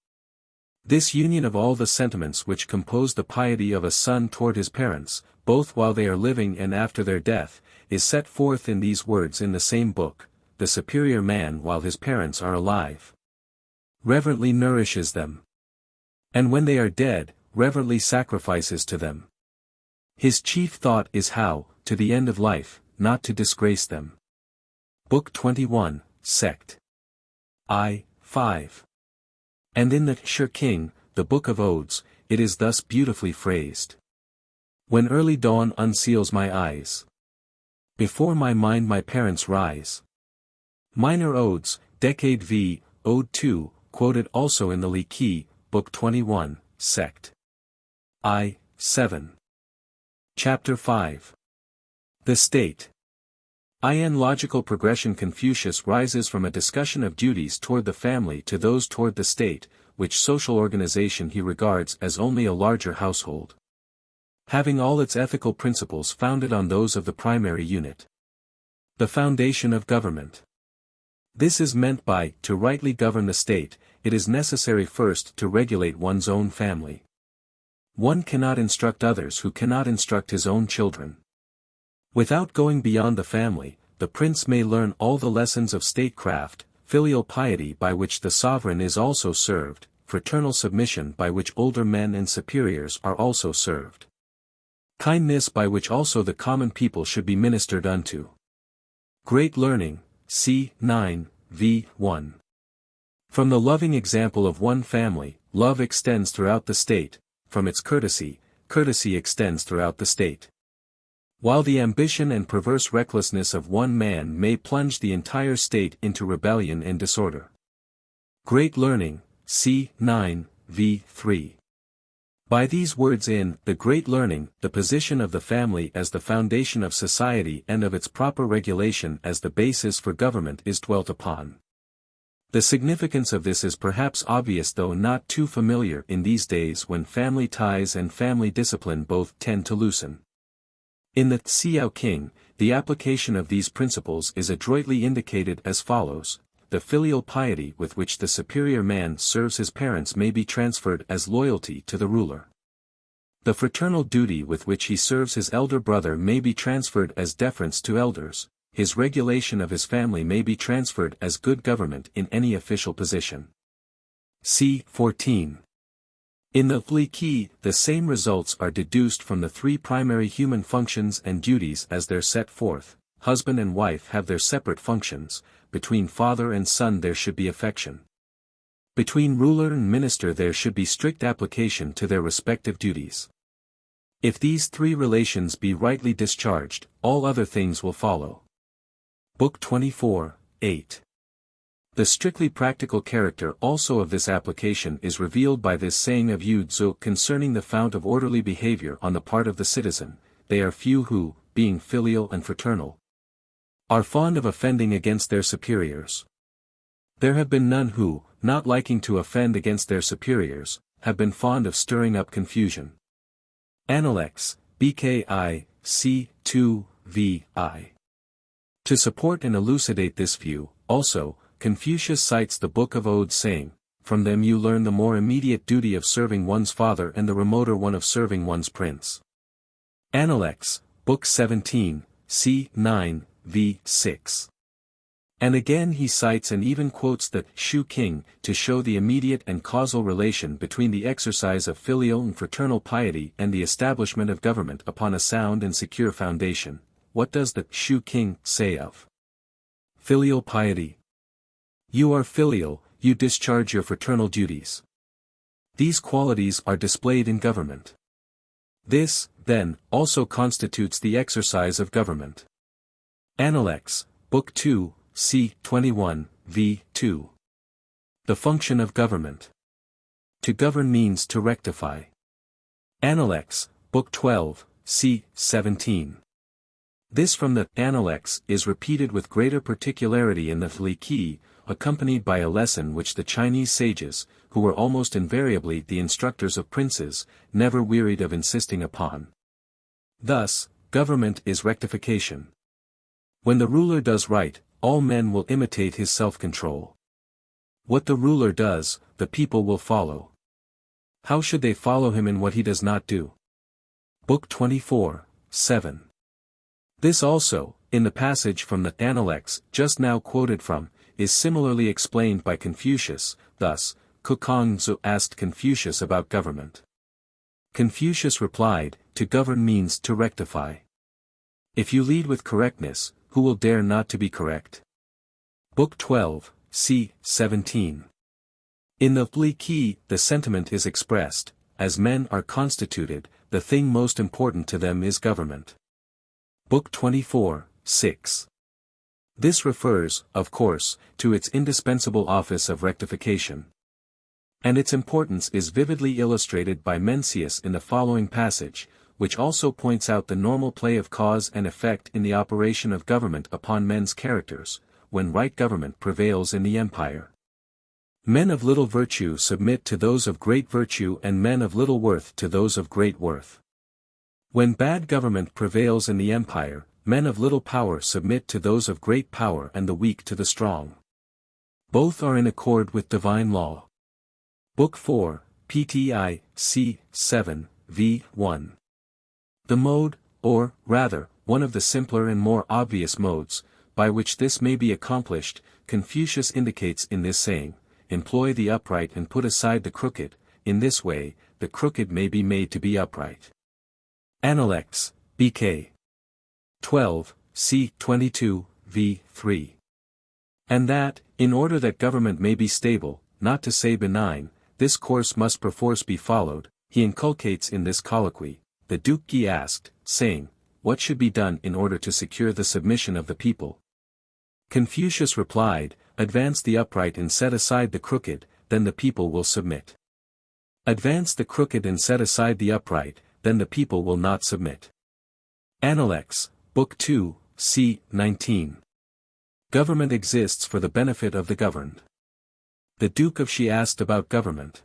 This union of all the sentiments which compose the piety of a son toward his parents, both while they are living and after their death, is set forth in these words in the same book: the superior man while his parents are alive reverently nourishes them, and when they are dead, reverently sacrifices to them. His chief thought is how, to the end of life, not to disgrace them. Book 21, Sect. I, 5. And in the Shi King, the Book of Odes, it is thus beautifully phrased: when early dawn unseals my eyes, before my mind my parents rise. Minor Odes, Decade v. Ode 2, quoted also in the Li Qi, Book 21, Sect. I, 7. Chapter 5. The State. In logical progression Confucius rises from a discussion of duties toward the family to those toward the state, which social organization he regards as only a larger household, having all its ethical principles founded on those of the primary unit. The foundation of government. This is meant by, to rightly govern the state, it is necessary first to regulate one's own family. One cannot instruct others who cannot instruct his own children. Without going beyond the family, the prince may learn all the lessons of statecraft, filial piety by which the sovereign is also served, fraternal submission by which older men and superiors are also served, kindness by which also the common people should be ministered unto. Great learning, c. 9, v. 1. From the loving example of one family, love extends throughout the state; from its courtesy, courtesy extends throughout the state. While the ambition and perverse recklessness of one man may plunge the entire state into rebellion and disorder. Great learning, c. 9, v. 3. By these words in The Great Learning, the position of the family as the foundation of society and of its proper regulation as the basis for government is dwelt upon. The significance of this is perhaps obvious though not too familiar in these days when family ties and family discipline both tend to loosen. In the Xiao King, the application of these principles is adroitly indicated as follows: the filial piety with which the superior man serves his parents may be transferred as loyalty to the ruler. The fraternal duty with which he serves his elder brother may be transferred as deference to elders. His regulation of his family may be transferred as good government in any official position. c. 14. In the Li Qi, the same results are deduced from the three primary human functions and duties as they're set forth. Husband and wife have their separate functions; between father and son there should be affection. Between ruler and minister there should be strict application to their respective duties. If these three relations be rightly discharged, all other things will follow. Book 24, 8. The strictly practical character also of this application is revealed by this saying of Yu Tzu concerning the fount of orderly behavior on the part of the citizen: they are few who, being filial and fraternal, are fond of offending against their superiors. There have been none who, not liking to offend against their superiors, have been fond of stirring up confusion. Appendix, BKI, c. 2, v. I. To support and elucidate this view, also, Confucius cites the Book of Odes saying, "From them you learn the more immediate duty of serving one's father and the remoter one of serving one's prince." Appendix, Book 17, c. 9, v. 6. And again he cites and even quotes the Shu King to show the immediate and causal relation between the exercise of filial and fraternal piety and the establishment of government upon a sound and secure foundation. What does the Shu King say of filial piety? You are filial, you discharge your fraternal duties. These qualities are displayed in government. This, then, also constitutes the exercise of government. Appendix, Book 2, c. 21, v. 2. The function of government. To govern means to rectify. Appendix, Book 12, c. 17. This from the Appendix is repeated with greater particularity in the Li, accompanied by a lesson which the Chinese sages, who were almost invariably the instructors of princes, never wearied of insisting upon. Thus, government is rectification. When the ruler does right, all men will imitate his self-control. What the ruler does, the people will follow. How should they follow him in what he does not do? Book 24, 7. This also, in the passage from the Appendix just now quoted from, is similarly explained by Confucius, thus, Kukongzu asked Confucius about government. Confucius replied, to govern means to rectify. If you lead with correctness, who will dare not to be correct? Book 12, c. 17. In the Li, the sentiment is expressed, as men are constituted, the thing most important to them is government. Book 24, 6. This refers, of course, to its indispensable office of rectification. And its importance is vividly illustrated by Mencius in the following passage, which also points out the normal play of cause and effect in the operation of government upon men's characters, when right government prevails in the empire. Men of little virtue submit to those of great virtue and men of little worth to those of great worth. When bad government prevails in the empire, men of little power submit to those of great power and the weak to the strong. Both are in accord with divine law. Book 4, PTI, c. 7, v. 1. The mode, or, rather, one of the simpler and more obvious modes, by which this may be accomplished, Confucius indicates in this saying, employ the upright and put aside the crooked, in this way, the crooked may be made to be upright. Appendix, BK 12, c. 22, v. 3. And that, in order that government may be stable, not to say benign, this course must perforce be followed, he inculcates in this colloquy. The Duke Yi asked, saying, what should be done in order to secure the submission of the people? Confucius replied, advance the upright and set aside the crooked, then the people will submit. Advance the crooked and set aside the upright, then the people will not submit. Appendix, Book 2, c. 19. Government exists for the benefit of the governed. The Duke of Xi asked about government.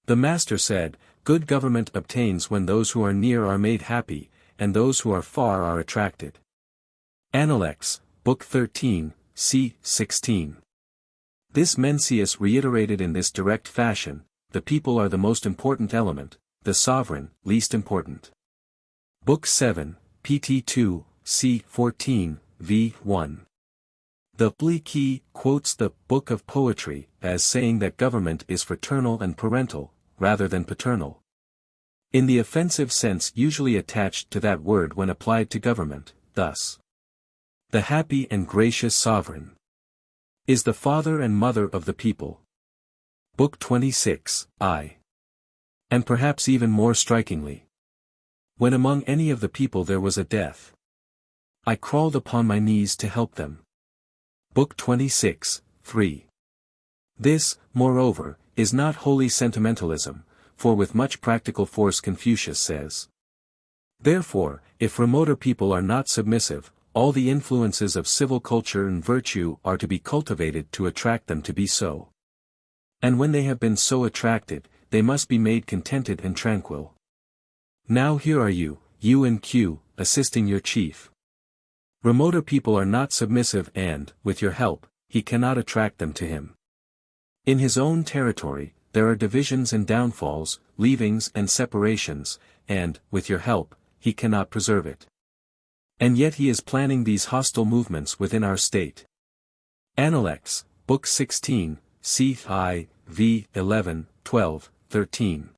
The master said, good government obtains when those who are near are made happy, and those who are far are attracted. Appendix, Book 13, c. 16. This Mencius reiterated in this direct fashion, the people are the most important element, the sovereign, least important. Book 7, pt 2, c. 14, v. 1. The Li quotes the Book of Poetry as saying that government is fraternal and parental, rather than paternal. In the offensive sense usually attached to that word when applied to government, thus. The happy and gracious sovereign is the father and mother of the people. Book 26, I. And perhaps even more strikingly. When among any of the people there was a death, I crawled upon my knees to help them. Book 26, 3. This, moreover, is not wholly sentimentalism, for with much practical force Confucius says. Therefore, if remoter people are not submissive, all the influences of civil culture and virtue are to be cultivated to attract them to be so. And when they have been so attracted, they must be made contented and tranquil. Now here are you, U and Q, assisting your chief. Remoter people are not submissive and, with your help, he cannot attract them to him. In his own territory, there are divisions and downfalls, leavings and separations, and, with your help, he cannot preserve it. And yet he is planning these hostile movements within our state. Appendix, Book 16, c. I, v. 11, 12, 13.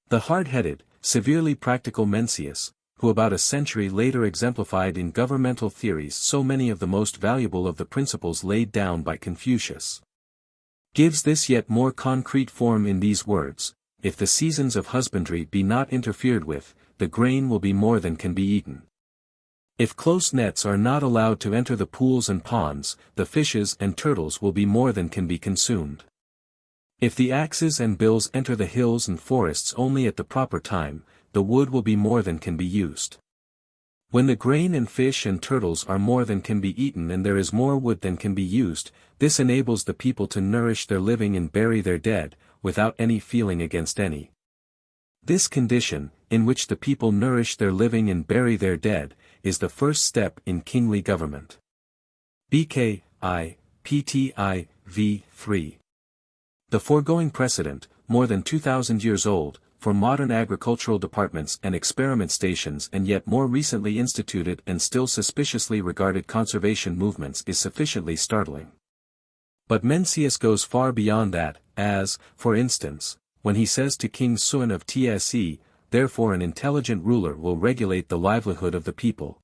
The hard-headed, severely practical Mencius, who about a century later exemplified in governmental theories so many of the most valuable of the principles laid down by Confucius. Gives this yet more concrete form in these words: if the seasons of husbandry be not interfered with, the grain will be more than can be eaten. If close nets are not allowed to enter the pools and ponds, the fishes and turtles will be more than can be consumed. If the axes and bills enter the hills and forests only at the proper time, the wood will be more than can be used. When the grain and fish and turtles are more than can be eaten and there is more wood than can be used, this enables the people to nourish their living and bury their dead, without any feeling against any. This condition, in which the people nourish their living and bury their dead, is the first step in kingly government. BKI, PTI, v. 3. The foregoing precedent, more than 2,000 years old, for modern agricultural departments and experiment stations and yet more recently instituted and still suspiciously regarded conservation movements is sufficiently startling. But Mencius goes far beyond that, as, for instance, when he says to King Sun of Tse, therefore an intelligent ruler will regulate the livelihood of the people,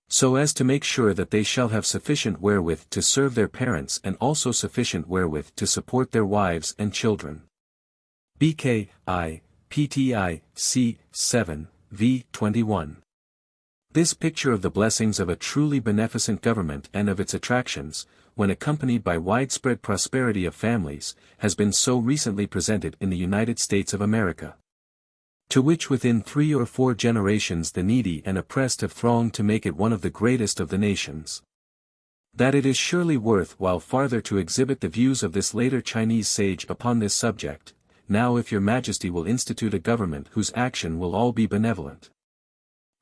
so as to make sure that they shall have sufficient wherewith to serve their parents and also sufficient wherewith to support their wives and children. BKI, PTI, c. 7, v. 21. This picture of the blessings of a truly beneficent government and of its attractions, when accompanied by widespread prosperity of families, has been so recently presented in the United States of America, to which within 3 or 4 generations the needy and oppressed have thronged to make it one of the greatest of the nations, that it is surely worth while farther to exhibit the views of this later Chinese sage upon this subject. Now if your Majesty will institute a government whose action will all be benevolent,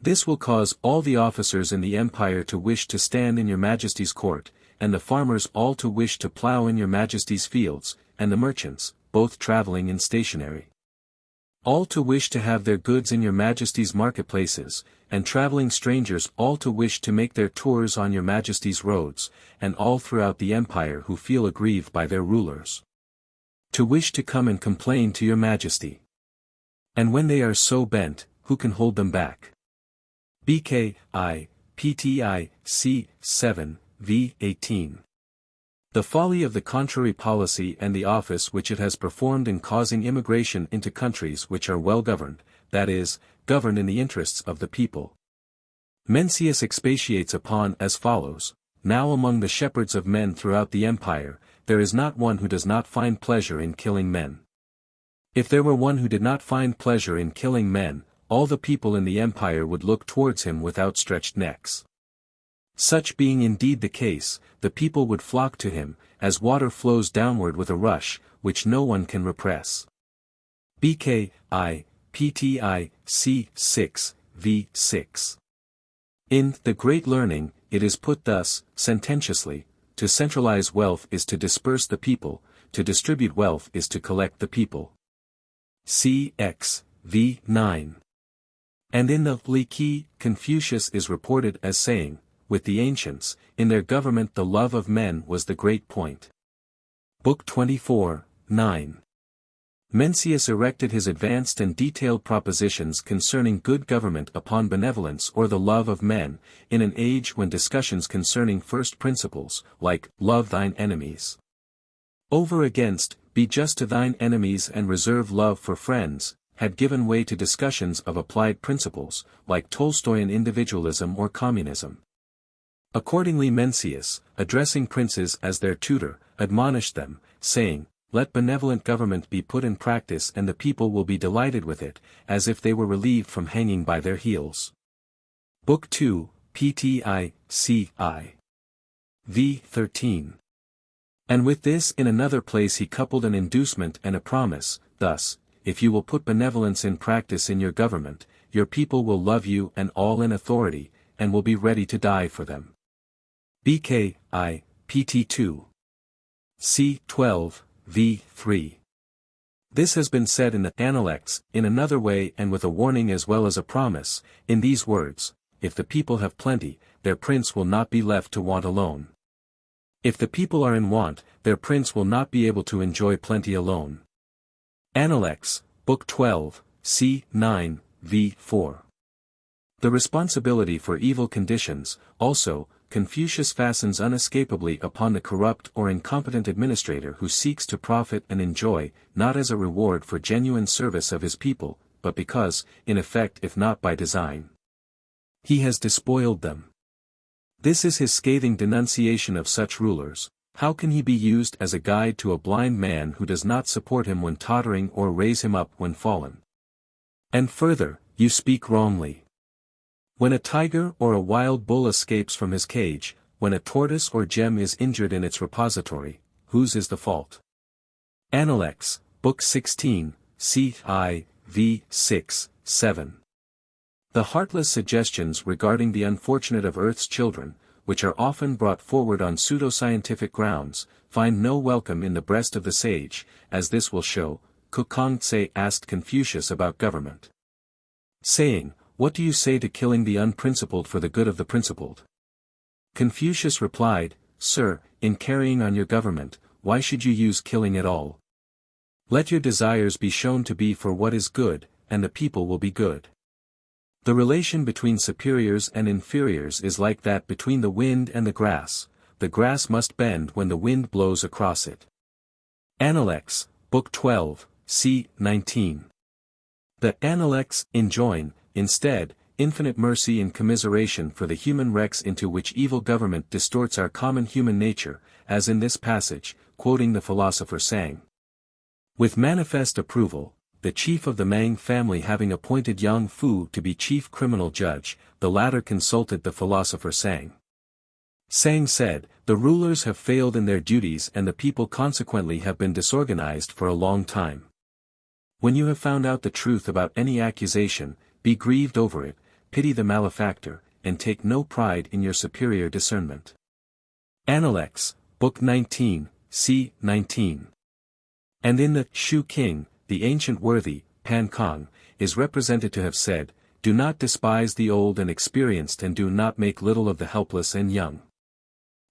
this will cause all the officers in the empire to wish to stand in your Majesty's court, and the farmers all to wish to plough in your Majesty's fields, and the merchants, both travelling and stationary, all to wish to have their goods in your Majesty's marketplaces, and travelling strangers all to wish to make their tours on your Majesty's roads, and all throughout the empire who feel aggrieved by their rulers, to wish to come and complain to your Majesty. And when they are so bent, who can hold them back? BKI, PTI, c. 7, v. 18. The folly of the contrary policy and the office which it has performed in causing immigration into countries which are well governed, that is, governed in the interests of the people, Mencius expatiates upon as follows: now among the shepherds of men throughout the empire, there is not one who does not find pleasure in killing men. If there were one who did not find pleasure in killing men, all the people in the empire would look towards him with outstretched necks. Such being indeed the case, the people would flock to him, as water flows downward with a rush, which no one can repress. BKI, PTI, c. 6, v. 6. In The Great Learning, it is put thus, sententiously: to centralize wealth is to disperse the people, to distribute wealth is to collect the people. Cx, v. 9. And in the Li, Confucius is reported as saying, with the ancients, in their government the love of men was the great point. Book 24, 9. Mencius erected his advanced and detailed propositions concerning good government upon benevolence or the love of men, in an age when discussions concerning first principles, like, love thine enemies, over against, be just to thine enemies and reserve love for friends, had given way to discussions of applied principles, like Tolstoyan individualism or communism. Accordingly Mencius, addressing princes as their tutor, admonished them, saying, let benevolent government be put in practice and the people will be delighted with it, as if they were relieved from hanging by their heels. Book 2, PTI, c. v. 13. And with this in another place he coupled an inducement and a promise, thus, if you will put benevolence in practice in your government, your people will love you and all in authority, and will be ready to die for them. BKI, PT2. c. 12, v. 3. This has been said in the Analects, in another way and with a warning as well as a promise, in these words: if the people have plenty, their prince will not be left to want alone. If the people are in want, their prince will not be able to enjoy plenty alone. Analects, Book 12, c. 9, v. 4. The responsibility for evil conditions, also, Confucius fastens unescapably upon the corrupt or incompetent administrator who seeks to profit and enjoy, not as a reward for genuine service of his people, but because, in effect if not by design, he has despoiled them. This is his scathing denunciation of such rulers. How can he be used as a guide to a blind man who does not support him when tottering or raise him up when fallen? And further, you speak wrongly. When a tiger or a wild bull escapes from his cage, when a tortoise or gem is injured in its repository, whose is the fault? Appendix, Book 16, c. 6, 7. The heartless suggestions regarding the unfortunate of Earth's children, which are often brought forward on pseudoscientific grounds, find no welcome in the breast of the sage, as this will show. Kukongtse asked Confucius about government, saying, "What do you say to killing the unprincipled for the good of the principled?" Confucius replied, "Sir, in carrying on your government, why should you use killing at all? Let your desires be shown to be for what is good, and the people will be good. The relation between superiors and inferiors is like that between the wind and the grass must bend when the wind blows across it." Appendix, Book 12, c. 19. The Appendix enjoin, instead, infinite mercy and commiseration for the human wrecks into which evil government distorts our common human nature, as in this passage, quoting the philosopher saying, "With manifest approval, the chief of the Mang family having appointed Yang Fu to be chief criminal judge, the latter consulted the philosopher Sang. Sang said, 'The rulers have failed in their duties and the people consequently have been disorganized for a long time. When you have found out the truth about any accusation, be grieved over it, pity the malefactor, and take no pride in your superior discernment.'" Appendix, Book 19, c. 19. And in the Shu King, the ancient worthy, Pan Kong, is represented to have said, "Do not despise the old and experienced and do not make little of the helpless and young."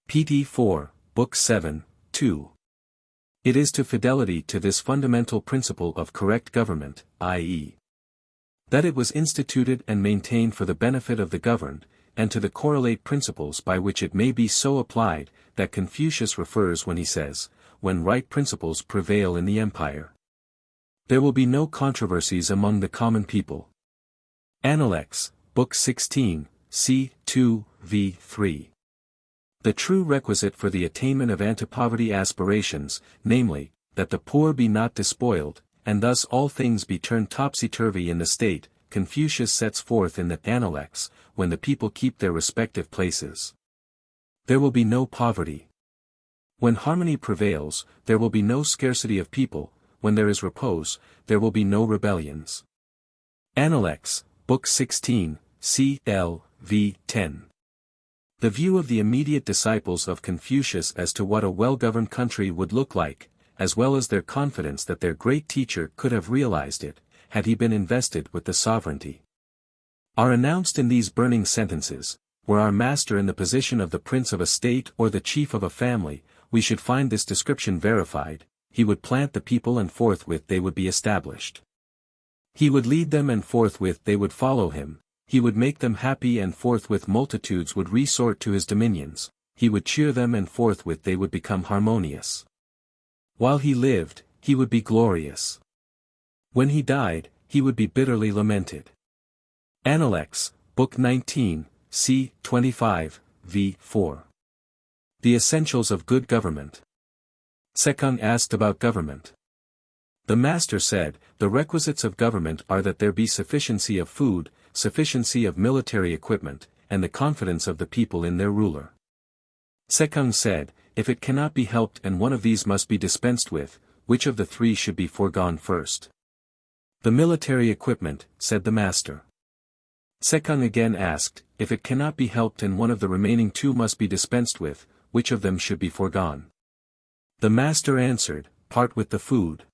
Pt. 4, Book 7, 2. It is to fidelity to this fundamental principle of correct government, i.e., that it was instituted and maintained for the benefit of the governed, and to the correlate principles by which it may be so applied, that Confucius refers when he says, "When right principles prevail in the empire, there will be no controversies among the common people." Appendix, Book 16, c. 2, v. 3. The true requisite for the attainment of anti-poverty aspirations, namely, that the poor be not despoiled, and thus all things be turned topsy-turvy in the state, Confucius sets forth in the Appendix, when the people keep their respective places, there will be no poverty. When harmony prevails, there will be no scarcity of people. When there is repose, there will be no rebellions. Appendix, Book 16, c. v. 10. The view of the immediate disciples of Confucius as to what a well-governed country would look like, as well as their confidence that their great teacher could have realized it, had he been invested with the sovereignty, are announced in these burning sentences. Were our master in the position of the prince of a state or the chief of a family, we should find this description verified. He would plant the people and forthwith they would be established. He would lead them and forthwith they would follow him. He would make them happy and forthwith multitudes would resort to his dominions. He would cheer them and forthwith they would become harmonious. While he lived, he would be glorious. When he died, he would be bitterly lamented. Appendix, Book 19, c. 25, v. 4. The essentials of good government. Sekung asked about government. The master said, "The requisites of government are that there be sufficiency of food, sufficiency of military equipment, and the confidence of the people in their ruler." Sekung said, "If it cannot be helped and one of these must be dispensed with, which of the three should be foregone first?" "The military equipment," said the master. Sekung again asked, "If it cannot be helped and one of the remaining two must be dispensed with, which of them should be foregone?" The master answered, "Part with the food.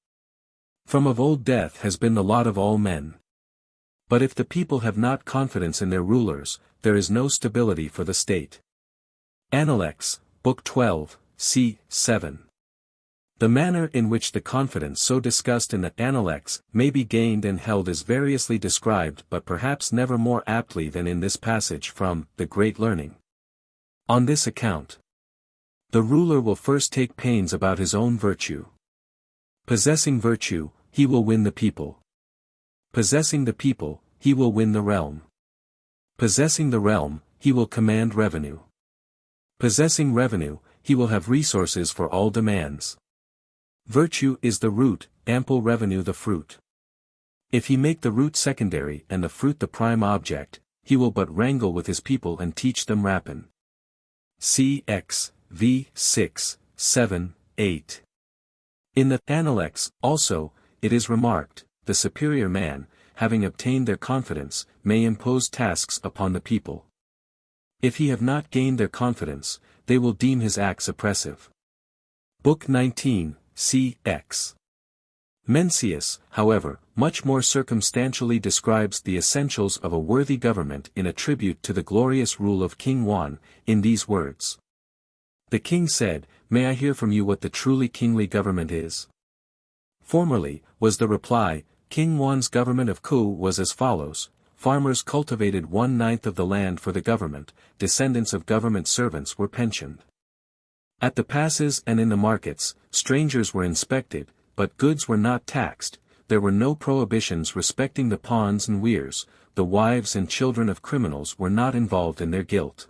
From of old death has been the lot of all men. But if the people have not confidence in their rulers, there is no stability for the state." Appendix, Book 12, c. 7. The manner in which the confidence so discussed in the Analects may be gained and held is variously described but perhaps never more aptly than in this passage from The Great Learning. On this account, the ruler will first take pains about his own virtue. Possessing virtue, he will win the people. Possessing the people, he will win the realm. Possessing the realm, he will command revenue. Possessing revenue, he will have resources for all demands. Virtue is the root, ample revenue the fruit. If he make the root secondary and the fruit the prime object, he will but wrangle with his people and teach them rapine. Cx. v. 6, 7, 8. In the Analects, also, it is remarked, the superior man, having obtained their confidence, may impose tasks upon the people. If he have not gained their confidence, they will deem his acts oppressive. Book 19, cx. Mencius, however, much more circumstantially describes the essentials of a worthy government in a tribute to the glorious rule of King Wan, in these words. The king said, "May I hear from you what the truly kingly government is?" Formerly, was the reply, King Wan's government of Ku was as follows: farmers cultivated 1/9 of the land for the government, descendants of government servants were pensioned. At the passes and in the markets, strangers were inspected, but goods were not taxed, there were no prohibitions respecting the pawns and weirs, the wives and children of criminals were not involved in their guilt.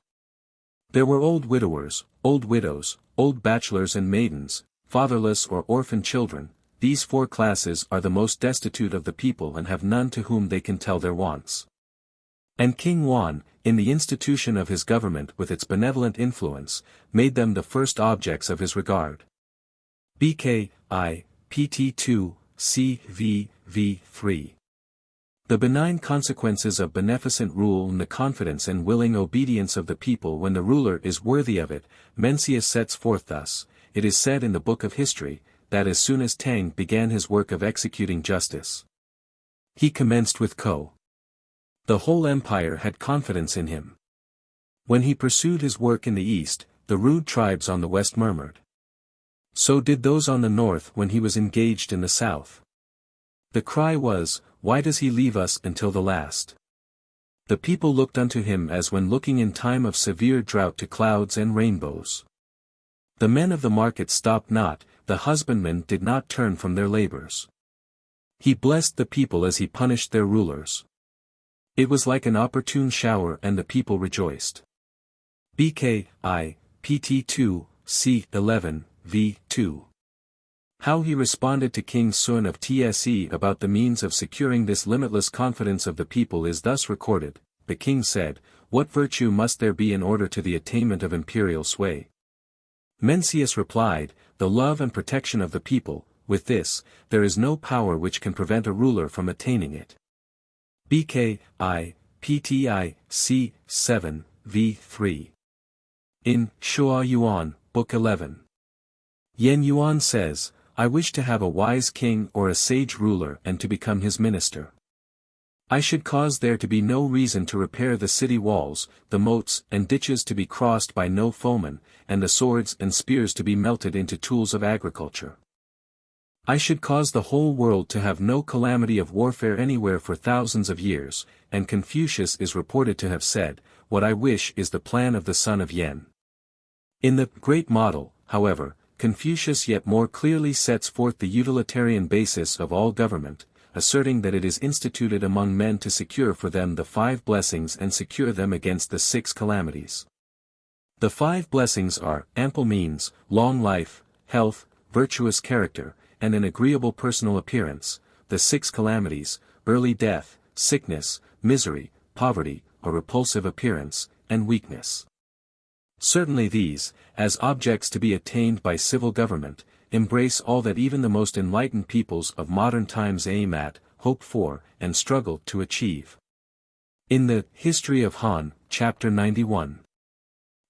There were old widowers, old widows, old bachelors and maidens, fatherless or orphan children. These 4 classes are the most destitute of the people and have none to whom they can tell their wants. And King Wan, in the institution of his government with its benevolent influence, made them the first objects of his regard. BKI, PT 2, CV, V3. The benign consequences of beneficent rule and the confidence and willing obedience of the people when the ruler is worthy of it, Mencius sets forth thus. It is said in the Book of History, that as soon as Tang began his work of executing justice, he commenced with Ko. The whole empire had confidence in him. When he pursued his work in the east, the rude tribes on the west murmured. So did those on the north when he was engaged in the south. The cry was, "Why does he leave us until the last?" The people looked unto him as when looking in time of severe drought to clouds and rainbows. The men of the market stopped not, the husbandmen did not turn from their labors. He blessed the people as he punished their rulers. It was like an opportune shower and the people rejoiced. BKI, PT 2, C 11, V 2. How he responded to King Sun of Tse about the means of securing this limitless confidence of the people is thus recorded. The king said, "What virtue must there be in order to the attainment of imperial sway?" Mencius replied, "The love and protection of the people. With this, there is no power which can prevent a ruler from attaining it." BKI, PTI, C 7, V 3. In Shua Yuan, Book 11. Yen Yuan says, "I wish to have a wise king or a sage ruler and to become his minister. I should cause there to be no reason to repair the city walls, the moats and ditches to be crossed by no foeman, and the swords and spears to be melted into tools of agriculture. I should cause the whole world to have no calamity of warfare anywhere for thousands of years," and Confucius is reported to have said, "What I wish is the plan of the son of Yen." In the Great Model, however, Confucius yet more clearly sets forth the utilitarian basis of all government, asserting that it is instituted among men to secure for them the 5 blessings and secure them against the 6 calamities. The 5 blessings are ample means, long life, health, virtuous character, and an agreeable personal appearance. The 6 calamities, early death, sickness, misery, poverty, a repulsive appearance, and weakness. Certainly these, as objects to be attained by civil government, embrace all that even the most enlightened peoples of modern times aim at, hope for, and struggle to achieve. In the History of Han, Chapter 91,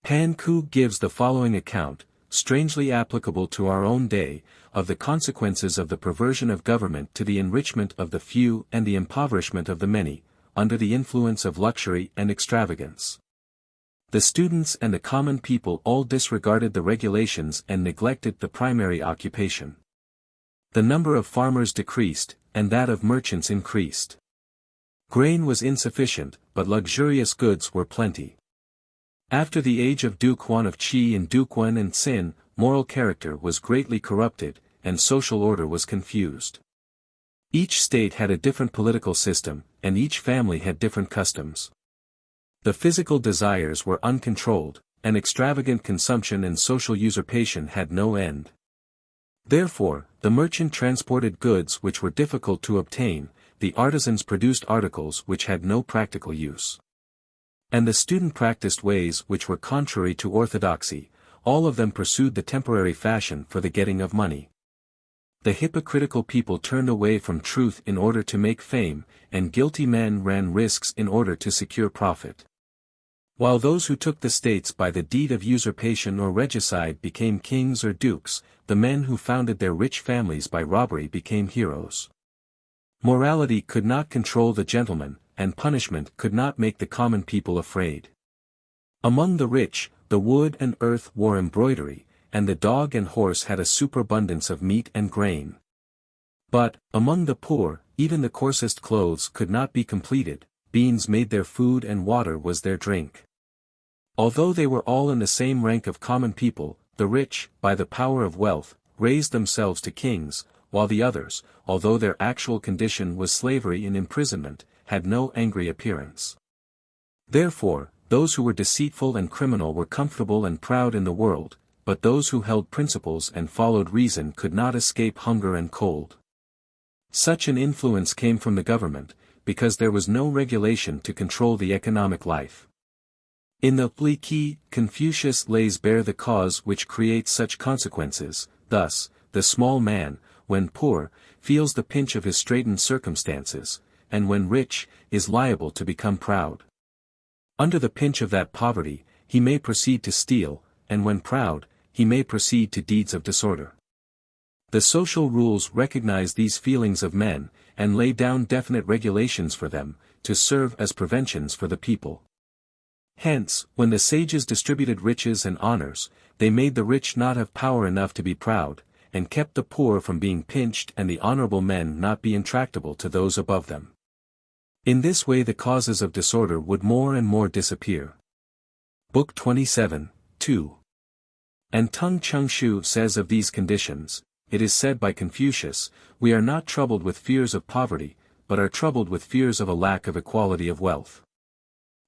Han Ku gives the following account, strangely applicable to our own day, of the consequences of the perversion of government to the enrichment of the few and the impoverishment of the many, under the influence of luxury and extravagance. The students and the common people all disregarded the regulations and neglected the primary occupation. The number of farmers decreased, and that of merchants increased. Grain was insufficient, but luxurious goods were plenty. After the age of Duke Huan of Qi and Duke Wen and Xin, moral character was greatly corrupted, and social order was confused. Each state had a different political system, and each family had different customs. The physical desires were uncontrolled, and extravagant consumption and social usurpation had no end. Therefore, the merchant transported goods which were difficult to obtain, the artisans produced articles which had no practical use. And the student practiced ways which were contrary to orthodoxy, all of them pursued the temporary fashion for the getting of money. The hypocritical people turned away from truth in order to make fame, and guilty men ran risks in order to secure profit. While those who took the states by the deed of usurpation or regicide became kings or dukes, the men who founded their rich families by robbery became heroes. Morality could not control the gentleman, and punishment could not make the common people afraid. Among the rich, the wood and earth wore embroidery, and the dog and horse had a superabundance of meat and grain. But, among the poor, even the coarsest clothes could not be completed, beans made their food and water was their drink. Although they were all in the same rank of common people, the rich, by the power of wealth, raised themselves to kings, while the others, although their actual condition was slavery and imprisonment, had no angry appearance. Therefore, those who were deceitful and criminal were comfortable and proud in the world, but those who held principles and followed reason could not escape hunger and cold. Such an influence came from the government, because there was no regulation to control the economic life. In the Li Qi, Confucius lays bare the cause which creates such consequences. Thus, the small man, when poor, feels the pinch of his straitened circumstances, and when rich, is liable to become proud. Under the pinch of that poverty, he may proceed to steal, and when proud, he may proceed to deeds of disorder. The social rules recognize these feelings of men, and lay down definite regulations for them, to serve as preventions for the people. Hence, when the sages distributed riches and honors, they made the rich not have power enough to be proud, and kept the poor from being pinched and the honorable men not be intractable to those above them. In this way the causes of disorder would more and more disappear. Book 27, 2. And Tung Chung Shu says of these conditions, it is said by Confucius, we are not troubled with fears of poverty, but are troubled with fears of a lack of equality of wealth.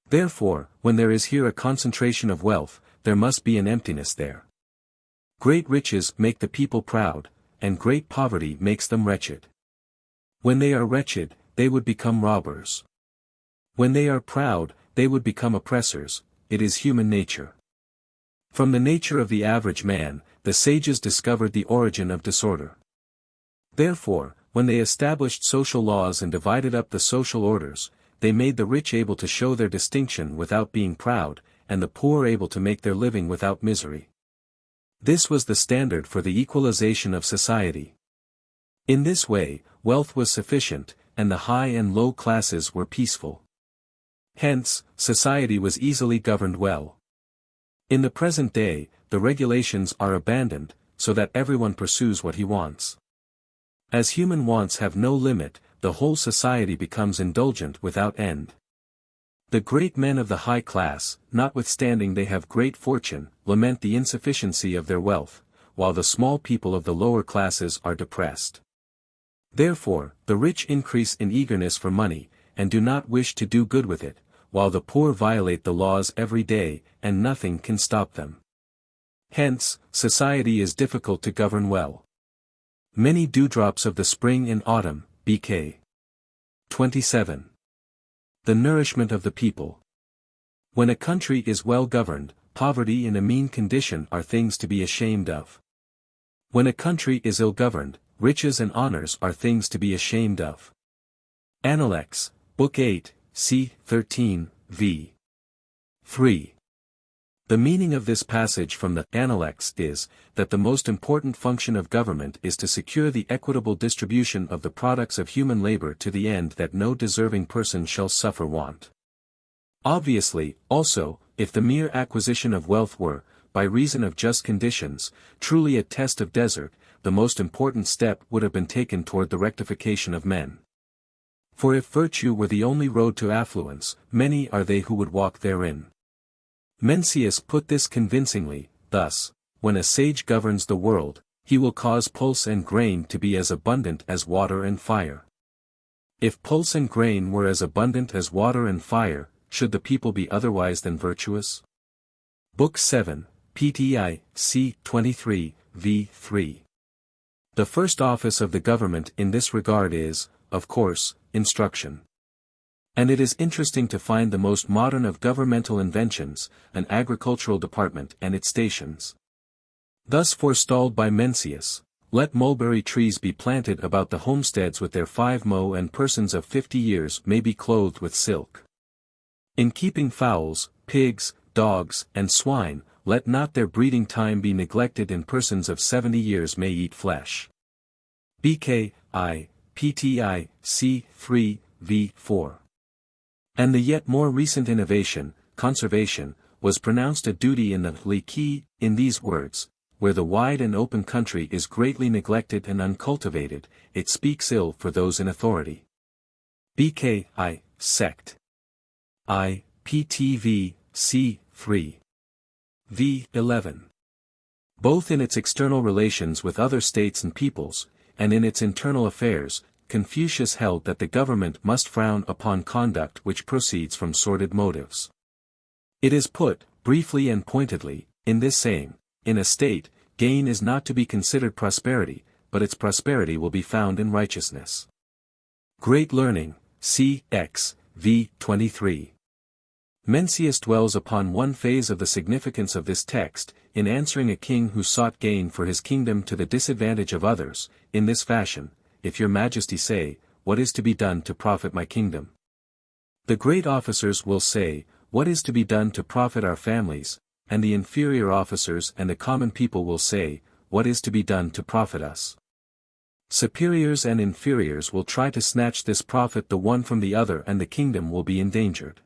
Therefore, when there is here a concentration of wealth, there must be an emptiness there. Great riches make the people proud, and great poverty makes them wretched. When they are wretched, they would become robbers. When they are proud, they would become oppressors. It is human nature. From the nature of the average man, the sages discovered the origin of disorder. Therefore, when they established social laws and divided up the social orders, they made the rich able to show their distinction without being proud, and the poor able to make their living without misery. This was the standard for the equalization of society. In this way, wealth was sufficient, and the high and low classes were peaceful. Hence, society was easily governed well. In the present day, the regulations are abandoned, so that everyone pursues what he wants. As human wants have no limit, the whole society becomes indulgent without end. The great men of the high class, notwithstanding they have great fortune, lament the insufficiency of their wealth, while the small people of the lower classes are depressed. Therefore, the rich increase in eagerness for money, and do not wish to do good with it, while the poor violate the laws every day, and nothing can stop them. Hence, society is difficult to govern well. Many dewdrops of the spring and autumn, BK 27. The nourishment of the people. When a country is well governed, poverty and a mean condition are things to be ashamed of. When a country is ill-governed, riches and honors are things to be ashamed of. Appendix, Book 8, c. 13, v. 3. The meaning of this passage from the Appendix is, that the most important function of government is to secure the equitable distribution of the products of human labor to the end that no deserving person shall suffer want. Obviously, also, if the mere acquisition of wealth were, by reason of just conditions, truly a test of desert, the most important step would have been taken toward the rectification of men. For if virtue were the only road to affluence, many are they who would walk therein. Mencius put this convincingly, thus: when a sage governs the world, he will cause pulse and grain to be as abundant as water and fire. If pulse and grain were as abundant as water and fire, should the people be otherwise than virtuous? Book 7, PTI, c. 23, v. 3. The first office of the government in this regard is, of course, instruction. And it is interesting to find the most modern of governmental inventions, an agricultural department and its stations. Thus forestalled by Mencius, let mulberry trees be planted about the homesteads with their 5 mow, and persons of 50 years may be clothed with silk. In keeping fowls, pigs, dogs, and swine, let not their breeding time be neglected, and persons of 70 years may eat flesh. BKI, PTI, c. 3, v. 4. And the yet more recent innovation, conservation, was pronounced a duty in the Liki, in these words: where the wide and open country is greatly neglected and uncultivated, it speaks ill for those in authority. BKI, sect. I, PTV, c. 3. v. 11. Both in its external relations with other states and peoples, and in its internal affairs, Confucius held that the government must frown upon conduct which proceeds from sordid motives. It is put, briefly and pointedly, in this saying: in a state, gain is not to be considered prosperity, but its prosperity will be found in righteousness. Great Learning, c. x. v. 23. Mencius dwells upon one phase of the significance of this text, in answering a king who sought gain for his kingdom to the disadvantage of others, in this fashion: if your majesty say, what is to be done to profit my kingdom? The great officers will say, what is to be done to profit our families, and the inferior officers and the common people will say, what is to be done to profit us? Superiors and inferiors will try to snatch this profit the one from the other, and the kingdom will be endangered.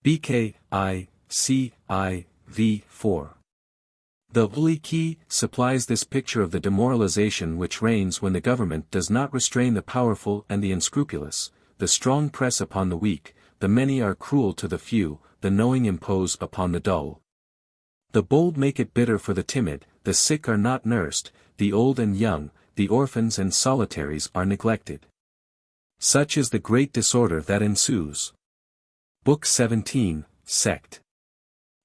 BKI, c. I, v. 4. The Liki supplies this picture of the demoralization which reigns when the government does not restrain the powerful and the unscrupulous, the strong press upon the weak, the many are cruel to the few, the knowing impose upon the dull. The bold make it bitter for the timid, the sick are not nursed, the old and young, the orphans and solitaries are neglected. Such is the great disorder that ensues. Book 17, Sect.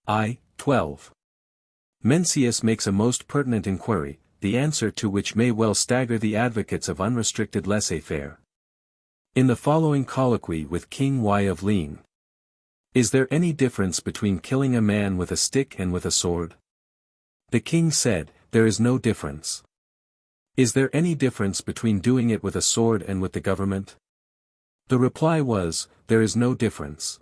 I, 12. Mencius makes a most pertinent inquiry, the answer to which may well stagger the advocates of unrestricted laissez-faire. In the following colloquy with King Y of Ling: is there any difference between killing a man with a stick and with a sword? The king said, there is no difference. Is there any difference between doing it with a sword and with the government? The reply was, there is no difference.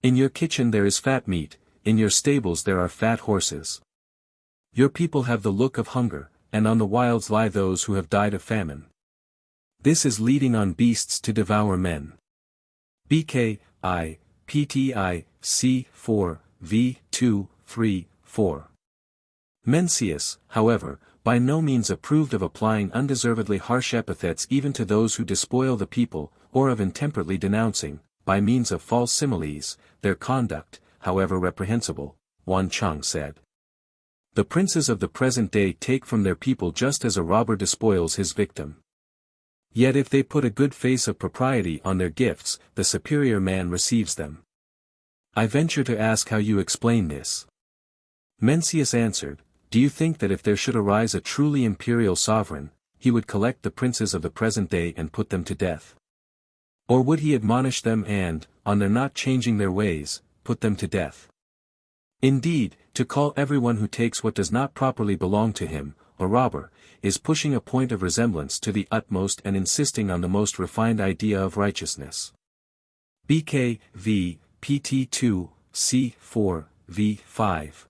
In your kitchen there is fat meat, in your stables there are fat horses. Your people have the look of hunger, and on the wilds lie those who have died of famine. This is leading on beasts to devour men. BKI, PTI, c. 4, v. 2, 3, 4. Mencius, however, by no means approved of applying undeservedly harsh epithets even to those who despoil the people, or of intemperately denouncing, by means of false similes, their conduct, however reprehensible. Wan Chang said. The princes of the present day take from their people just as a robber despoils his victim. Yet if they put a good face of propriety on their gifts, the superior man receives them. I venture to ask how you explain this. Mencius answered, do you think that if there should arise a truly imperial sovereign, he would collect the princes of the present day and put them to death? Or would he admonish them and, on their not changing their ways, put them to death? Indeed, to call everyone who takes what does not properly belong to him, a robber, is pushing a point of resemblance to the utmost and insisting on the most refined idea of righteousness. BKV, PT2, C4, V5.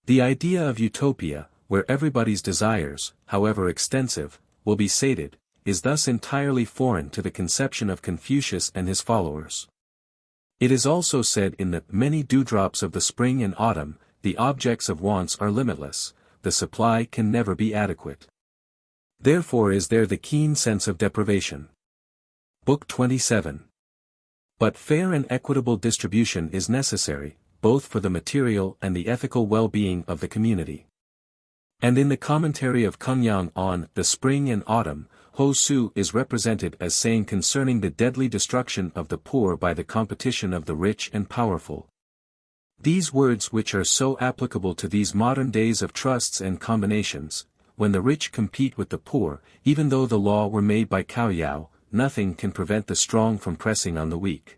The idea of utopia, where everybody's desires, however extensive, will be sated, is thus entirely foreign to the conception of Confucius and his followers. It is also said in the many dewdrops of the spring and autumn, the objects of wants are limitless, the supply can never be adequate. Therefore is there the keen sense of deprivation. Book 27. But fair and equitable distribution is necessary, both for the material and the ethical well-being of the community. And in the commentary of Kunyang on the spring and autumn, Ho Su is represented as saying concerning the deadly destruction of the poor by the competition of the rich and powerful. These words which are so applicable to these modern days of trusts and combinations, when the rich compete with the poor, even though the law were made by Cao Yao, nothing can prevent the strong from pressing on the weak.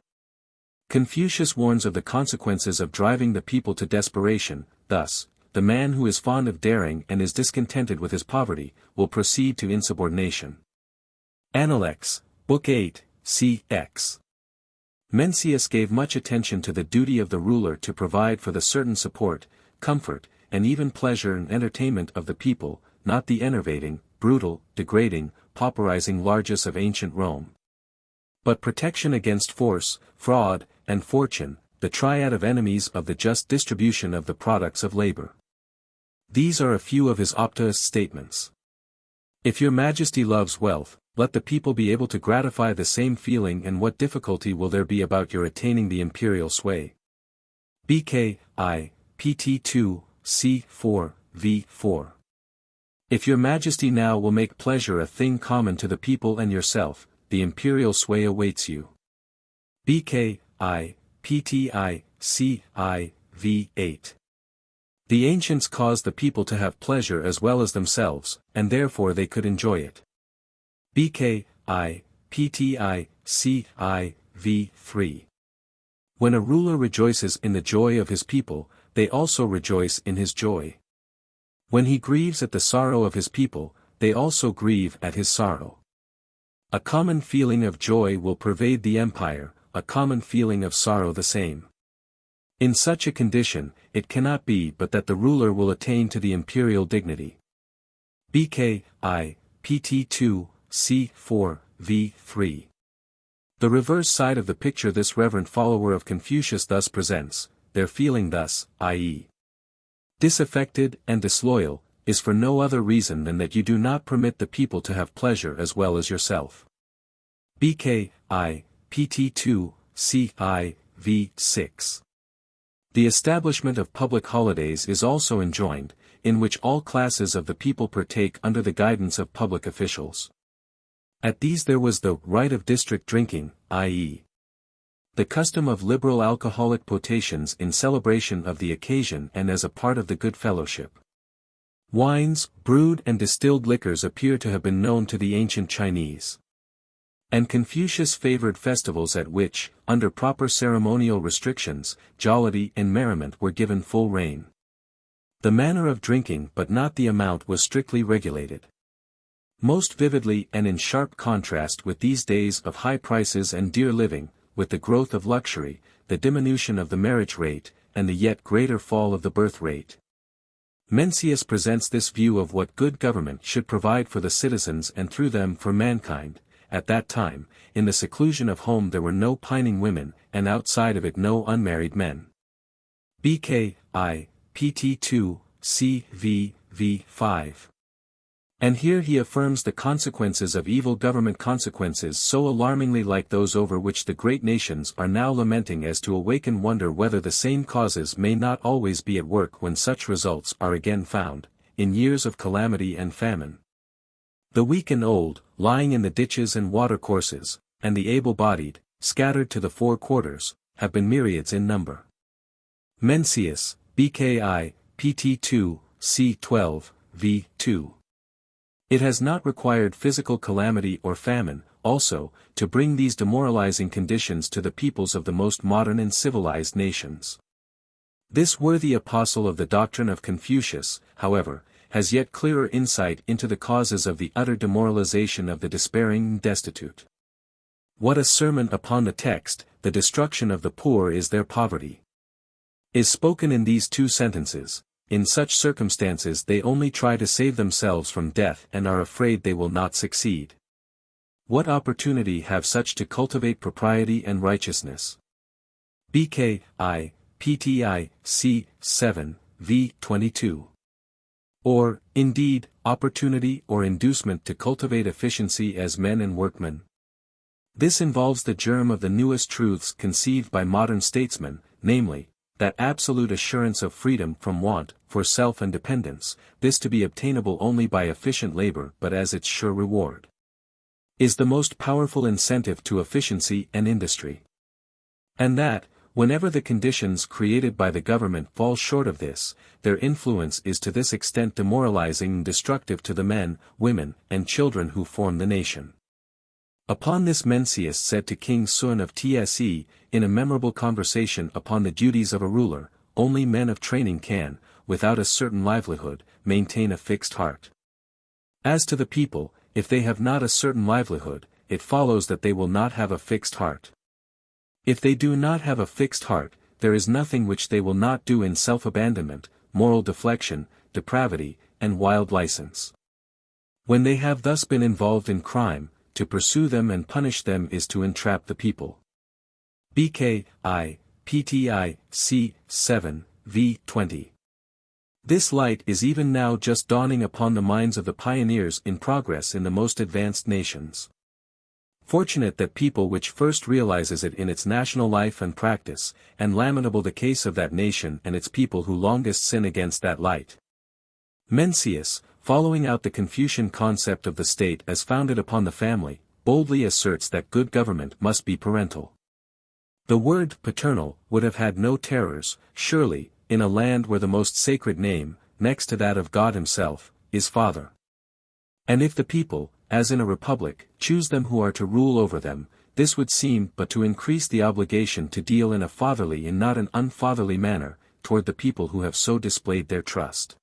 Confucius warns of the consequences of driving the people to desperation, thus, the man who is fond of daring and is discontented with his poverty, will proceed to insubordination. Analects, Book 8, c.x. Mencius gave much attention to the duty of the ruler to provide for the certain support, comfort, and even pleasure and entertainment of the people, not the enervating, brutal, degrading, pauperizing largesse of ancient Rome. But protection against force, fraud, and fortune, the triad of enemies of the just distribution of the products of labor. These are a few of his optimist statements. If your majesty loves wealth, let the people be able to gratify the same feeling, and what difficulty will there be about your attaining the imperial sway? BK.I. pt. 2, c. 4, v. 4. If your majesty now will make pleasure a thing common to the people and yourself, the imperial sway awaits you. BK.I. pt. c. I. v. 8. The ancients caused the people to have pleasure as well as themselves, and therefore they could enjoy it. BK.I. pt. c. I. v. 3. When a ruler rejoices in the joy of his people, they also rejoice in his joy. When he grieves at the sorrow of his people, they also grieve at his sorrow. A common feeling of joy will pervade the empire, a common feeling of sorrow the same. In such a condition, it cannot be but that the ruler will attain to the imperial dignity. BK.I. pt. 2, c. 4, v. 3. The reverse side of the picture this reverent follower of Confucius thus presents, their feeling thus, i.e. disaffected and disloyal, is for no other reason than that you do not permit the people to have pleasure as well as yourself. BK.I. pt. 2, c. I. v. 6. The establishment of public holidays is also enjoined, in which all classes of the people partake under the guidance of public officials. At these there was the right of district drinking, i.e. the custom of liberal alcoholic potations in celebration of the occasion and as a part of the good fellowship. Wines, brewed and distilled liquors appear to have been known to the ancient Chinese. And Confucius favored festivals at which, under proper ceremonial restrictions, jollity and merriment were given full rein. The manner of drinking but not the amount was strictly regulated. Most vividly and in sharp contrast with these days of high prices and dear living, with the growth of luxury, the diminution of the marriage rate, and the yet greater fall of the birth rate. Mencius presents this view of what good government should provide for the citizens and through them for mankind. At that time, in the seclusion of home there were no pining women, and outside of it no unmarried men. BK.I. pt. 2, c. v. v. 5. And here he affirms the consequences of evil government, consequences so alarmingly like those over which the great nations are now lamenting as to awaken wonder whether the same causes may not always be at work when such results are again found, in years of calamity and famine. The weak and old, lying in the ditches and watercourses, and the able-bodied, scattered to the four quarters, have been myriads in number. Mencius, BK.I. pt. 2, c. 12, v. 2. It has not required physical calamity or famine, also, to bring these demoralizing conditions to the peoples of the most modern and civilized nations. This worthy apostle of the doctrine of Confucius, however, has yet clearer insight into the causes of the utter demoralization of the despairing and destitute. What a sermon upon the text, the destruction of the poor is their poverty, is spoken in these two sentences. In such circumstances they only try to save themselves from death and are afraid they will not succeed. What opportunity have such to cultivate propriety and righteousness? BKI, PTI, C7, v. 22. Or, indeed, opportunity or inducement to cultivate efficiency as men and workmen. This involves the germ of the newest truths conceived by modern statesmen, namely, that absolute assurance of freedom from want, for self and dependence, this to be obtainable only by efficient labor but as its sure reward, is the most powerful incentive to efficiency and industry. And that, whenever the conditions created by the government fall short of this, their influence is to this extent demoralizing and destructive to the men, women, and children who form the nation. Upon this Mencius said to King Sun of Tse, in a memorable conversation upon the duties of a ruler, only men of training can, without a certain livelihood, maintain a fixed heart. As to the people, if they have not a certain livelihood, it follows that they will not have a fixed heart. If they do not have a fixed heart, there is nothing which they will not do in self-abandonment, moral deflection, depravity, and wild license. When they have thus been involved in crime, to pursue them and punish them is to entrap the people. BKI, PTI, C7, v. 20. This light is even now just dawning upon the minds of the pioneers in progress in the most advanced nations. Fortunate that people which first realizes it in its national life and practice, and lamentable the case of that nation and its people who longest sin against that light. Mencius, following out the Confucian concept of the state as founded upon the family, boldly asserts that good government must be parental. The word paternal would have had no terrors, surely, in a land where the most sacred name, next to that of God himself, is Father. And if the people, as in a republic, choose them who are to rule over them, this would seem but to increase the obligation to deal in a fatherly and not an unfatherly manner, toward the people who have so displayed their trust.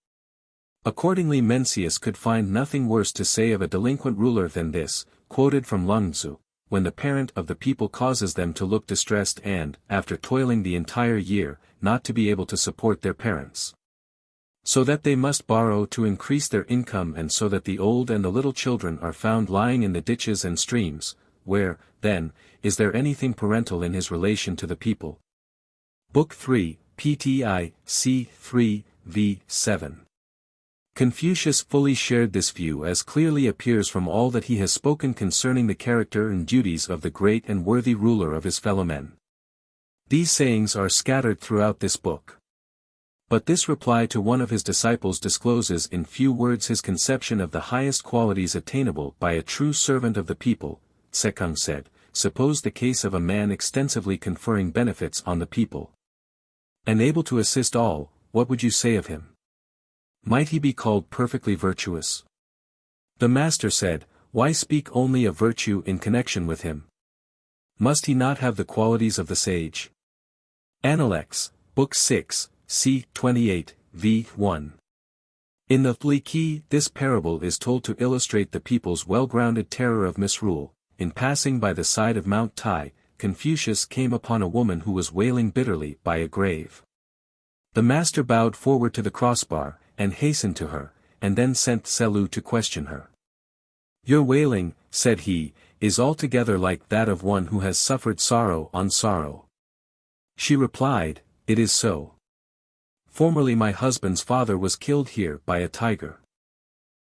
Accordingly Mencius could find nothing worse to say of a delinquent ruler than this, quoted from Lung Tzu, when the parent of the people causes them to look distressed and, after toiling the entire year, not to be able to support their parents. So that they must borrow to increase their income, and so that the old and the little children are found lying in the ditches and streams, where, then, is there anything parental in his relation to the people? Book 3, PTI, C3, v. 7. Confucius fully shared this view, as clearly appears from all that he has spoken concerning the character and duties of the great and worthy ruler of his fellow men. These sayings are scattered throughout this book. But this reply to one of his disciples discloses in few words his conception of the highest qualities attainable by a true servant of the people. Sekung said, suppose the case of a man extensively conferring benefits on the people, and able to assist all, what would you say of him? Might he be called perfectly virtuous? The master said, why speak only of virtue in connection with him? Must he not have the qualities of the sage? Analects, Book 6, c. 28, v. 1. In the Li this parable is told to illustrate the people's well-grounded terror of misrule. In passing by the side of Mount Tai, Confucius came upon a woman who was wailing bitterly by a grave. The master bowed forward to the crossbar, and hastened to her, and then sent Tse-lu to question her. Your wailing, said he, is altogether like that of one who has suffered sorrow on sorrow. She replied, it is so. Formerly my husband's father was killed here by a tiger.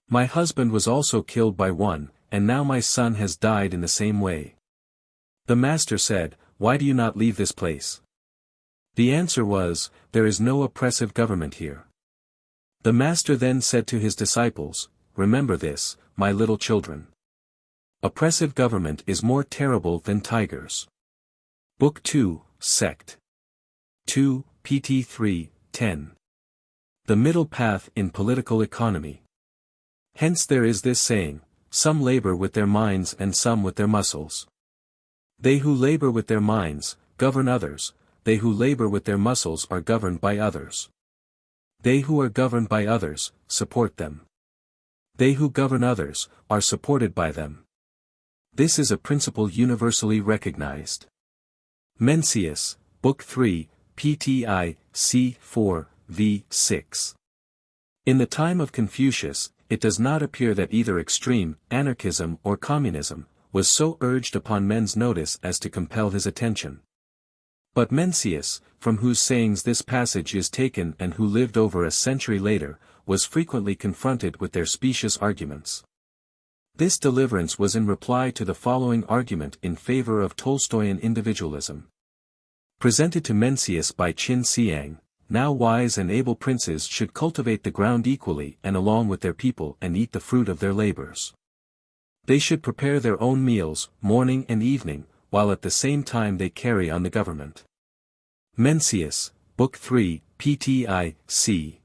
My husband was also killed by one, and now my son has died in the same way. The master said, why do you not leave this place? The answer was, there is no oppressive government here. The master then said to his disciples, remember this, my little children. Oppressive government is more terrible than tigers. Book 2, Sect. 2, pt 3, 10. The middle path in political economy. Hence there is this saying, some labor with their minds and some with their muscles. They who labor with their minds, govern others, they who labor with their muscles are governed by others. They who are governed by others, support them. They who govern others, are supported by them. This is a principle universally recognized. Mencius, Book 3, PTI, C4, v. 6. In the time of Confucius, it does not appear that either extreme, anarchism or communism, was so urged upon men's notice as to compel his attention. But Mencius, from whose sayings this passage is taken and who lived over a century later, was frequently confronted with their specious arguments. This deliverance was in reply to the following argument in favor of Tolstoyan individualism. Presented to Mencius by Qin Xiang, now wise and able princes should cultivate the ground equally and along with their people and eat the fruit of their labors. They should prepare their own meals, morning and evening, while at the same time they carry on the government. Mencius, Book 3, PTI, c.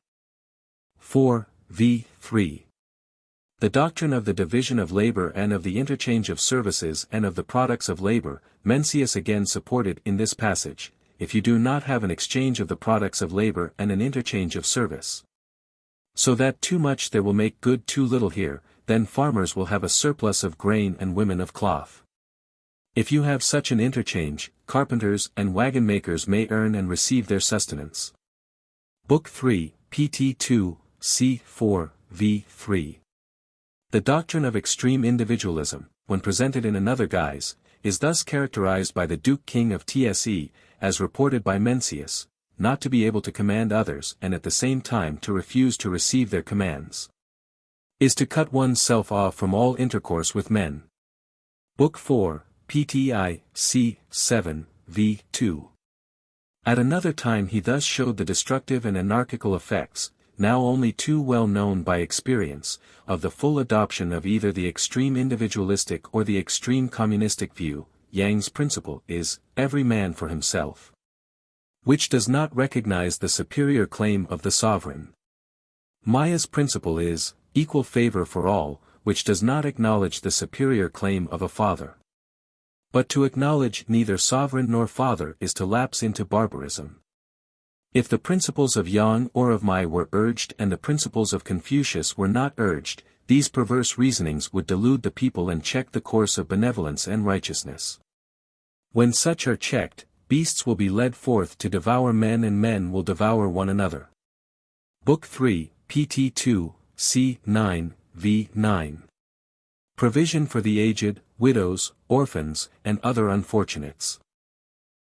4, v. 3. The doctrine of the division of labor and of the interchange of services and of the products of labor, Mencius again supported in this passage, if you do not have an exchange of the products of labor and an interchange of service. So that too much there will make good too little here, then farmers will have a surplus of grain and women of cloth. If you have such an interchange, carpenters and wagon makers may earn and receive their sustenance. Book 3, pt 2, c. 4, v. 3. The doctrine of extreme individualism, when presented in another guise, is thus characterized by the Duke King of Tse, as reported by Mencius, not to be able to command others and at the same time to refuse to receive their commands. Is to cut one's self off from all intercourse with men. Book 4, PTI, c. 7, v. 2. At another time he thus showed the destructive and anarchical effects, now only too well known by experience, of the full adoption of either the extreme individualistic or the extreme communistic view. Yang's principle is, every man for himself, which does not recognize the superior claim of the sovereign. Maya's principle is, equal favor for all, which does not acknowledge the superior claim of a father. But to acknowledge neither sovereign nor father is to lapse into barbarism. If the principles of Yang or of Mai were urged and the principles of Confucius were not urged, these perverse reasonings would delude the people and check the course of benevolence and righteousness. When such are checked, beasts will be led forth to devour men and men will devour one another. Book 3, pt 2, c. 9, v. 9. Provision for the aged, widows, orphans, and other unfortunates.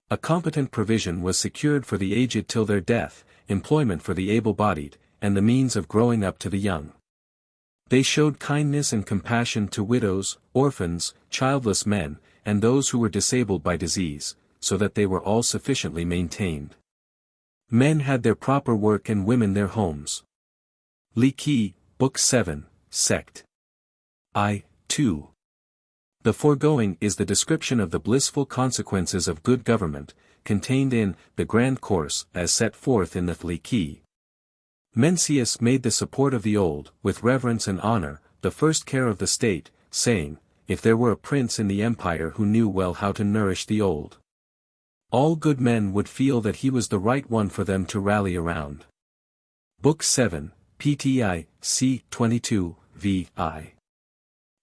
A competent provision was secured for the aged till their death, employment for the able-bodied, and the means of growing up to the young. They showed kindness and compassion to widows, orphans, childless men, and those who were disabled by disease, so that they were all sufficiently maintained. Men had their proper work and women their homes. Li Qi, Book 7, Sect. I, 2. The foregoing is the description of the blissful consequences of good government, contained in the Grand Course as set forth in the Li Qi. Mencius made the support of the old, with reverence and honor, the first care of the state, saying, if there were a prince in the empire who knew well how to nourish the old, all good men would feel that he was the right one for them to rally around. Book 7, PTI, c. 22, v. I.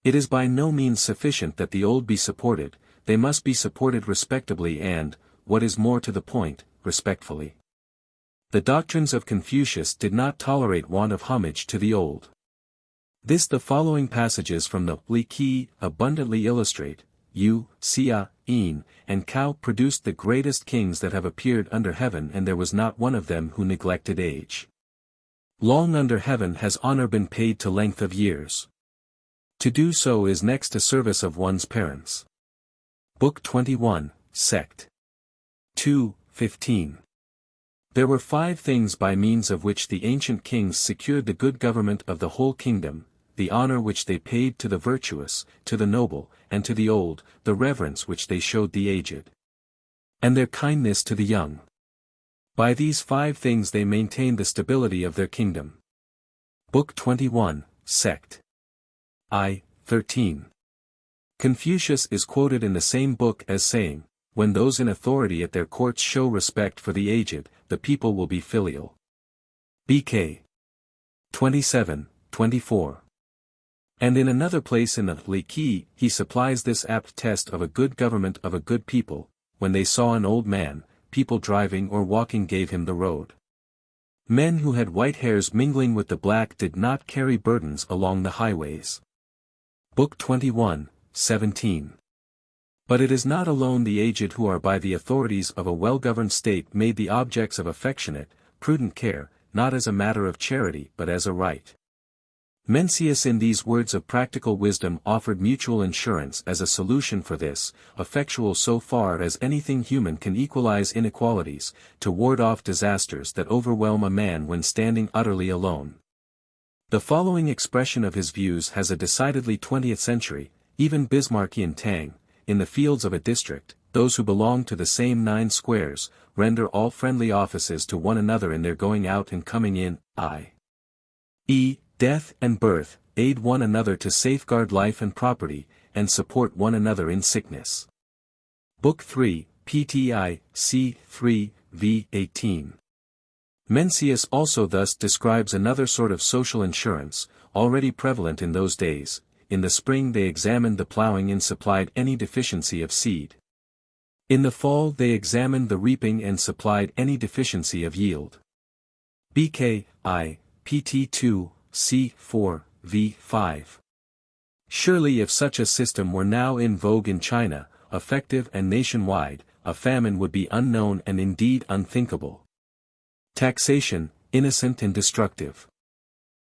It is by no means sufficient that the old be supported, they must be supported respectably and, what is more to the point, respectfully. The doctrines of Confucius did not tolerate want of homage to the old. This the following passages from the Li Qi abundantly illustrate. Yu, Xia, Yin, and Cao produced the greatest kings that have appeared under heaven, and there was not one of them who neglected age. Long under heaven has honor been paid to length of years. To do so is next to service of one's parents. Book 21, Sect. 2, 15. There were 5 things by means of which the ancient kings secured the good government of the whole kingdom, the honor which they paid to the virtuous, to the noble, and to the old, the reverence which they showed the aged, and their kindness to the young. By these 5 things they maintained the stability of their kingdom. Book 21, Sect. I, 13. Confucius is quoted in the same book as saying, when those in authority at their courts show respect for the aged, the people will be filial. BK 27, 24. And in another place in the Li Qi, he supplies this apt test of a good government of a good people, when they saw an old man, people driving or walking gave him the road. Men who had white hairs mingling with the black did not carry burdens along the highways. Book 21, 17. But it is not alone the aged who are by the authorities of a well-governed state made the objects of affectionate, prudent care, not as a matter of charity but as a right. Mencius in these words of practical wisdom offered mutual insurance as a solution for this, effectual so far as anything human can equalize inequalities, to ward off disasters that overwhelm a man when standing utterly alone. The following expression of his views has a decidedly 20th century, even Bismarckian tang: in the fields of a district, those who belong to the same 9 squares, render all friendly offices to one another in their going out and coming in, i.e., death and birth, aid one another to safeguard life and property, and support one another in sickness. Book 3, PTI, C. 3, v. 18. Mencius also thus describes another sort of social insurance, already prevalent in those days: in the spring they examined the plowing and supplied any deficiency of seed. In the fall they examined the reaping and supplied any deficiency of yield. BK, PT 2, C. 4, v. 5. Surely if such a system were now in vogue in China, effective and nationwide, a famine would be unknown and indeed unthinkable. Taxation, innocent and destructive.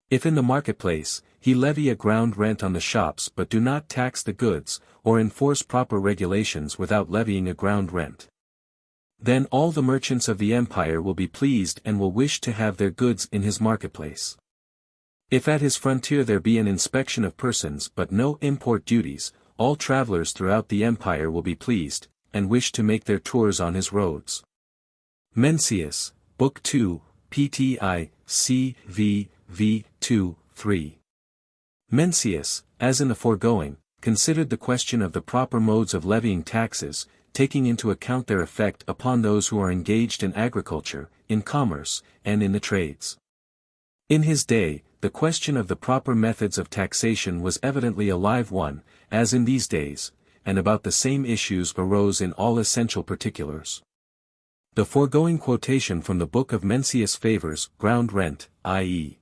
If in the marketplace, he levy a ground rent on the shops but do not tax the goods, or enforce proper regulations without levying a ground rent, then all the merchants of the empire will be pleased and will wish to have their goods in his marketplace. If at his frontier there be an inspection of persons but no import duties, all travelers throughout the empire will be pleased, and wish to make their tours on his roads. Mencius, Book 2, PTI, C. v. 2, 3. Mencius, as in the foregoing, considered the question of the proper modes of levying taxes, taking into account their effect upon those who are engaged in agriculture, in commerce, and in the trades. In his day, the question of the proper methods of taxation was evidently a live one, as in these days, and about the same issues arose in all essential particulars. The foregoing quotation from the book of Mencius favors ground rent, i.e.,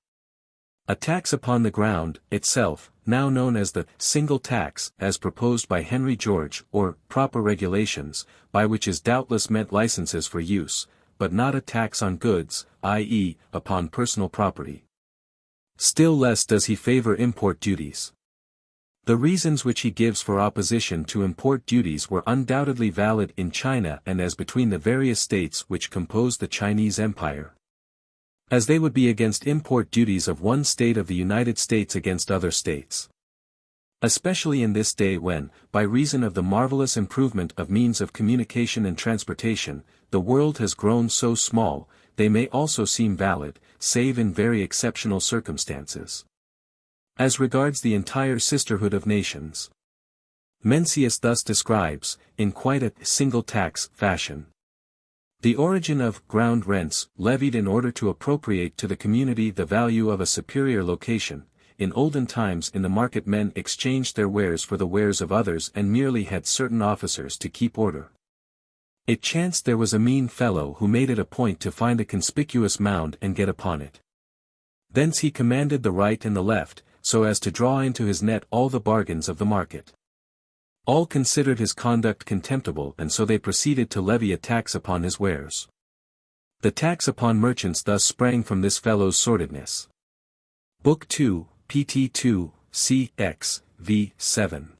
a tax upon the ground itself, now known as the single tax, as proposed by Henry George, or proper regulations, by which is doubtless meant licenses for use, but not a tax on goods, i.e., upon personal property. Still less does he favor import duties. The reasons which he gives for opposition to import duties were undoubtedly valid in China and as between the various states which composed the Chinese Empire, as they would be against import duties of one state of the United States against other states. Especially in this day when, by reason of the marvelous improvement of means of communication and transportation, the world has grown so small, they may also seem valid, save in very exceptional circumstances. As regards the entire sisterhood of nations, Mencius thus describes, in quite a single tax fashion, the origin of ground rents, levied in order to appropriate to the community the value of a superior location. In olden times in the market men exchanged their wares for the wares of others and merely had certain officers to keep order. It chanced there was a mean fellow who made it a point to find a conspicuous mound and get upon it. Thence he commanded the right and the left, so as to draw into his net all the bargains of the market. All considered his conduct contemptible and so they proceeded to levy a tax upon his wares. The tax upon merchants thus sprang from this fellow's sordidness. Book 2, PT 2, CX, v. 7.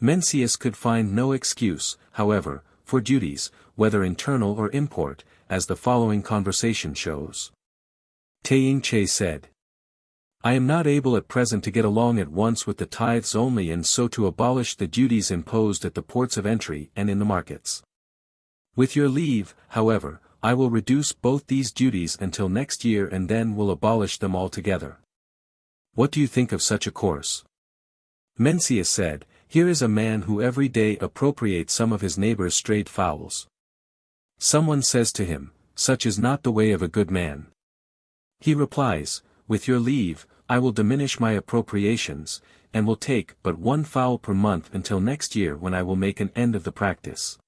Mencius could find no excuse, however, for duties, whether internal or import, as the following conversation shows. Taiying-che said, I am not able at present to get along at once with the tithes only and so to abolish the duties imposed at the ports of entry and in the markets. With your leave, however, I will reduce both these duties until next year and then will abolish them altogether. What do you think of such a course? Mencius said, Here is a man who every day appropriates some of his neighbor's strayed fowls. Someone says to him, Such is not the way of a good man. He replies, With your leave, I will diminish my appropriations, and will take but 1 fowl per month until next year when I will make an end of the practice.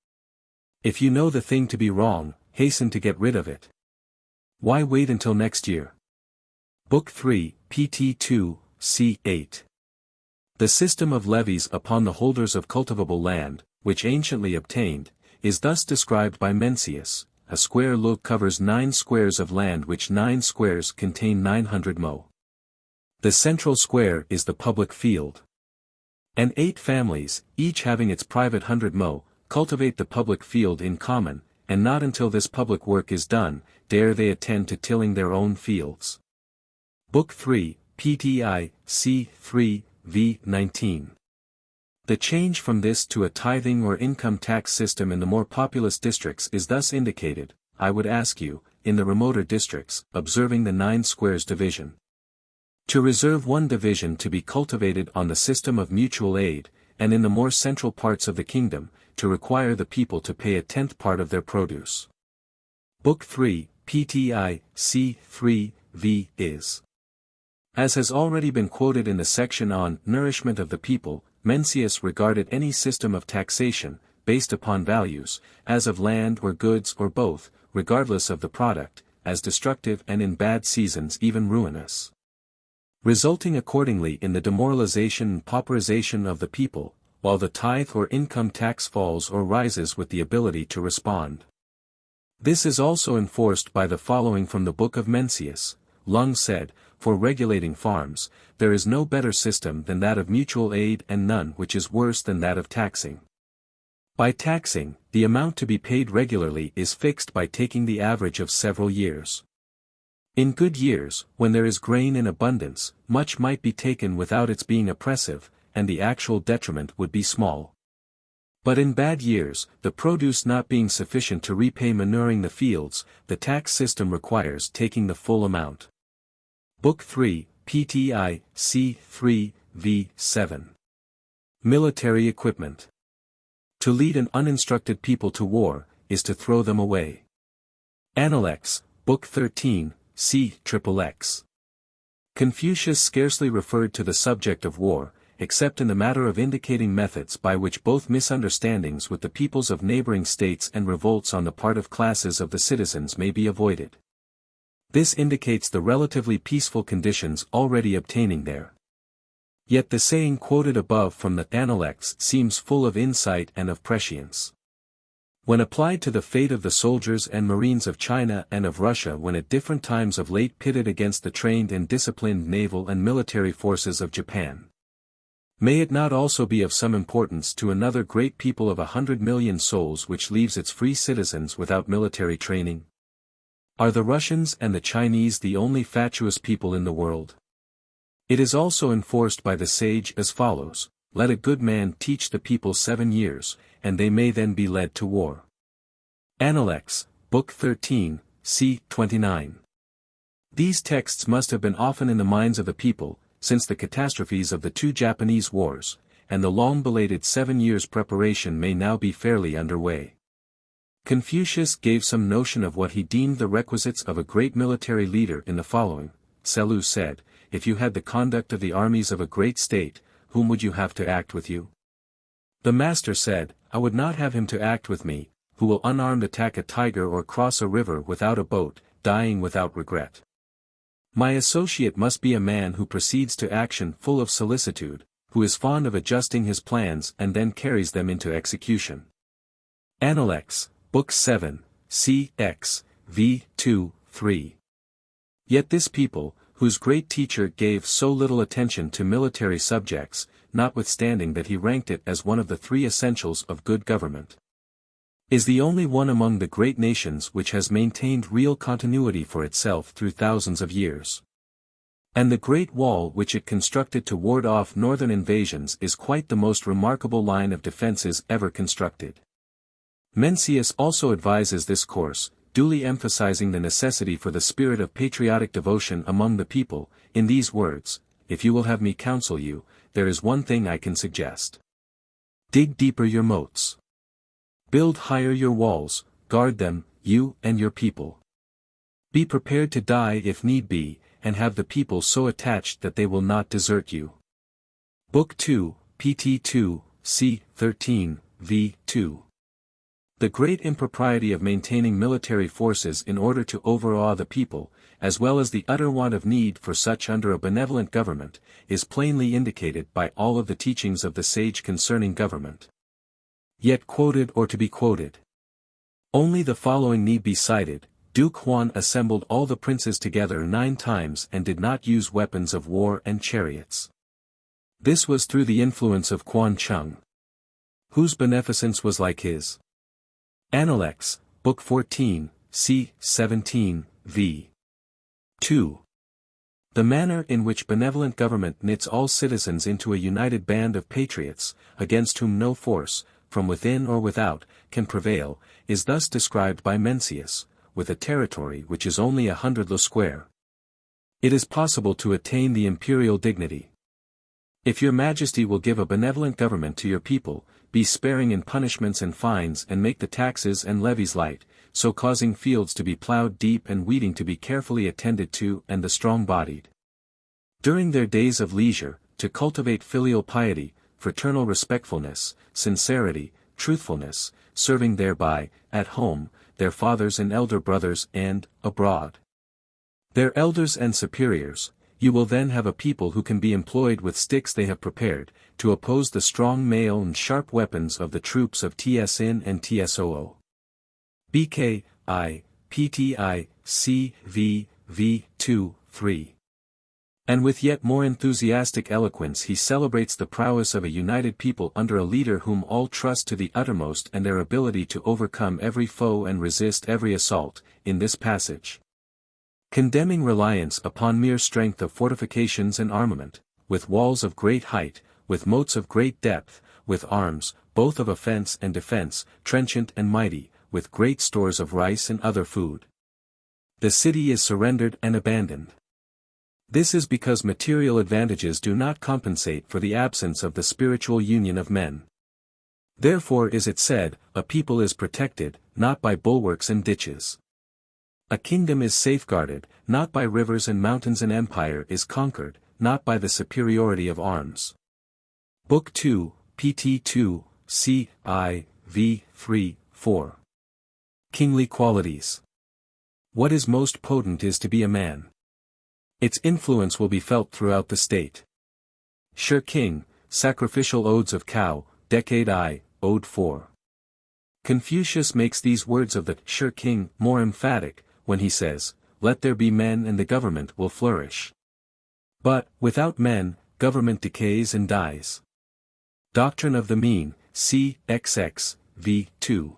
If you know the thing to be wrong, hasten to get rid of it. Why wait until next year? Book 3, PT 2, C 8. The system of levies upon the holders of cultivable land, which anciently obtained, is thus described by Mencius: a square lo covers 9 squares of land, which 9 squares contain 900 mo. The central square is the public field. And 8 families, each having its private 100 mo, cultivate the public field in common, and not until this public work is done, dare they attend to tilling their own fields. Book 3, PTI, C. 3, v. 19. The change from this to a tithing or income tax system in the more populous districts is thus indicated, I would ask you, in the remoter districts, observing the 9 squares division. To reserve one division to be cultivated on the system of mutual aid, and in the more central parts of the kingdom, to require the people to pay a 10th part of their produce. Book 3, PTI, C. 3, v. is. As has already been quoted in the section on Nourishment of the People, Mencius regarded any system of taxation, based upon values, as of land or goods or both, regardless of the product, as destructive and in bad seasons even ruinous. Resulting accordingly in the demoralization and pauperization of the people, while the tithe or income tax falls or rises with the ability to respond. This is also enforced by the following from the book of Mencius. Lung said, for regulating farms, there is no better system than that of mutual aid, and none which is worse than that of taxing. By taxing, the amount to be paid regularly is fixed by taking the average of several years. In good years, when there is grain in abundance, much might be taken without its being oppressive, and the actual detriment would be small. But in bad years, the produce not being sufficient to repay manuring the fields, the tax system requires taking the full amount. Book 3, PTI, C. 3, v. 7. Military equipment. To lead an uninstructed people to war, is to throw them away. Appendix, Book 13, C. XXX. Confucius scarcely referred to the subject of war, except in the matter of indicating methods by which both misunderstandings with the peoples of neighboring states and revolts on the part of classes of the citizens may be avoided. This indicates the relatively peaceful conditions already obtaining there. Yet the saying quoted above from the Appendix seems full of insight and of prescience. When applied to the fate of the soldiers and marines of China and of Russia when at different times of late pitted against the trained and disciplined naval and military forces of Japan. May it not also be of some importance to another great people of 100 million souls which leaves its free citizens without military training? Are the Russians and the Chinese the only fatuous people in the world? It is also enforced by the sage as follows: let a good man teach the people 7 years, and they may then be led to war. Appendix, Book 13, C. 29. These texts must have been often in the minds of the people, since the catastrophes of the 2 Japanese wars, and the long-belated 7 years' preparation may now be fairly underway. Confucius gave some notion of what he deemed the requisites of a great military leader in the following. Selu said, if you had the conduct of the armies of a great state, whom would you have to act with you? The master said, I would not have him to act with me, who will unarmed attack a tiger or cross a river without a boat, dying without regret. My associate must be a man who proceeds to action full of solicitude, who is fond of adjusting his plans and then carries them into execution. Appendix, Book 7, C. X, v. 2, 3. Yet this people, whose great teacher gave so little attention to military subjects, notwithstanding that he ranked it as one of the 3 essentials of good government, is the only one among the great nations which has maintained real continuity for itself through thousands of years. And the great wall which it constructed to ward off northern invasions is quite the most remarkable line of defenses ever constructed. Mencius also advises this course, duly emphasizing the necessity for the spirit of patriotic devotion among the people, in these words: if you will have me counsel you, there is one thing I can suggest. Dig deeper your moats. Build higher your walls, guard them, you and your people. Be prepared to die if need be, and have the people so attached that they will not desert you. Book 2, pt 2, c. 13, v. 2. The great impropriety of maintaining military forces in order to overawe the people, as well as the utter want of need for such under a benevolent government, is plainly indicated by all of the teachings of the sage concerning government. yet quoted or to be quoted. Only the following need be cited. Duke Huan assembled all the princes together 9 times and did not use weapons of war and chariots. This was through the influence of Quan Chung, whose beneficence was like his. Analects, Book 14, c. 17, v. 2. The manner in which benevolent government knits all citizens into a united band of patriots, against whom no force, from within or without, can prevail, is thus described by Mencius, with a territory which is only 100 lo square. It is possible to attain the imperial dignity. If your majesty will give a benevolent government to your people, be sparing in punishments and fines and make the taxes and levies light, so causing fields to be plowed deep and weeding to be carefully attended to and the strong-bodied, during their days of leisure, to cultivate filial piety, fraternal respectfulness, sincerity, truthfulness, serving thereby, at home, their fathers and elder brothers and, abroad, their elders and superiors, you will then have a people who can be employed with sticks they have prepared, to oppose the strong mail and sharp weapons of the troops of Tsin and Tsoo. BK, I, PTI, C, V, V, 2, 3. And with yet more enthusiastic eloquence he celebrates the prowess of a united people under a leader whom all trust to the uttermost and their ability to overcome every foe and resist every assault, in this passage. Condemning reliance upon mere strength of fortifications and armament, with walls of great height, with moats of great depth, with arms, both of offense and defense, trenchant and mighty, with great stores of rice and other food. The city is surrendered and abandoned. This is because material advantages do not compensate for the absence of the spiritual union of men. Therefore is it said, a people is protected, not by bulwarks and ditches. A kingdom is safeguarded, not by rivers and mountains. An empire is conquered, not by the superiority of arms. Book 2, pt 2, c. I, v. 3, 4. Kingly qualities. What is most potent is to be a man. Its influence will be felt throughout the state. Shi King, Sacrificial Odes of Cow, Decade I, Ode 4. Confucius makes these words of the Shi King more emphatic, when he says, "Let there be men and the government will flourish." But, without men, government decays and dies. Doctrine of the Mean, c. XX, v. 2.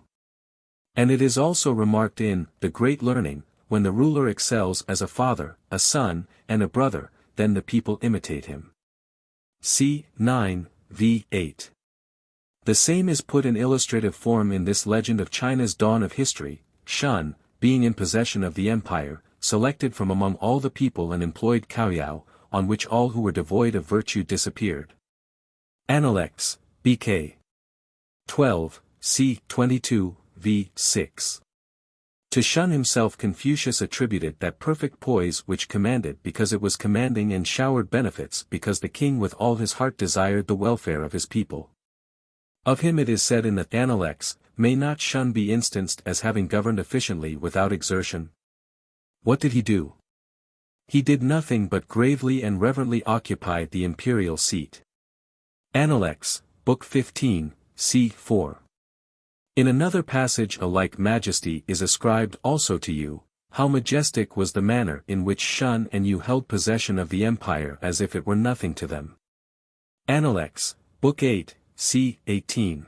And it is also remarked in The Great Learning, when the ruler excels as a father, a son, and a brother, then the people imitate him. C. 9, v. 8. The same is put in illustrative form in this legend of China's dawn of history. Shun, being in possession of the empire, selected from among all the people and employed Caoyao, on which all who were devoid of virtue disappeared. Analects, BK. 12, c. 22, v. 6. To shun himself Confucius attributed that perfect poise which commanded because it was commanding and showered benefits because the king with all his heart desired the welfare of his people. Of him it is said in the Analects, may not shun be instanced as having governed efficiently without exertion? What did he do? He did nothing but gravely and reverently occupy the imperial seat. Analects, Book 15, c. 4. In another passage a like majesty is ascribed also to you. How majestic was the manner in which Shun and you held possession of the empire as if it were nothing to them. Analects, Book 8, c. 18.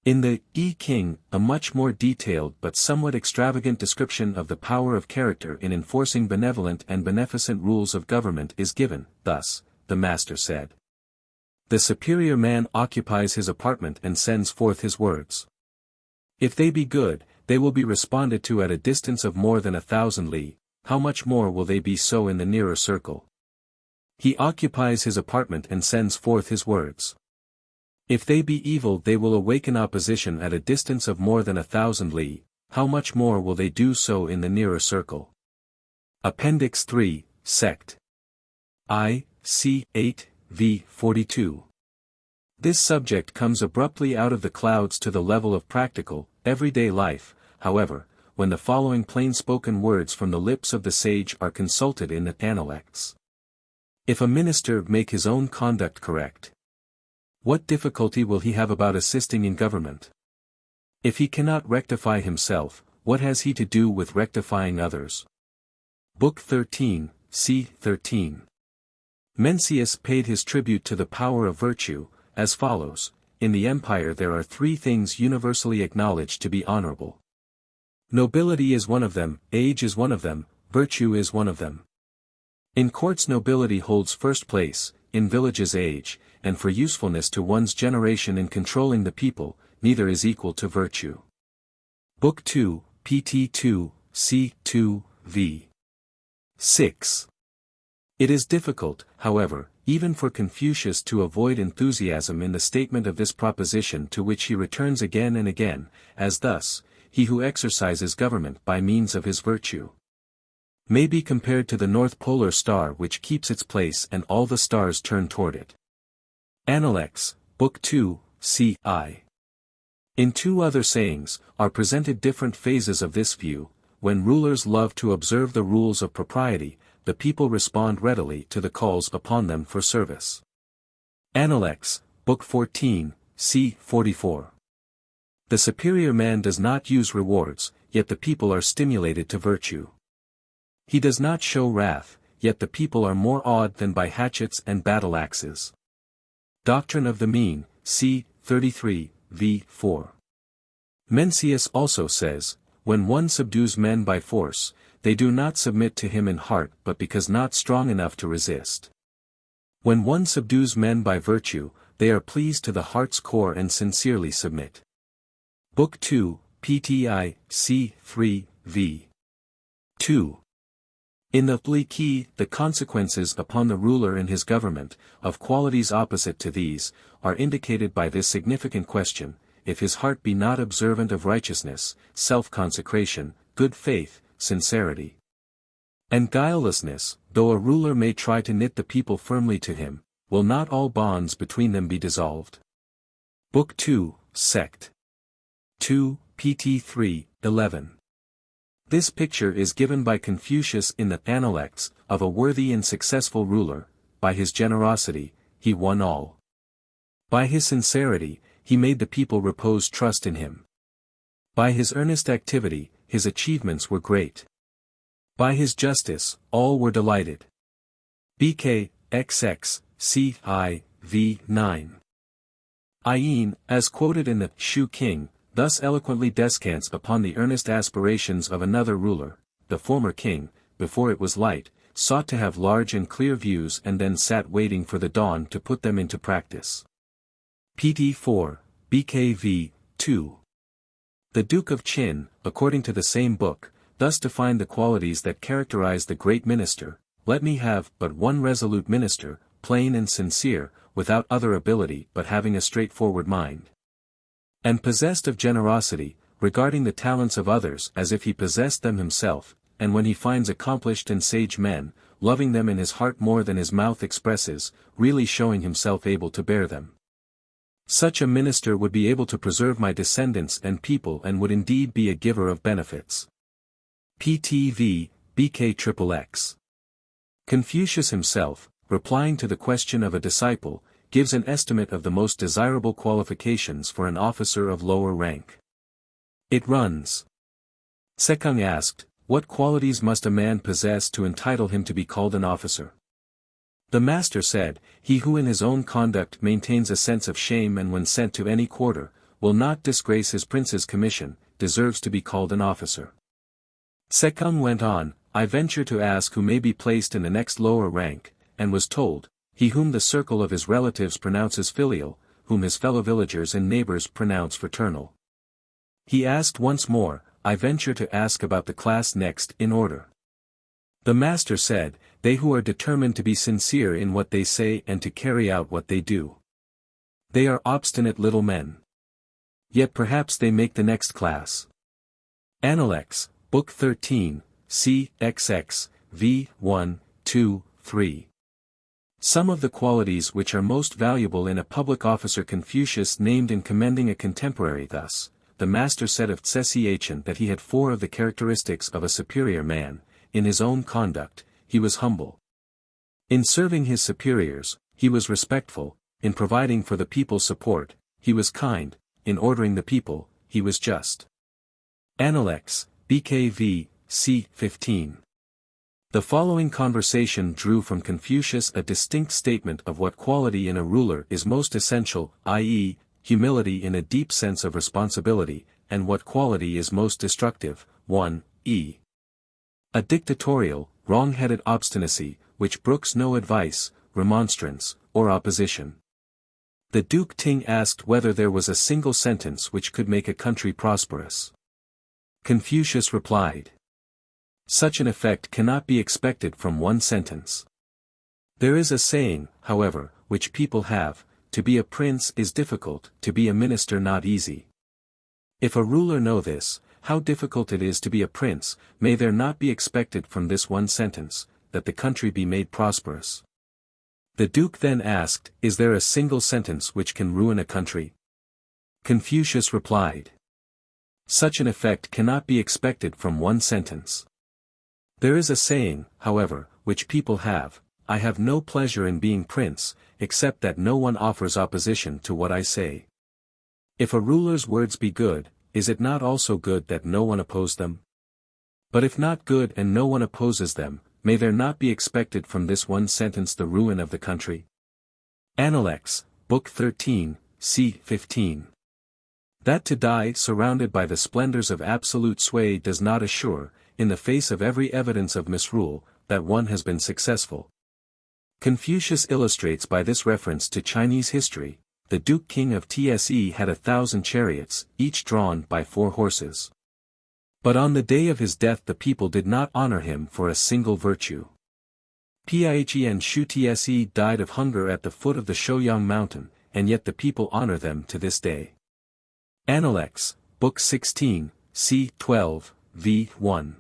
In the King, a much more detailed but somewhat extravagant description of the power of character in enforcing benevolent and beneficent rules of government is given. Thus, the master said. The superior man occupies his apartment and sends forth his words. If they be good, they will be responded to at a distance of more than 1,000 li, how much more will they be so in the nearer circle? He occupies his apartment and sends forth his words. If they be evil they will awaken opposition at a distance of more than 1,000 li, how much more will they do so in the nearer circle? Appendix 3, Sect. I, c. 8, v. 42. This subject comes abruptly out of the clouds to the level of practical, everyday life, however, when the following plain-spoken words from the lips of the sage are consulted in the Analects. If a minister make his own conduct correct, What difficulty will he have about assisting in government? If he cannot rectify himself, what has he to do with rectifying others? Book 13, c. 13. Mencius paid his tribute to the power of virtue, as follows: in the empire there are three things universally acknowledged to be honorable. Nobility is one of them, age is one of them, virtue is one of them. In courts nobility holds first place, in villages age, and for usefulness to one's generation in controlling the people, neither is equal to virtue. Book 2, pt 2, c. 2, v. 6. It is difficult, however, even for Confucius to avoid enthusiasm in the statement of this proposition, to which he returns again and again, as thus: he who exercises government by means of his virtue may be compared to the North Polar Star which keeps its place and all the stars turn toward it. Appendix, Book 2, c. I. In two other sayings, are presented different phases of this view. When rulers love to observe the rules of propriety, the people respond readily to the calls upon them for service. Appendix, Book 14, c. 44. The superior man does not use rewards, yet the people are stimulated to virtue. He does not show wrath, yet the people are more awed than by hatchets and battle-axes. Doctrine of the Mean, c. 33, v. 4. Mencius also says, when one subdues men by force, they do not submit to him in heart but because not strong enough to resist. When one subdues men by virtue, they are pleased to the heart's core and sincerely submit. Book 2, pti, c. 3, v. 2. In the Li, the consequences upon the ruler and his government, of qualities opposite to these, are indicated by this significant question: if his heart be not observant of righteousness, self-consecration, good faith, sincerity, and guilelessness, though a ruler may try to knit the people firmly to him, will not all bonds between them be dissolved? Book 2, Sect. 2, pt 3, 11. This picture is given by Confucius in the Appendix, of a worthy and successful ruler. By his generosity, he won all. By his sincerity, he made the people repose trust in him. By his earnest activity, his achievements were great. By his justice, all were delighted. BK, XX, C. I. v. 9. Ayin, as quoted in the Shu King, thus eloquently descants upon the earnest aspirations of another ruler. The former king, before it was light, sought to have large and clear views and then sat waiting for the dawn to put them into practice. pt 4, BKV, 2. The Duke of Qin, according to the same book, thus defined the qualities that characterize the great minister: let me have but one resolute minister, plain and sincere, without other ability but having a straightforward mind, and possessed of generosity, regarding the talents of others as if he possessed them himself, and when he finds accomplished and sage men, loving them in his heart more than his mouth expresses, really showing himself able to bear them. Such a minister would be able to preserve my descendants and people and would indeed be a giver of benefits. PTV, BKXXX. Confucius himself, replying to the question of a disciple, gives an estimate of the most desirable qualifications for an officer of lower rank. It runs. Sekung asked, what qualities must a man possess to entitle him to be called an officer? The master said, he who in his own conduct maintains a sense of shame and when sent to any quarter, will not disgrace his prince's commission, deserves to be called an officer. Sekung went on, I venture to ask who may be placed in the next lower rank, and was told, he whom the circle of his relatives pronounces filial, whom his fellow villagers and neighbors pronounce fraternal. He asked once more, I venture to ask about the class next in order. The master said, they who are determined to be sincere in what they say and to carry out what they do. They are obstinate little men. Yet perhaps they make the next class. Appendix, Book 13, c. XX, v. 1, 2, 3. Some of the qualities which are most valuable in a public officer Confucius named in commending a contemporary thus. The master said of Tsesiachin that he had 4 of the characteristics of a superior man. In his own conduct, he was humble. In serving his superiors, he was respectful. in providing for the people's support, he was kind, in ordering the people, he was just. Analects, BKV, c. 15. The following conversation drew from Confucius a distinct statement of what quality in a ruler is most essential, i.e., humility in a deep sense of responsibility, and what quality is most destructive, 1. A dictatorial, wrong-headed obstinacy, which brooks no advice, remonstrance, or opposition. The Duke Ting asked whether there was a single sentence which could make a country prosperous. Confucius replied. Such an effect cannot be expected from one sentence. There is a saying, however, which people have, to be a prince is difficult, to be a minister not easy. If a ruler know this, how difficult it is to be a prince, may there not be expected from this one sentence, that the country be made prosperous. The Duke then asked, is there a single sentence which can ruin a country? Confucius replied. Such an effect cannot be expected from one sentence. There is a saying, however, which people have, I have no pleasure in being prince, except that no one offers opposition to what I say. If a ruler's words be good, is it not also good that no one oppose them? But if not good and no one opposes them, may there not be expected from this one sentence the ruin of the country? Analects, Book 13, c. 15. That to die surrounded by the splendors of absolute sway does not assure, in the face of every evidence of misrule, that one has been successful. Confucius illustrates by this reference to Chinese history, the Duke King of Tse had 1,000 chariots, each drawn by 4 horses. But on the day of his death the people did not honor him for a single virtue. Pien Shu Tse died of hunger at the foot of the Shouyang mountain, and yet the people honor them to this day. Analects, Book 16, c. 12, v. 1.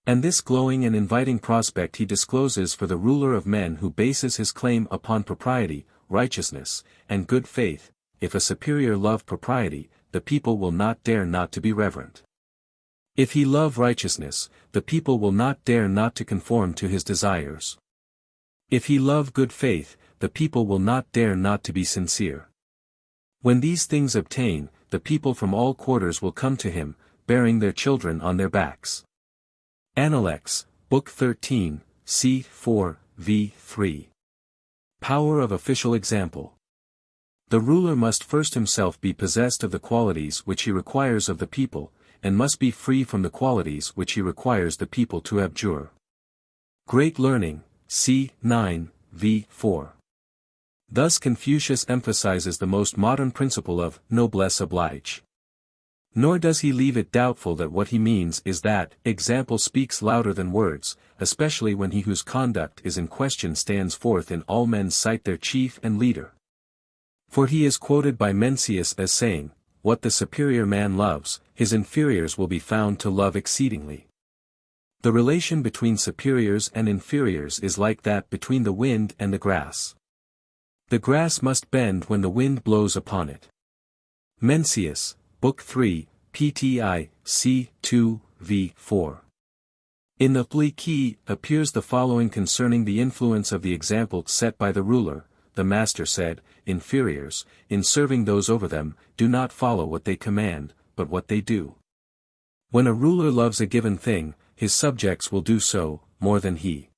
And this glowing and inviting prospect he discloses for the ruler of men who bases his claim upon propriety, righteousness, and good faith. If a superior love propriety, the people will not dare not to be reverent. If he love righteousness, the people will not dare not to conform to his desires. If he love good faith, the people will not dare not to be sincere. When these things obtain, the people from all quarters will come to him, bearing their children on their backs. Analects, Book 13, c. 4, v. 3. Power of official example. The ruler must first himself be possessed of the qualities which he requires of the people, and must be free from the qualities which he requires the people to abjure. Great Learning, c. 9, v. 4. Thus Confucius emphasizes the most modern principle of noblesse oblige. Nor does he leave it doubtful that what he means is that example speaks louder than words, especially when he whose conduct is in question stands forth in all men's sight their chief and leader. For he is quoted by Mencius as saying, what the superior man loves, his inferiors will be found to love exceedingly. The relation between superiors and inferiors is like that between the wind and the grass. The grass must bend when the wind blows upon it. Mencius, Book 3, PTI, c. 2, v. 4. In the Li Qi appears the following concerning the influence of the example set by the ruler. The master said, inferiors, in serving those over them, do not follow what they command, but what they do. When a ruler loves a given thing, his subjects will do so, more than he.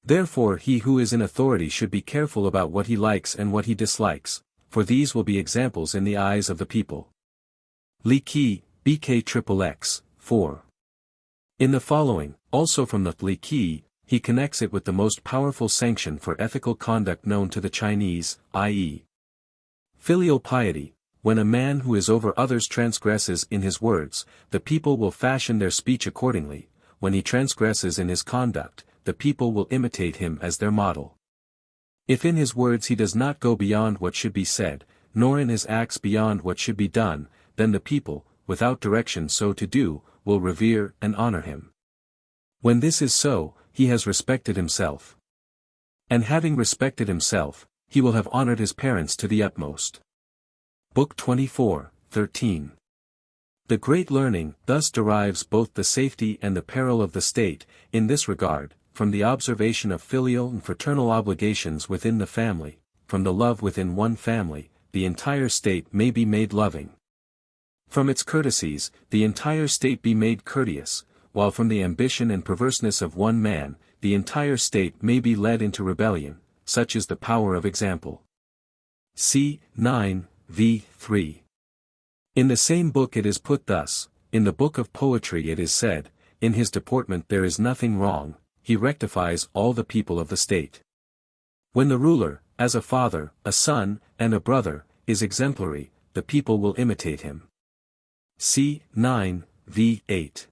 Therefore he who is in authority should be careful about what he likes and what he dislikes, for these will be examples in the eyes of the people. Li Qi, BKXXX, 4. In the following, also from the Li Qi, he connects it with the most powerful sanction for ethical conduct known to the Chinese, i.e. filial piety. When a man who is over others transgresses in his words, the people will fashion their speech accordingly. When he transgresses in his conduct, the people will imitate him as their model. If in his words he does not go beyond what should be said, nor in his acts beyond what should be done, then the people, without direction so to do, will revere and honor him. When this is so, he has respected himself. And having respected himself, he will have honored his parents to the utmost. Book 24, 13. The Great Learning thus derives both the safety and the peril of the state, in this regard, from the observation of filial and fraternal obligations within the family, from the love within one family, the entire state may be made loving. From its courtesies, the entire state be made courteous, while from the ambition and perverseness of one man, the entire state may be led into rebellion, such is the power of example. C. 9, v. 3. In the same book it is put thus, in the book of poetry it is said, in his deportment there is nothing wrong, he rectifies all the people of the state. When the ruler, as a father, a son, and a brother, is exemplary, the people will imitate him. C. 9, v. 8.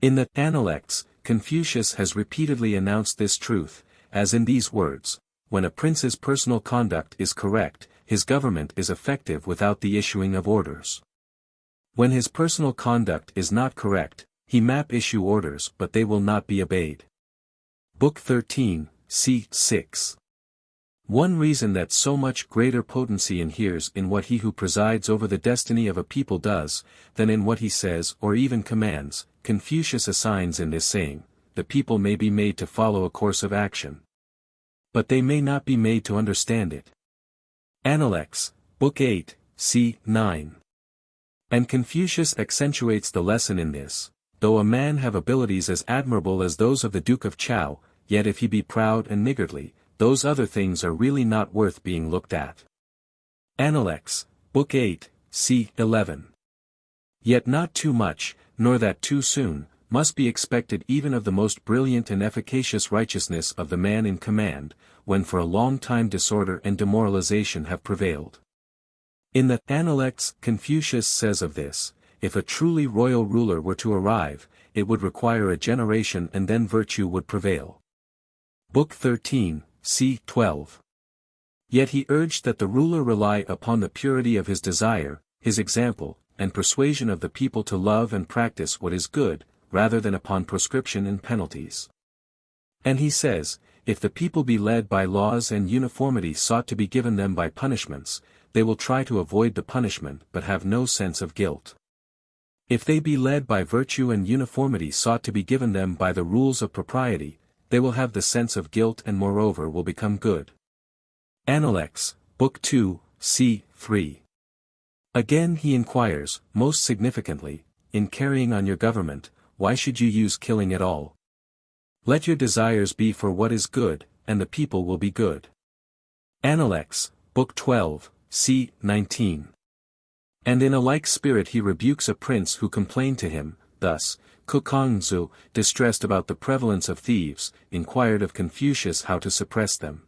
In the Analects, Confucius has repeatedly announced this truth, as in these words, when a prince's personal conduct is correct, his government is effective without the issuing of orders. When his personal conduct is not correct, he may issue orders but they will not be obeyed. Book 13, c. 6. One reason that so much greater potency inheres in what he who presides over the destiny of a people does, than in what he says or even commands, Confucius assigns in this saying, the people may be made to follow a course of action, but they may not be made to understand it. Analects, Book 8, c. 9. And Confucius accentuates the lesson in this, though a man have abilities as admirable as those of the Duke of Chow, yet if he be proud and niggardly, those other things are really not worth being looked at. Analects, Book 8, c. 11. Yet not too much, nor that too soon, must be expected even of the most brilliant and efficacious righteousness of the man in command, when for a long time disorder and demoralization have prevailed. In the Analects, Confucius says of this, if a truly royal ruler were to arrive, it would require a generation and then virtue would prevail. Book 13, c. 12. Yet he urged that the ruler rely upon the purity of his desire, his example, and persuasion of the people to love and practice what is good, rather than upon proscription and penalties. And he says, if the people be led by laws and uniformity sought to be given them by punishments, they will try to avoid the punishment but have no sense of guilt. If they be led by virtue and uniformity sought to be given them by the rules of propriety, they will have the sense of guilt and moreover will become good. Analects, Book 2, c. 3. Again he inquires, most significantly, in carrying on your government, why should you use killing at all? Let your desires be for what is good, and the people will be good. Analects, Book 12, c. 19. And in a like spirit he rebukes a prince who complained to him, thus, Kukongzu, distressed about the prevalence of thieves, inquired of Confucius how to suppress them.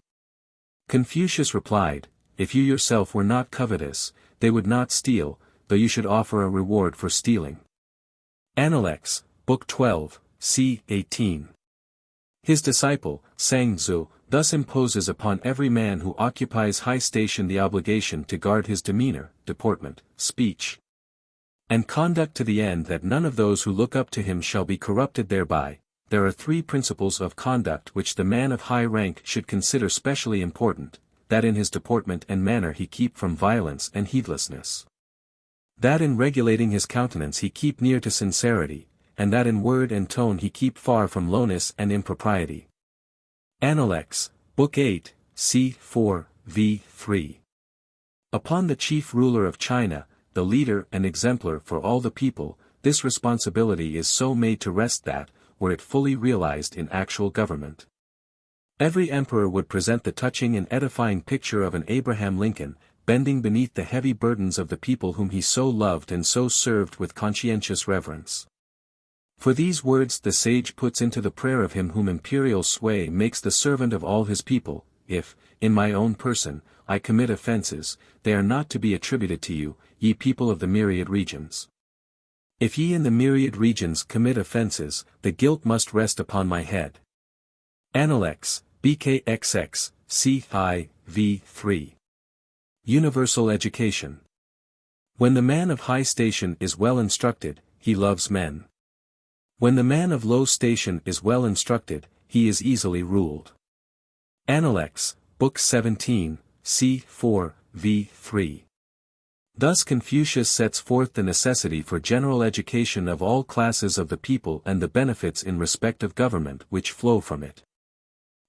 Confucius replied, if you yourself were not covetous, they would not steal, though you should offer a reward for stealing. Analects, Book 12, c. 18. His disciple, Sangzu, thus imposes upon every man who occupies high station the obligation to guard his demeanor, deportment, speech, and conduct to the end that none of those who look up to him shall be corrupted thereby. There are three principles of conduct which the man of high rank should consider specially important, that in his deportment and manner he keep from violence and heedlessness, that in regulating his countenance he keep near to sincerity, and that in word and tone he keep far from lowness and impropriety. Analects, Book 8, c. 4, v. 3. Upon the chief ruler of China, the leader and exemplar for all the people, this responsibility is so made to rest that, were it fully realized in actual government, every emperor would present the touching and edifying picture of an Abraham Lincoln, bending beneath the heavy burdens of the people whom he so loved and so served with conscientious reverence. For these words the sage puts into the prayer of him whom imperial sway makes the servant of all his people, if, in my own person, I commit offenses, they are not to be attributed to you, ye people of the myriad regions. If ye in the myriad regions commit offenses, the guilt must rest upon my head. Analects, BKXX, c. v. 3. Universal education. When the man of high station is well instructed, he loves men. When the man of low station is well instructed, he is easily ruled. Analects, Book 17, c. 4, v. 3. Thus Confucius sets forth the necessity for general education of all classes of the people and the benefits in respect of government which flow from it.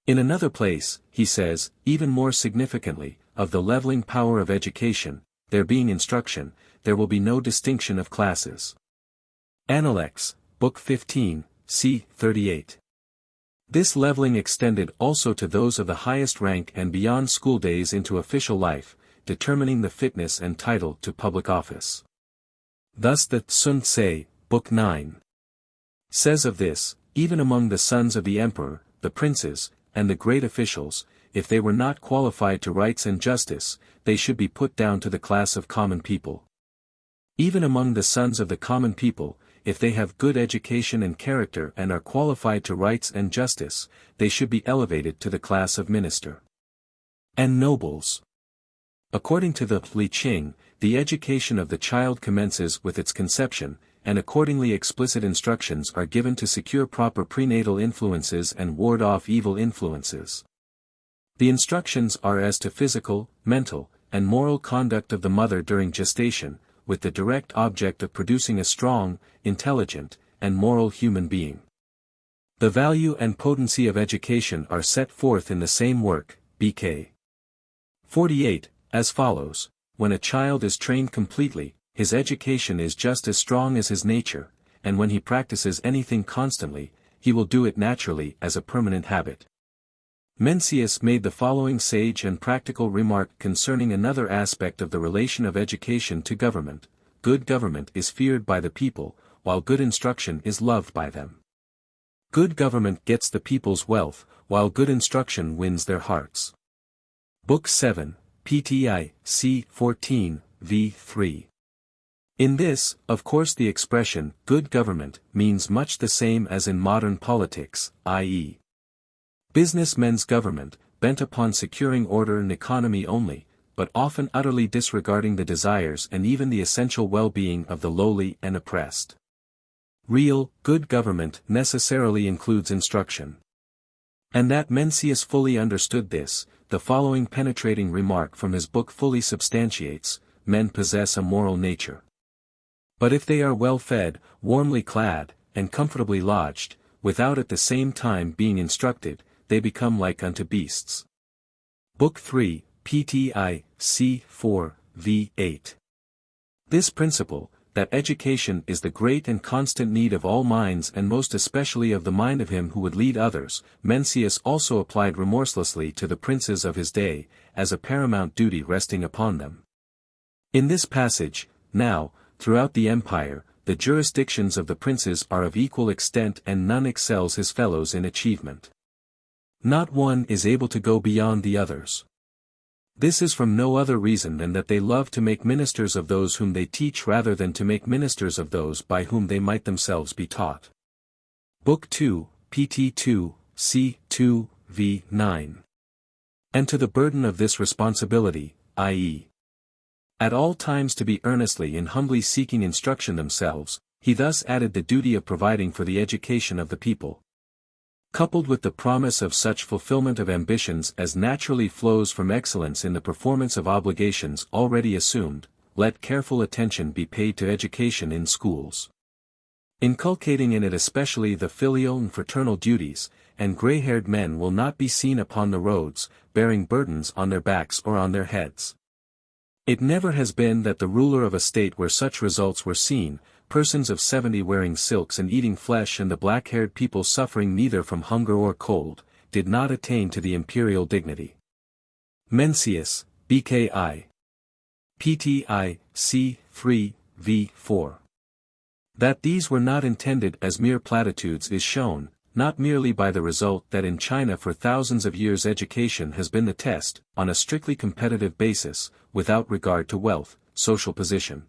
In another place, he says, even more significantly, of the leveling power of education, there being instruction, there will be no distinction of classes. Analects, Book 15, c. 38. This leveling extended also to those of the highest rank and beyond school days into official life, determining the fitness and title to public office. Thus the Sun Tse, Book 9, says of this, even among the sons of the emperor, the princes, and the great officials, if they were not qualified to rights and justice, they should be put down to the class of common people. Even among the sons of the common people, if they have good education and character and are qualified to rights and justice, they should be elevated to the class of minister and nobles. According to the Li Qing, the education of the child commences with its conception, and accordingly explicit instructions are given to secure proper prenatal influences and ward off evil influences. The instructions are as to physical, mental, and moral conduct of the mother during gestation, with the direct object of producing a strong, intelligent, and moral human being. The value and potency of education are set forth in the same work, BK 48, as follows: when a child is trained completely, his education is just as strong as his nature, and when he practices anything constantly, he will do it naturally as a permanent habit. Mencius made the following sage and practical remark concerning another aspect of the relation of education to government: good government is feared by the people, while good instruction is loved by them. Good government gets the people's wealth, while good instruction wins their hearts. Book 7, PTI, c. 14, v. 3. In this, of course, the expression, good government, means much the same as in modern politics, i.e. businessmen's government, bent upon securing order and economy only, but often utterly disregarding the desires and even the essential well-being of the lowly and oppressed. Real, good government necessarily includes instruction. And that Mencius fully understood this, the following penetrating remark from his book fully substantiates: men possess a moral nature. But if they are well fed, warmly clad, and comfortably lodged, without at the same time being instructed, they become like unto beasts. Book 3, PTI, c. 4, v. 8. This principle, that education is the great and constant need of all minds and most especially of the mind of him who would lead others, Mencius also applied remorselessly to the princes of his day, as a paramount duty resting upon them. In this passage, now, throughout the empire, the jurisdictions of the princes are of equal extent and none excels his fellows in achievement. Not one is able to go beyond the others. This is from no other reason than that they love to make ministers of those whom they teach rather than to make ministers of those by whom they might themselves be taught. Book 2, pt 2, c. 2, v. 9. And to the burden of this responsibility, i.e. at all times to be earnestly and humbly seeking instruction themselves, he thus added the duty of providing for the education of the people. Coupled with the promise of such fulfillment of ambitions as naturally flows from excellence in the performance of obligations already assumed, let careful attention be paid to education in schools. Inculcating in it especially the filial and fraternal duties, and gray-haired men will not be seen upon the roads, bearing burdens on their backs or on their heads. It never has been that the ruler of a state where such results were seen, persons of 70 wearing silks and eating flesh and the black-haired people suffering neither from hunger or cold, did not attain to the imperial dignity. Mencius, BKI. PTI, c. 3, v. 4. That these were not intended as mere platitudes is shown, not merely by the result that in China for thousands of years education has been the test, on a strictly competitive basis, without regard to wealth, social position,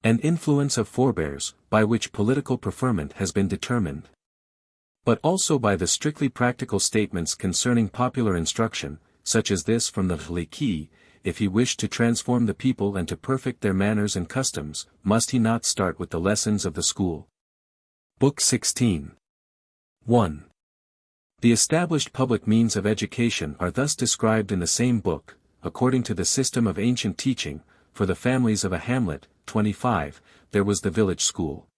and influence of forebears, by which political preferment has been determined, but also by the strictly practical statements concerning popular instruction, such as this from the Li Qi: if he wished to transform the people and to perfect their manners and customs, must he not start with the lessons of the school? Book 16. 1. The established public means of education are thus described in the same book, according to the system of ancient teaching: for the families of a hamlet, 25, there was the village school.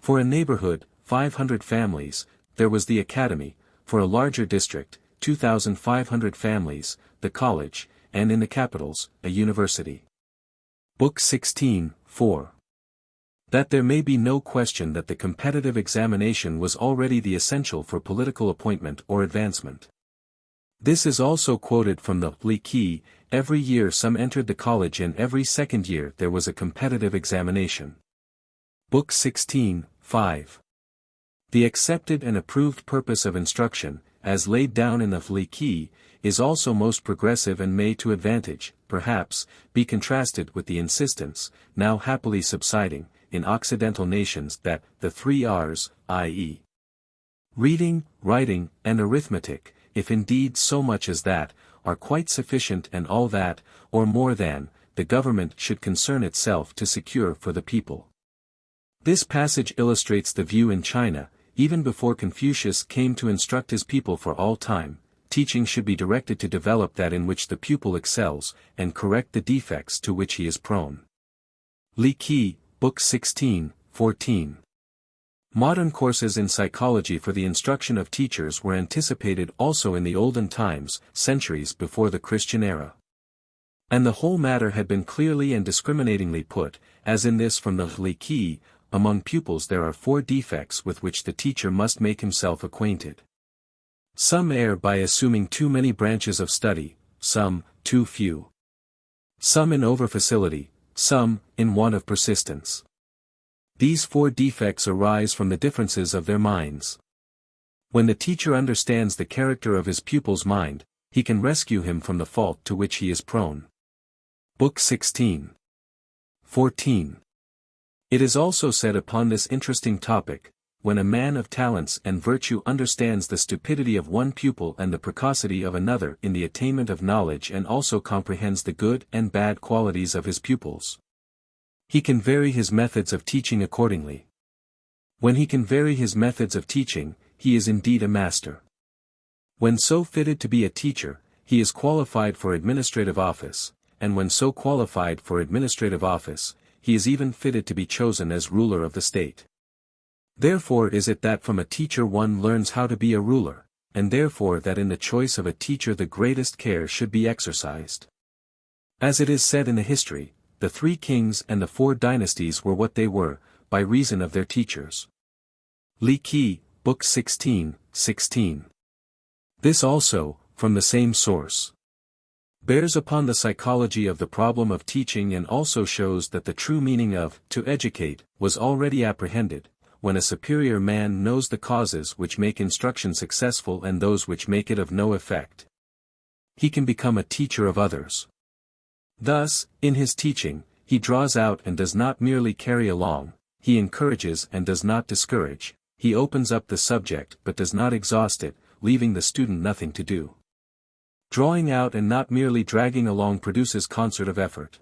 For a neighborhood, 500 families, there was the academy. For a larger district, 2,500 families, the college, and in the capitals, a university. Book 16, 4. That there may be no question that the competitive examination was already the essential for political appointment or advancement. This is also quoted from the Li Qi. Every year some entered the college and every second year there was a competitive examination. Book 16, 5. The accepted and approved purpose of instruction, as laid down in the Li Qi, is also most progressive and may to advantage, perhaps, be contrasted with the insistence, now happily subsiding, in Occidental nations that the 3 R's, i.e. reading, writing, and arithmetic, if indeed so much as that, are quite sufficient and all that, or more than, the government should concern itself to secure for the people. This passage illustrates the view in China, even before Confucius came to instruct his people for all time. Teaching should be directed to develop that in which the pupil excels, and correct the defects to which he is prone. Li Qi, Book 16, 14. Modern courses in psychology for the instruction of teachers were anticipated also in the olden times, centuries before the Christian era. And the whole matter had been clearly and discriminatingly put, as in this from the Li Qi, among pupils there are 4 defects with which the teacher must make himself acquainted. Some err by assuming too many branches of study, some, too few. Some in overfacility, some, in want of persistence. These 4 defects arise from the differences of their minds. When the teacher understands the character of his pupil's mind, he can rescue him from the fault to which he is prone. Book 16. 14. It is also said upon this interesting topic, when a man of talents and virtue understands the stupidity of one pupil and the precocity of another in the attainment of knowledge and also comprehends the good and bad qualities of his pupils, he can vary his methods of teaching accordingly. When he can vary his methods of teaching, he is indeed a master. When so fitted to be a teacher, he is qualified for administrative office, and when so qualified for administrative office, he is even fitted to be chosen as ruler of the state. Therefore is it that from a teacher one learns how to be a ruler, and therefore that in the choice of a teacher the greatest care should be exercised. As it is said in the history, the 3 kings and the 4 dynasties were what they were, by reason of their teachers. Li Qi, Book 16, 16. This also, from the same source, bears upon the psychology of the problem of teaching and also shows that the true meaning of to educate was already apprehended, when a superior man knows the causes which make instruction successful and those which make it of no effect. He can become a teacher of others. Thus, in his teaching, he draws out and does not merely carry along, he encourages and does not discourage, he opens up the subject but does not exhaust it, leaving the student nothing to do. Drawing out and not merely dragging along produces concert of effort.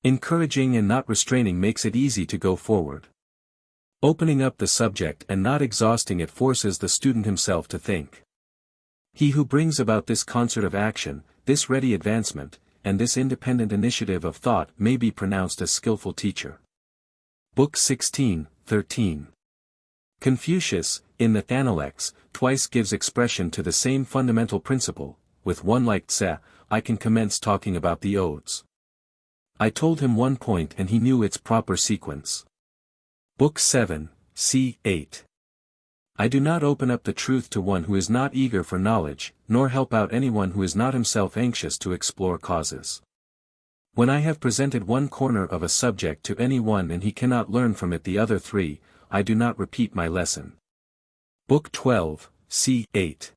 Encouraging and not restraining makes it easy to go forward. Opening up the subject and not exhausting it forces the student himself to think. He who brings about this concert of action, this ready advancement, and this independent initiative of thought may be pronounced a skillful teacher. Book 16, 13. Confucius, in the Analects, twice gives expression to the same fundamental principle. With one like Tse, I can commence talking about the odes. I told him one point and he knew its proper sequence. Book 7, c. 8. I do not open up the truth to one who is not eager for knowledge, nor help out anyone who is not himself anxious to explore causes. When I have presented one corner of a subject to any one and he cannot learn from it the other 3, I do not repeat my lesson. Book 12, c. 8.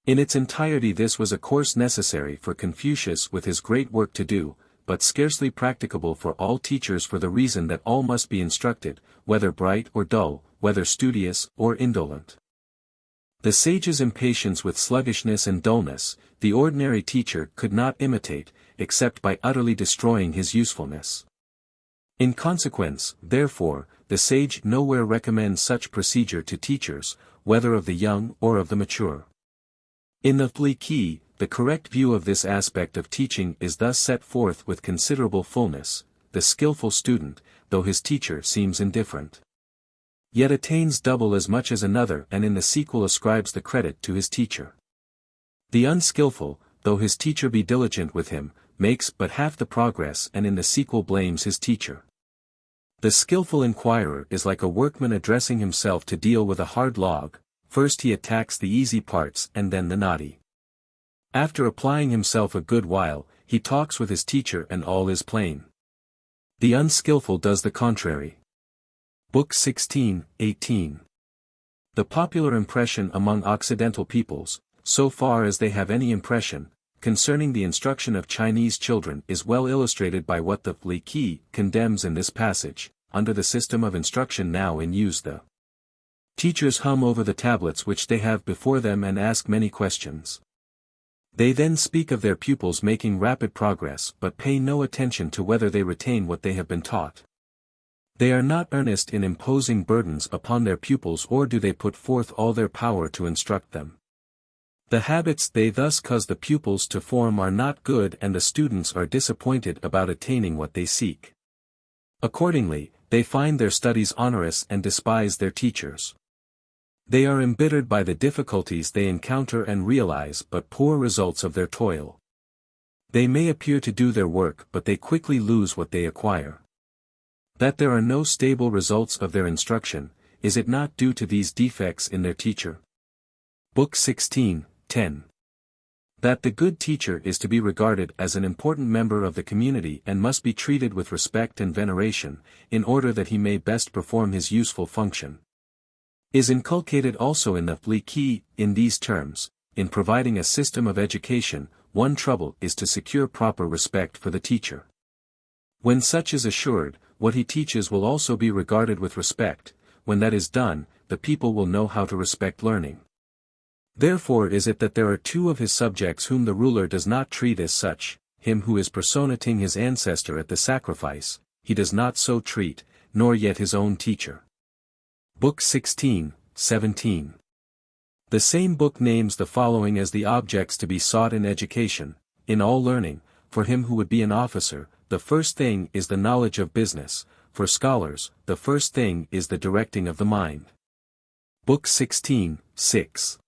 In its entirety this was a course necessary for Confucius with his great work to do, but scarcely practicable for all teachers for the reason that all must be instructed, whether bright or dull, whether studious or indolent. The sage's impatience with sluggishness and dullness, the ordinary teacher could not imitate, except by utterly destroying his usefulness. In consequence, therefore, the sage nowhere recommends such procedure to teachers, whether of the young or of the mature. In the Li Qi, the correct view of this aspect of teaching is thus set forth with considerable fullness. The skillful student, though his teacher seems indifferent, yet attains double as much as another and in the sequel ascribes the credit to his teacher. The unskillful, though his teacher be diligent with him, makes but half the progress and in the sequel blames his teacher. The skillful inquirer is like a workman addressing himself to deal with a hard log, first he attacks the easy parts and then the knotty. After applying himself a good while, he talks with his teacher and all is plain. The unskillful does the contrary. Book 16, 18. The popular impression among Occidental peoples, so far as they have any impression, concerning the instruction of Chinese children is well illustrated by what the Li Qi condemns in this passage. Under the system of instruction now in use, the teachers hum over the tablets which they have before them and ask many questions. They then speak of their pupils making rapid progress but pay no attention to whether they retain what they have been taught. They are not earnest in imposing burdens upon their pupils, or do they put forth all their power to instruct them. The habits they thus cause the pupils to form are not good, and the students are disappointed about attaining what they seek. Accordingly, they find their studies onerous and despise their teachers. They are embittered by the difficulties they encounter and realize but poor results of their toil. They may appear to do their work, but they quickly lose what they acquire. That there are no stable results of their instruction, is it not due to these defects in their teacher? Book 16, 10. That the good teacher is to be regarded as an important member of the community and must be treated with respect and veneration, in order that he may best perform his useful function, is inculcated also in the Li Qi. In these terms, in providing a system of education, one trouble is to secure proper respect for the teacher. When such is assured, what he teaches will also be regarded with respect. When that is done, the people will know how to respect learning. Therefore is it that there are two of his subjects whom the ruler does not treat as such: him who is personating his ancestor at the sacrifice, he does not so treat, nor yet his own teacher. Book 16, 17. The same book names the following as the objects to be sought in education: in all learning, for him who would be an officer, the first thing is the knowledge of business; for scholars, the first thing is the directing of the mind. Book 16, 6.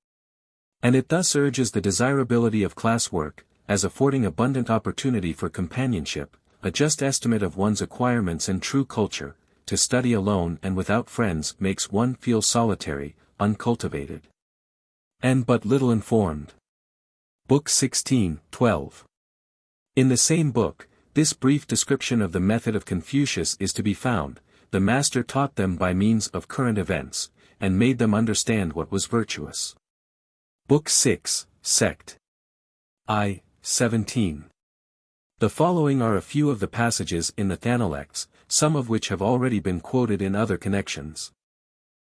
And it thus urges the desirability of class work, as affording abundant opportunity for companionship, a just estimate of one's acquirements and true culture. To study alone and without friends makes one feel solitary, uncultivated, and but little informed. Book 16, 12. In the same book, this brief description of the method of Confucius is to be found. The master taught them by means of current events, and made them understand what was virtuous. Book 6, Sect. I, 17. The following are a few of the passages in the Thanalects, some of which have already been quoted in other connections,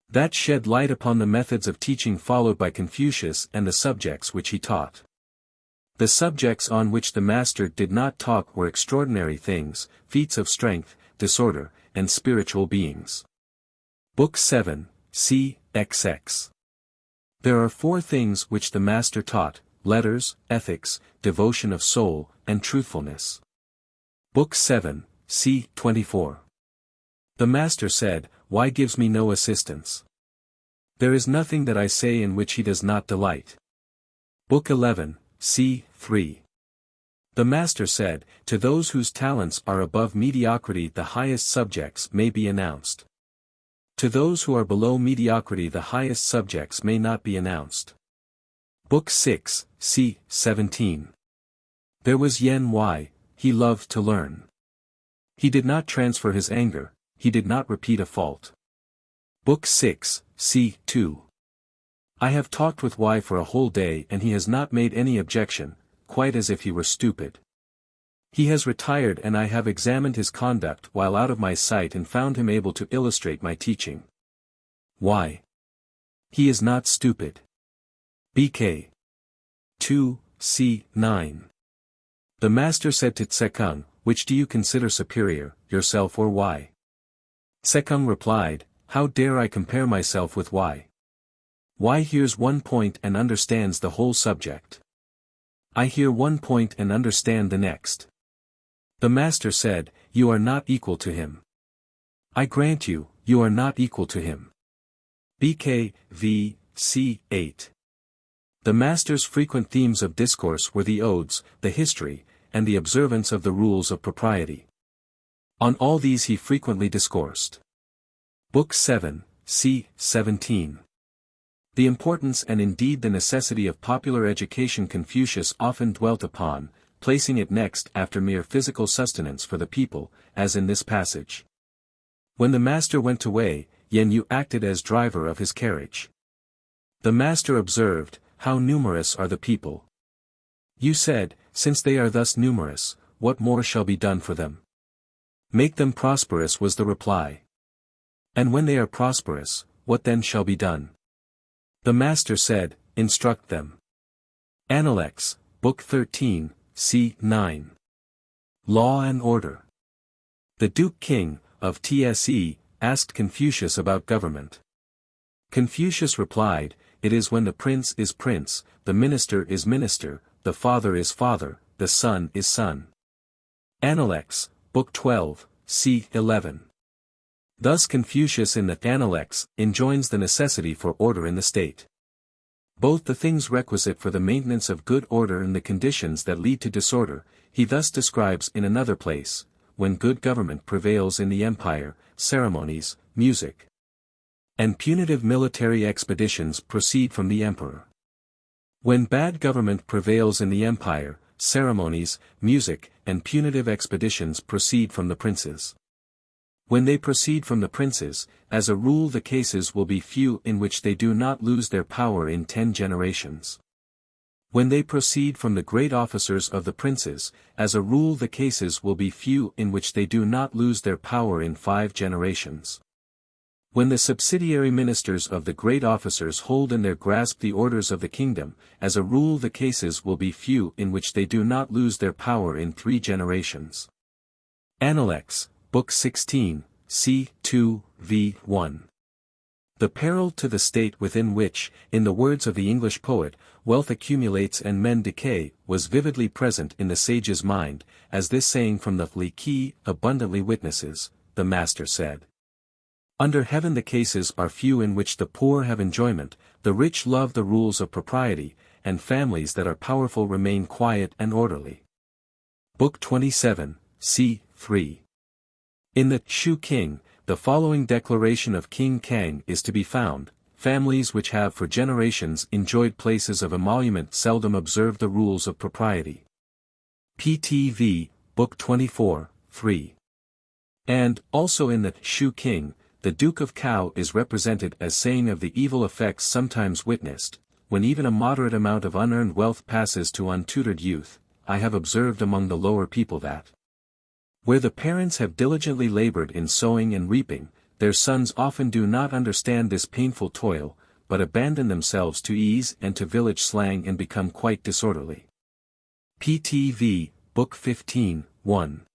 that shed light upon the methods of teaching followed by Confucius and the subjects which he taught. The subjects on which the master did not talk were extraordinary things, feats of strength, disorder, and spiritual beings. Book 7, c. XX. There are 4 things which the master taught: letters, ethics, devotion of soul, and truthfulness. Book 7, c. 24. The master said, "Why gives me no assistance? There is nothing that I say in which he does not delight." Book 11, c. 3. The master said, "To those whose talents are above mediocrity the highest subjects may be announced. To those who are below mediocrity the highest subjects may not be announced." Book 6, c. 17. There was Yen Wei, he loved to learn. He did not transfer his anger, he did not repeat a fault. Book 6, c. 2. I have talked with Y for a whole day and he has not made any objection, quite as if he were stupid. He has retired and I have examined his conduct while out of my sight and found him able to illustrate my teaching. Why? He is not stupid. BK 2, c. 9. The master said to Tsekung, "Which do you consider superior, yourself or Y?" Tsekung replied, "How dare I compare myself with Y? Y hears one point and understands the whole subject. I hear one point and understand the next." The master said, "You are not equal to him. I grant you, you are not equal to him." BK v. c. 8. The master's frequent themes of discourse were the odes, the history, and the observance of the rules of propriety. On all these he frequently discoursed. Book 7, c. 17. The importance and indeed the necessity of popular education Confucius often dwelt upon, placing it next after mere physical sustenance for the people, as in this passage. When the master went away, Yen Yu acted as driver of his carriage. The master observed, "How numerous are the people?" You said, "Since they are thus numerous, what more shall be done for them?" "Make them prosperous," was the reply. "And when they are prosperous, what then shall be done?" The master said, "Instruct them." Appendix, Book 13, c. 9. Law and Order. The Duke King, of Tse, asked Confucius about government. Confucius replied, "It is when the prince is prince, the minister is minister, the father is father, the son is son." Appendix, Book 12, c. 11. Thus Confucius in the Appendix enjoins the necessity for order in the state. Both the things requisite for the maintenance of good order and the conditions that lead to disorder, he thus describes in another place: when good government prevails in the empire, ceremonies, music, and punitive military expeditions proceed from the emperor. When bad government prevails in the empire, ceremonies, music, and punitive expeditions proceed from the princes. When they proceed from the princes, as a rule the cases will be few in which they do not lose their power in 10 generations. When they proceed from the great officers of the princes, as a rule the cases will be few in which they do not lose their power in 5 generations. When the subsidiary ministers of the great officers hold in their grasp the orders of the kingdom, as a rule the cases will be few in which they do not lose their power in 3 generations. Appendix, Book 16, c. 2, v. 1. The peril to the state within which, in the words of the English poet, wealth accumulates and men decay, was vividly present in the sage's mind, as this saying from the Li Qi abundantly witnesses. The master said, "Under heaven the cases are few in which the poor have enjoyment, the rich love the rules of propriety, and families that are powerful remain quiet and orderly." Book 27, c. 3. In the Shu King, the following declaration of King Kang is to be found: families which have for generations enjoyed places of emolument seldom observe the rules of propriety. PTV, Book 24, 3. And, also in the Shu King, the Duke of Cao is represented as saying of the evil effects sometimes witnessed, when even a moderate amount of unearned wealth passes to untutored youth. I have observed among the lower people that where the parents have diligently labored in sowing and reaping, their sons often do not understand this painful toil, but abandon themselves to ease and to village slang and become quite disorderly. PTV, Book 15, 1.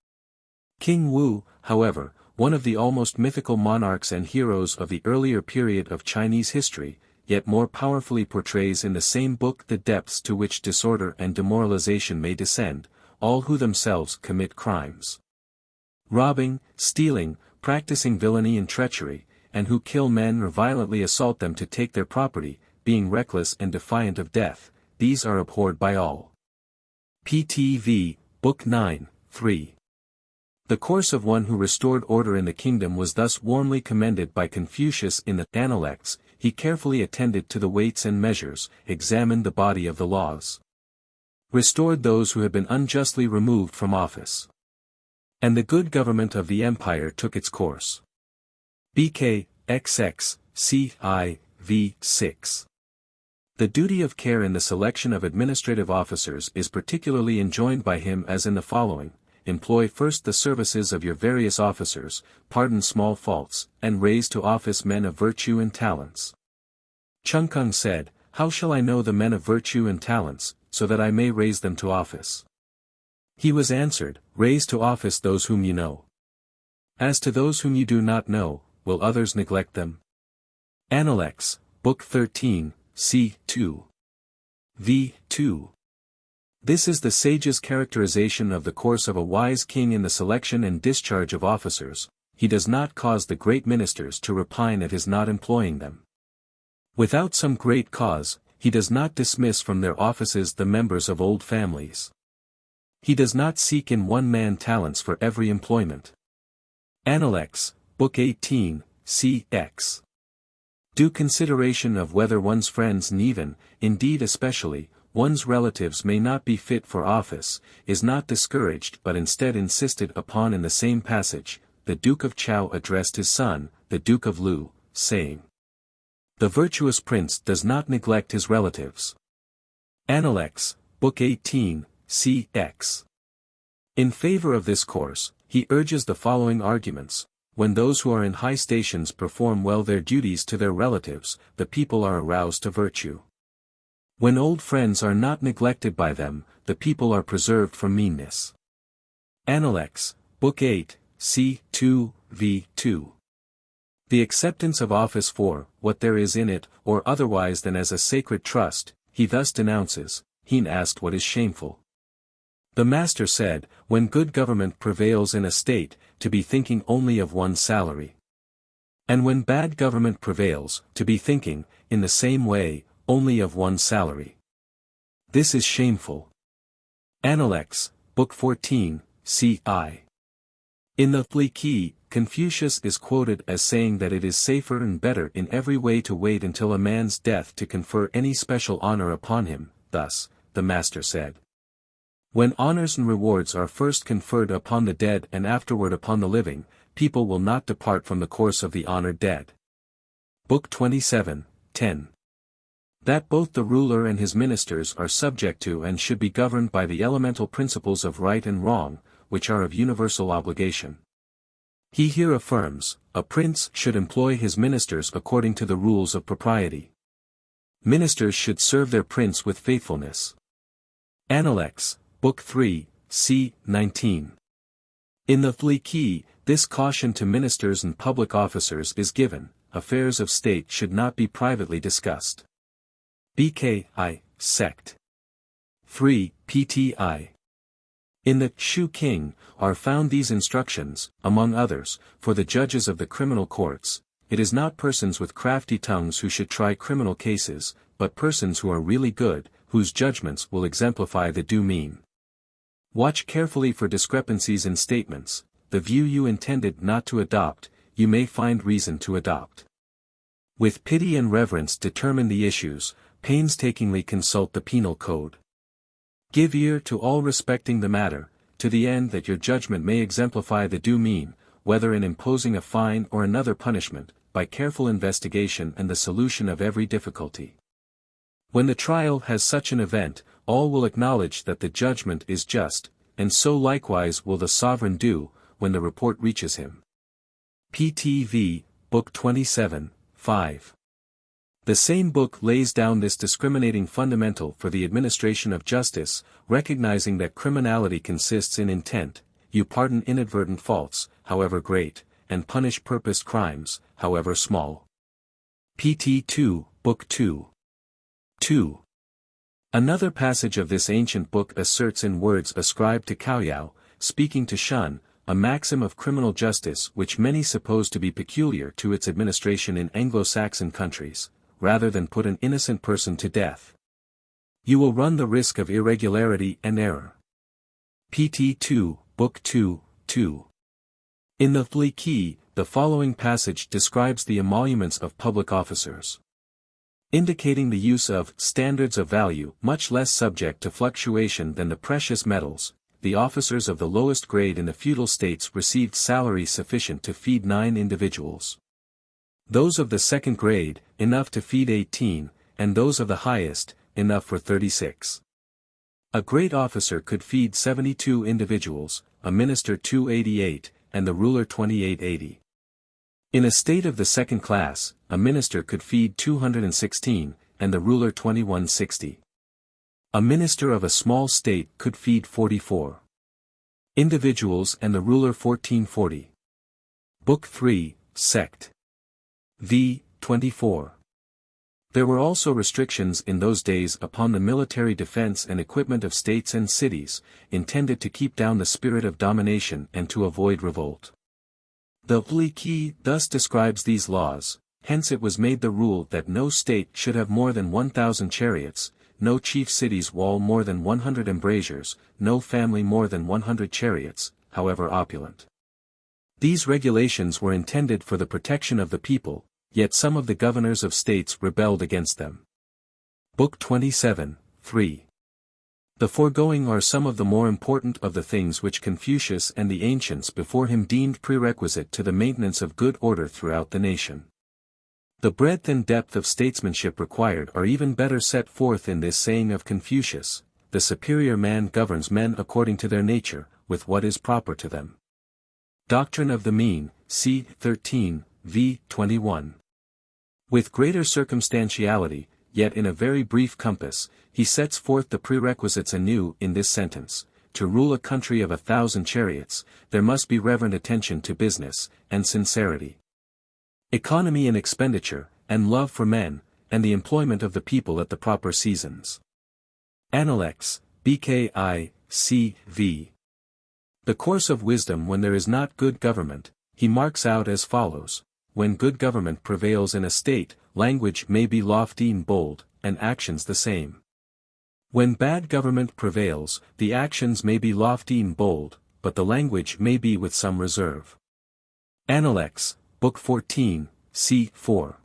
King Wu, however, one of the almost mythical monarchs and heroes of the earlier period of Chinese history, yet more powerfully portrays in the same book the depths to which disorder and demoralization may descend, all who themselves commit crimes, robbing, stealing, practicing villainy and treachery, and who kill men or violently assault them to take their property, being reckless and defiant of death, these are abhorred by all. PTV, Book 9, 3. The course of one who restored order in the kingdom was thus warmly commended by Confucius in the Appendix. He carefully attended to the weights and measures, examined the body of the laws, restored those who had been unjustly removed from office, and the good government of the empire took its course. BK, XX, CI, v. 6. The duty of care in the selection of administrative officers is particularly enjoined by him as in the following: employ first the services of your various officers, pardon small faults, and raise to office men of virtue and talents. Chung Kung said, "How shall I know the men of virtue and talents, so that I may raise them to office?" He was answered, "Raise to office those whom you know. As to those whom you do not know, will others neglect them?" Appendix, Book 13, c. 2. v. 2. This is the sage's characterization of the course of a wise king in the selection and discharge of officers. He does not cause the great ministers to repine at his not employing them. Without some great cause, he does not dismiss from their offices the members of old families. He does not seek in one man talents for every employment. Analects, Book 18, cx. Due consideration of whether one's friends and even, indeed especially, one's relatives may not be fit for office, is not discouraged but instead insisted upon in the same passage. The Duke of Chao addressed his son, the Duke of Lu, saying, "The virtuous prince does not neglect his relatives." Analects, Book 18, cx. In favor of this course, he urges the following arguments. When those who are in high stations perform well their duties to their relatives, the people are aroused to virtue. When old friends are not neglected by them, the people are preserved from meanness. Analects, Book 8, c. 2, v. 2. The acceptance of office for what there is in it, or otherwise than as a sacred trust, he thus denounces. He asked what is shameful. The master said, when good government prevails in a state, to be thinking only of one's salary. And when bad government prevails, to be thinking, in the same way, only of one's salary. This is shameful. Analects, Book 14, c.I. In the Li, Confucius is quoted as saying that it is safer and better in every way to wait until a man's death to confer any special honor upon him. Thus, the master said, when honors and rewards are first conferred upon the dead and afterward upon the living, people will not depart from the course of the honored dead. Book 27, 10. That both the ruler and his ministers are subject to and should be governed by the elemental principles of right and wrong, which are of universal obligation. He here affirms, a prince should employ his ministers according to the rules of propriety. Ministers should serve their prince with faithfulness. Analects, Book 3, c. 19. In the Li, this caution to ministers and public officers is given: affairs of state should not be privately discussed. BKI, sect. 3, PTI. In the Shu King are found these instructions, among others, for the judges of the criminal courts. It is not persons with crafty tongues who should try criminal cases, but persons who are really good, whose judgments will exemplify the due mean. Watch carefully for discrepancies in statements. The view you intended not to adopt, you may find reason to adopt. With pity and reverence determine the issues, painstakingly consult the penal code. Give ear to all respecting the matter, to the end that your judgment may exemplify the due mean, whether in imposing a fine or another punishment, by careful investigation and the solution of every difficulty. When the trial has such an event, all will acknowledge that the judgment is just, and so likewise will the sovereign do, when the report reaches him. PTV, Book 27, 5. The same book lays down this discriminating fundamental for the administration of justice, recognizing that criminality consists in intent. You pardon inadvertent faults, however great, and punish purposed crimes, however small. PT 2, Book 2. 2. Another passage of this ancient book asserts in words ascribed to Caoyao, speaking to Shun, a maxim of criminal justice which many suppose to be peculiar to its administration in Anglo-Saxon countries, rather than put an innocent person to death, you will run the risk of irregularity and error. PT 2, Book 2, 2. In the Li, the following passage describes the emoluments of public officers, indicating the use of standards of value much less subject to fluctuation than the precious metals. The officers of the lowest grade in the feudal states received salaries sufficient to feed 9 individuals. Those of the second grade, enough to feed 18, and those of the highest, enough for 36. A great officer could feed 72 individuals, a minister 288, and the ruler 2880. In a state of the second class, a minister could feed 216, and the ruler 2160. A minister of a small state could feed 44 individuals and the ruler 1440. Book 3, Sect. v. 24. There were also restrictions in those days upon the military defense and equipment of states and cities, intended to keep down the spirit of domination and to avoid revolt. The Li thus describes these laws: hence it was made the rule that no state should have more than 1,000 chariots, no chief city's wall more than 100 embrasures, no family more than 100 chariots, however opulent. These regulations were intended for the protection of the people, yet some of the governors of states rebelled against them. Book 27, 3. The foregoing are some of the more important of the things which Confucius and the ancients before him deemed prerequisite to the maintenance of good order throughout the nation. The breadth and depth of statesmanship required are even better set forth in this saying of Confucius: the superior man governs men according to their nature, with what is proper to them. Doctrine of the Mean, c. 13, v. 21. With greater circumstantiality, yet in a very brief compass, he sets forth the prerequisites anew in this sentence: to rule a country of 1,000 chariots, there must be reverent attention to business, and sincerity, economy in expenditure, and love for men, and the employment of the people at the proper seasons. Analects, bki, c. v. The course of wisdom when there is not good government, he marks out as follows: when good government prevails in a state, language may be lofty and bold, and actions the same. When bad government prevails, the actions may be lofty and bold, but the language may be with some reserve. Analects, Book 14, c. 4.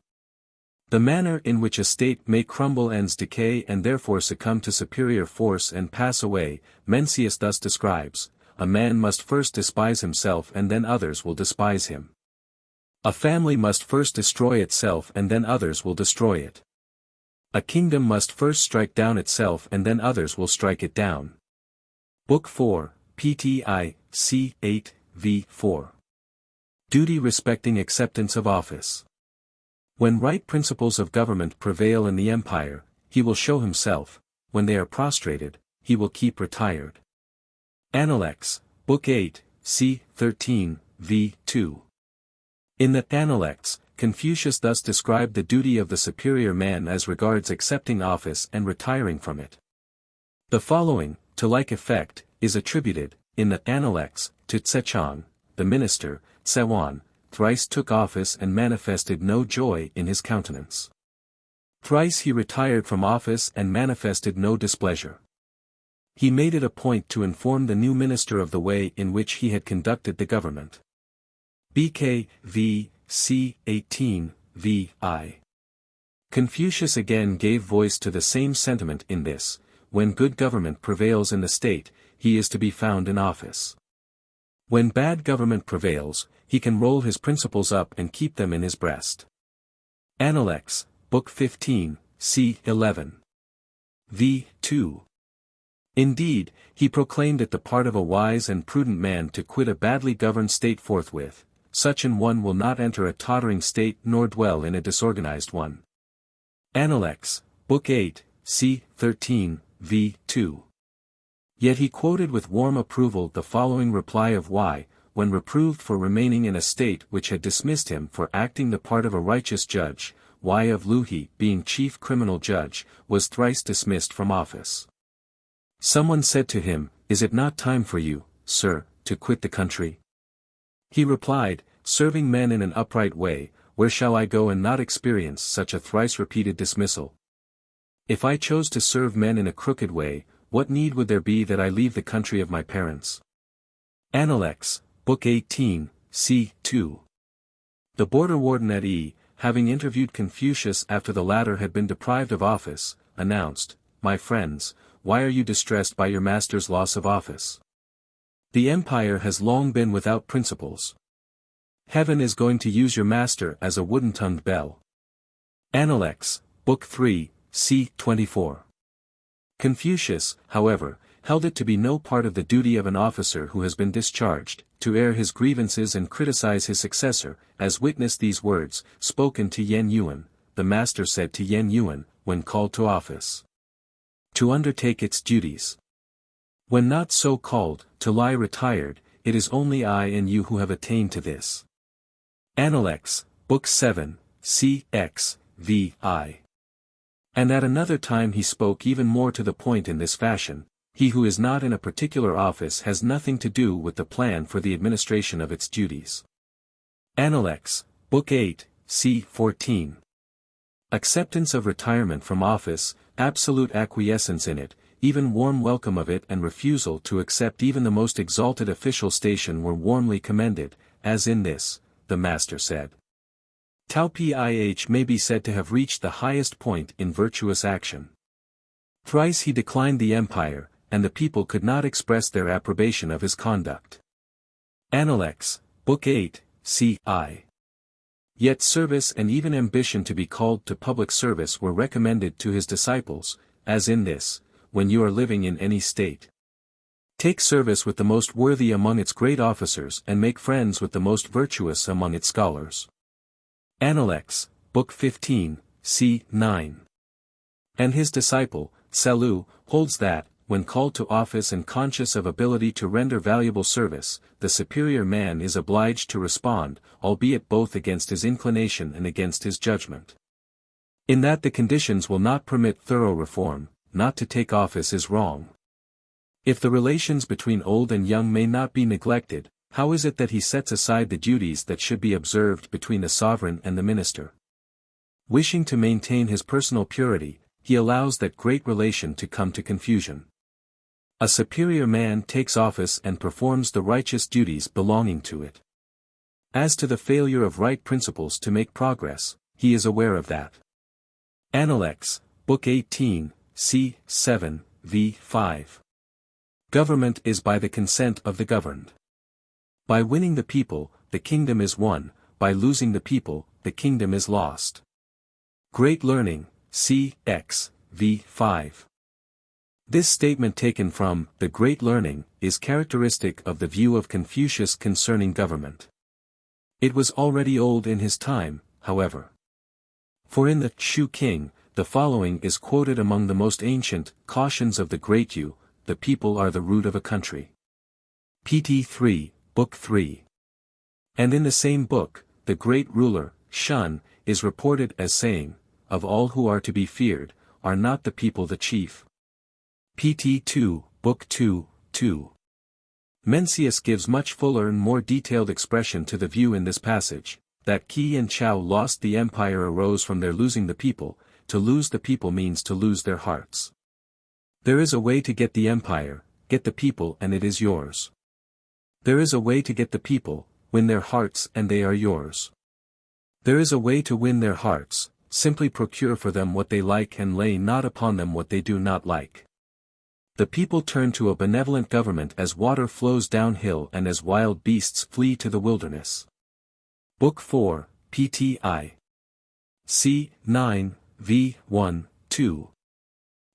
The manner in which a state may crumble ends decay and therefore succumb to superior force and pass away, Mencius thus describes: a man must first despise himself and then others will despise him. A family must first destroy itself and then others will destroy it. A kingdom must first strike down itself and then others will strike it down. Book 4, PTI, c. 8, v. 4. Duty respecting acceptance of office. When right principles of government prevail in the empire, he will show himself; when they are prostrated, he will keep retired. Analects, Book 8, c. 13, v. 2. In the Analects, Confucius thus described the duty of the superior man as regards accepting office and retiring from it. The following, to like effect, is attributed, in the Analects, to Tsechang, the minister: Tsewan thrice took office and manifested no joy in his countenance. Thrice he retired from office and manifested no displeasure. He made it a point to inform the new minister of the way in which he had conducted the government. BK, v. c. 18, v. I. Confucius again gave voice to the same sentiment in this: when good government prevails in the state, he is to be found in office. When bad government prevails, he can roll his principles up and keep them in his breast. Analects, Book 15, c. 11. v. 2. Indeed, he proclaimed it the part of a wise and prudent man to quit a badly governed state forthwith. Such an one will not enter a tottering state nor dwell in a disorganized one. Analects, Book 8, c. 13, v. 2. Yet he quoted with warm approval the following reply of Y, when reproved for remaining in a state which had dismissed him for acting the part of a righteous judge. Y of Luhi, being chief criminal judge, was thrice dismissed from office. Someone said to him, "Is it not time for you, sir, to quit the country?" He replied, "Serving men in an upright way, where shall I go and not experience such a thrice-repeated dismissal? If I chose to serve men in a crooked way, what need would there be that I leave the country of my parents?" Analects, Book 18, c. 2. The border warden at E, having interviewed Confucius after the latter had been deprived of office, announced, "My friends, why are you distressed by your master's loss of office? The empire has long been without principles. Heaven is going to use your master as a wooden-tongued bell." Analects, Book 3, c. 24. Confucius, however, held it to be no part of the duty of an officer who has been discharged, to air his grievances and criticize his successor, as witness these words, spoken to Yen Yuan. The master said to Yen Yuan, when called to office, to undertake its duties. When not so called, to lie retired. It is only I and you who have attained to this. Analects, Book 7, c. x. v. I. And at another time he spoke even more to the point in this fashion: he who is not in a particular office has nothing to do with the plan for the administration of its duties. Analects, Book 8, c. 14. Acceptance of retirement from office, absolute acquiescence in it, even warm welcome of it and refusal to accept even the most exalted official station were warmly commended, as in this, the master said. Tao Pih may be said to have reached the highest point in virtuous action. Thrice he declined the empire, and the people could not express their approbation of his conduct. Appendix, Book 8, c.I. Yet service and even ambition to be called to public service were recommended to his disciples, as in this, when you are living in any state. Take service with the most worthy among its great officers and make friends with the most virtuous among its scholars. Appendix, Book 15, c. 9. And his disciple, Salu, holds that, when called to office and conscious of ability to render valuable service, the superior man is obliged to respond, albeit both against his inclination and against his judgment. In that the conditions will not permit thorough reform, not to take office is wrong. If the relations between old and young may not be neglected, how is it that he sets aside the duties that should be observed between the sovereign and the minister? Wishing to maintain his personal purity, he allows that great relation to come to confusion. A superior man takes office and performs the righteous duties belonging to it. As to the failure of right principles to make progress, he is aware of that. Appendix, Book 18, c. 7, v. 5. Government is by the consent of the governed. By winning the people, the kingdom is won, by losing the people, the kingdom is lost. Great learning, c. x. v. 5. This statement taken from The Great Learning is characteristic of the view of Confucius concerning government. It was already old in his time, however. For in the Shu King, the following is quoted among the most ancient cautions of the great Yu: the people are the root of a country. Pt 3, Book 3. And in the same book, the great ruler, Shun, is reported as saying, of all who are to be feared, are not the people the chief. Pt 2, Book 2, 2. Mencius gives much fuller and more detailed expression to the view in this passage, that Qi and Chao lost the empire arose from their losing the people. To lose the people means to lose their hearts. There is a way to get the empire, get the people and it is yours. There is a way to get the people, win their hearts and they are yours. There is a way to win their hearts, simply procure for them what they like and lay not upon them what they do not like. The people turn to a benevolent government as water flows downhill and as wild beasts flee to the wilderness. Book 4, Pti. c. 9, v. 1, 2.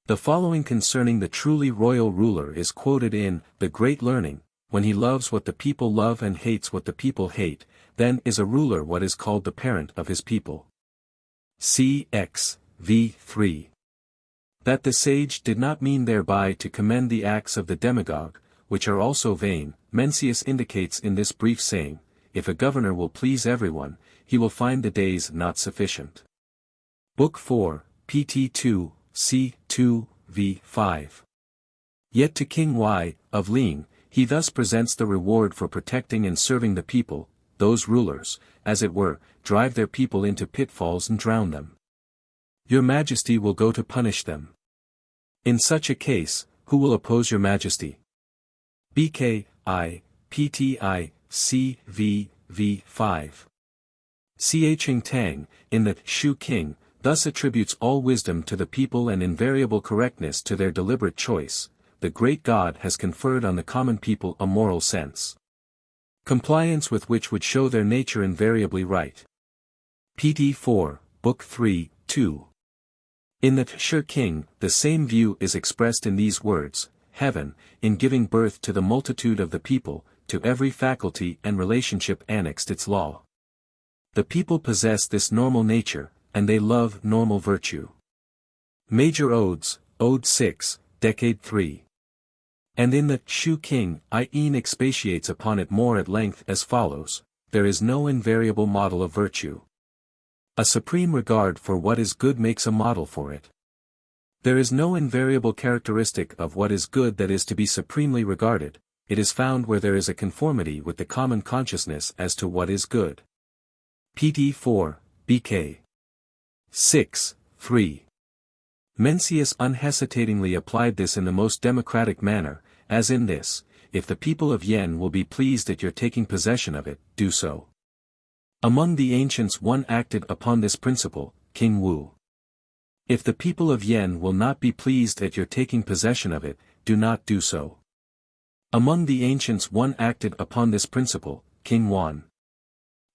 The following concerning the truly royal ruler is quoted in The Great Learning: when he loves what the people love and hates what the people hate, then is a ruler what is called the parent of his people. C. X. v. 3. That the sage did not mean thereby to commend the acts of the demagogue, which are also vain, Mencius indicates in this brief saying: if a governor will please everyone, he will find the days not sufficient. Book 4, Pt 2, c. 2, v. 5. Yet to King Y, of Ling, he thus presents the reward for protecting and serving the people: those rulers, as it were, drive their people into pitfalls and drown them. Your Majesty will go to punish them. In such a case, who will oppose your Majesty? Bk. I, Pti, c. v. v. 5. Ching Tang, in the Shu King, thus attributes all wisdom to the people and invariable correctness to their deliberate choice. The great God has conferred on the common people a moral sense, compliance with which would show their nature invariably right. Pt 4, Book 3, 2. In the Shu King, the same view is expressed in these words: heaven, in giving birth to the multitude of the people, to every faculty and relationship annexed its law. The people possess this normal nature, and they love normal virtue. Major Odes, Ode 6, Decade 3. And in the Shu King, Ian expatiates upon it more at length as follows: there is no invariable model of virtue. A supreme regard for what is good makes a model for it. There is no invariable characteristic of what is good that is to be supremely regarded. It is found where there is a conformity with the common consciousness as to what is good. Pt 4, BK 6, 3. Mencius unhesitatingly applied this in the most democratic manner, as in this: if the people of Yen will be pleased at your taking possession of it, do so. Among the ancients one acted upon this principle, King Wu. If the people of Yen will not be pleased at your taking possession of it, do not do so. Among the ancients one acted upon this principle, King Wan.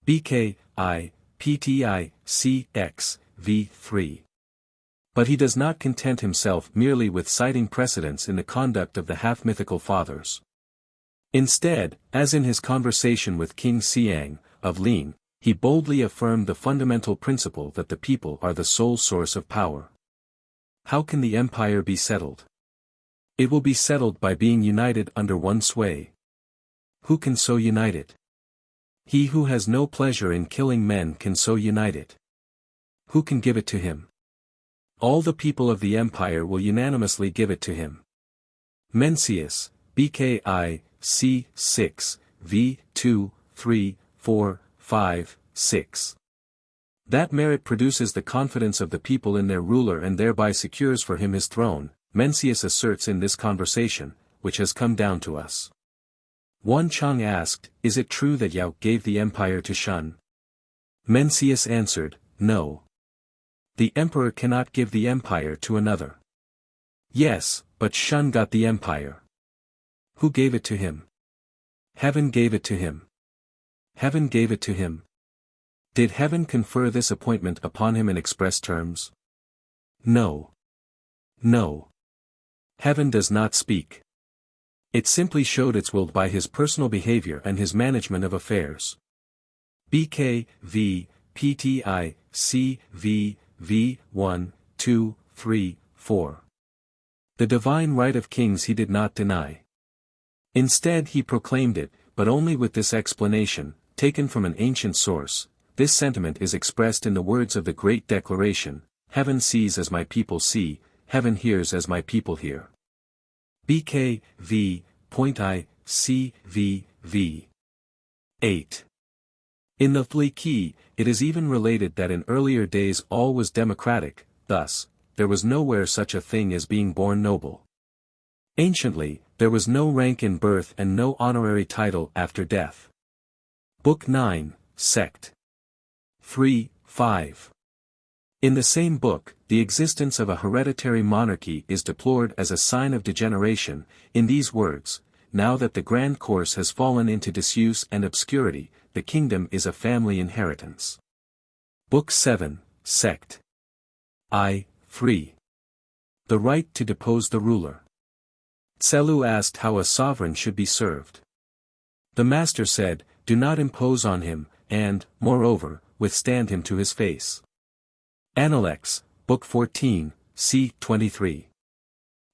BK I, PTI, CX, v3. But he does not content himself merely with citing precedents in the conduct of the half-mythical fathers. Instead, as in his conversation with King Xiang, of Lin, he boldly affirmed the fundamental principle that the people are the sole source of power. How can the empire be settled? It will be settled by being united under one sway. Who can so unite it? He who has no pleasure in killing men can so unite it. Who can give it to him? All the people of the empire will unanimously give it to him. Mencius, BKI, C6, V2, 3, 4, 5, 6. That merit produces the confidence of the people in their ruler and thereby secures for him his throne, Mencius asserts in this conversation, which has come down to us. Wan Chang asked, is it true that Yao gave the empire to Shun? Mencius answered, no. The emperor cannot give the empire to another. Yes, but Shun got the empire. Who gave it to him? Heaven gave it to him. Heaven gave it to him. Did heaven confer this appointment upon him in express terms? No. No. Heaven does not speak. It simply showed its will by his personal behavior and his management of affairs. BK, V, PTI, C, V, V, 1, 2, 3, 4. The divine right of kings he did not deny. Instead he proclaimed it, but only with this explanation, taken from an ancient source. This sentiment is expressed in the words of the Great Declaration: heaven sees as my people see, heaven hears as my people hear. BK, V, I, C, V, V. 8. In the Li Qi, it is even related that in earlier days all was democratic, thus, there was nowhere such a thing as being born noble. Anciently, there was no rank in birth and no honorary title after death. Book 9, Sect. 3, 5. In the same book, the existence of a hereditary monarchy is deplored as a sign of degeneration, in these words: now that the grand course has fallen into disuse and obscurity, the kingdom is a family inheritance. Book 7, Sect. I, 3. The right to depose the ruler. Tselu asked how a sovereign should be served. The master said, do not impose on him, and, moreover, withstand him to his face. Analects, Book 14, c. 23.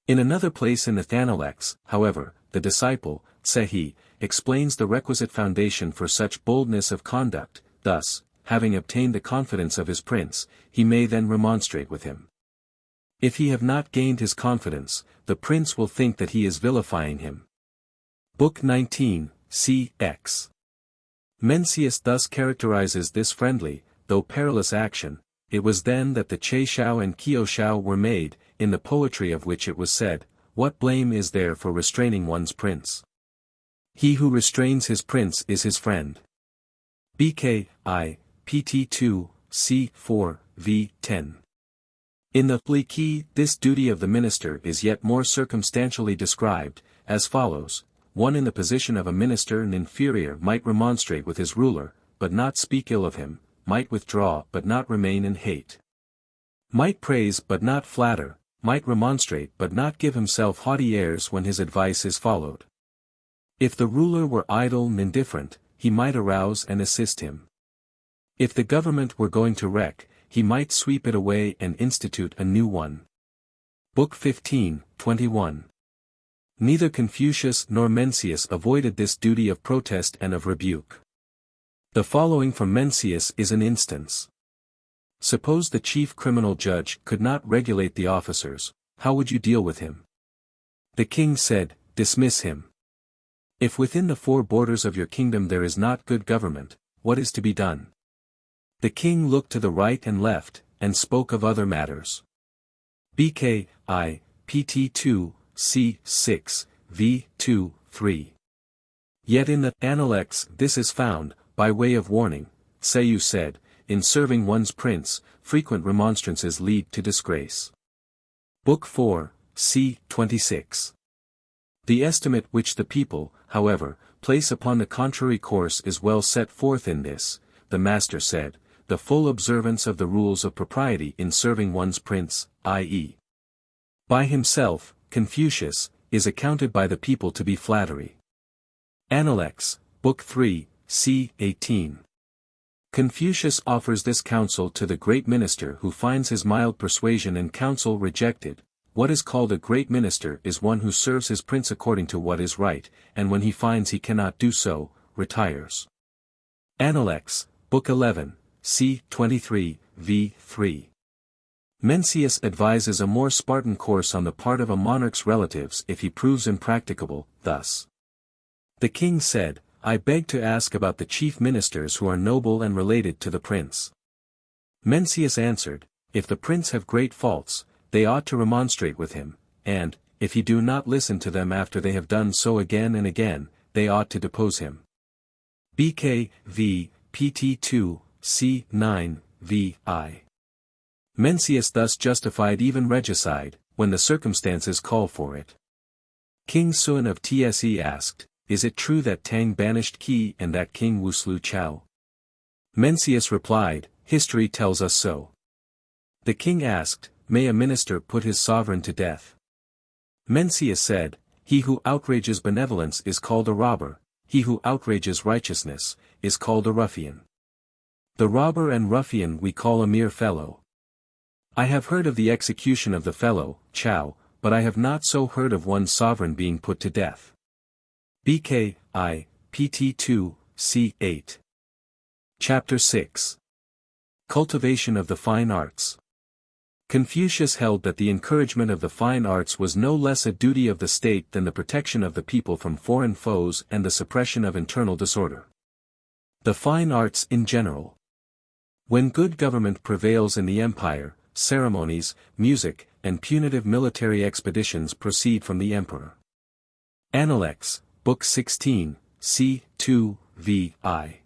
In another place in the Analects, however, the disciple, Tsehi, explains the requisite foundation for such boldness of conduct, thus, having obtained the confidence of his prince, he may then remonstrate with him. If he have not gained his confidence, the prince will think that he is vilifying him. Book 19, c.x. Mencius thus characterizes this friendly, though perilous action. It was then that the Che Shao and Kio Shao were made, in the poetry of which it was said, what blame is there for restraining one's prince? He who restrains his prince is his friend. BK, I, PT 2, C 4, V 10. In the Li Qi, this duty of the minister is yet more circumstantially described, as follows: one in the position of a minister and inferior might remonstrate with his ruler, but not speak ill of him, might withdraw but not remain in hate. Might praise but not flatter, might remonstrate but not give himself haughty airs when his advice is followed. If the ruler were idle and indifferent, he might arouse and assist him. If the government were going to wreck, he might sweep it away and institute a new one. Book 15, 21. Neither Confucius nor Mencius avoided this duty of protest and of rebuke. The following from Mencius is an instance. Suppose the chief criminal judge could not regulate the officers, how would you deal with him? The king said, dismiss him. If within the four borders of your kingdom there is not good government, what is to be done? The king looked to the right and left, and spoke of other matters. BK, pt 2, c. 6, v. 2, 3. Yet in the Analects this is found, by way of warning, Seyu said, in serving one's prince, frequent remonstrances lead to disgrace. Book 4, c. 26. The estimate which the people, however, place upon the contrary course is well set forth in this, the master said, the full observance of the rules of propriety in serving one's prince, i.e. by himself, Confucius, is accounted by the people to be flattery. Analects, Book 3, c. 18. Confucius offers this counsel to the great minister who finds his mild persuasion and counsel rejected. What is called a great minister is one who serves his prince according to what is right, and when he finds he cannot do so, retires. Analects, Book 11, c. 23, v. 3. Mencius advises a more Spartan course on the part of a monarch's relatives if he proves impracticable, thus. The king said, I beg to ask about the chief ministers who are noble and related to the prince. Mencius answered, if the prince have great faults, they ought to remonstrate with him, and, if he do not listen to them after they have done so again and again, they ought to depose him. BK, v. pt 2, c. 9, v. I. Mencius thus justified even regicide, when the circumstances call for it. King Sun of Tse asked, is it true that Tang banished Qi and that King Wu slew Chao? Mencius replied, history tells us so. The king asked, may a minister put his sovereign to death? Mencius said, he who outrages benevolence is called a robber, he who outrages righteousness, is called a ruffian. The robber and ruffian we call a mere fellow. I have heard of the execution of the fellow, Chao, but I have not so heard of one's sovereign being put to death. BK, pt 2, c. 8. Chapter 6. Cultivation of the Fine Arts. Confucius held that the encouragement of the fine arts was no less a duty of the state than the protection of the people from foreign foes and the suppression of internal disorder. The fine arts in general. When good government prevails in the empire, ceremonies, music, and punitive military expeditions proceed from the emperor. Analects, Book 16, c. 2, v. I.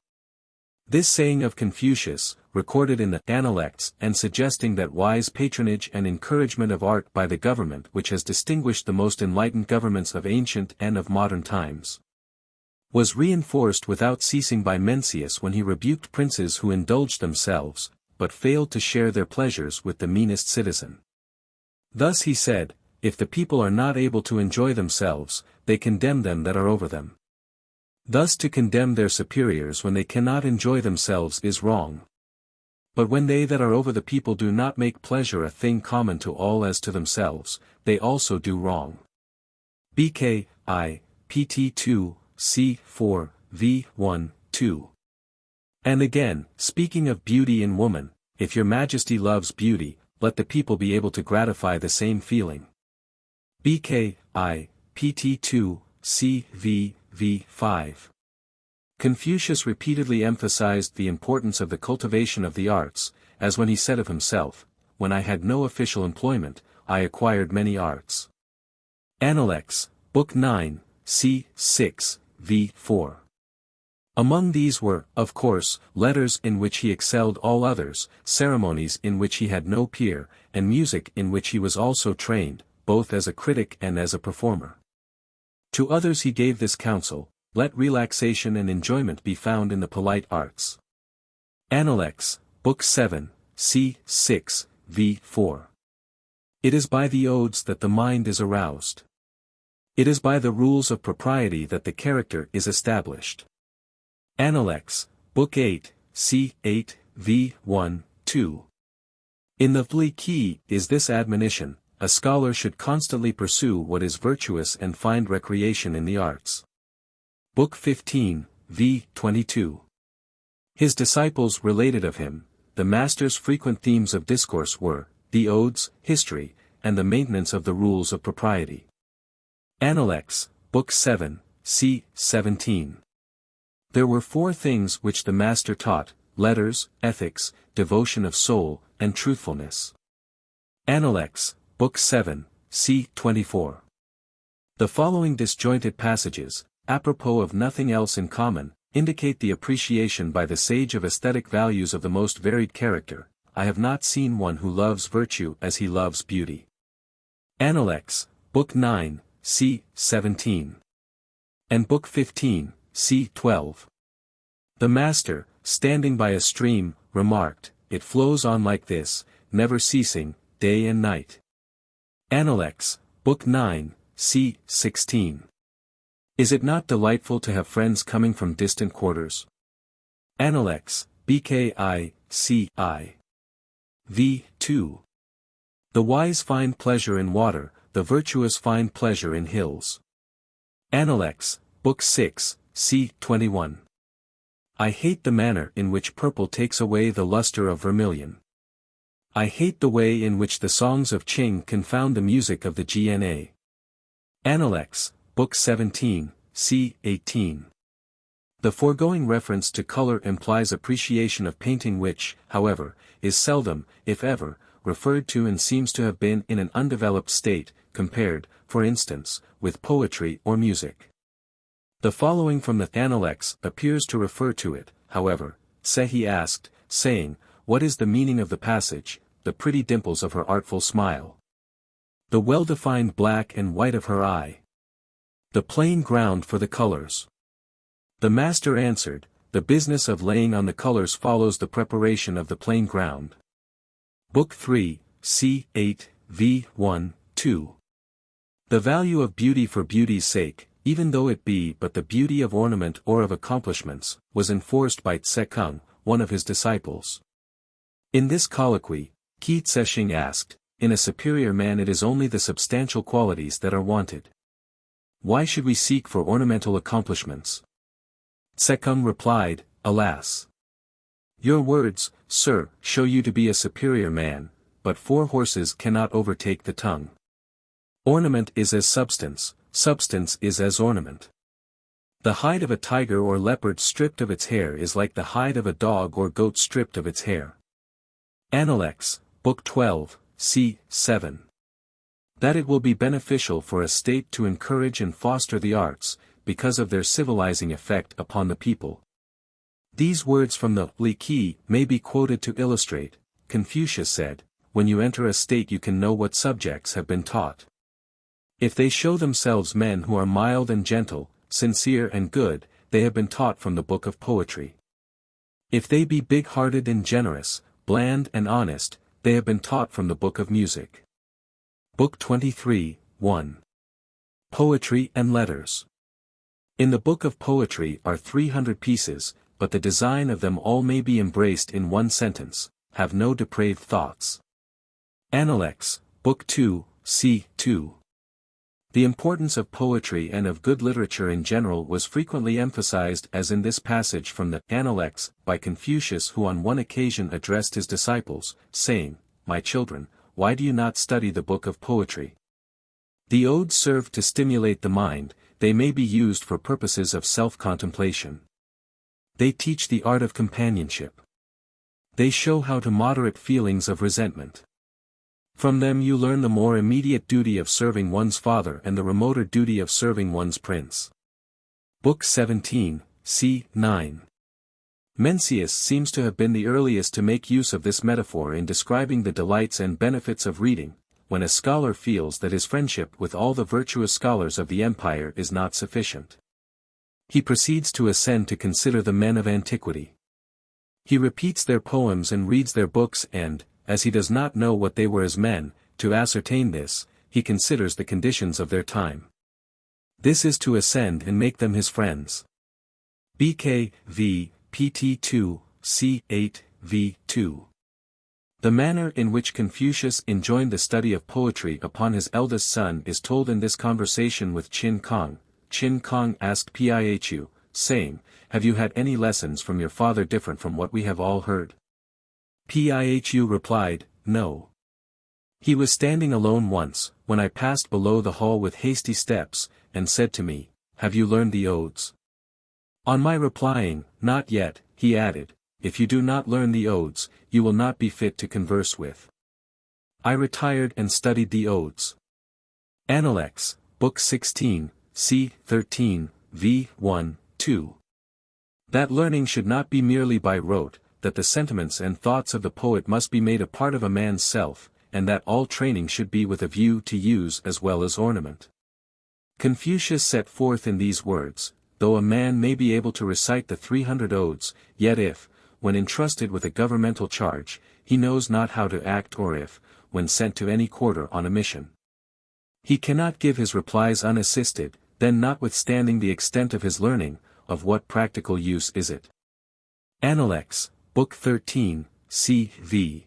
This saying of Confucius, recorded in the Analects and suggesting that wise patronage and encouragement of art by the government which has distinguished the most enlightened governments of ancient and of modern times, was reinforced without ceasing by Mencius when he rebuked princes who indulged themselves, but failed to share their pleasures with the meanest citizen. Thus he said, if the people are not able to enjoy themselves, they condemn them that are over them. Thus to condemn their superiors when they cannot enjoy themselves is wrong. But when they that are over the people do not make pleasure a thing common to all as to themselves, they also do wrong. BK, pt 2, c. 4, v. 1, 2. And again, speaking of beauty in woman, if your majesty loves beauty, let the people be able to gratify the same feeling. BK, pt 2, c. v. 5. Confucius repeatedly emphasized the importance of the cultivation of the arts, as when he said of himself, when I had no official employment, I acquired many arts. Analects, Book 9, c. 6, v. 4. Among these were, of course, letters in which he excelled all others, ceremonies in which he had no peer, and music in which he was also trained, both as a critic and as a performer. To others he gave this counsel, let relaxation and enjoyment be found in the polite arts. Analects, Book 7, c. 6, v. 4. It is by the odes that the mind is aroused. It is by the rules of propriety that the character is established. Analects, Book 8, c. 8, v. 1, 2. In the Vli Ki is this admonition, a scholar should constantly pursue what is virtuous and find recreation in the arts. Book 15, v. 22. His disciples related of him, the master's frequent themes of discourse were, the odes, history, and the maintenance of the rules of propriety. Analects, Book 7, c. 17. There were 4 things which the master taught, letters, ethics, devotion of soul, and truthfulness. Analects, Book 7, c. 24. The following disjointed passages, apropos of nothing else in common, indicate the appreciation by the sage of aesthetic values of the most varied character. I have not seen one who loves virtue as he loves beauty. Analects, Book 9, c. 17. And Book 15, c. 12. The master, standing by a stream, remarked, "It flows on like this, never ceasing, day and night." Analects, Book 9, c. 16. Is it not delightful to have friends coming from distant quarters? Analects, Bki, ci. v. 2. The wise find pleasure in water, the virtuous find pleasure in hills. Analects, Book 6, c. 21. I hate the manner in which purple takes away the luster of vermilion. I hate the way in which the songs of Qing confound the music of the Gna. Analects, Book 17, c. 18. The foregoing reference to color implies appreciation of painting which, however, is seldom, if ever, referred to and seems to have been in an undeveloped state, compared, for instance, with poetry or music. The following from the Analects appears to refer to it, however. Sehi asked, saying, "What is the meaning of the passage, the pretty dimples of her artful smile? The well-defined black and white of her eye? The plain ground for the colors?" The master answered, "The business of laying on the colors follows the preparation of the plain ground." Book 3, c. 8, v. 1, 2. The value of beauty for beauty's sake, even though it be but the beauty of ornament or of accomplishments, was enforced by Tse-kung, one of his disciples. In this colloquy, Qi Tse-shing asked, "In a superior man it is only the substantial qualities that are wanted. Why should we seek for ornamental accomplishments?" Tse-kung replied, "Alas! Your words, sir, show you to be a superior man, but 4 horses cannot overtake the tongue. Ornament is as substance, substance is as ornament. The hide of a tiger or leopard stripped of its hair is like the hide of a dog or goat stripped of its hair." Analects, Book 12, c. 7. That it will be beneficial for a state to encourage and foster the arts, because of their civilizing effect upon the people. These words from the Li Qi may be quoted to illustrate. Confucius said, "When you enter a state you can know what subjects have been taught. If they show themselves men who are mild and gentle, sincere and good, they have been taught from the book of poetry. If they be big-hearted and generous, bland and honest, they have been taught from the book of music." Book 23, 1. Poetry and Letters. In the book of poetry are 300 pieces, but the design of them all may be embraced in one sentence: have no depraved thoughts. Analects, Book 2, c. 2. The importance of poetry and of good literature in general was frequently emphasized as in this passage from the Analects by Confucius, who on one occasion addressed his disciples, saying, "My children, why do you not study the book of poetry? The odes serve to stimulate the mind, they may be used for purposes of self-contemplation. They teach the art of companionship. They show how to moderate feelings of resentment. From them you learn the more immediate duty of serving one's father and the remoter duty of serving one's prince." Book 17, c. 9. Mencius seems to have been the earliest to make use of this metaphor in describing the delights and benefits of reading, when a scholar feels that his friendship with all the virtuous scholars of the empire is not sufficient. He proceeds to ascend to consider the men of antiquity. He repeats their poems and reads their books and, as he does not know what they were as men, to ascertain this, he considers the conditions of their time. This is to ascend and make them his friends. BK v. pt 2, c. 8, v. 2. The manner in which Confucius enjoined the study of poetry upon his eldest son is told in this conversation with Qin Kong. Qin Kong asked Pihu, saying, "Have you had any lessons from your father different from what we have all heard?" Pihu replied, "No. He was standing alone once, when I passed below the hall with hasty steps, and said to me, 'Have you learned the odes?' On my replying, 'Not yet,' he added, if you do not learn the odes, you will not be fit to converse with. I retired and studied the odes. Appendix, Book 16, c. 13, v. 1, 2. That learning should not be merely by rote, that the sentiments and thoughts of the poet must be made a part of a man's self, and that all training should be with a view to use as well as ornament. Confucius set forth in these words, though a man may be able to recite the 300 odes, yet if, when entrusted with a governmental charge, he knows not how to act, or if, when sent to any quarter on a mission, he cannot give his replies unassisted, then notwithstanding the extent of his learning, of what practical use is it? Appendix, Book 13, c. v.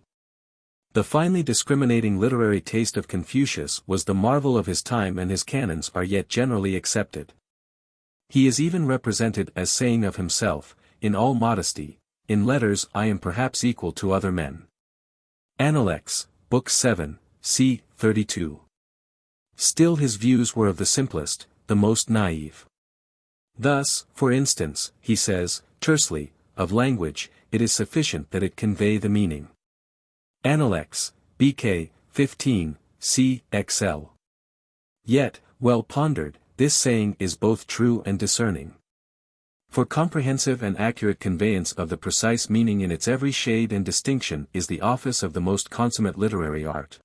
The finely discriminating literary taste of Confucius was the marvel of his time, and his canons are yet generally accepted. He is even represented as saying of himself, in all modesty, "In letters I am perhaps equal to other men." Appendix, Book 7, c. 32. Still his views were of the simplest, the most naive. Thus, for instance, he says, tersely, of language, it is sufficient that it convey the meaning. Appendix, BK, 15, c. XL. Yet, well pondered, this saying is both true and discerning. For comprehensive and accurate conveyance of the precise meaning in its every shade and distinction is the office of the most consummate literary art.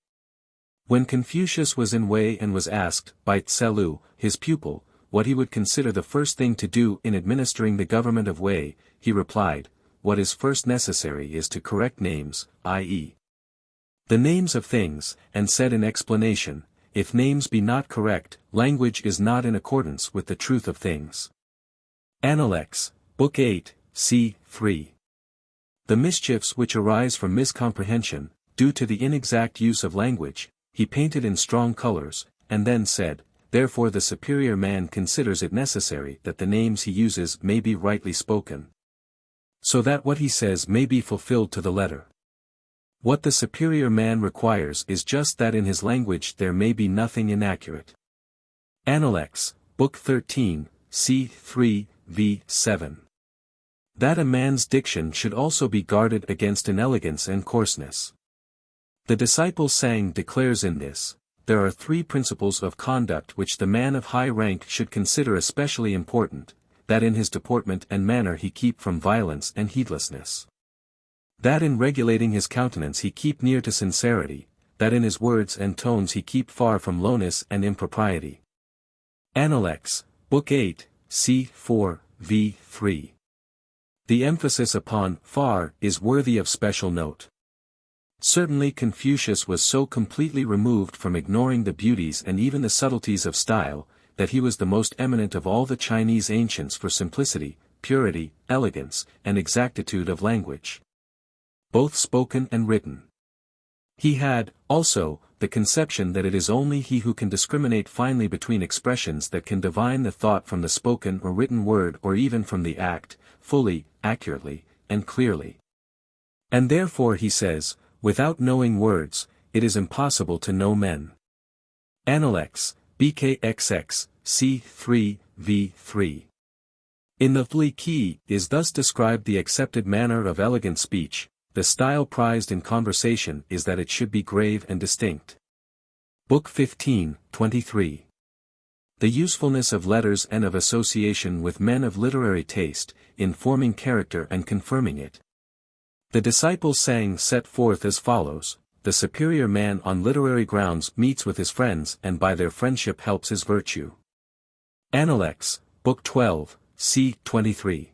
When Confucius was in Wei and was asked, by Tse-lu, his pupil, what he would consider the first thing to do in administering the government of Wei, he replied, "What is first necessary is to correct names, i.e. the names of things," and said in explanation, "If names be not correct, language is not in accordance with the truth of things." Appendix, Book 8, c. 3. The mischiefs which arise from miscomprehension, due to the inexact use of language, he painted in strong colors, and then said, "Therefore the superior man considers it necessary that the names he uses may be rightly spoken, so that what he says may be fulfilled to the letter. What the superior man requires is just that in his language there may be nothing inaccurate." Appendix, Book 13, c. 3, v. 7. That a man's diction should also be guarded against inelegance and coarseness. The disciple Sang declares in this, there are 3 principles of conduct which the man of high rank should consider especially important, that in his deportment and manner he keep from violence and heedlessness, that in regulating his countenance he keep near to sincerity, that in his words and tones he keep far from lowness and impropriety. Appendix, Book 8, c. 4, v. 3. The emphasis upon far is worthy of special note. Certainly Confucius was so completely removed from ignoring the beauties and even the subtleties of style, that he was the most eminent of all the Chinese ancients for simplicity, purity, elegance, and exactitude of language, both spoken and written. He had, also, the conception that it is only he who can discriminate finely between expressions that can divine the thought from the spoken or written word, or even from the act, fully, accurately, and clearly. And therefore he says, without knowing words, it is impossible to know men. Appendix, BKXX, c. 3, v. 3. In the Li Qi is thus described the accepted manner of elegant speech. The style prized in conversation is that it should be grave and distinct. Book 15, 23. The usefulness of letters and of association with men of literary taste, in forming character and confirming it. The disciple Sang set forth as follows, the superior man on literary grounds meets with his friends and by their friendship helps his virtue. Appendix, Book 12, c. 23.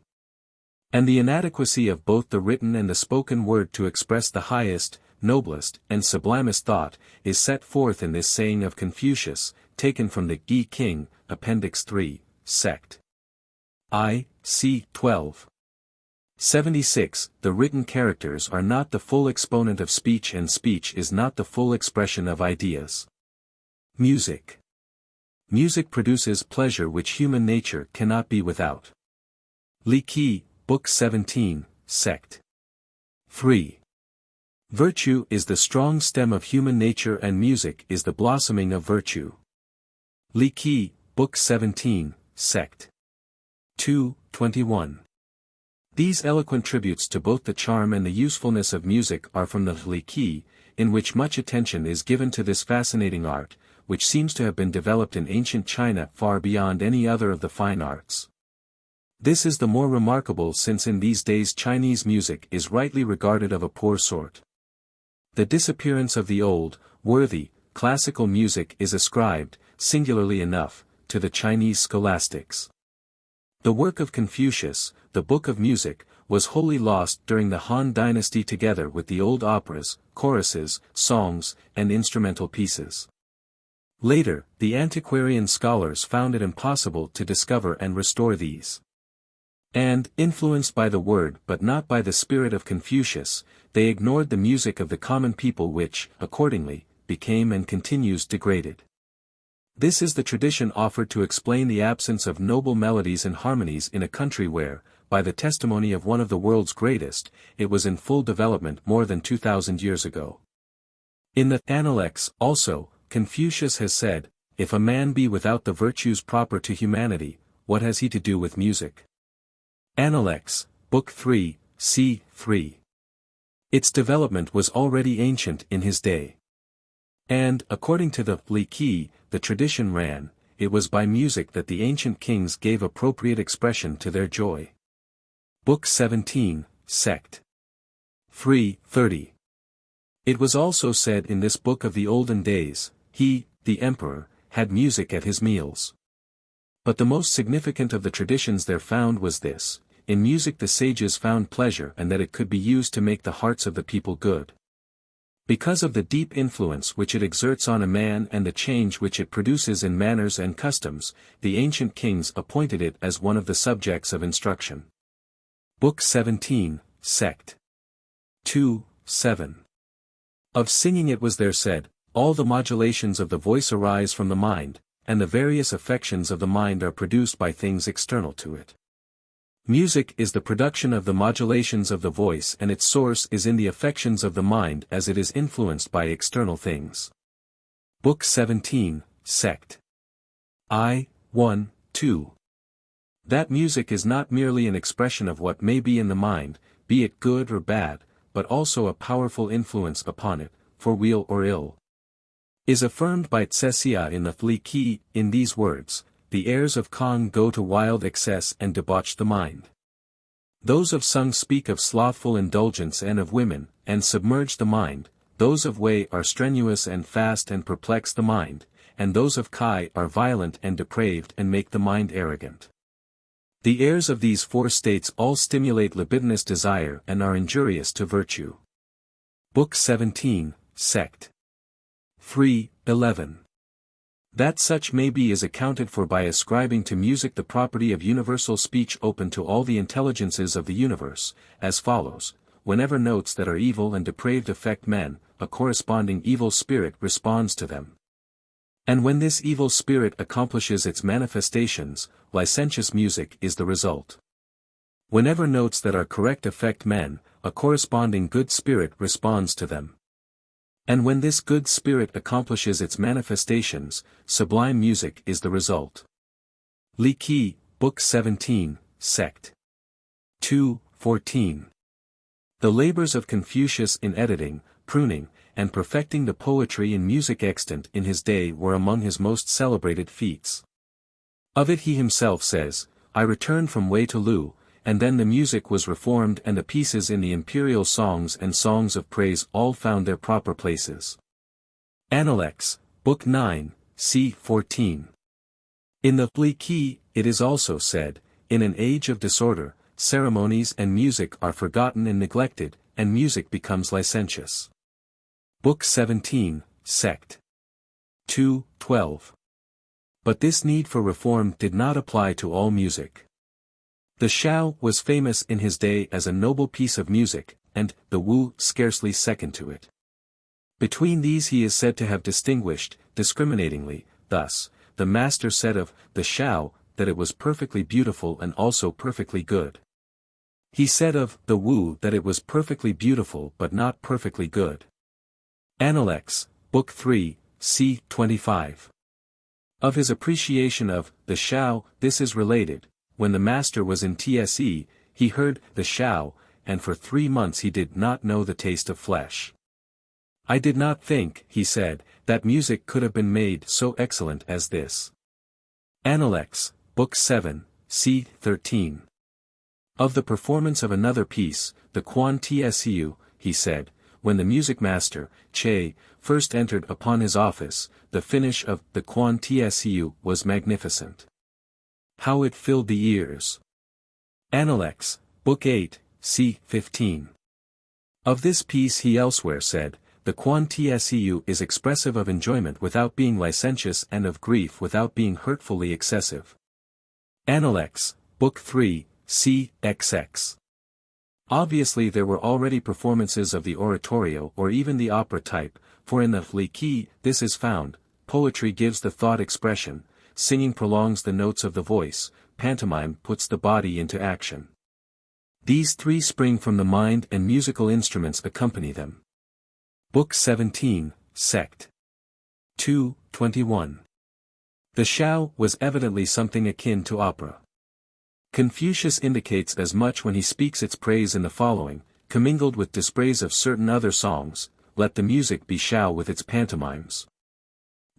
And the inadequacy of both the written and the spoken word to express the highest, noblest, and sublimest thought, is set forth in this saying of Confucius, taken from the Yi King, Appendix 3, Sect. I, c. 12. 76. The written characters are not the full exponent of speech, and speech is not the full expression of ideas. Music. Music produces pleasure which human nature cannot be without. Li Qi, Book 17, Sect. 3. Virtue is the strong stem of human nature and music is the blossoming of virtue. Li Qi, Book 17, Sect. 2, 21. These eloquent tributes to both the charm and the usefulness of music are from the Li Qi, in which much attention is given to this fascinating art, which seems to have been developed in ancient China far beyond any other of the fine arts. This is the more remarkable since in these days Chinese music is rightly regarded of a poor sort. The disappearance of the old, worthy, classical music is ascribed, singularly enough, to the Chinese scholastics. The work of Confucius, the Book of Music, was wholly lost during the Han Dynasty together with the old operas, choruses, songs, and instrumental pieces. Later, the antiquarian scholars found it impossible to discover and restore these. And, influenced by the word but not by the spirit of Confucius, they ignored the music of the common people which, accordingly, became and continues degraded. This is the tradition offered to explain the absence of noble melodies and harmonies in a country where, by the testimony of one of the world's greatest, it was in full development more than 2,000 years ago. In the Appendix, also, Confucius has said, "If a man be without the virtues proper to humanity, what has he to do with music?" Appendix, Book 3, c. 3. Its development was already ancient in his day. And, according to the Li Qi, the tradition ran, it was by music that the ancient kings gave appropriate expression to their joy. Book 17, Sect. 3:30. It was also said in this book of the olden days, he, the emperor, had music at his meals. But the most significant of the traditions there found was this: in music the sages found pleasure and that it could be used to make the hearts of the people good. Because of the deep influence which it exerts on a man and the change which it produces in manners and customs, the ancient kings appointed it as one of the subjects of instruction. Book 17, Sect. 2:7. Of singing it was there said, all the modulations of the voice arise from the mind, and the various affections of the mind are produced by things external to it. Music is the production of the modulations of the voice and its source is in the affections of the mind as it is influenced by external things. Book 17, Sect. 1, 2. That music is not merely an expression of what may be in the mind, be it good or bad, but also a powerful influence upon it, for weal or ill. Is affirmed by Tsesia in the Li Qi, in these words, the airs of Kang go to wild excess and debauch the mind. Those of Sung speak of slothful indulgence and of women, and submerge the mind, those of Wei are strenuous and fast and perplex the mind, and those of Kai are violent and depraved and make the mind arrogant. The airs of these four states all stimulate libidinous desire and are injurious to virtue. Book 17, Sect. 3:11. That such may be is accounted for by ascribing to music the property of universal speech open to all the intelligences of the universe, as follows: whenever notes that are evil and depraved affect men, a corresponding evil spirit responds to them. And when this evil spirit accomplishes its manifestations, licentious music is the result. Whenever notes that are correct affect men, a corresponding good spirit responds to them. And when this good spirit accomplishes its manifestations, sublime music is the result. Li Qi, Book 17, Sect. 2:14. The labors of Confucius in editing, pruning, and perfecting the poetry and music extant in his day were among his most celebrated feats. Of it he himself says, I returned from Wei to Lu, and then the music was reformed and the pieces in the imperial songs and songs of praise all found their proper places. Appendix, Book 9, c. 14. In the Li Qi, it is also said, in an age of disorder, ceremonies and music are forgotten and neglected, and music becomes licentious. Book 17, Sect. 2:12. But this need for reform did not apply to all music. The Shao was famous in his day as a noble piece of music, and the Wu scarcely second to it. Between these he is said to have distinguished, discriminatingly, thus, the master said of the Shao, that it was perfectly beautiful and also perfectly good. He said of the Wu that it was perfectly beautiful but not perfectly good. Appendix, Book 3, c. 25. Of his appreciation of the Shao, this is related: when the master was in Tse, he heard the shao, and for 3 months he did not know the taste of flesh. I did not think, he said, that music could have been made so excellent as this. Appendix, Book 7, c. 13. Of the performance of another piece, the Quan Tsu, he said, when the music master, Che, first entered upon his office, the finish of the Quan Tsu was magnificent. How it filled the ears. Appendix, Book 8, c. 15. Of this piece he elsewhere said, the Quan Tsu is expressive of enjoyment without being licentious and of grief without being hurtfully excessive. Appendix, Book 3, c. XX. Obviously there were already performances of the oratorio or even the opera type, for in the Li Qi this is found, poetry gives the thought expression, singing prolongs the notes of the voice, pantomime puts the body into action. These three spring from the mind and musical instruments accompany them. Book 17, Sect. 2, 21. The shao was evidently something akin to opera. Confucius indicates as much when he speaks its praise in the following, commingled with dispraise of certain other songs, let the music be shao with its pantomimes.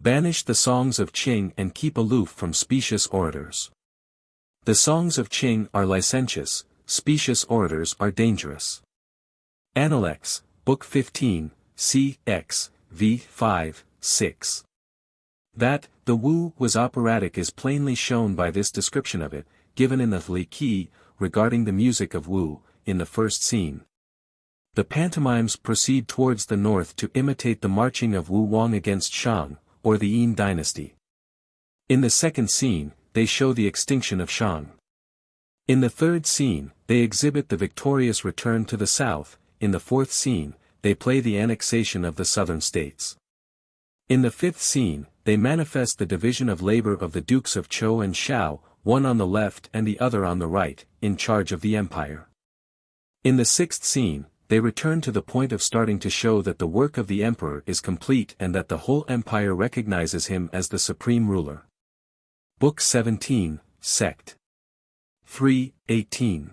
Banish the songs of Qing and keep aloof from specious orators. The songs of Qing are licentious, specious orators are dangerous. Appendix, Book 15, c. x. v. 5, 6. That, the Wu was operatic is plainly shown by this description of it, given in the Li Qi, regarding the music of Wu, in the first scene. The pantomimes proceed towards the north to imitate the marching of Wu Wang against Shang, or the Yin dynasty. In the second scene, they show the extinction of Shang. In the third scene, they exhibit the victorious return to the south, in the fourth scene, they play the annexation of the southern states. In the fifth scene, they manifest the division of labor of the dukes of Zhou and Shao, one on the left and the other on the right, in charge of the empire. In the sixth scene, they return to the point of starting to show that the work of the emperor is complete and that the whole empire recognizes him as the supreme ruler. Book 17, Sect. 3, 18.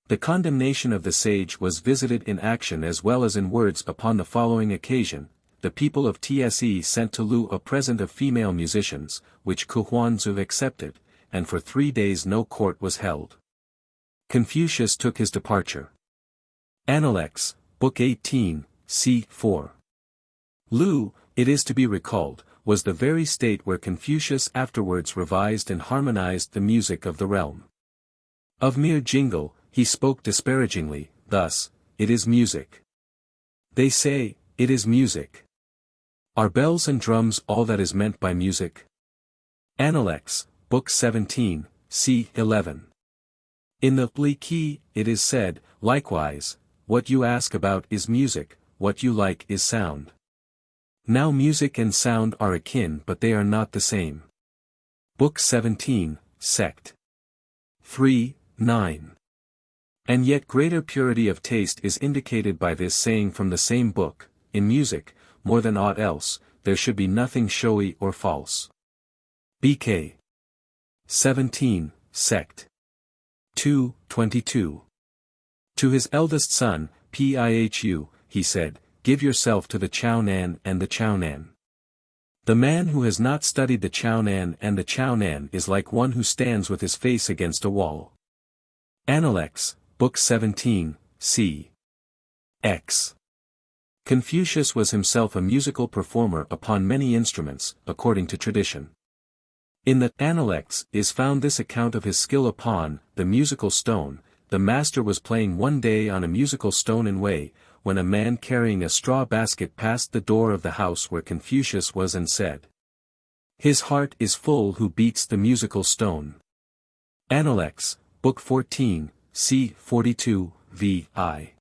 The condemnation of the sage was visited in action as well as in words upon the following occasion. The people of Tse sent to Lu a present of female musicians, which Ku Huanzu accepted, and for 3 days no court was held. Confucius took his departure. Appendix, Book 18, c. 4. Lu, it is to be recalled, was the very state where Confucius afterwards revised and harmonized the music of the realm. Of mere jingle, he spoke disparagingly, thus, it is music. They say, it is music. Are bells and drums all that is meant by music? Appendix, Book 17, c. 11. In the Li Qi, it is said, likewise, what you ask about is music, what you like is sound. Now music and sound are akin but they are not the same. Book 17, Sect. 3, 9. And yet greater purity of taste is indicated by this saying from the same book, in music, more than aught else, there should be nothing showy or false. BK. 17, Sect. 2, 22. To his eldest son, Pihu, he said, give yourself to the Chaonan and the Chaonan. The man who has not studied the Chaonan and the Chaonan is like one who stands with his face against a wall. Appendix, Book 17, c. x. Confucius was himself a musical performer upon many instruments, according to tradition. In the Appendix is found this account of his skill upon the musical stone. The master was playing one day on a musical stone in Wei, when a man carrying a straw basket passed the door of the house where Confucius was and said, his heart is full who beats the musical stone. Appendix, Book 14, c. 42, v.i.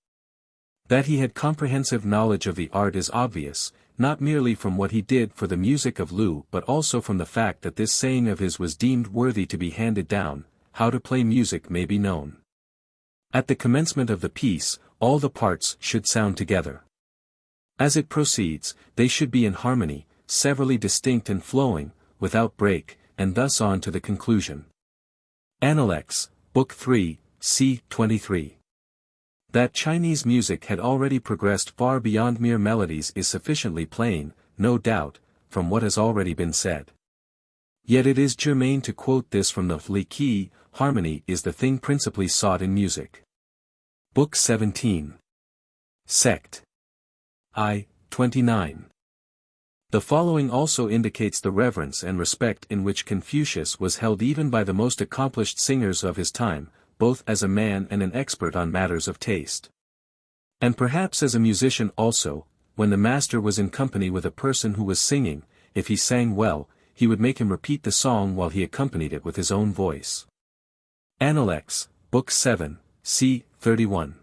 That he had comprehensive knowledge of the art is obvious, not merely from what he did for the music of Lu but also from the fact that this saying of his was deemed worthy to be handed down. How to play music may be known. At the commencement of the piece, all the parts should sound together. As it proceeds, they should be in harmony, severally distinct and flowing, without break, and thus on to the conclusion. Appendix, Book 3, c. 23. That Chinese music had already progressed far beyond mere melodies is sufficiently plain, no doubt, from what has already been said. Yet it is germane to quote this from the Li Qi: harmony is the thing principally sought in music. Book 17. Sect. I. 29. The following also indicates the reverence and respect in which Confucius was held even by the most accomplished singers of his time, both as a man and an expert on matters of taste. And perhaps as a musician also, when the master was in company with a person who was singing, if he sang well, he would make him repeat the song while he accompanied it with his own voice. Appendix, Book 7, c. 31.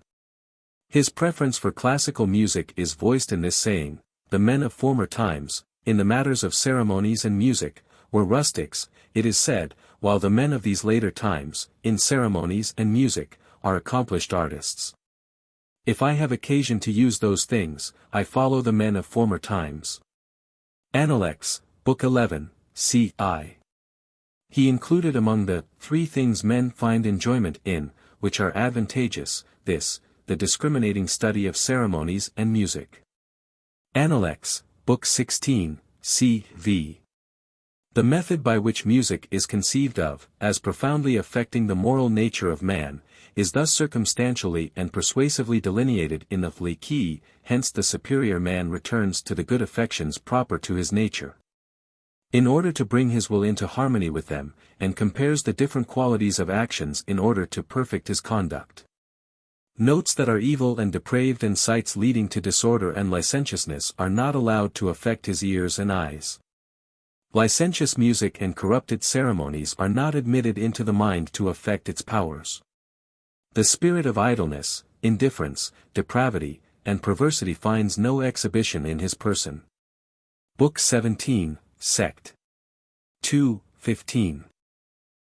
His preference for classical music is voiced in this saying: the men of former times, in the matters of ceremonies and music, were rustics, it is said, while the men of these later times, in ceremonies and music, are accomplished artists. If I have occasion to use those things, I follow the men of former times. Appendix, Book 11, c. I. He included among the 3 things men find enjoyment in, which are advantageous, this, the discriminating study of ceremonies and music. Appendix, Book 16, c. v. The method by which music is conceived of, as profoundly affecting the moral nature of man, is thus circumstantially and persuasively delineated in the Li Qi, hence the superior man returns to the good affections proper to his nature, in order to bring his will into harmony with them, and compares the different qualities of actions in order to perfect his conduct. Notes that are evil and depraved and sights leading to disorder and licentiousness are not allowed to affect his ears and eyes. Licentious music and corrupted ceremonies are not admitted into the mind to affect its powers. The spirit of idleness, indifference, depravity, and perversity finds no exhibition in his person. Book 17, Sect. 2, 15.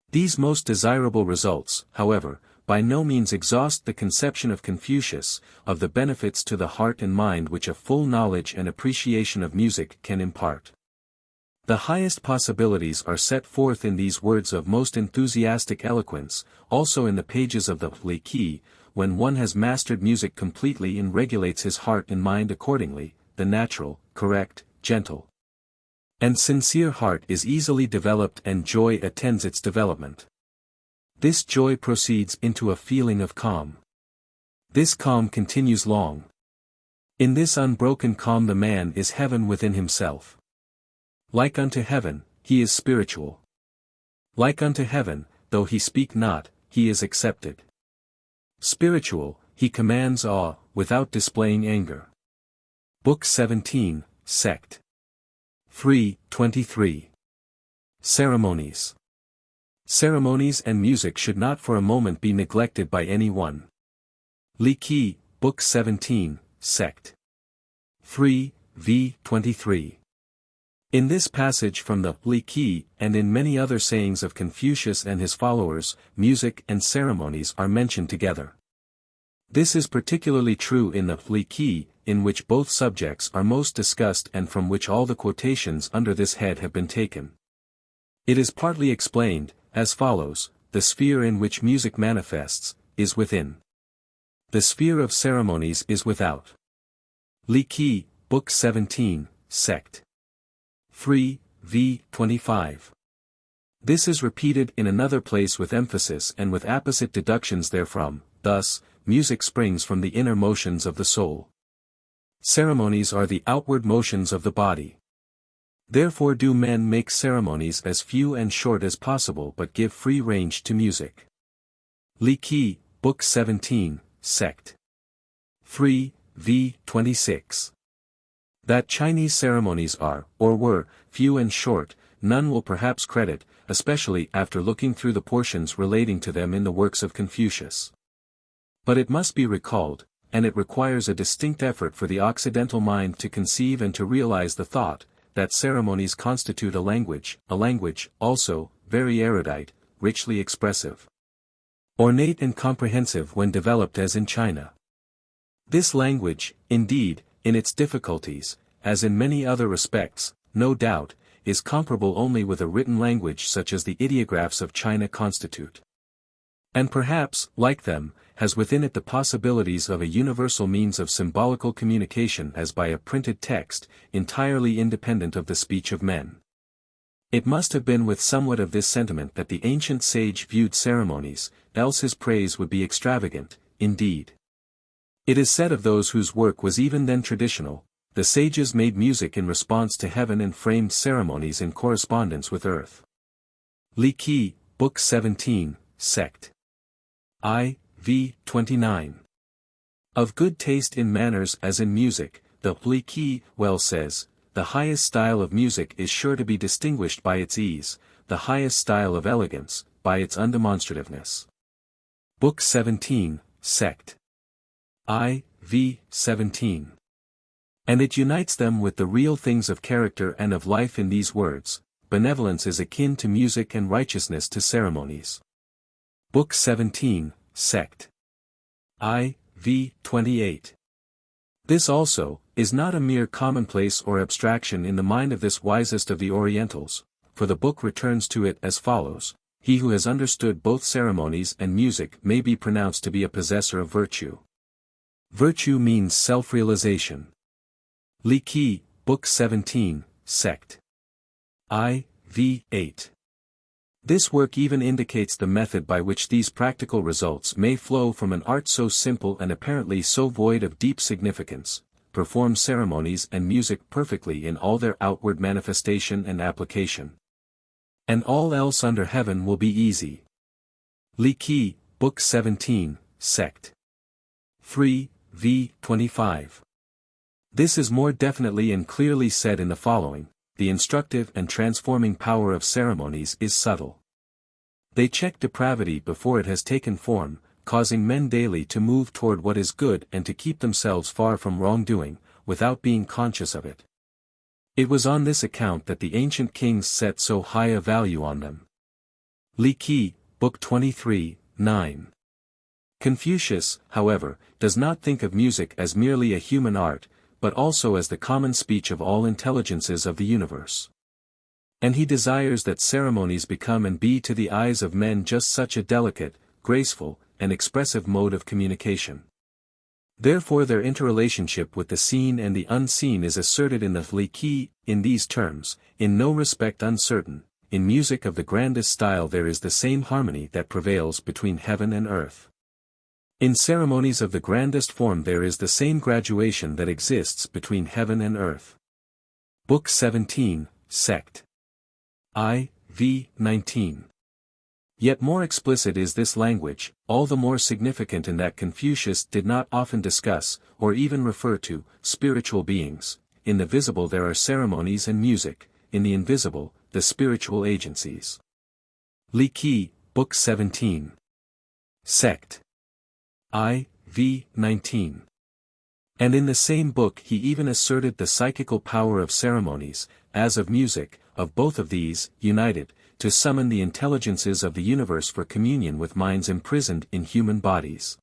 These most desirable results, however, by no means exhaust the conception of Confucius, of the benefits to the heart and mind which a full knowledge and appreciation of music can impart. The highest possibilities are set forth in these words of most enthusiastic eloquence, also in the pages of the Li Qi: when one has mastered music completely and regulates his heart and mind accordingly, the natural, correct, gentle, and sincere heart is easily developed and joy attends its development. This joy proceeds into a feeling of calm. This calm continues long. In this unbroken calm the man is heaven within himself. Like unto heaven, he is spiritual. Like unto heaven, though he speak not, he is accepted. Spiritual, he commands awe, without displaying anger. Book 17, Sect. 3, 23. Ceremonies. Ceremonies and music should not for a moment be neglected by any one. Li Qi, Book 17, Sect. 3, v. 23. In this passage from the Li Qi and in many other sayings of Confucius and his followers, music and ceremonies are mentioned together. This is particularly true in the Li Qi, in which both subjects are most discussed and from which all the quotations under this head have been taken. It is partly explained, as follows: the sphere in which music manifests, is within. The sphere of ceremonies is without. Li Qi, Book 17, Sect. 3, v. 25. This is repeated in another place with emphasis and with apposite deductions therefrom, thus, music springs from the inner motions of the soul. Ceremonies are the outward motions of the body. Therefore do men make ceremonies as few and short as possible but give free range to music. Li Qi, Book 17, Sect. 3, v. 26. That Chinese ceremonies are, or were, few and short, none will perhaps credit, especially after looking through the portions relating to them in the works of Confucius. But it must be recalled, and it requires a distinct effort for the Occidental mind to conceive and to realize the thought, that ceremonies constitute a language, also, very erudite, richly expressive, ornate and comprehensive when developed as in China. This language, indeed, in its difficulties, as in many other respects, no doubt, is comparable only with a written language such as the ideographs of China constitute. And perhaps, like them, has within it the possibilities of a universal means of symbolical communication as by a printed text, entirely independent of the speech of men. It must have been with somewhat of this sentiment that the ancient sage viewed ceremonies, else his praise would be extravagant, indeed. It is said of those whose work was even then traditional, the sages made music in response to heaven and framed ceremonies in correspondence with earth. Li Qi, Book 17, Sect. I. v. 29. Of good taste in manners as in music, the Li Qi well says, the highest style of music is sure to be distinguished by its ease, the highest style of elegance, by its undemonstrativeness. Book 17, Sect. I. v. 17. And it unites them with the real things of character and of life in these words, benevolence is akin to music and righteousness to ceremonies. Book 17, Sect. I. v. 28. This also, is not a mere commonplace or abstraction in the mind of this wisest of the Orientals, for the book returns to it as follows: he who has understood both ceremonies and music may be pronounced to be a possessor of virtue. Virtue means self-realization. Li Qi, Book 17, Sect. I. v. 8. This work even indicates the method by which these practical results may flow from an art so simple and apparently so void of deep significance, perform ceremonies and music perfectly in all their outward manifestation and application. And all else under heaven will be easy. Li Qi, Book 17, Sect. 3, v. 25. This is more definitely and clearly said in the following: the instructive and transforming power of ceremonies is subtle. They check depravity before it has taken form, causing men daily to move toward what is good and to keep themselves far from wrongdoing, without being conscious of it. It was on this account that the ancient kings set so high a value on them. Li Qi, Book 23, 9. Confucius, however, does not think of music as merely a human art, but also as the common speech of all intelligences of the universe. And he desires that ceremonies become and be to the eyes of men just such a delicate, graceful, and expressive mode of communication. Therefore their interrelationship with the seen and the unseen is asserted in the Li Qi, in these terms: in no respect uncertain, in music of the grandest style there is the same harmony that prevails between heaven and earth. In ceremonies of the grandest form there is the same graduation that exists between heaven and earth. Book 17, Sect. I. v. 19. Yet more explicit is this language, all the more significant in that Confucius did not often discuss, or even refer to, spiritual beings. In the visible there are ceremonies and music, in the invisible, the spiritual agencies. Li Qi, Book 17. Sect. I. v. 19. And in the same book he even asserted the psychical power of ceremonies, as of music, of both of these, united, to summon the intelligences of the universe for communion with minds imprisoned in human bodies.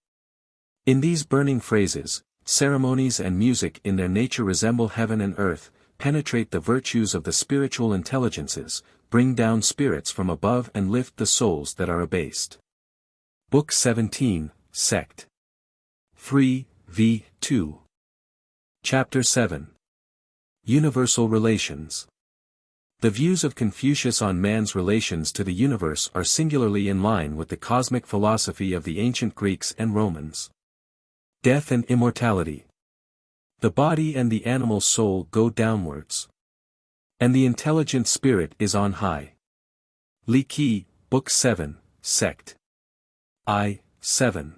In these burning phrases, ceremonies and music in their nature resemble heaven and earth, penetrate the virtues of the spiritual intelligences, bring down spirits from above and lift the souls that are abased. Book 17, Sect. 3, v. 2. Chapter 7. Universal Relations. The views of Confucius on man's relations to the universe are singularly in line with the cosmic philosophy of the ancient Greeks and Romans. Death and immortality. The body and the animal soul go downwards. And the intelligent spirit is on high. Li Qi, Book 7, Sect. I. 7.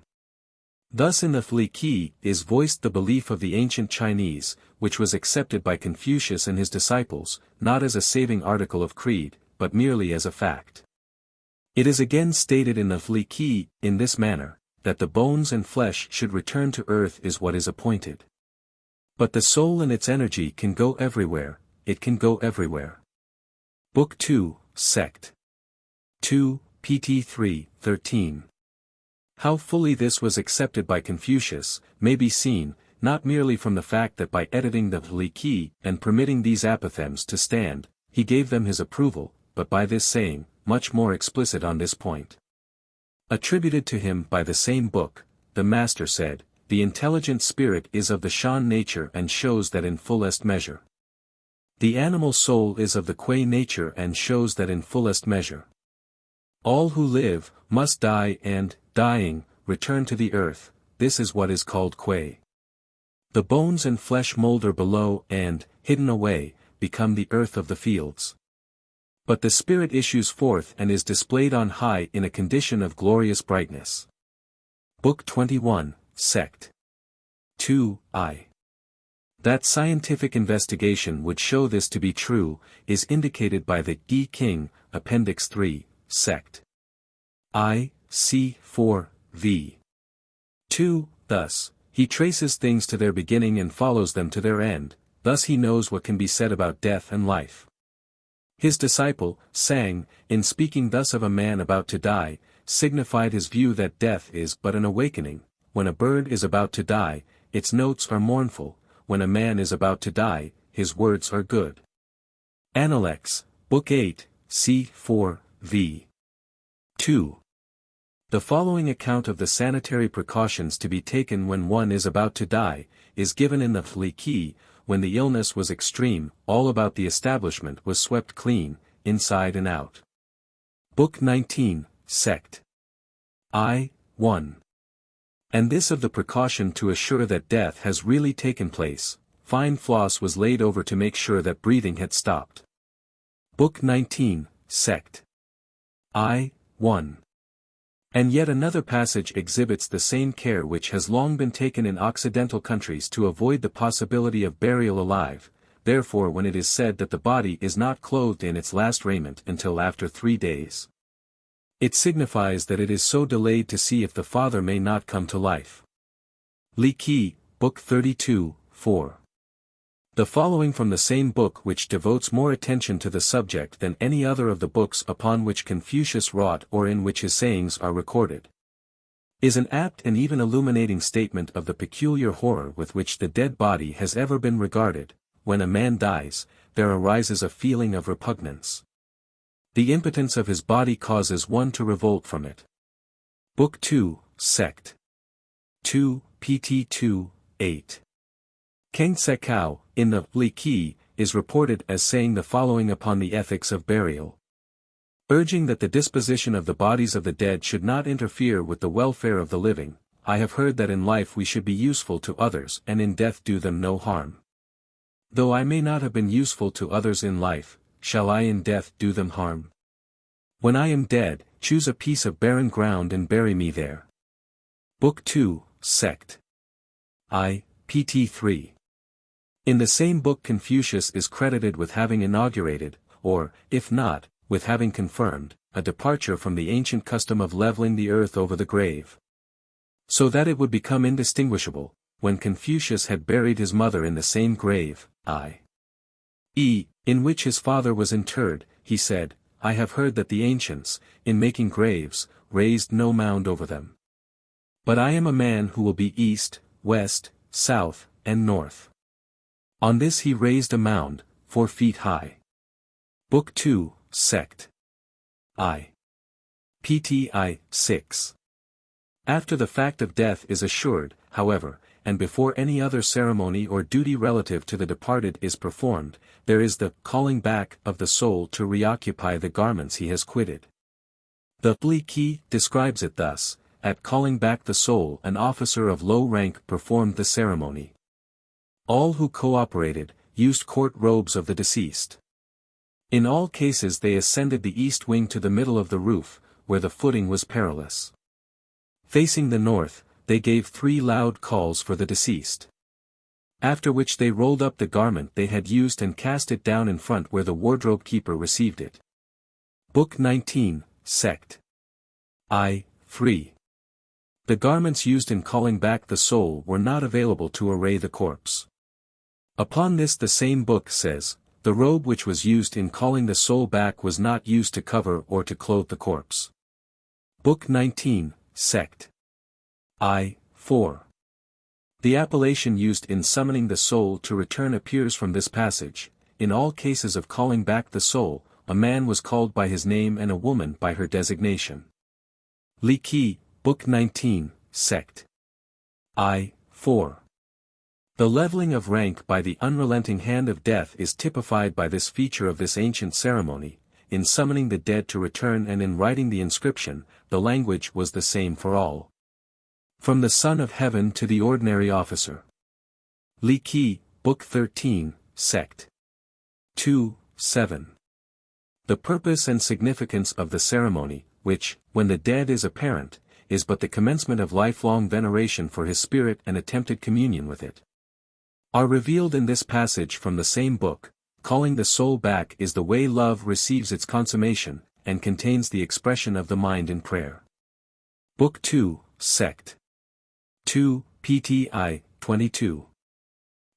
Thus in the Li Qi is voiced the belief of the ancient Chinese, which was accepted by Confucius and his disciples, not as a saving article of creed, but merely as a fact. It is again stated in the Li Qi, in this manner, that the bones and flesh should return to earth is what is appointed. But the soul and its energy can go everywhere, it can go everywhere. Book 2, Sect. 2, pt 3, 13. How fully this was accepted by Confucius, may be seen, not merely from the fact that by editing the Li Qi and permitting these apothegms to stand, he gave them his approval, but by this saying, much more explicit on this point. Attributed to him by the same book, the master said, "The intelligent spirit is of the Shan nature and shows that in fullest measure. The animal soul is of the Kuei nature and shows that in fullest measure. All who live, must die and, dying, return to the earth, this is what is called Kuei. The bones and flesh molder below and, hidden away, become the earth of the fields. But the spirit issues forth and is displayed on high in a condition of glorious brightness." Book 21, Sect. 2, That scientific investigation would show this to be true, is indicated by the Yi King, Appendix 3, Sect. C. 4, v. 2, thus, he traces things to their beginning and follows them to their end, thus he knows what can be said about death and life. His disciple, Sang, in speaking thus of a man about to die, signified his view that death is but an awakening. When a bird is about to die, its notes are mournful, when a man is about to die, his words are good. Analects, Book 8, C. 4, v. 2. The following account of the sanitary precautions to be taken when one is about to die, is given in the Li Qi. When the illness was extreme, all about the establishment was swept clean, inside and out. Book 19, Sect. 1. And this of the precaution to assure that death has really taken place, fine floss was laid over to make sure that breathing had stopped. Book 19, Sect. 1. And yet another passage exhibits the same care which has long been taken in Occidental countries to avoid the possibility of burial alive. Therefore when it is said that the body is not clothed in its last raiment until after 3 days, it signifies that it is so delayed to see if the father may not come to life. Li Qi, Book 32, 4. The following from the same book which devotes more attention to the subject than any other of the books upon which Confucius wrought or in which his sayings are recorded, is an apt and even illuminating statement of the peculiar horror with which the dead body has ever been regarded. When a man dies, there arises a feeling of repugnance. The impotence of his body causes one to revolt from it. Book 2, Sect. 2, pt 2, 8. Keng Sekao, in the Li Qi, is reported as saying the following upon the ethics of burial. Urging that the disposition of the bodies of the dead should not interfere with the welfare of the living, I have heard that in life we should be useful to others and in death do them no harm. Though I may not have been useful to others in life, shall I in death do them harm? When I am dead, choose a piece of barren ground and bury me there. Book 2, Sect. pt 3. In the same book Confucius is credited with having inaugurated, or, if not, with having confirmed, a departure from the ancient custom of leveling the earth over the grave, so that it would become indistinguishable. When Confucius had buried his mother in the same grave, i.e., in which his father was interred, he said, I have heard that the ancients, in making graves, raised no mound over them. But I am a man who will be east, west, south, and north. On this he raised a mound, 4 feet high. Book 2, Sect. Pti 6. After the fact of death is assured, however, and before any other ceremony or duty relative to the departed is performed, there is the calling back of the soul to reoccupy the garments he has quitted. The Li Qi describes it thus: at calling back the soul, an officer of low rank performed the ceremony. All who cooperated, used court robes of the deceased. In all cases they ascended the east wing to the middle of the roof, where the footing was perilous. Facing the north, they gave 3 loud calls for the deceased. After which they rolled up the garment they had used and cast it down in front where the wardrobe keeper received it. Book 19, Sect. 3. The garments used in calling back the soul were not available to array the corpse. Upon this the same book says, the robe which was used in calling the soul back was not used to cover or to clothe the corpse. Book 19, Sect. 4. The appellation used in summoning the soul to return appears from this passage. In all cases of calling back the soul, a man was called by his name and a woman by her designation. Li Qi, Book 19, Sect. I. 4. The leveling of rank by the unrelenting hand of death is typified by this feature of this ancient ceremony. In summoning the dead to return and in writing the inscription, the language was the same for all. From the Son of Heaven to the ordinary officer. Li Qi, Book 13, Sect. 2, 7. The purpose and significance of the ceremony, which, when the dead is apparent, is but the commencement of lifelong veneration for his spirit and attempted communion with it, are revealed in this passage from the same book. Calling the soul back is the way love receives its consummation, and contains the expression of the mind in prayer. Book 2, Sect. 2, PTI, 22.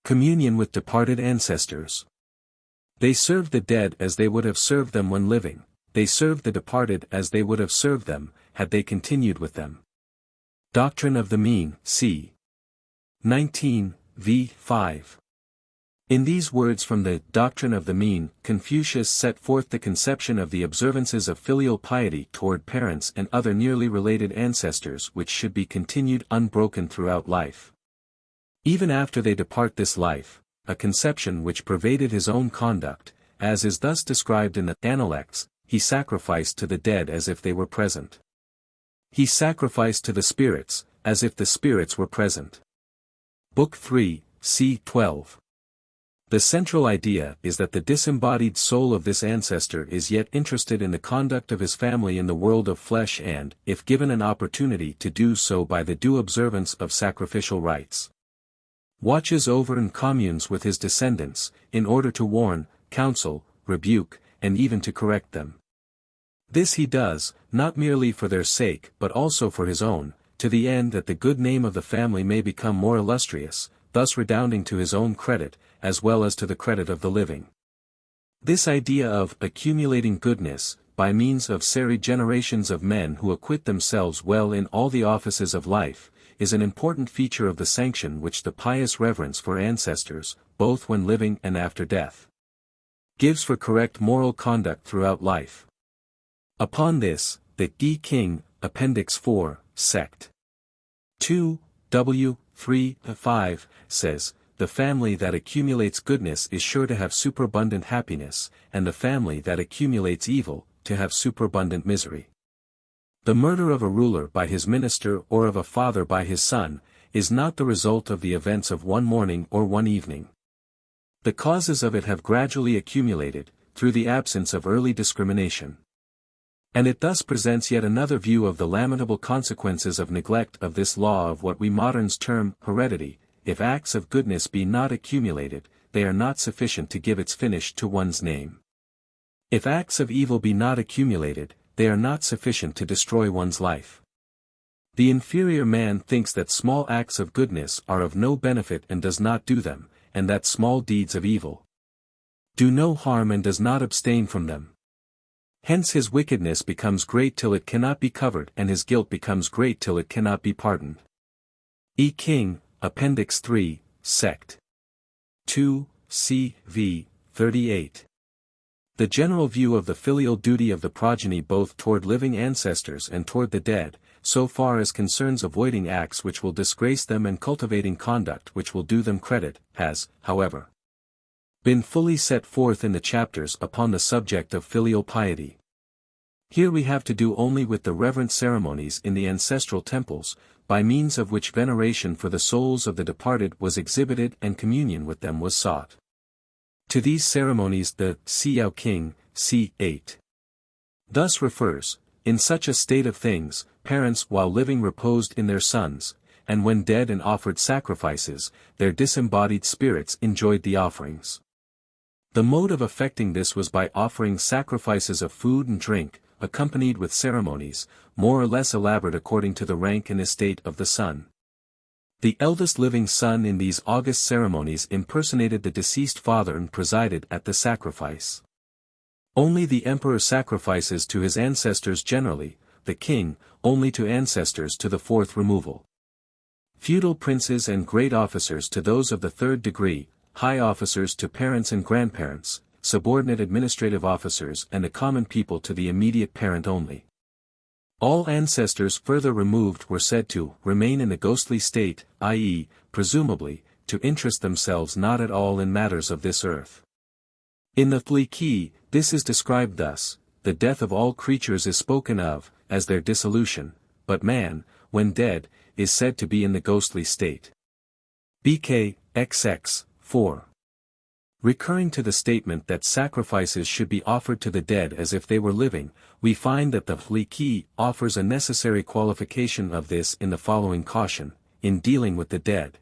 Communion with departed ancestors. They served the dead as they would have served them when living, they served the departed as they would have served them, had they continued with them. Doctrine of the Mean, c. 19, v. 5. In these words from the Doctrine of the Mean, Confucius set forth the conception of the observances of filial piety toward parents and other nearly related ancestors which should be continued unbroken throughout life. Even after they depart this life, a conception which pervaded his own conduct, as is thus described in the Analects, he sacrificed to the dead as if they were present. He sacrificed to the spirits, as if the spirits were present. Book 3, c. 12. The central idea is that the disembodied soul of this ancestor is yet interested in the conduct of his family in the world of flesh and, if given an opportunity to do so by the due observance of sacrificial rites, watches over and communes with his descendants, in order to warn, counsel, rebuke, and even to correct them. This he does, not merely for their sake but also for his own, to the end that the good name of the family may become more illustrious, thus redounding to his own credit, as well as to the credit of the living. This idea of accumulating goodness, by means of serried generations of men who acquit themselves well in all the offices of life, is an important feature of the sanction which the pious reverence for ancestors, both when living and after death, gives for correct moral conduct throughout life. Upon this, the Yi King, Appendix 4, Sect. 2, W. 3, 5, says, the family that accumulates goodness is sure to have superabundant happiness, and the family that accumulates evil, to have superabundant misery. The murder of a ruler by his minister or of a father by his son, is not the result of the events of one morning or one evening. The causes of it have gradually accumulated, through the absence of early discrimination. And it thus presents yet another view of the lamentable consequences of neglect of this law of what we moderns term heredity. If acts of goodness be not accumulated, they are not sufficient to give its finish to one's name. If acts of evil be not accumulated, they are not sufficient to destroy one's life. The inferior man thinks that small acts of goodness are of no benefit and does not do them, and that small deeds of evil do no harm and does not abstain from them. Hence his wickedness becomes great till it cannot be covered and his guilt becomes great till it cannot be pardoned. E. King, Appendix 3, Sect. 2, c. v. 38. The general view of the filial duty of the progeny both toward living ancestors and toward the dead, so far as concerns avoiding acts which will disgrace them and cultivating conduct which will do them credit, has, however, been fully set forth in the chapters upon the subject of filial piety. Here we have to do only with the reverent ceremonies in the ancestral temples, by means of which veneration for the souls of the departed was exhibited and communion with them was sought. To these ceremonies the Xiao King, c. 8. thus refers, in such a state of things, parents while living reposed in their sons, and when dead and offered sacrifices, their disembodied spirits enjoyed the offerings. The mode of effecting this was by offering sacrifices of food and drink, accompanied with ceremonies, more or less elaborate according to the rank and estate of the son. The eldest living son in these august ceremonies impersonated the deceased father and presided at the sacrifice. Only the emperor sacrifices to his ancestors generally, the king, only to ancestors to the fourth removal. Feudal princes and great officers to those of the third degree, high officers to parents and grandparents, subordinate administrative officers and the common people to the immediate parent only. All ancestors further removed were said to remain in a ghostly state, i.e., presumably, to interest themselves not at all in matters of this earth. In the Li, this is described thus: the death of all creatures is spoken of, as their dissolution, but man, when dead, is said to be in the ghostly state. BK, 4. Recurring to the statement that sacrifices should be offered to the dead as if they were living, we find that the Li offers a necessary qualification of this in the following caution: in dealing with the dead.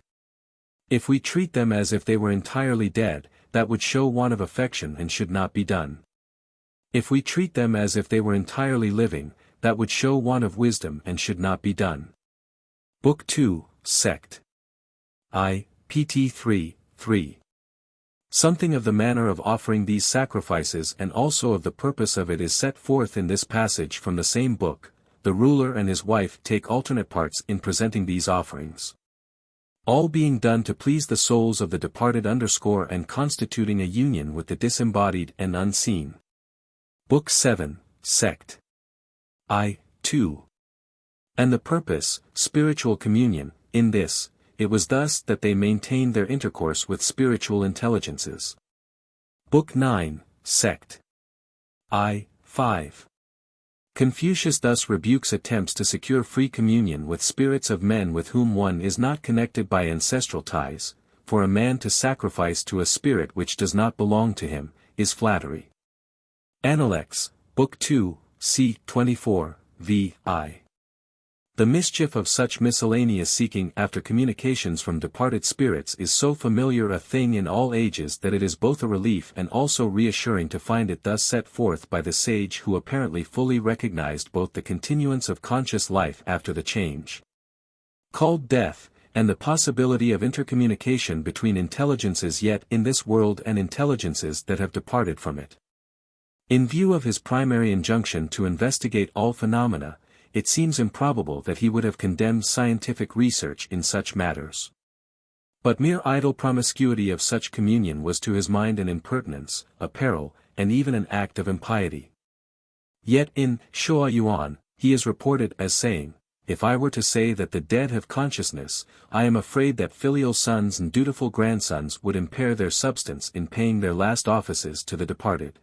If we treat them as if they were entirely dead, that would show want of affection and should not be done. If we treat them as if they were entirely living, that would show want of wisdom and should not be done. Book 2, Sect. I, pt 3, 3. Something of the manner of offering these sacrifices and also of the purpose of it is set forth in this passage from the same book. The ruler and his wife take alternate parts in presenting these offerings. All being done to please the souls of the departed and constituting a union with the disembodied and unseen. Book 7, Sect. I, 2. And the purpose, spiritual communion. In this, it was thus that they maintained their intercourse with spiritual intelligences. Book 9, Sect. I, 5. Confucius thus rebukes attempts to secure free communion with spirits of men with whom one is not connected by ancestral ties. For a man to sacrifice to a spirit which does not belong to him, is flattery. Appendix, Book 2, c. 24, v.i. The mischief of such miscellaneous seeking after communications from departed spirits is so familiar a thing in all ages that it is both a relief and also reassuring to find it thus set forth by the sage who apparently fully recognized both the continuance of conscious life after the change, called death, and the possibility of intercommunication between intelligences yet in this world and intelligences that have departed from it. In view of his primary injunction to investigate all phenomena, it seems improbable that he would have condemned scientific research in such matters. But mere idle promiscuity of such communion was to his mind an impertinence, a peril, and even an act of impiety. Yet in Shoa Yuan, he is reported as saying, "If I were to say that the dead have consciousness, I am afraid that filial sons and dutiful grandsons would impair their substance in paying their last offices to the departed.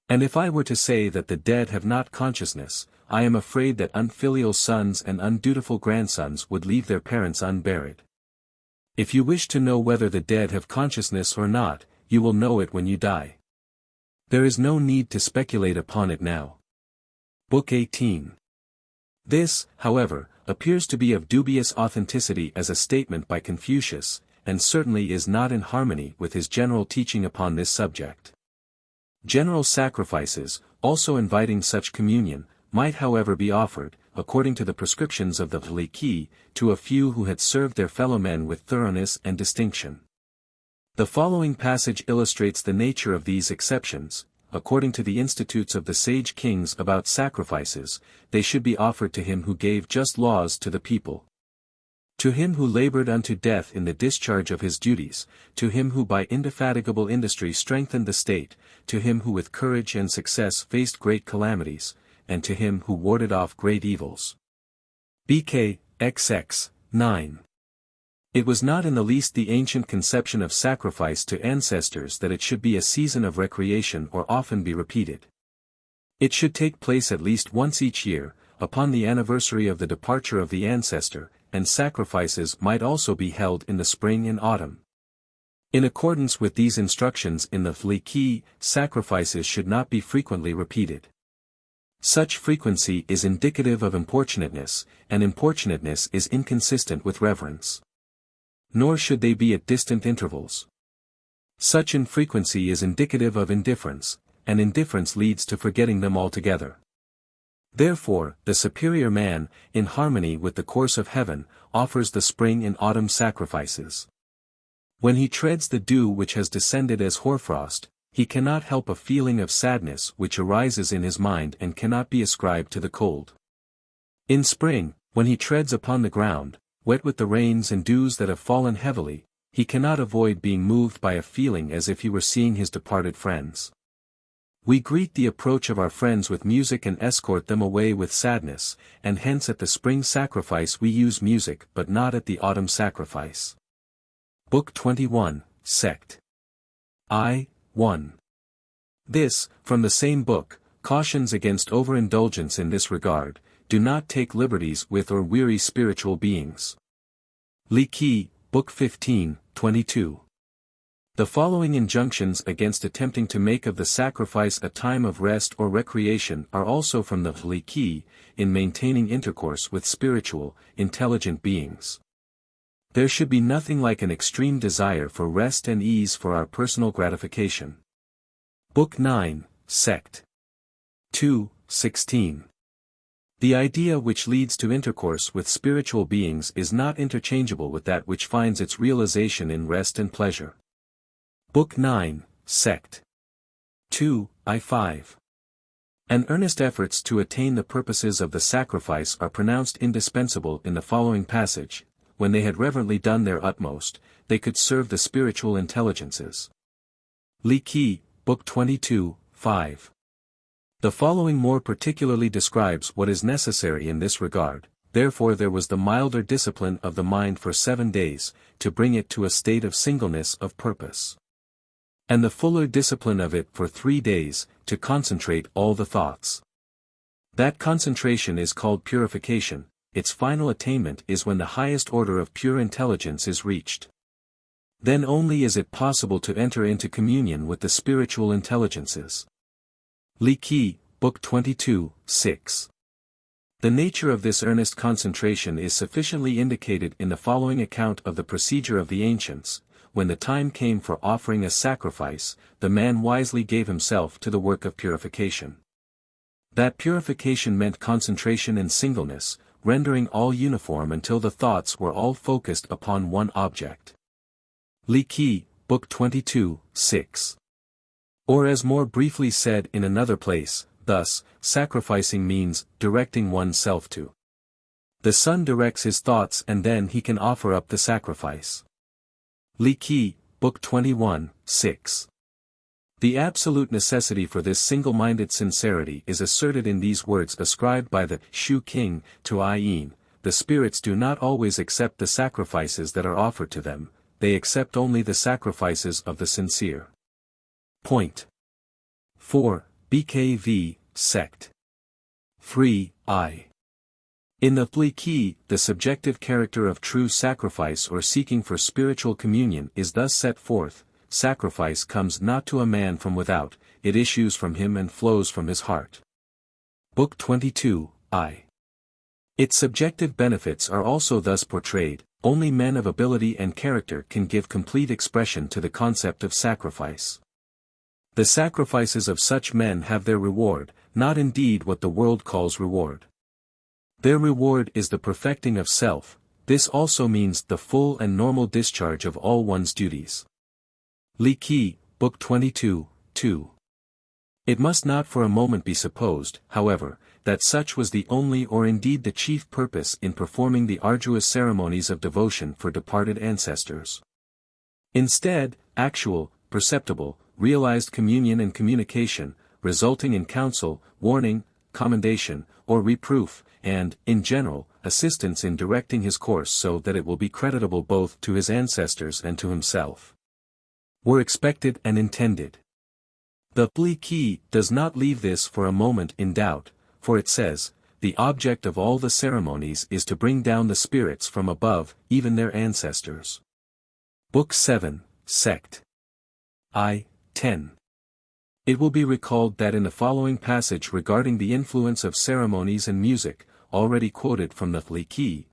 And if I were to say that the dead have not consciousness, I am afraid that unfilial sons and undutiful grandsons would leave their parents unburied. If you wish to know whether the dead have consciousness or not, you will know it when you die. There is no need to speculate upon it now." Book 18. This, however, appears to be of dubious authenticity as a statement by Confucius, and certainly is not in harmony with his general teaching upon this subject. General sacrifices, also inviting such communion, might however be offered, according to the prescriptions of the Li, to a few who had served their fellow men with thoroughness and distinction. The following passage illustrates the nature of these exceptions. According to the Institutes of the Sage Kings about sacrifices, they should be offered to him who gave just laws to the people, to him who labored unto death in the discharge of his duties, to him who by indefatigable industry strengthened the state, to him who with courage and success faced great calamities, and to him who warded off great evils. BK, 9. It was not in the least the ancient conception of sacrifice to ancestors that it should be a season of recreation or often be repeated. It should take place at least once each year, upon the anniversary of the departure of the ancestor, and sacrifices might also be held in the spring and autumn. In accordance with these instructions in the Li, sacrifices should not be frequently repeated. Such frequency is indicative of importunateness, and importunateness is inconsistent with reverence. Nor should they be at distant intervals. Such infrequency is indicative of indifference, and indifference leads to forgetting them altogether. Therefore, the superior man, in harmony with the course of heaven, offers the spring and autumn sacrifices. When he treads the dew which has descended as hoarfrost, he cannot help a feeling of sadness which arises in his mind and cannot be ascribed to the cold. In spring, when he treads upon the ground, wet with the rains and dews that have fallen heavily, he cannot avoid being moved by a feeling as if he were seeing his departed friends. We greet the approach of our friends with music and escort them away with sadness, and hence at the spring sacrifice we use music but not at the autumn sacrifice. Book 21, Sect. I. 1. This, from the same book, cautions against overindulgence in this regard. Do not take liberties with or weary spiritual beings. Li Qi, Book 15, 22. The following injunctions against attempting to make of the sacrifice a time of rest or recreation are also from the Li Qi, in maintaining intercourse with spiritual, intelligent beings. There should be nothing like an extreme desire for rest and ease for our personal gratification. Book 9, Sect. 2, 16. The idea which leads to intercourse with spiritual beings is not interchangeable with that which finds its realization in rest and pleasure. Book 9, Sect. 2, I-5. And earnest efforts to attain the purposes of the sacrifice are pronounced indispensable in the following passage. When they had reverently done their utmost, they could serve the spiritual intelligences. Li Qi, Book 22, 5. The following more particularly describes what is necessary in this regard. Therefore there was the milder discipline of the mind for 7 days, to bring it to a state of singleness of purpose. And the fuller discipline of it for 3 days, to concentrate all the thoughts. That concentration is called purification. Its final attainment is when the highest order of pure intelligence is reached. Then only is it possible to enter into communion with the spiritual intelligences. Li Qi, Book 22, 6. The nature of this earnest concentration is sufficiently indicated in the following account of the procedure of the ancients. When the time came for offering a sacrifice, the man wisely gave himself to the work of purification. That purification meant concentration and singleness, rendering all uniform until the thoughts were all focused upon one object. Li Qi, Book 22, 6. Or as more briefly said in another place, thus, sacrificing means directing oneself to. The sun directs his thoughts and then he can offer up the sacrifice. Li Qi, Book 21, 6. The absolute necessity for this single-minded sincerity is asserted in these words ascribed by the Shu King to I Yin. The spirits do not always accept the sacrifices that are offered to them, they accept only the sacrifices of the sincere. Point 4. BKV, Sect. 3, I. In the Li Qi, the subjective character of true sacrifice or seeking for spiritual communion is thus set forth. Sacrifice comes not to a man from without, it issues from him and flows from his heart. Book 22, I. Its subjective benefits are also thus portrayed. Only men of ability and character can give complete expression to the concept of sacrifice. The sacrifices of such men have their reward, not indeed what the world calls reward. Their reward is the perfecting of self. This also means the full and normal discharge of all one's duties. Li Qi, Book 22, 2. It must not for a moment be supposed, however, that such was the only or indeed the chief purpose in performing the arduous ceremonies of devotion for departed ancestors. Instead, actual, perceptible, realized communion and communication, resulting in counsel, warning, commendation, or reproof, and, in general, assistance in directing his course so that it will be creditable both to his ancestors and to himself, were expected and intended. The Li Qi does not leave this for a moment in doubt, for it says, the object of all the ceremonies is to bring down the spirits from above, even their ancestors. Book 7, Sect. I. 10. It will be recalled that in the following passage regarding the influence of ceremonies and music, already quoted from the Li Qi,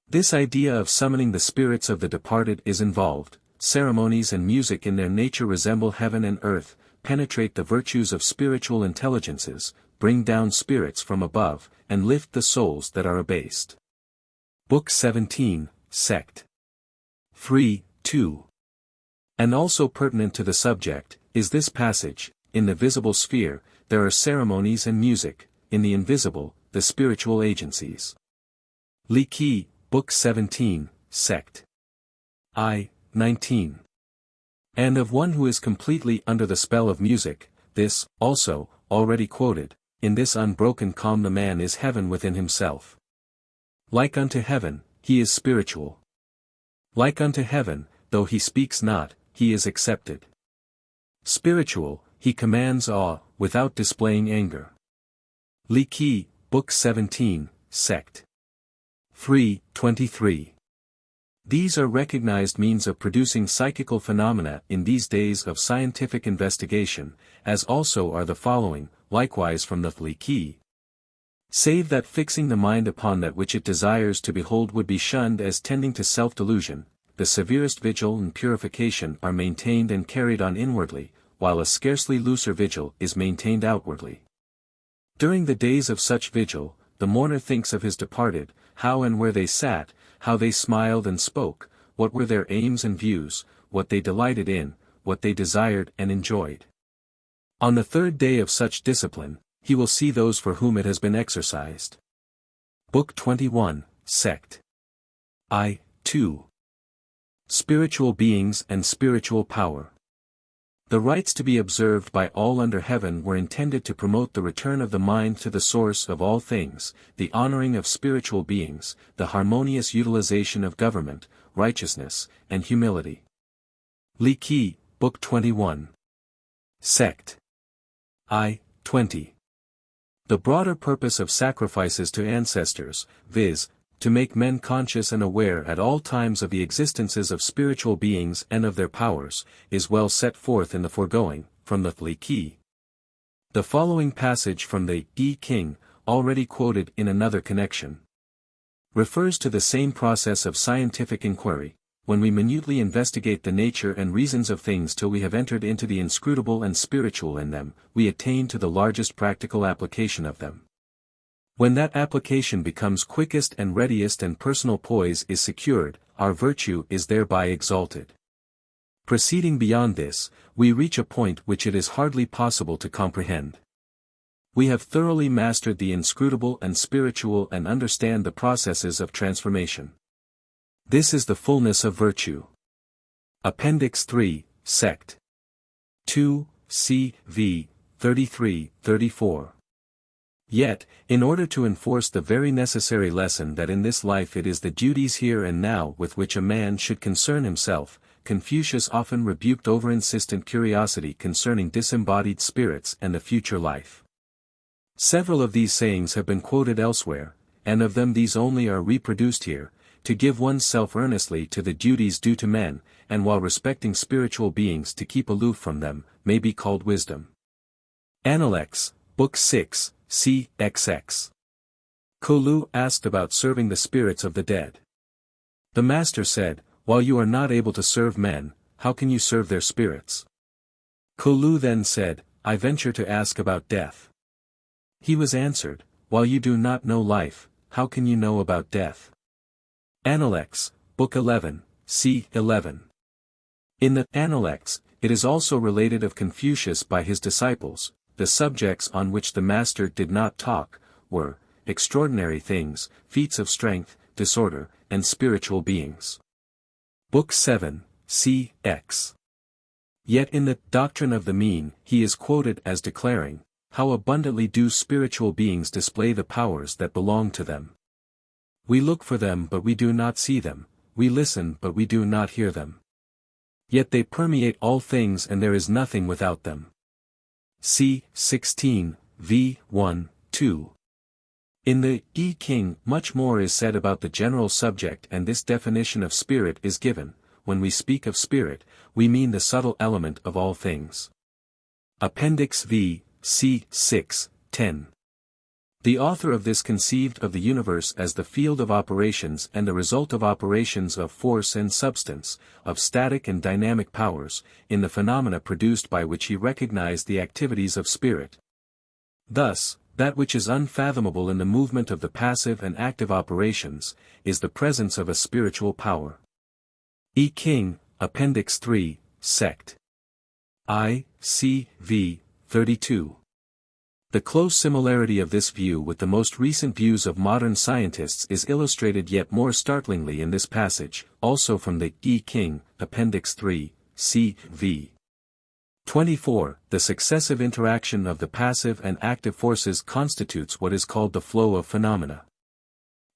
this idea of summoning the spirits of the departed is involved. Ceremonies and music in their nature resemble heaven and earth, penetrate the virtues of spiritual intelligences, bring down spirits from above, and lift the souls that are abased. Book 17, Sect. 3, 2. And also pertinent to the subject, is this passage. In the visible sphere, there are ceremonies and music, in the invisible, the spiritual agencies. Li Qi, Book 17, Sect. I. 19. And of one who is completely under the spell of music, this, also, already quoted, in this unbroken calm the man is heaven within himself. Like unto heaven, he is spiritual. Like unto heaven, though he speaks not, he is accepted. Spiritual, he commands awe, without displaying anger. Li Qi, Book 17, Sect. 3:23. These are recognized means of producing psychical phenomena in these days of scientific investigation, as also are the following, likewise from the Li Qi. Save that fixing the mind upon that which it desires to behold would be shunned as tending to self-delusion, the severest vigil and purification are maintained and carried on inwardly, while a scarcely looser vigil is maintained outwardly. During the days of such vigil, the mourner thinks of his departed, how and where they sat, how they smiled and spoke, what were their aims and views, what they delighted in, what they desired and enjoyed. On the third day of such discipline, he will see those for whom it has been exercised. Book 21, Sect. I, 2. Spiritual Beings and Spiritual Power. The rites to be observed by all under heaven were intended to promote the return of the mind to the source of all things, the honoring of spiritual beings, the harmonious utilization of government, righteousness, and humility. Li Qi, Book 21. Sect. I, 20. The broader purpose of sacrifices to ancestors, viz., to make men conscious and aware at all times of the existences of spiritual beings and of their powers, is well set forth in the foregoing, from the Li Qi. The following passage from the I King, already quoted in another connection, refers to the same process of scientific inquiry. When we minutely investigate the nature and reasons of things till we have entered into the inscrutable and spiritual in them, we attain to the largest practical application of them. When that application becomes quickest and readiest and personal poise is secured, our virtue is thereby exalted. Proceeding beyond this, we reach a point which it is hardly possible to comprehend. We have thoroughly mastered the inscrutable and spiritual and understand the processes of transformation. This is the fullness of virtue. Appendix 3, Sect. 2, C.V. 33-34. Yet, in order to enforce the very necessary lesson that in this life it is the duties here and now with which a man should concern himself, Confucius often rebuked over-insistent curiosity concerning disembodied spirits and the future life. Several of these sayings have been quoted elsewhere, and of them these only are reproduced here: to give oneself earnestly to the duties due to men, and while respecting spiritual beings to keep aloof from them, may be called wisdom. Appendix, Book 6, C.XX. Kolu asked about serving the spirits of the dead. The master said, "While you are not able to serve men, how can you serve their spirits?" Kolu then said, "I venture to ask about death." He was answered, "While you do not know life, how can you know about death?" Appendix, Book 11, C.11. In the Appendix, it is also related of Confucius by his disciples, the subjects on which the master did not talk, were extraordinary things, feats of strength, disorder, and spiritual beings. Book 7, C.X. Yet in the Doctrine of the Mean he is quoted as declaring, "How abundantly do spiritual beings display the powers that belong to them. We look for them but we do not see them, we listen but we do not hear them. Yet they permeate all things and there is nothing without them." C. 16, v. 1, 2. In the I King much more is said about the general subject, and this definition of spirit is given: when we speak of spirit, we mean the subtle element of all things. Appendix V, C. 6, 10. The author of this conceived of the universe as the field of operations and the result of operations of force and substance, of static and dynamic powers, in the phenomena produced by which he recognized the activities of spirit. Thus, that which is unfathomable in the movement of the passive and active operations, is the presence of a spiritual power. I King, Appendix 3, Sect. I, C. V. 32. The close similarity of this view with the most recent views of modern scientists is illustrated yet more startlingly in this passage, also from the I King, Appendix 3, C. V. 24. The successive interaction of the passive and active forces constitutes what is called the flow of phenomena.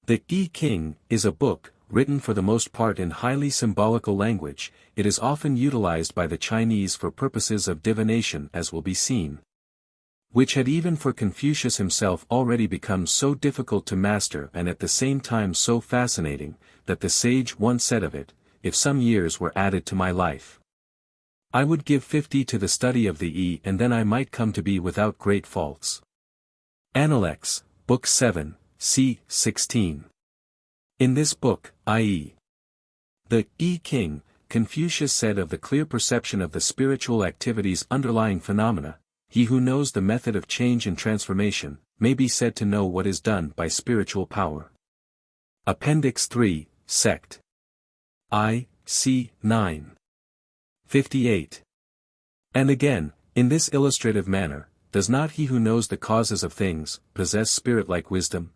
The I Ching is a book, written for the most part in highly symbolical language. It is often utilized by the Chinese for purposes of divination, as will be seen, which had even for Confucius himself already become so difficult to master and at the same time so fascinating, that the sage once said of it, "If some years were added to my life, I would give 50 to the study of the I, and then I might come to be without great faults." Appendix, Book 7, c. 16. In this book, i.e. the I Ching, Confucius said of the clear perception of the spiritual activities underlying phenomena, "He who knows the method of change and transformation, may be said to know what is done by spiritual power." Appendix 3, Sect. I, c. 9. 58. And again, in this illustrative manner, does not he who knows the causes of things, possess spirit-like wisdom?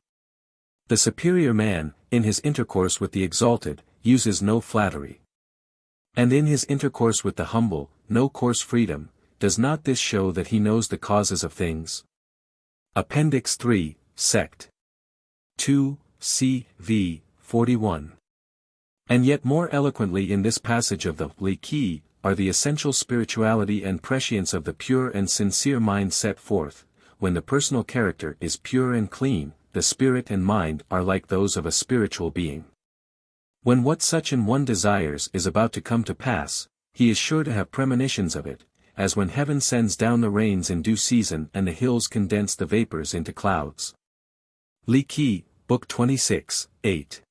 The superior man, in his intercourse with the exalted, uses no flattery. And in his intercourse with the humble, no coarse freedom. Does not this show that he knows the causes of things? Appendix 3, Sect. 2, c. v. 41. And yet more eloquently in this passage of the Li Qi, are the essential spirituality and prescience of the pure and sincere mind set forth. When the personal character is pure and clean, the spirit and mind are like those of a spiritual being. When what such an one desires is about to come to pass, he is sure to have premonitions of it, as when heaven sends down the rains in due season and the hills condense the vapors into clouds. Li Qi, Book 26, 8.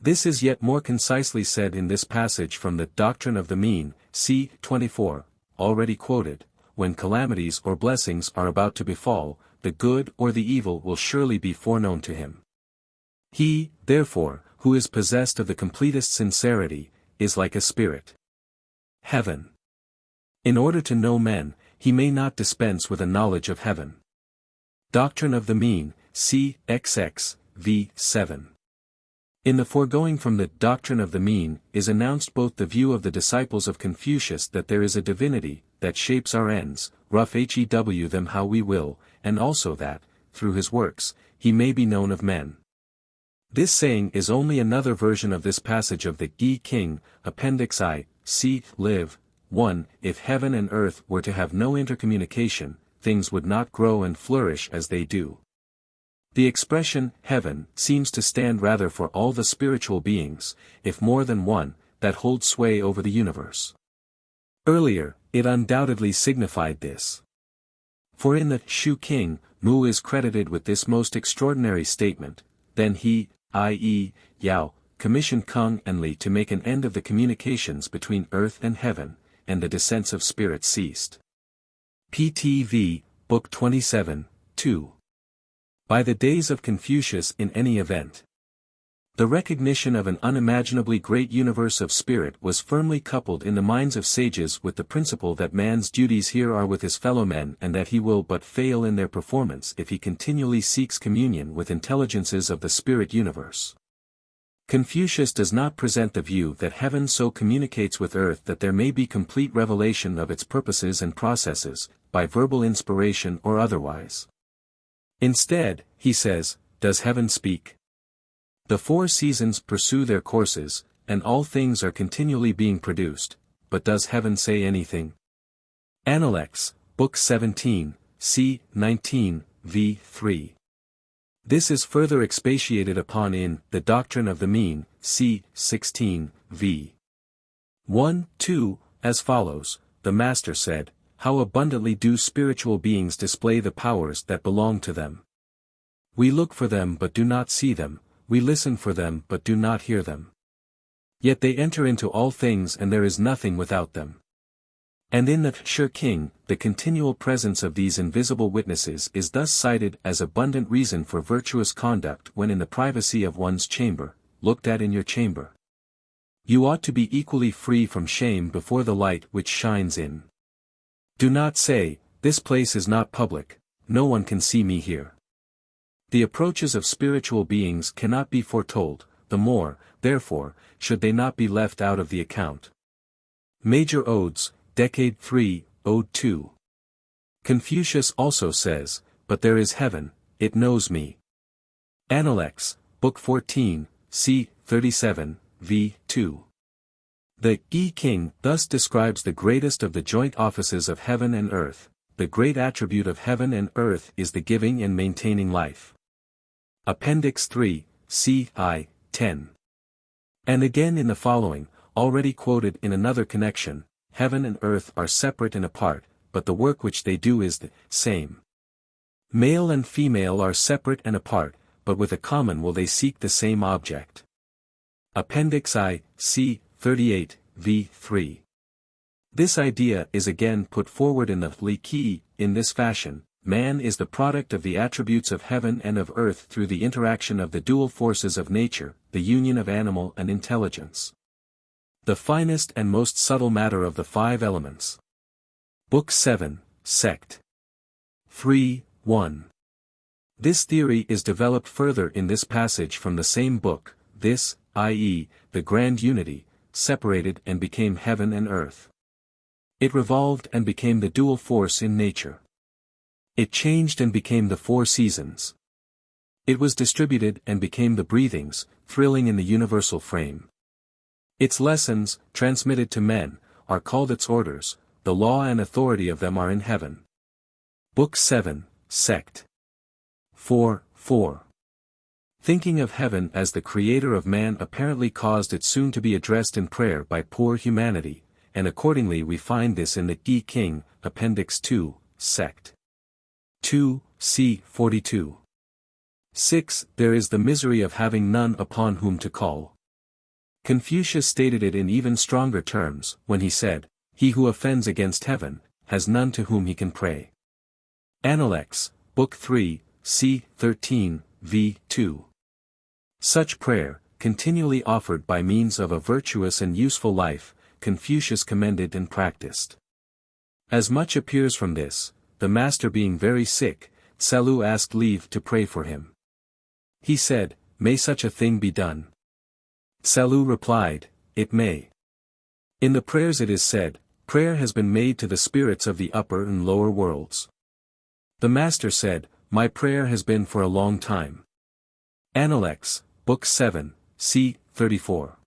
This is yet more concisely said in this passage from the Doctrine of the Mean, c. 24, already quoted. When calamities or blessings are about to befall, the good or the evil will surely be foreknown to him. He, therefore, who is possessed of the completest sincerity, is like a spirit. Heaven. In order to know men, he may not dispense with a knowledge of heaven. Doctrine of the Mean, c. XX, v. 7. In the foregoing from the Doctrine of the Mean is announced both the view of the disciples of Confucius that there is a divinity that shapes our ends, rough hew them how we will, and also that, through his works, he may be known of men. This saying is only another version of this passage of the I Ching, Appendix I, c. Liv. 1. If heaven and earth were to have no intercommunication, things would not grow and flourish as they do. The expression, heaven, seems to stand rather for all the spiritual beings, if more than one, that hold sway over the universe. Earlier, it undoubtedly signified this. For in the Shu King, Mu is credited with this most extraordinary statement. Then he, i.e., Yao, commissioned Kung and Li to make an end of the communications between earth and heaven, and the descents of spirits ceased. PTV, Book 27, 2. By the days of Confucius in any event, the recognition of an unimaginably great universe of spirit was firmly coupled in the minds of sages with the principle that man's duties here are with his fellow men and that he will but fail in their performance if he continually seeks communion with intelligences of the spirit universe. Confucius does not present the view that heaven so communicates with earth that there may be complete revelation of its purposes and processes, by verbal inspiration or otherwise. Instead, he says, does heaven speak? The four seasons pursue their courses, and all things are continually being produced, but does heaven say anything? Appendix, Book 17, c. 19, v. 3. This is further expatiated upon in The Doctrine of the Mean, c. 16, v. 1, 2, as follows. The Master said, how abundantly do spiritual beings display the powers that belong to them. We look for them but do not see them, we listen for them but do not hear them. Yet they enter into all things and there is nothing without them. And in the Shi King, the continual presence of these invisible witnesses is thus cited as abundant reason for virtuous conduct when in the privacy of one's chamber, looked at in your chamber. You ought to be equally free from shame before the light which shines in. Do not say, this place is not public, no one can see me here. The approaches of spiritual beings cannot be foretold, the more, therefore, should they not be left out of the account. Major Odes, Decade 3, Ode 2. Confucius also says, "But there is heaven, it knows me." Appendix, Book 14, c. 37, v. 2. The Yi King thus describes the greatest of the joint offices of heaven and earth. The great attribute of heaven and earth is the giving and maintaining life. Appendix 3, c. I. 10. And again in the following, already quoted in another connection, heaven and earth are separate and apart, but the work which they do is the same. Male and female are separate and apart, but with a common will they seek the same object. Appendix I, c. 38, v. 3. This idea is again put forward in the Li Qi, in this fashion: man is the product of the attributes of heaven and of earth through the interaction of the dual forces of nature, the union of animal and intelligence. The finest and most subtle matter of the five elements. Book 7, Sect. 3, 1. This theory is developed further in this passage from the same book: this, i.e., the grand unity, separated and became heaven and earth. It revolved and became the dual force in nature. It changed and became the four seasons. It was distributed and became the breathings, thrilling in the universal frame. Its lessons, transmitted to men, are called its orders, the law and authority of them are in heaven. Book 7, Sect. 4, 4. Thinking of heaven as the creator of man apparently caused it soon to be addressed in prayer by poor humanity, and accordingly we find this in the Yi King, Appendix 2, Sect. 2, c. 42. 6. There is the misery of having none upon whom to call. Confucius stated it in even stronger terms, when he said, "He who offends against heaven, has none to whom he can pray." Appendix, Book 3, c. 13, v. 2. Such prayer, continually offered by means of a virtuous and useful life, Confucius commended and practiced. As much appears from this, the master being very sick, Tsze-lu asked leave to pray for him. He said, "May such a thing be done?" Tsze-lu replied, "It may." In the prayers it is said, prayer has been made to the spirits of the upper and lower worlds. The master said, "My prayer has been for a long time." Appendix, Book 7, c. 34.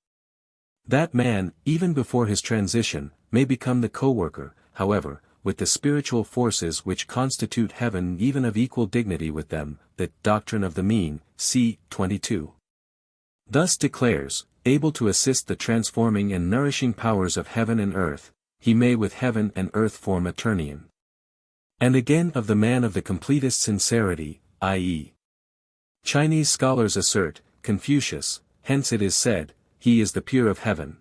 That man, even before his transition, may become the co-worker, however, with the spiritual forces which constitute heaven, even of equal dignity with them, the Doctrine of the Mean, c. 22. Thus declares, able to assist the transforming and nourishing powers of heaven and earth, he may with heaven and earth form a turnian. And again of the man of the completest sincerity, i.e. Chinese scholars assert, Confucius, hence it is said, he is the peer of heaven.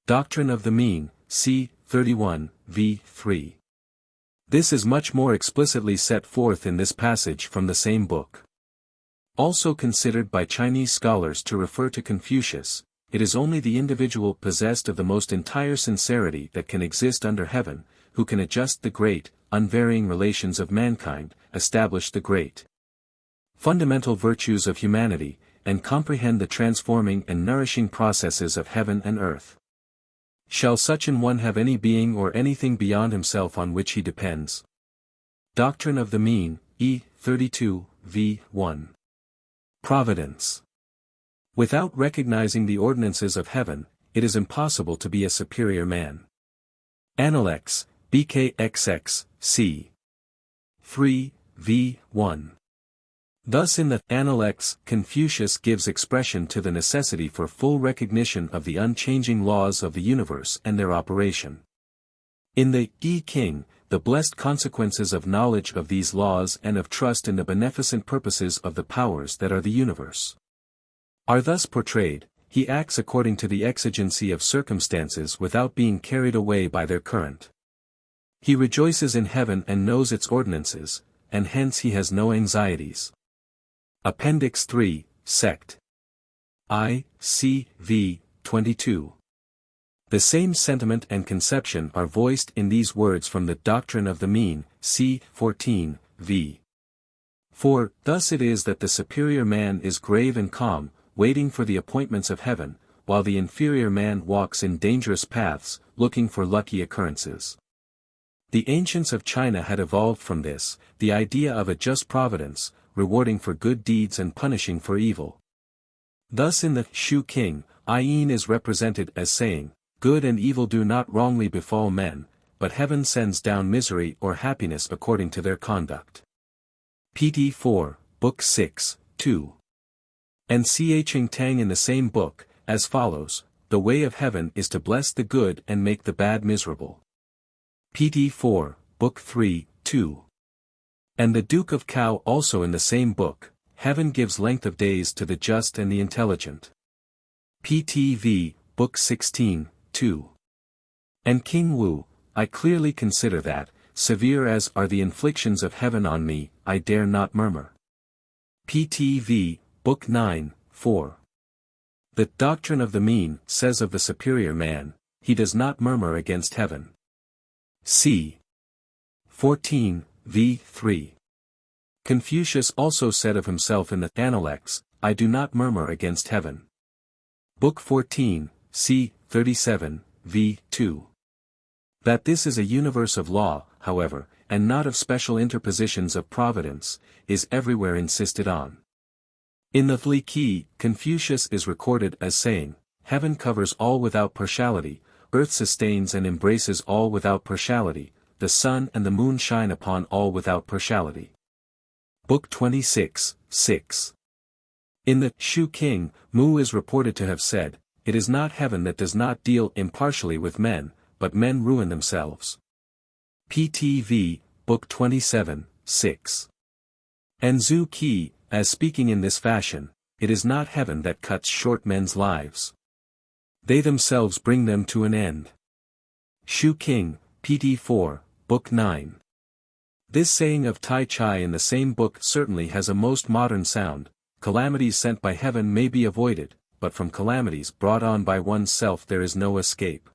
Doctrine of the Mean, c. 31, v. 3. This is much more explicitly set forth in this passage from the same book. Also considered by Chinese scholars to refer to Confucius, it is only the individual possessed of the most entire sincerity that can exist under heaven, who can adjust the great, unvarying relations of mankind, establish the great fundamental virtues of humanity, and comprehend the transforming and nourishing processes of heaven and earth. Shall such an one have any being or anything beyond himself on which he depends? Doctrine of the Mean, E. 32, v. 1. Providence. Without recognizing the ordinances of heaven, it is impossible to be a superior man. Appendix, BKXX, c. 3, v. 1. Thus in the Appendix, Confucius gives expression to the necessity for full recognition of the unchanging laws of the universe and their operation. In the Yi King, the blessed consequences of knowledge of these laws and of trust in the beneficent purposes of the powers that are the universe are thus portrayed. He acts according to the exigency of circumstances without being carried away by their current. He rejoices in heaven and knows its ordinances, and hence he has no anxieties. Appendix 3, Sect. I, c. v. 22. The same sentiment and conception are voiced in these words from the Doctrine of the Mean, c. 14, v. 4. Thus it is that the superior man is grave and calm, waiting for the appointments of heaven, while the inferior man walks in dangerous paths, looking for lucky occurrences. The ancients of China had evolved from this, the idea of a just providence, rewarding for good deeds and punishing for evil. Thus in the Shu King, Ayin is represented as saying, "Good and evil do not wrongly befall men, but heaven sends down misery or happiness according to their conduct." Pt. 4, Book 6, 2. And Ching Tang in the same book, as follows, "The way of heaven is to bless the good and make the bad miserable." Pt. 4, Book 3, 2. And the Duke of Cao also in the same book, "Heaven gives length of days to the just and the intelligent." Pt.v, Book 16, 2. And King Wu, "I clearly consider that, severe as are the inflictions of heaven on me, I dare not murmur." Pt.v, Book 9, 4. The Doctrine of the Mean says of the superior man, "He does not murmur against heaven." c. 14, v. 3. Confucius also said of himself in the Analects, "I do not murmur against heaven." Book 14, c. 37, v. 2. That this is a universe of law, however, and not of special interpositions of providence, is everywhere insisted on. In the Li Qi, Confucius is recorded as saying, "Heaven covers all without partiality, earth sustains and embraces all without partiality, the sun and the moon shine upon all without partiality." Book 26, 6. In the Shu King, Mu is reported to have said, "It is not heaven that does not deal impartially with men, but men ruin themselves." Pt.v, Book 27, 6. And Zhu Qi, as speaking in this fashion, "It is not heaven that cuts short men's lives. They themselves bring them to an end." Shu King, Pt. 4, Book 9. This saying of Tai Chai in the same book certainly has a most modern sound. Calamities sent by heaven may be avoided, but from calamities brought on by one's self there is no escape.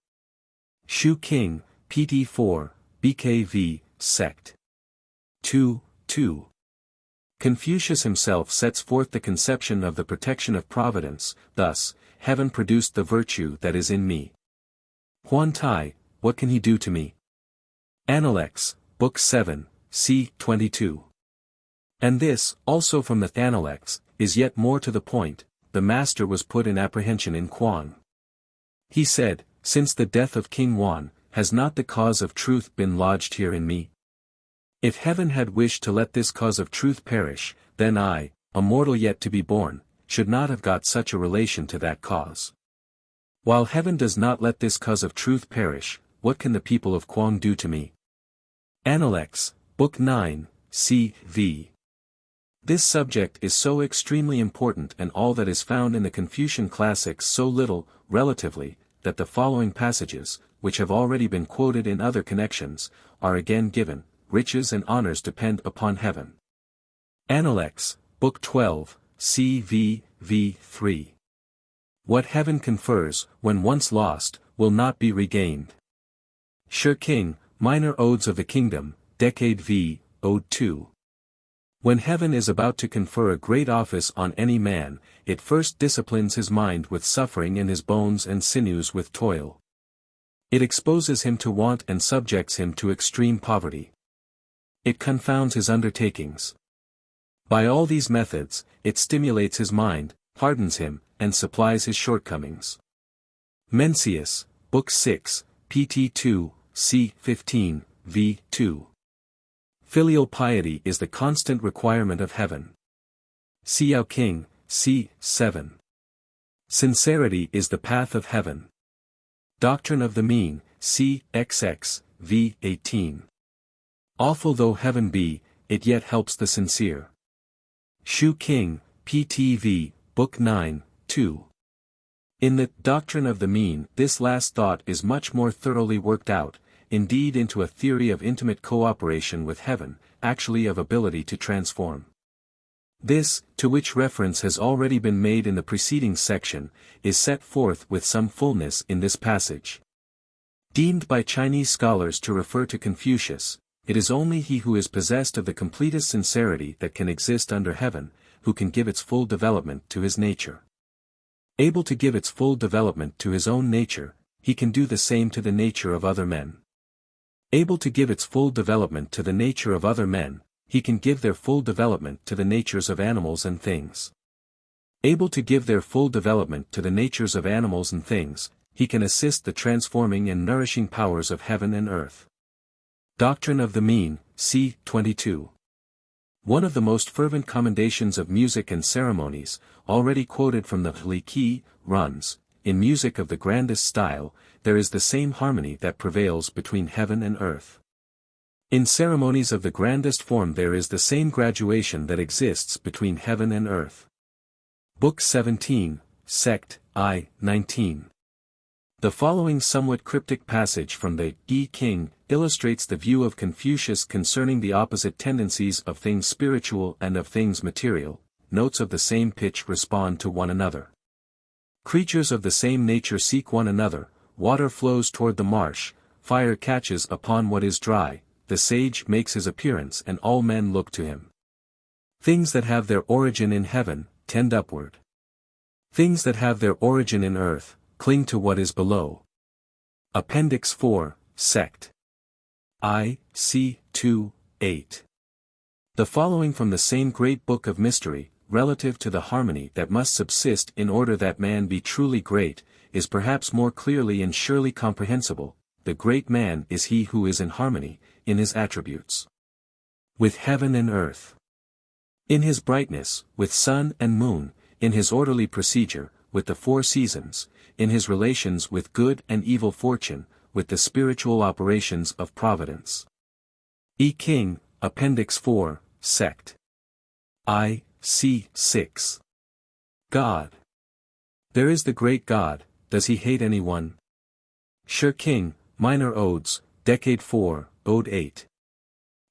Shu King, Pt. 4, BKV, Sect. 2, 2. Confucius himself sets forth the conception of the protection of providence, thus, "Heaven produced the virtue that is in me. Huan Tai, what can he do to me?" Analects, Book 7, c. 22. And this, also from the Analects, is yet more to the point. The master was put in apprehension in Quan. He said, "Since the death of King Wan, has not the cause of truth been lodged here in me? If heaven had wished to let this cause of truth perish, then I, a mortal yet to be born, should not have got such a relation to that cause. While heaven does not let this cause of truth perish, what can the people of Kuang do to me?" Analects, Book 9, c. v. This subject is so extremely important and all that is found in the Confucian classics so little, relatively, that the following passages, which have already been quoted in other connections, are again given. Riches and honors depend upon heaven. Analects, Book 12, c. v. 3. What heaven confers, when once lost, will not be regained. Shi King, Minor Odes of the Kingdom, Decade v. Ode 2. When heaven is about to confer a great office on any man, it first disciplines his mind with suffering and his bones and sinews with toil. It exposes him to want and subjects him to extreme poverty. It confounds his undertakings. By all these methods, it stimulates his mind, hardens him, and supplies his shortcomings. Mencius, Book 6, pt. 2, c. 15, v. 2. Filial piety is the constant requirement of heaven. Xiao King, c. 7. Sincerity is the path of heaven. Doctrine of the Mean, c. XX, v. 18. Awful though heaven be, it yet helps the sincere. Shu King, Pt.v, Book 9, 2. In the Doctrine of the Mean, this last thought is much more thoroughly worked out, indeed into a theory of intimate cooperation with heaven, actually of ability to transform. This, to which reference has already been made in the preceding section, is set forth with some fullness in this passage. Deemed by Chinese scholars to refer to Confucius, it is only he who is possessed of the completest sincerity that can exist under heaven, who can give its full development to his nature. Able to give its full development to his own nature, he can do the same to the nature of other men. Able to give its full development to the nature of other men, he can give their full development to the natures of animals and things. Able to give their full development to the natures of animals and things, he can assist the transforming and nourishing powers of heaven and earth. Doctrine of the Mean, c. 22. One of the most fervent commendations of music and ceremonies, already quoted from the Li-Ki, runs, "In music of the grandest style, there is the same harmony that prevails between heaven and earth. In ceremonies of the grandest form there is the same graduation that exists between heaven and earth." Book 17, Sect, I, 19. The following somewhat cryptic passage from the Yi King illustrates the view of Confucius concerning the opposite tendencies of things spiritual and of things material. Notes of the same pitch respond to one another. Creatures of the same nature seek one another, water flows toward the marsh, fire catches upon what is dry, the sage makes his appearance and all men look to him. Things that have their origin in heaven, tend upward. Things that have their origin in earth, cling to what is below. Appendix 4, Sect. I, c. 2, 8. The following from the same great book of mystery, relative to the harmony that must subsist in order that man be truly great, is perhaps more clearly and surely comprehensible. The great man is he who is in harmony, in his attributes, with heaven and earth, in his brightness, with sun and moon, in his orderly procedure, with the four seasons, in his relations with good and evil fortune, with the spiritual operations of providence. E. King, Appendix 4, Sect. I, c. 6. God. There is the great God, does he hate anyone? Shi King, Minor Odes, Decade 4, Ode 8.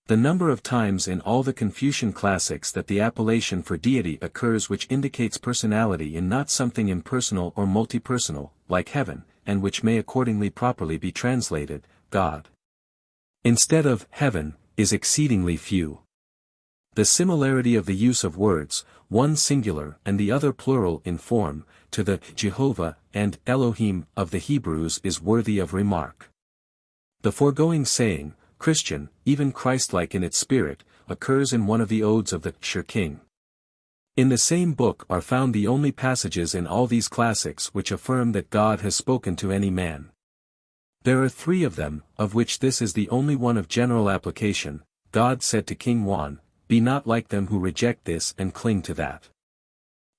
The number of times in all the Confucian classics that the appellation for deity occurs which indicates personality in not something impersonal or multipersonal, like heaven, and which may accordingly properly be translated, God, instead of heaven, is exceedingly few. The similarity of the use of words, one singular and the other plural in form, to the Jehovah and Elohim of the Hebrews is worthy of remark. The foregoing saying, Christian, even Christ-like in its spirit, occurs in one of the odes of the Shi King. In the same book are found the only passages in all these classics which affirm that God has spoken to any man. There are three of them, of which this is the only one of general application. God said to King Wan, "Be not like them who reject this and cling to that.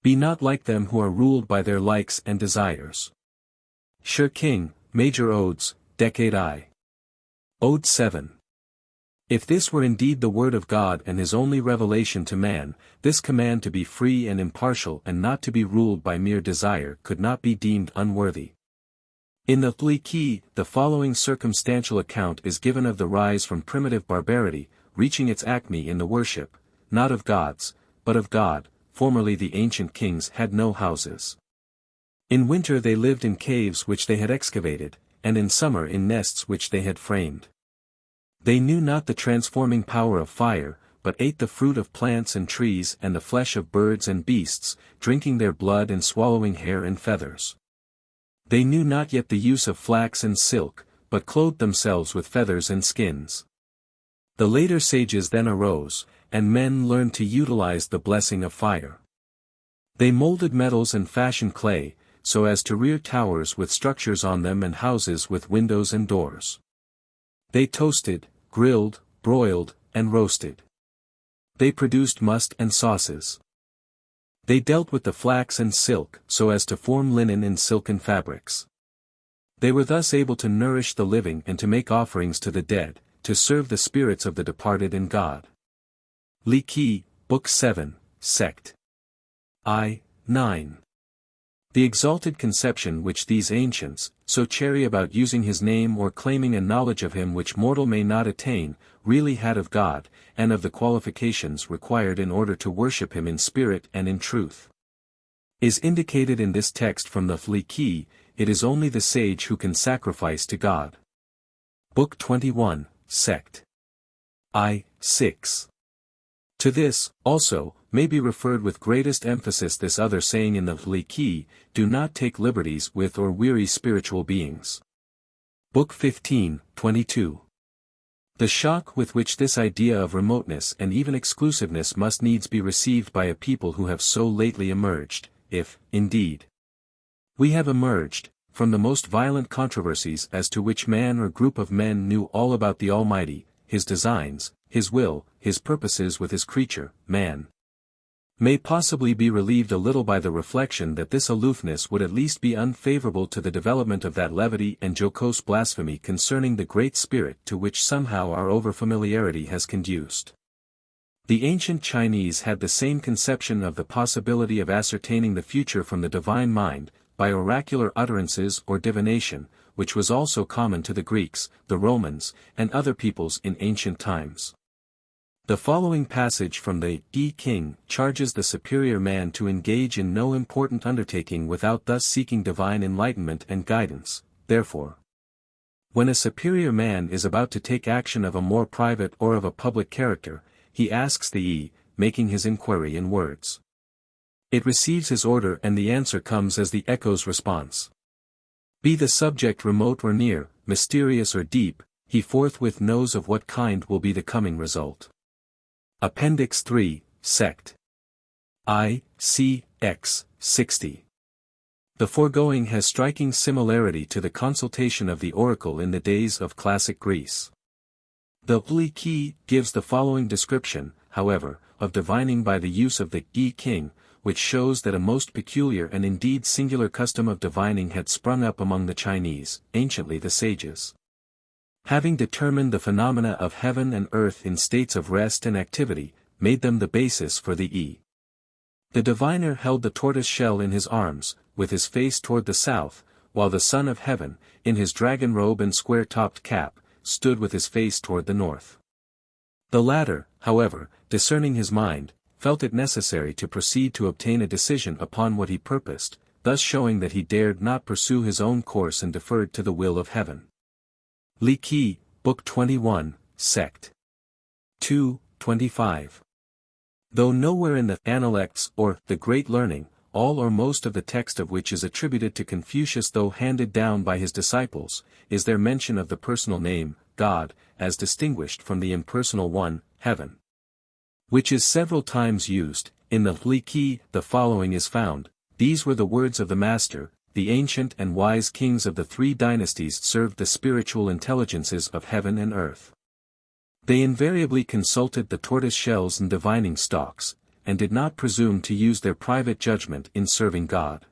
Be not like them who are ruled by their likes and desires." Shi King, Major Odes, Decade I. Ode 7. If this were indeed the word of God and his only revelation to man, this command to be free and impartial and not to be ruled by mere desire could not be deemed unworthy. In the Li-Ki, the following circumstantial account is given of the rise from primitive barbarity, reaching its acme in the worship, not of gods, but of God. Formerly the ancient kings had no houses. In winter they lived in caves which they had excavated, and in summer in nests which they had framed. They knew not the transforming power of fire, but ate the fruit of plants and trees and the flesh of birds and beasts, drinking their blood and swallowing hair and feathers. They knew not yet the use of flax and silk, but clothed themselves with feathers and skins. The later sages then arose, and men learned to utilize the blessing of fire. They molded metals and fashioned clay, so as to rear towers with structures on them and houses with windows and doors. They toasted, grilled, broiled, and roasted. They produced must and sauces. They dealt with the flax and silk so as to form linen and silken fabrics. They were thus able to nourish the living and to make offerings to the dead, to serve the spirits of the departed in God. Li-Ki, Book 7, Sect. I, 9. The exalted conception which these ancients, so chary about using his name or claiming a knowledge of him which mortal may not attain, really had of God, and of the qualifications required in order to worship him in spirit and in truth, is indicated in this text from the Li-Ki. It is only the sage who can sacrifice to God. Book 21, Sect. I, 6. To this, also, may be referred with greatest emphasis this other saying in the Li-Ki, "Do not take liberties with or weary spiritual beings." Book 15, 22. The shock with which this idea of remoteness and even exclusiveness must needs be received by a people who have so lately emerged, if, indeed, we have emerged, from the most violent controversies as to which man or group of men knew all about the Almighty, His designs, His will, His purposes with His creature, man, may possibly be relieved a little by the reflection that this aloofness would at least be unfavorable to the development of that levity and jocose blasphemy concerning the Great Spirit to which somehow our overfamiliarity has conduced. The ancient Chinese had the same conception of the possibility of ascertaining the future from the divine mind, by oracular utterances or divination, which was also common to the Greeks, the Romans, and other peoples in ancient times. The following passage from the I King charges the superior man to engage in no important undertaking without thus seeking divine enlightenment and guidance. Therefore, when a superior man is about to take action of a more private or of a public character, he asks the I, making his inquiry in words. It receives his order and the answer comes as the echo's response. Be the subject remote or near, mysterious or deep, he forthwith knows of what kind will be the coming result. Appendix 3, Sect. I, C, X, 60. The foregoing has striking similarity to the consultation of the oracle in the days of classic Greece. The I Ki gives the following description, however, of divining by the use of the I King, which shows that a most peculiar and indeed singular custom of divining had sprung up among the Chinese, anciently the sages. Having determined the phenomena of heaven and earth in states of rest and activity, made them the basis for the I. The diviner held the tortoise shell in his arms, with his face toward the south, while the son of heaven, in his dragon robe and square-topped cap, stood with his face toward the north. The latter, however, discerning his mind, felt it necessary to proceed to obtain a decision upon what he purposed, thus showing that he dared not pursue his own course and deferred to the will of heaven. Li Qi, Book 21, Sect. 2, 25. Though nowhere in the Analects or the Great Learning, all or most of the text of which is attributed to Confucius though handed down by his disciples, is there mention of the personal name, God, as distinguished from the impersonal one, heaven, which is several times used. In the Li Qi the following is found: these were the words of the Master. The ancient and wise kings of the three dynasties served the spiritual intelligences of heaven and earth. They invariably consulted the tortoise shells and divining stalks, and did not presume to use their private judgment in serving God.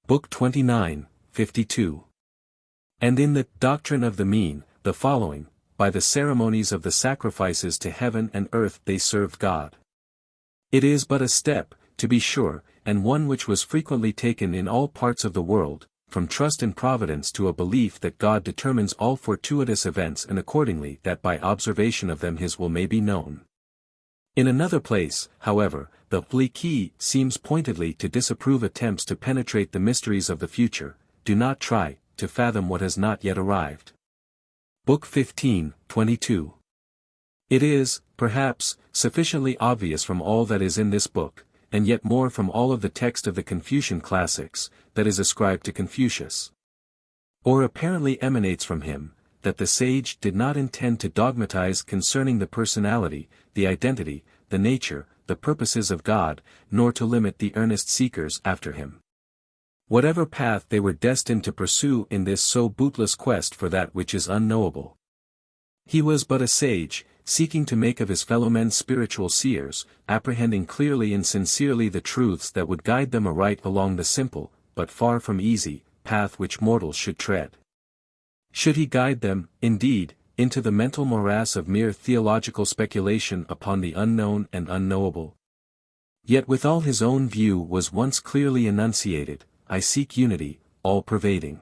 Book 29, 52. And in the Doctrine of the Mean, the following: by the ceremonies of the sacrifices to heaven and earth they served God. It is but a step, to be sure, and one which was frequently taken in all parts of the world, from trust in providence to a belief that God determines all fortuitous events and accordingly that by observation of them His will may be known. In another place, however, the Li Qi seems pointedly to disapprove attempts to penetrate the mysteries of the future. Do not try to fathom what has not yet arrived. Book 15, 22. It is, perhaps, sufficiently obvious from all that is in this book, and yet more from all of the text of the Confucian classics, that is ascribed to Confucius, or apparently emanates from him, that the sage did not intend to dogmatize concerning the personality, the identity, the nature, the purposes of God, nor to limit the earnest seekers after him, whatever path they were destined to pursue in this so bootless quest for that which is unknowable. He was but a sage, seeking to make of his fellow men spiritual seers, apprehending clearly and sincerely the truths that would guide them aright along the simple, but far from easy, path which mortals should tread. Should he guide them, indeed, into the mental morass of mere theological speculation upon the unknown and unknowable? Yet withal his own view was once clearly enunciated: I seek unity, all-pervading.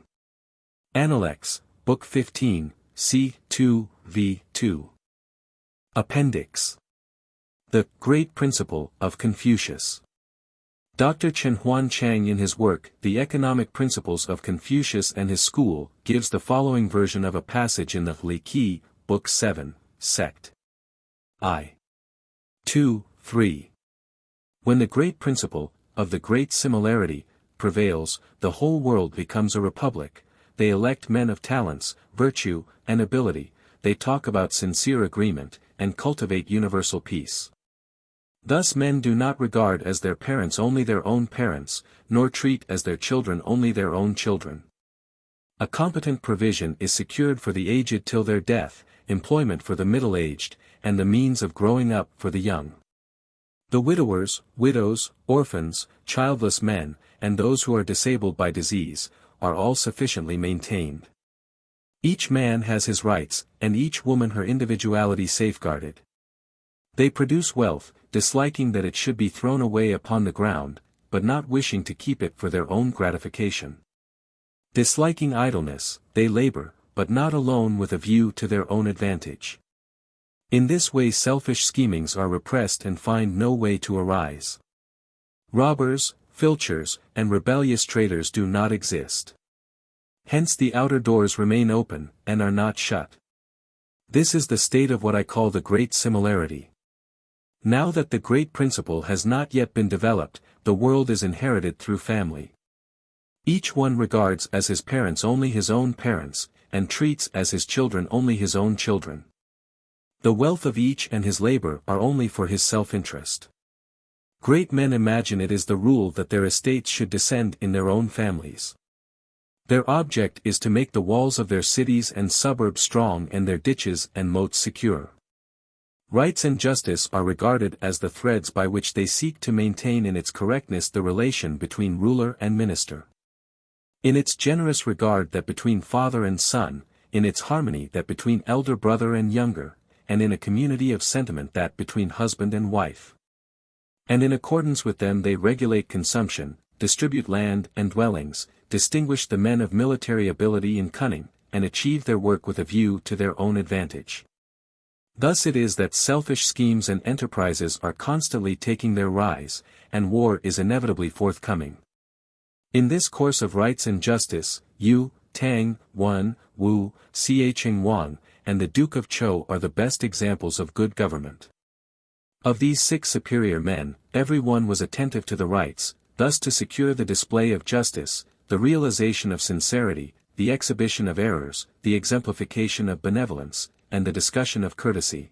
Analects, Book 15, C. 2, v. 2. Appendix. The Great Principle of Confucius. Dr. Chen Huan-Chang in his work, The Economic Principles of Confucius and His School, gives the following version of a passage in the Li Qi, Book 7, Sect. I. 2, 3. When the great principle, of the great similarity, prevails, the whole world becomes a republic. They elect men of talents, virtue, and ability. they talk about sincere agreement, and cultivate universal peace. Thus men do not regard as their parents only their own parents, nor treat as their children only their own children. A competent provision is secured for the aged till their death, employment for the middle-aged, and the means of growing up for the young. The widowers, widows, orphans, childless men, and those who are disabled by disease, are all sufficiently maintained. Each man has his rights, and each woman her individuality safeguarded. They produce wealth, disliking that it should be thrown away upon the ground, but not wishing to keep it for their own gratification. Disliking idleness, they labor, but not alone with a view to their own advantage. In this way selfish schemings are repressed and find no way to arise. Robbers, filchers, and rebellious traitors do not exist. Hence the outer doors remain open, and are not shut. This is the state of what I call the great similarity. Now that the great principle has not yet been developed, the world is inherited through family. Each one regards as his parents only his own parents, and treats as his children only his own children. The wealth of each and his labor are only for his self-interest. Great men imagine it is the rule that their estates should descend in their own families. Their object is to make the walls of their cities and suburbs strong and their ditches and moats secure. Rights and justice are regarded as the threads by which they seek to maintain in its correctness the relation between ruler and minister. In its generous regard that between father and son, in its harmony that between elder brother and younger, and in a community of sentiment that between husband and wife. And in accordance with them they regulate consumption, distribute land and dwellings, distinguish the men of military ability and cunning, and achieve their work with a view to their own advantage. Thus it is that selfish schemes and enterprises are constantly taking their rise, and war is inevitably forthcoming. In this course of rights and justice, Yu, Tang, Wen, Wu, Ching Wang, and the Duke of Zhou are the best examples of good government. Of these 6 superior men, every one was attentive to the rights, thus to secure the display of justice, the realization of sincerity, the exhibition of errors, the exemplification of benevolence, and the discussion of courtesy.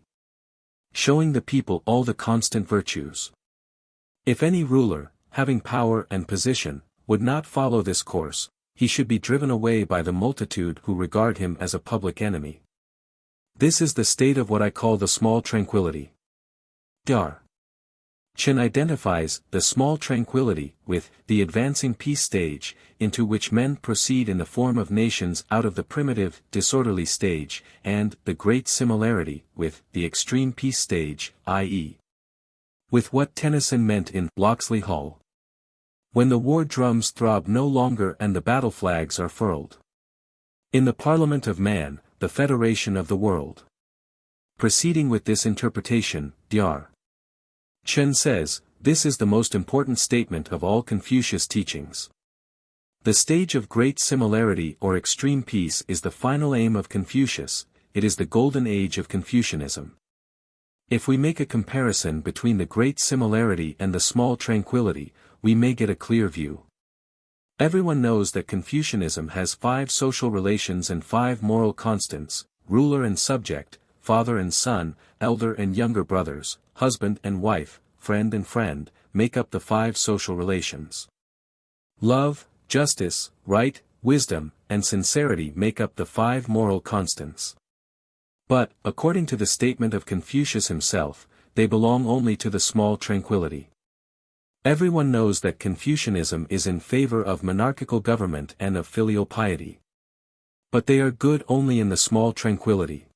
Showing the people all the constant virtues. If any ruler, having power and position, would not follow this course, he should be driven away by the multitude who regard him as a public enemy. This is the state of what I call the small tranquility. Dar. Chen identifies the small tranquility with the advancing peace stage, into which men proceed in the form of nations out of the primitive, disorderly stage, and the great similarity with the extreme peace stage, i.e. with what Tennyson meant in Locksley Hall. When the war drums throb no longer and the battle flags are furled. In the Parliament of Man, the Federation of the World. Proceeding with this interpretation, Dr. Chen says, this is the most important statement of all Confucius teachings. The stage of great similarity or extreme peace is the final aim of Confucius, it is the golden age of Confucianism. If we make a comparison between the great similarity and the small tranquility, we may get a clear view. Everyone knows that Confucianism has 5 social relations and 5 moral constants, ruler and subject, father and son, elder and younger brothers, husband and wife, friend and friend, make up the 5 social relations. Love, justice, right, wisdom, and sincerity make up the 5 moral constants. But, according to the statement of Confucius himself, they belong only to the small tranquility. Everyone knows that Confucianism is in favor of monarchical government and of filial piety. But they are good only in the small tranquility.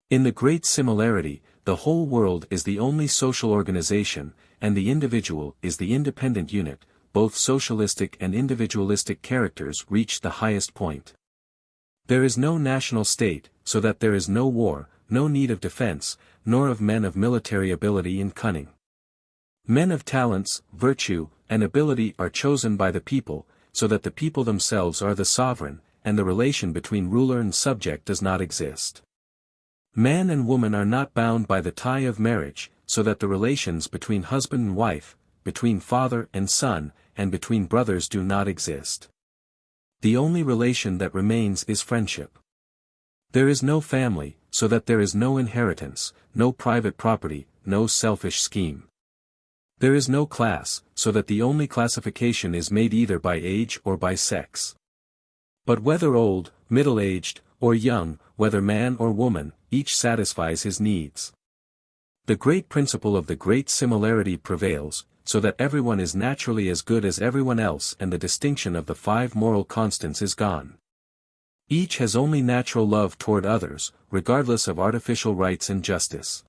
In the great similarity, the whole world is the only social organization, and the individual is the independent unit, both socialistic and individualistic characters reach the highest point. There is no national state, so that there is no war, no need of defense, nor of men of military ability and cunning. Men of talents, virtue, and ability are chosen by the people, so that the people themselves are the sovereign, and the relation between ruler and subject does not exist. Man and woman are not bound by the tie of marriage, so that the relations between husband and wife, between father and son, and between brothers do not exist. The only relation that remains is friendship. There is no family, so that there is no inheritance, no private property, no selfish scheme. There is no class, so that the only classification is made either by age or by sex. But whether old, middle-aged, or young, whether man or woman, each satisfies his needs. The great principle of the great similarity prevails, so that everyone is naturally as good as everyone else and the distinction of the 5 moral constants is gone. Each has only natural love toward others, regardless of artificial rights and justice.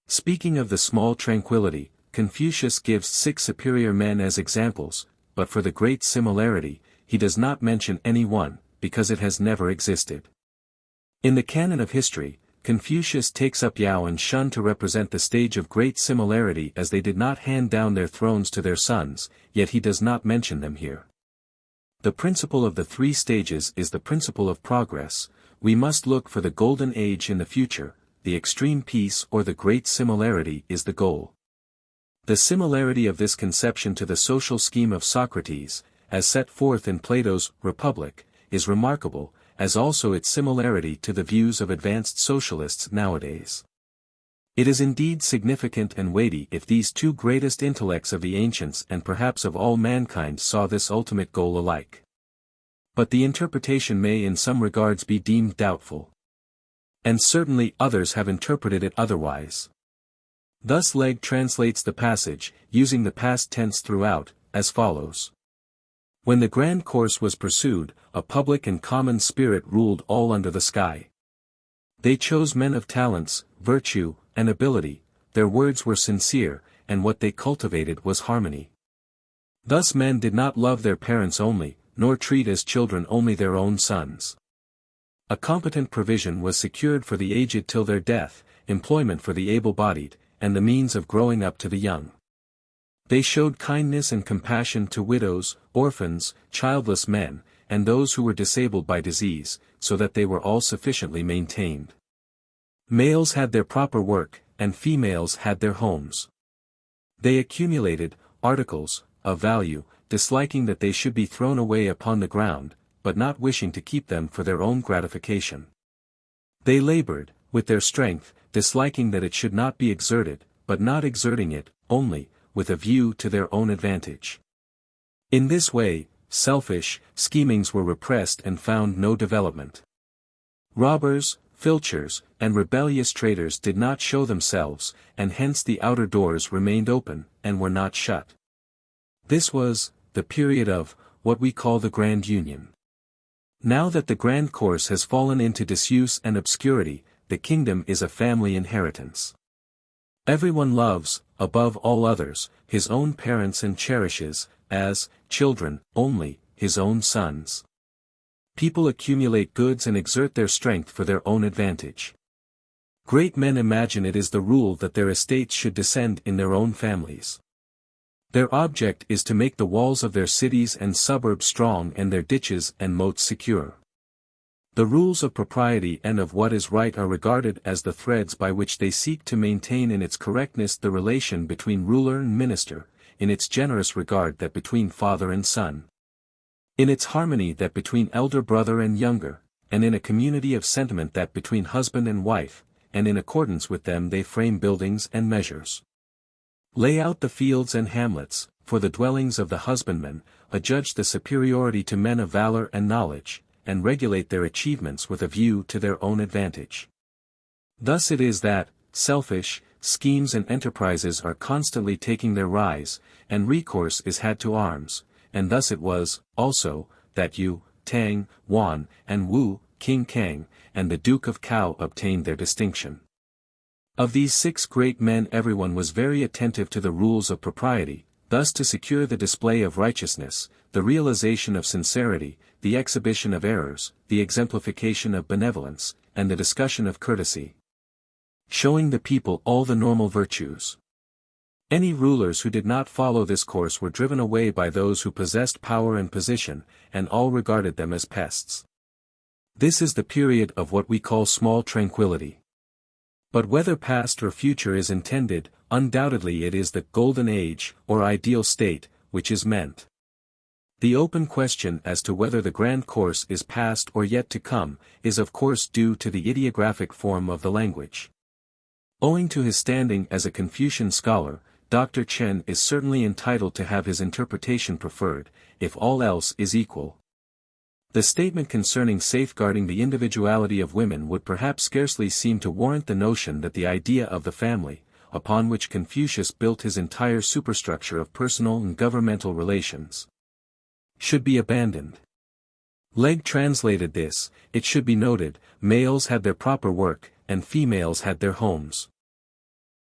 Speaking of the small tranquility, Confucius gives 6 superior men as examples, but for the great similarity, he does not mention any one, because it has never existed. In the canon of history, Confucius takes up Yao and Shun to represent the stage of great similarity as they did not hand down their thrones to their sons, yet he does not mention them here. The principle of the 3 stages is the principle of progress. We must look for the golden age in the future, the extreme peace or the great similarity is the goal. The similarity of this conception to the social scheme of Socrates, as set forth in Plato's Republic, is remarkable, as also its similarity to the views of advanced socialists nowadays. It is indeed significant and weighty if these 2 greatest intellects of the ancients and perhaps of all mankind saw this ultimate goal alike. But the interpretation may in some regards be deemed doubtful. And certainly others have interpreted it otherwise. Thus Legge translates the passage, using the past tense throughout, as follows. When the grand course was pursued, a public and common spirit ruled all under the sky. They chose men of talents, virtue, and ability, their words were sincere, and what they cultivated was harmony. Thus men did not love their parents only, nor treat as children only their own sons. A competent provision was secured for the aged till their death, employment for the able-bodied, and the means of growing up to the young. They showed kindness and compassion to widows, orphans, childless men, and those who were disabled by disease, so that they were all sufficiently maintained. Males had their proper work, and females had their homes. They accumulated articles of value, disliking that they should be thrown away upon the ground, but not wishing to keep them for their own gratification. They labored, with their strength, disliking that it should not be exerted, but not exerting it, only, with a view to their own advantage. In this way, selfish schemings were repressed and found no development. Robbers, filchers, and rebellious traitors did not show themselves, and hence the outer doors remained open, and were not shut. This was the period of what we call the Grand Union. Now that the grand course has fallen into disuse and obscurity, the kingdom is a family inheritance. Everyone loves, above all others, his own parents and cherishes, as children, only his own sons. People accumulate goods and exert their strength for their own advantage. Great men imagine it is the rule that their estates should descend in their own families. Their object is to make the walls of their cities and suburbs strong and their ditches and moats secure. The rules of propriety and of what is right are regarded as the threads by which they seek to maintain in its correctness the relation between ruler and minister, in its generous regard that between father and son, in its harmony that between elder brother and younger, and in a community of sentiment that between husband and wife, and in accordance with them they frame buildings and measures. Lay out the fields and hamlets, for the dwellings of the husbandman, adjudge the superiority to men of valor and knowledge, and regulate their achievements with a view to their own advantage. Thus it is that, selfish schemes and enterprises are constantly taking their rise, and recourse is had to arms, and thus it was, also, that Yu, Tang, Wan, and Wu, King Kang, and the Duke of Cao obtained their distinction. Of these 6 great men everyone was very attentive to the rules of propriety, thus to secure the display of righteousness, the realization of sincerity, the exhibition of errors, the exemplification of benevolence, and the discussion of courtesy. Showing the people all the normal virtues. Any rulers who did not follow this course were driven away by those who possessed power and position, and all regarded them as pests. This is the period of what we call small tranquility. But whether past or future is intended, undoubtedly it is the golden age, or ideal state, which is meant. The open question as to whether the grand course is past or yet to come, is of course due to the ideographic form of the language. Owing to his standing as a Confucian scholar, Dr. Chen is certainly entitled to have his interpretation preferred, if all else is equal. The statement concerning safeguarding the individuality of women would perhaps scarcely seem to warrant the notion that the idea of the family, upon which Confucius built his entire superstructure of personal and governmental relations, should be abandoned. Legge translated this: it should be noted, males had their proper work, and females had their homes.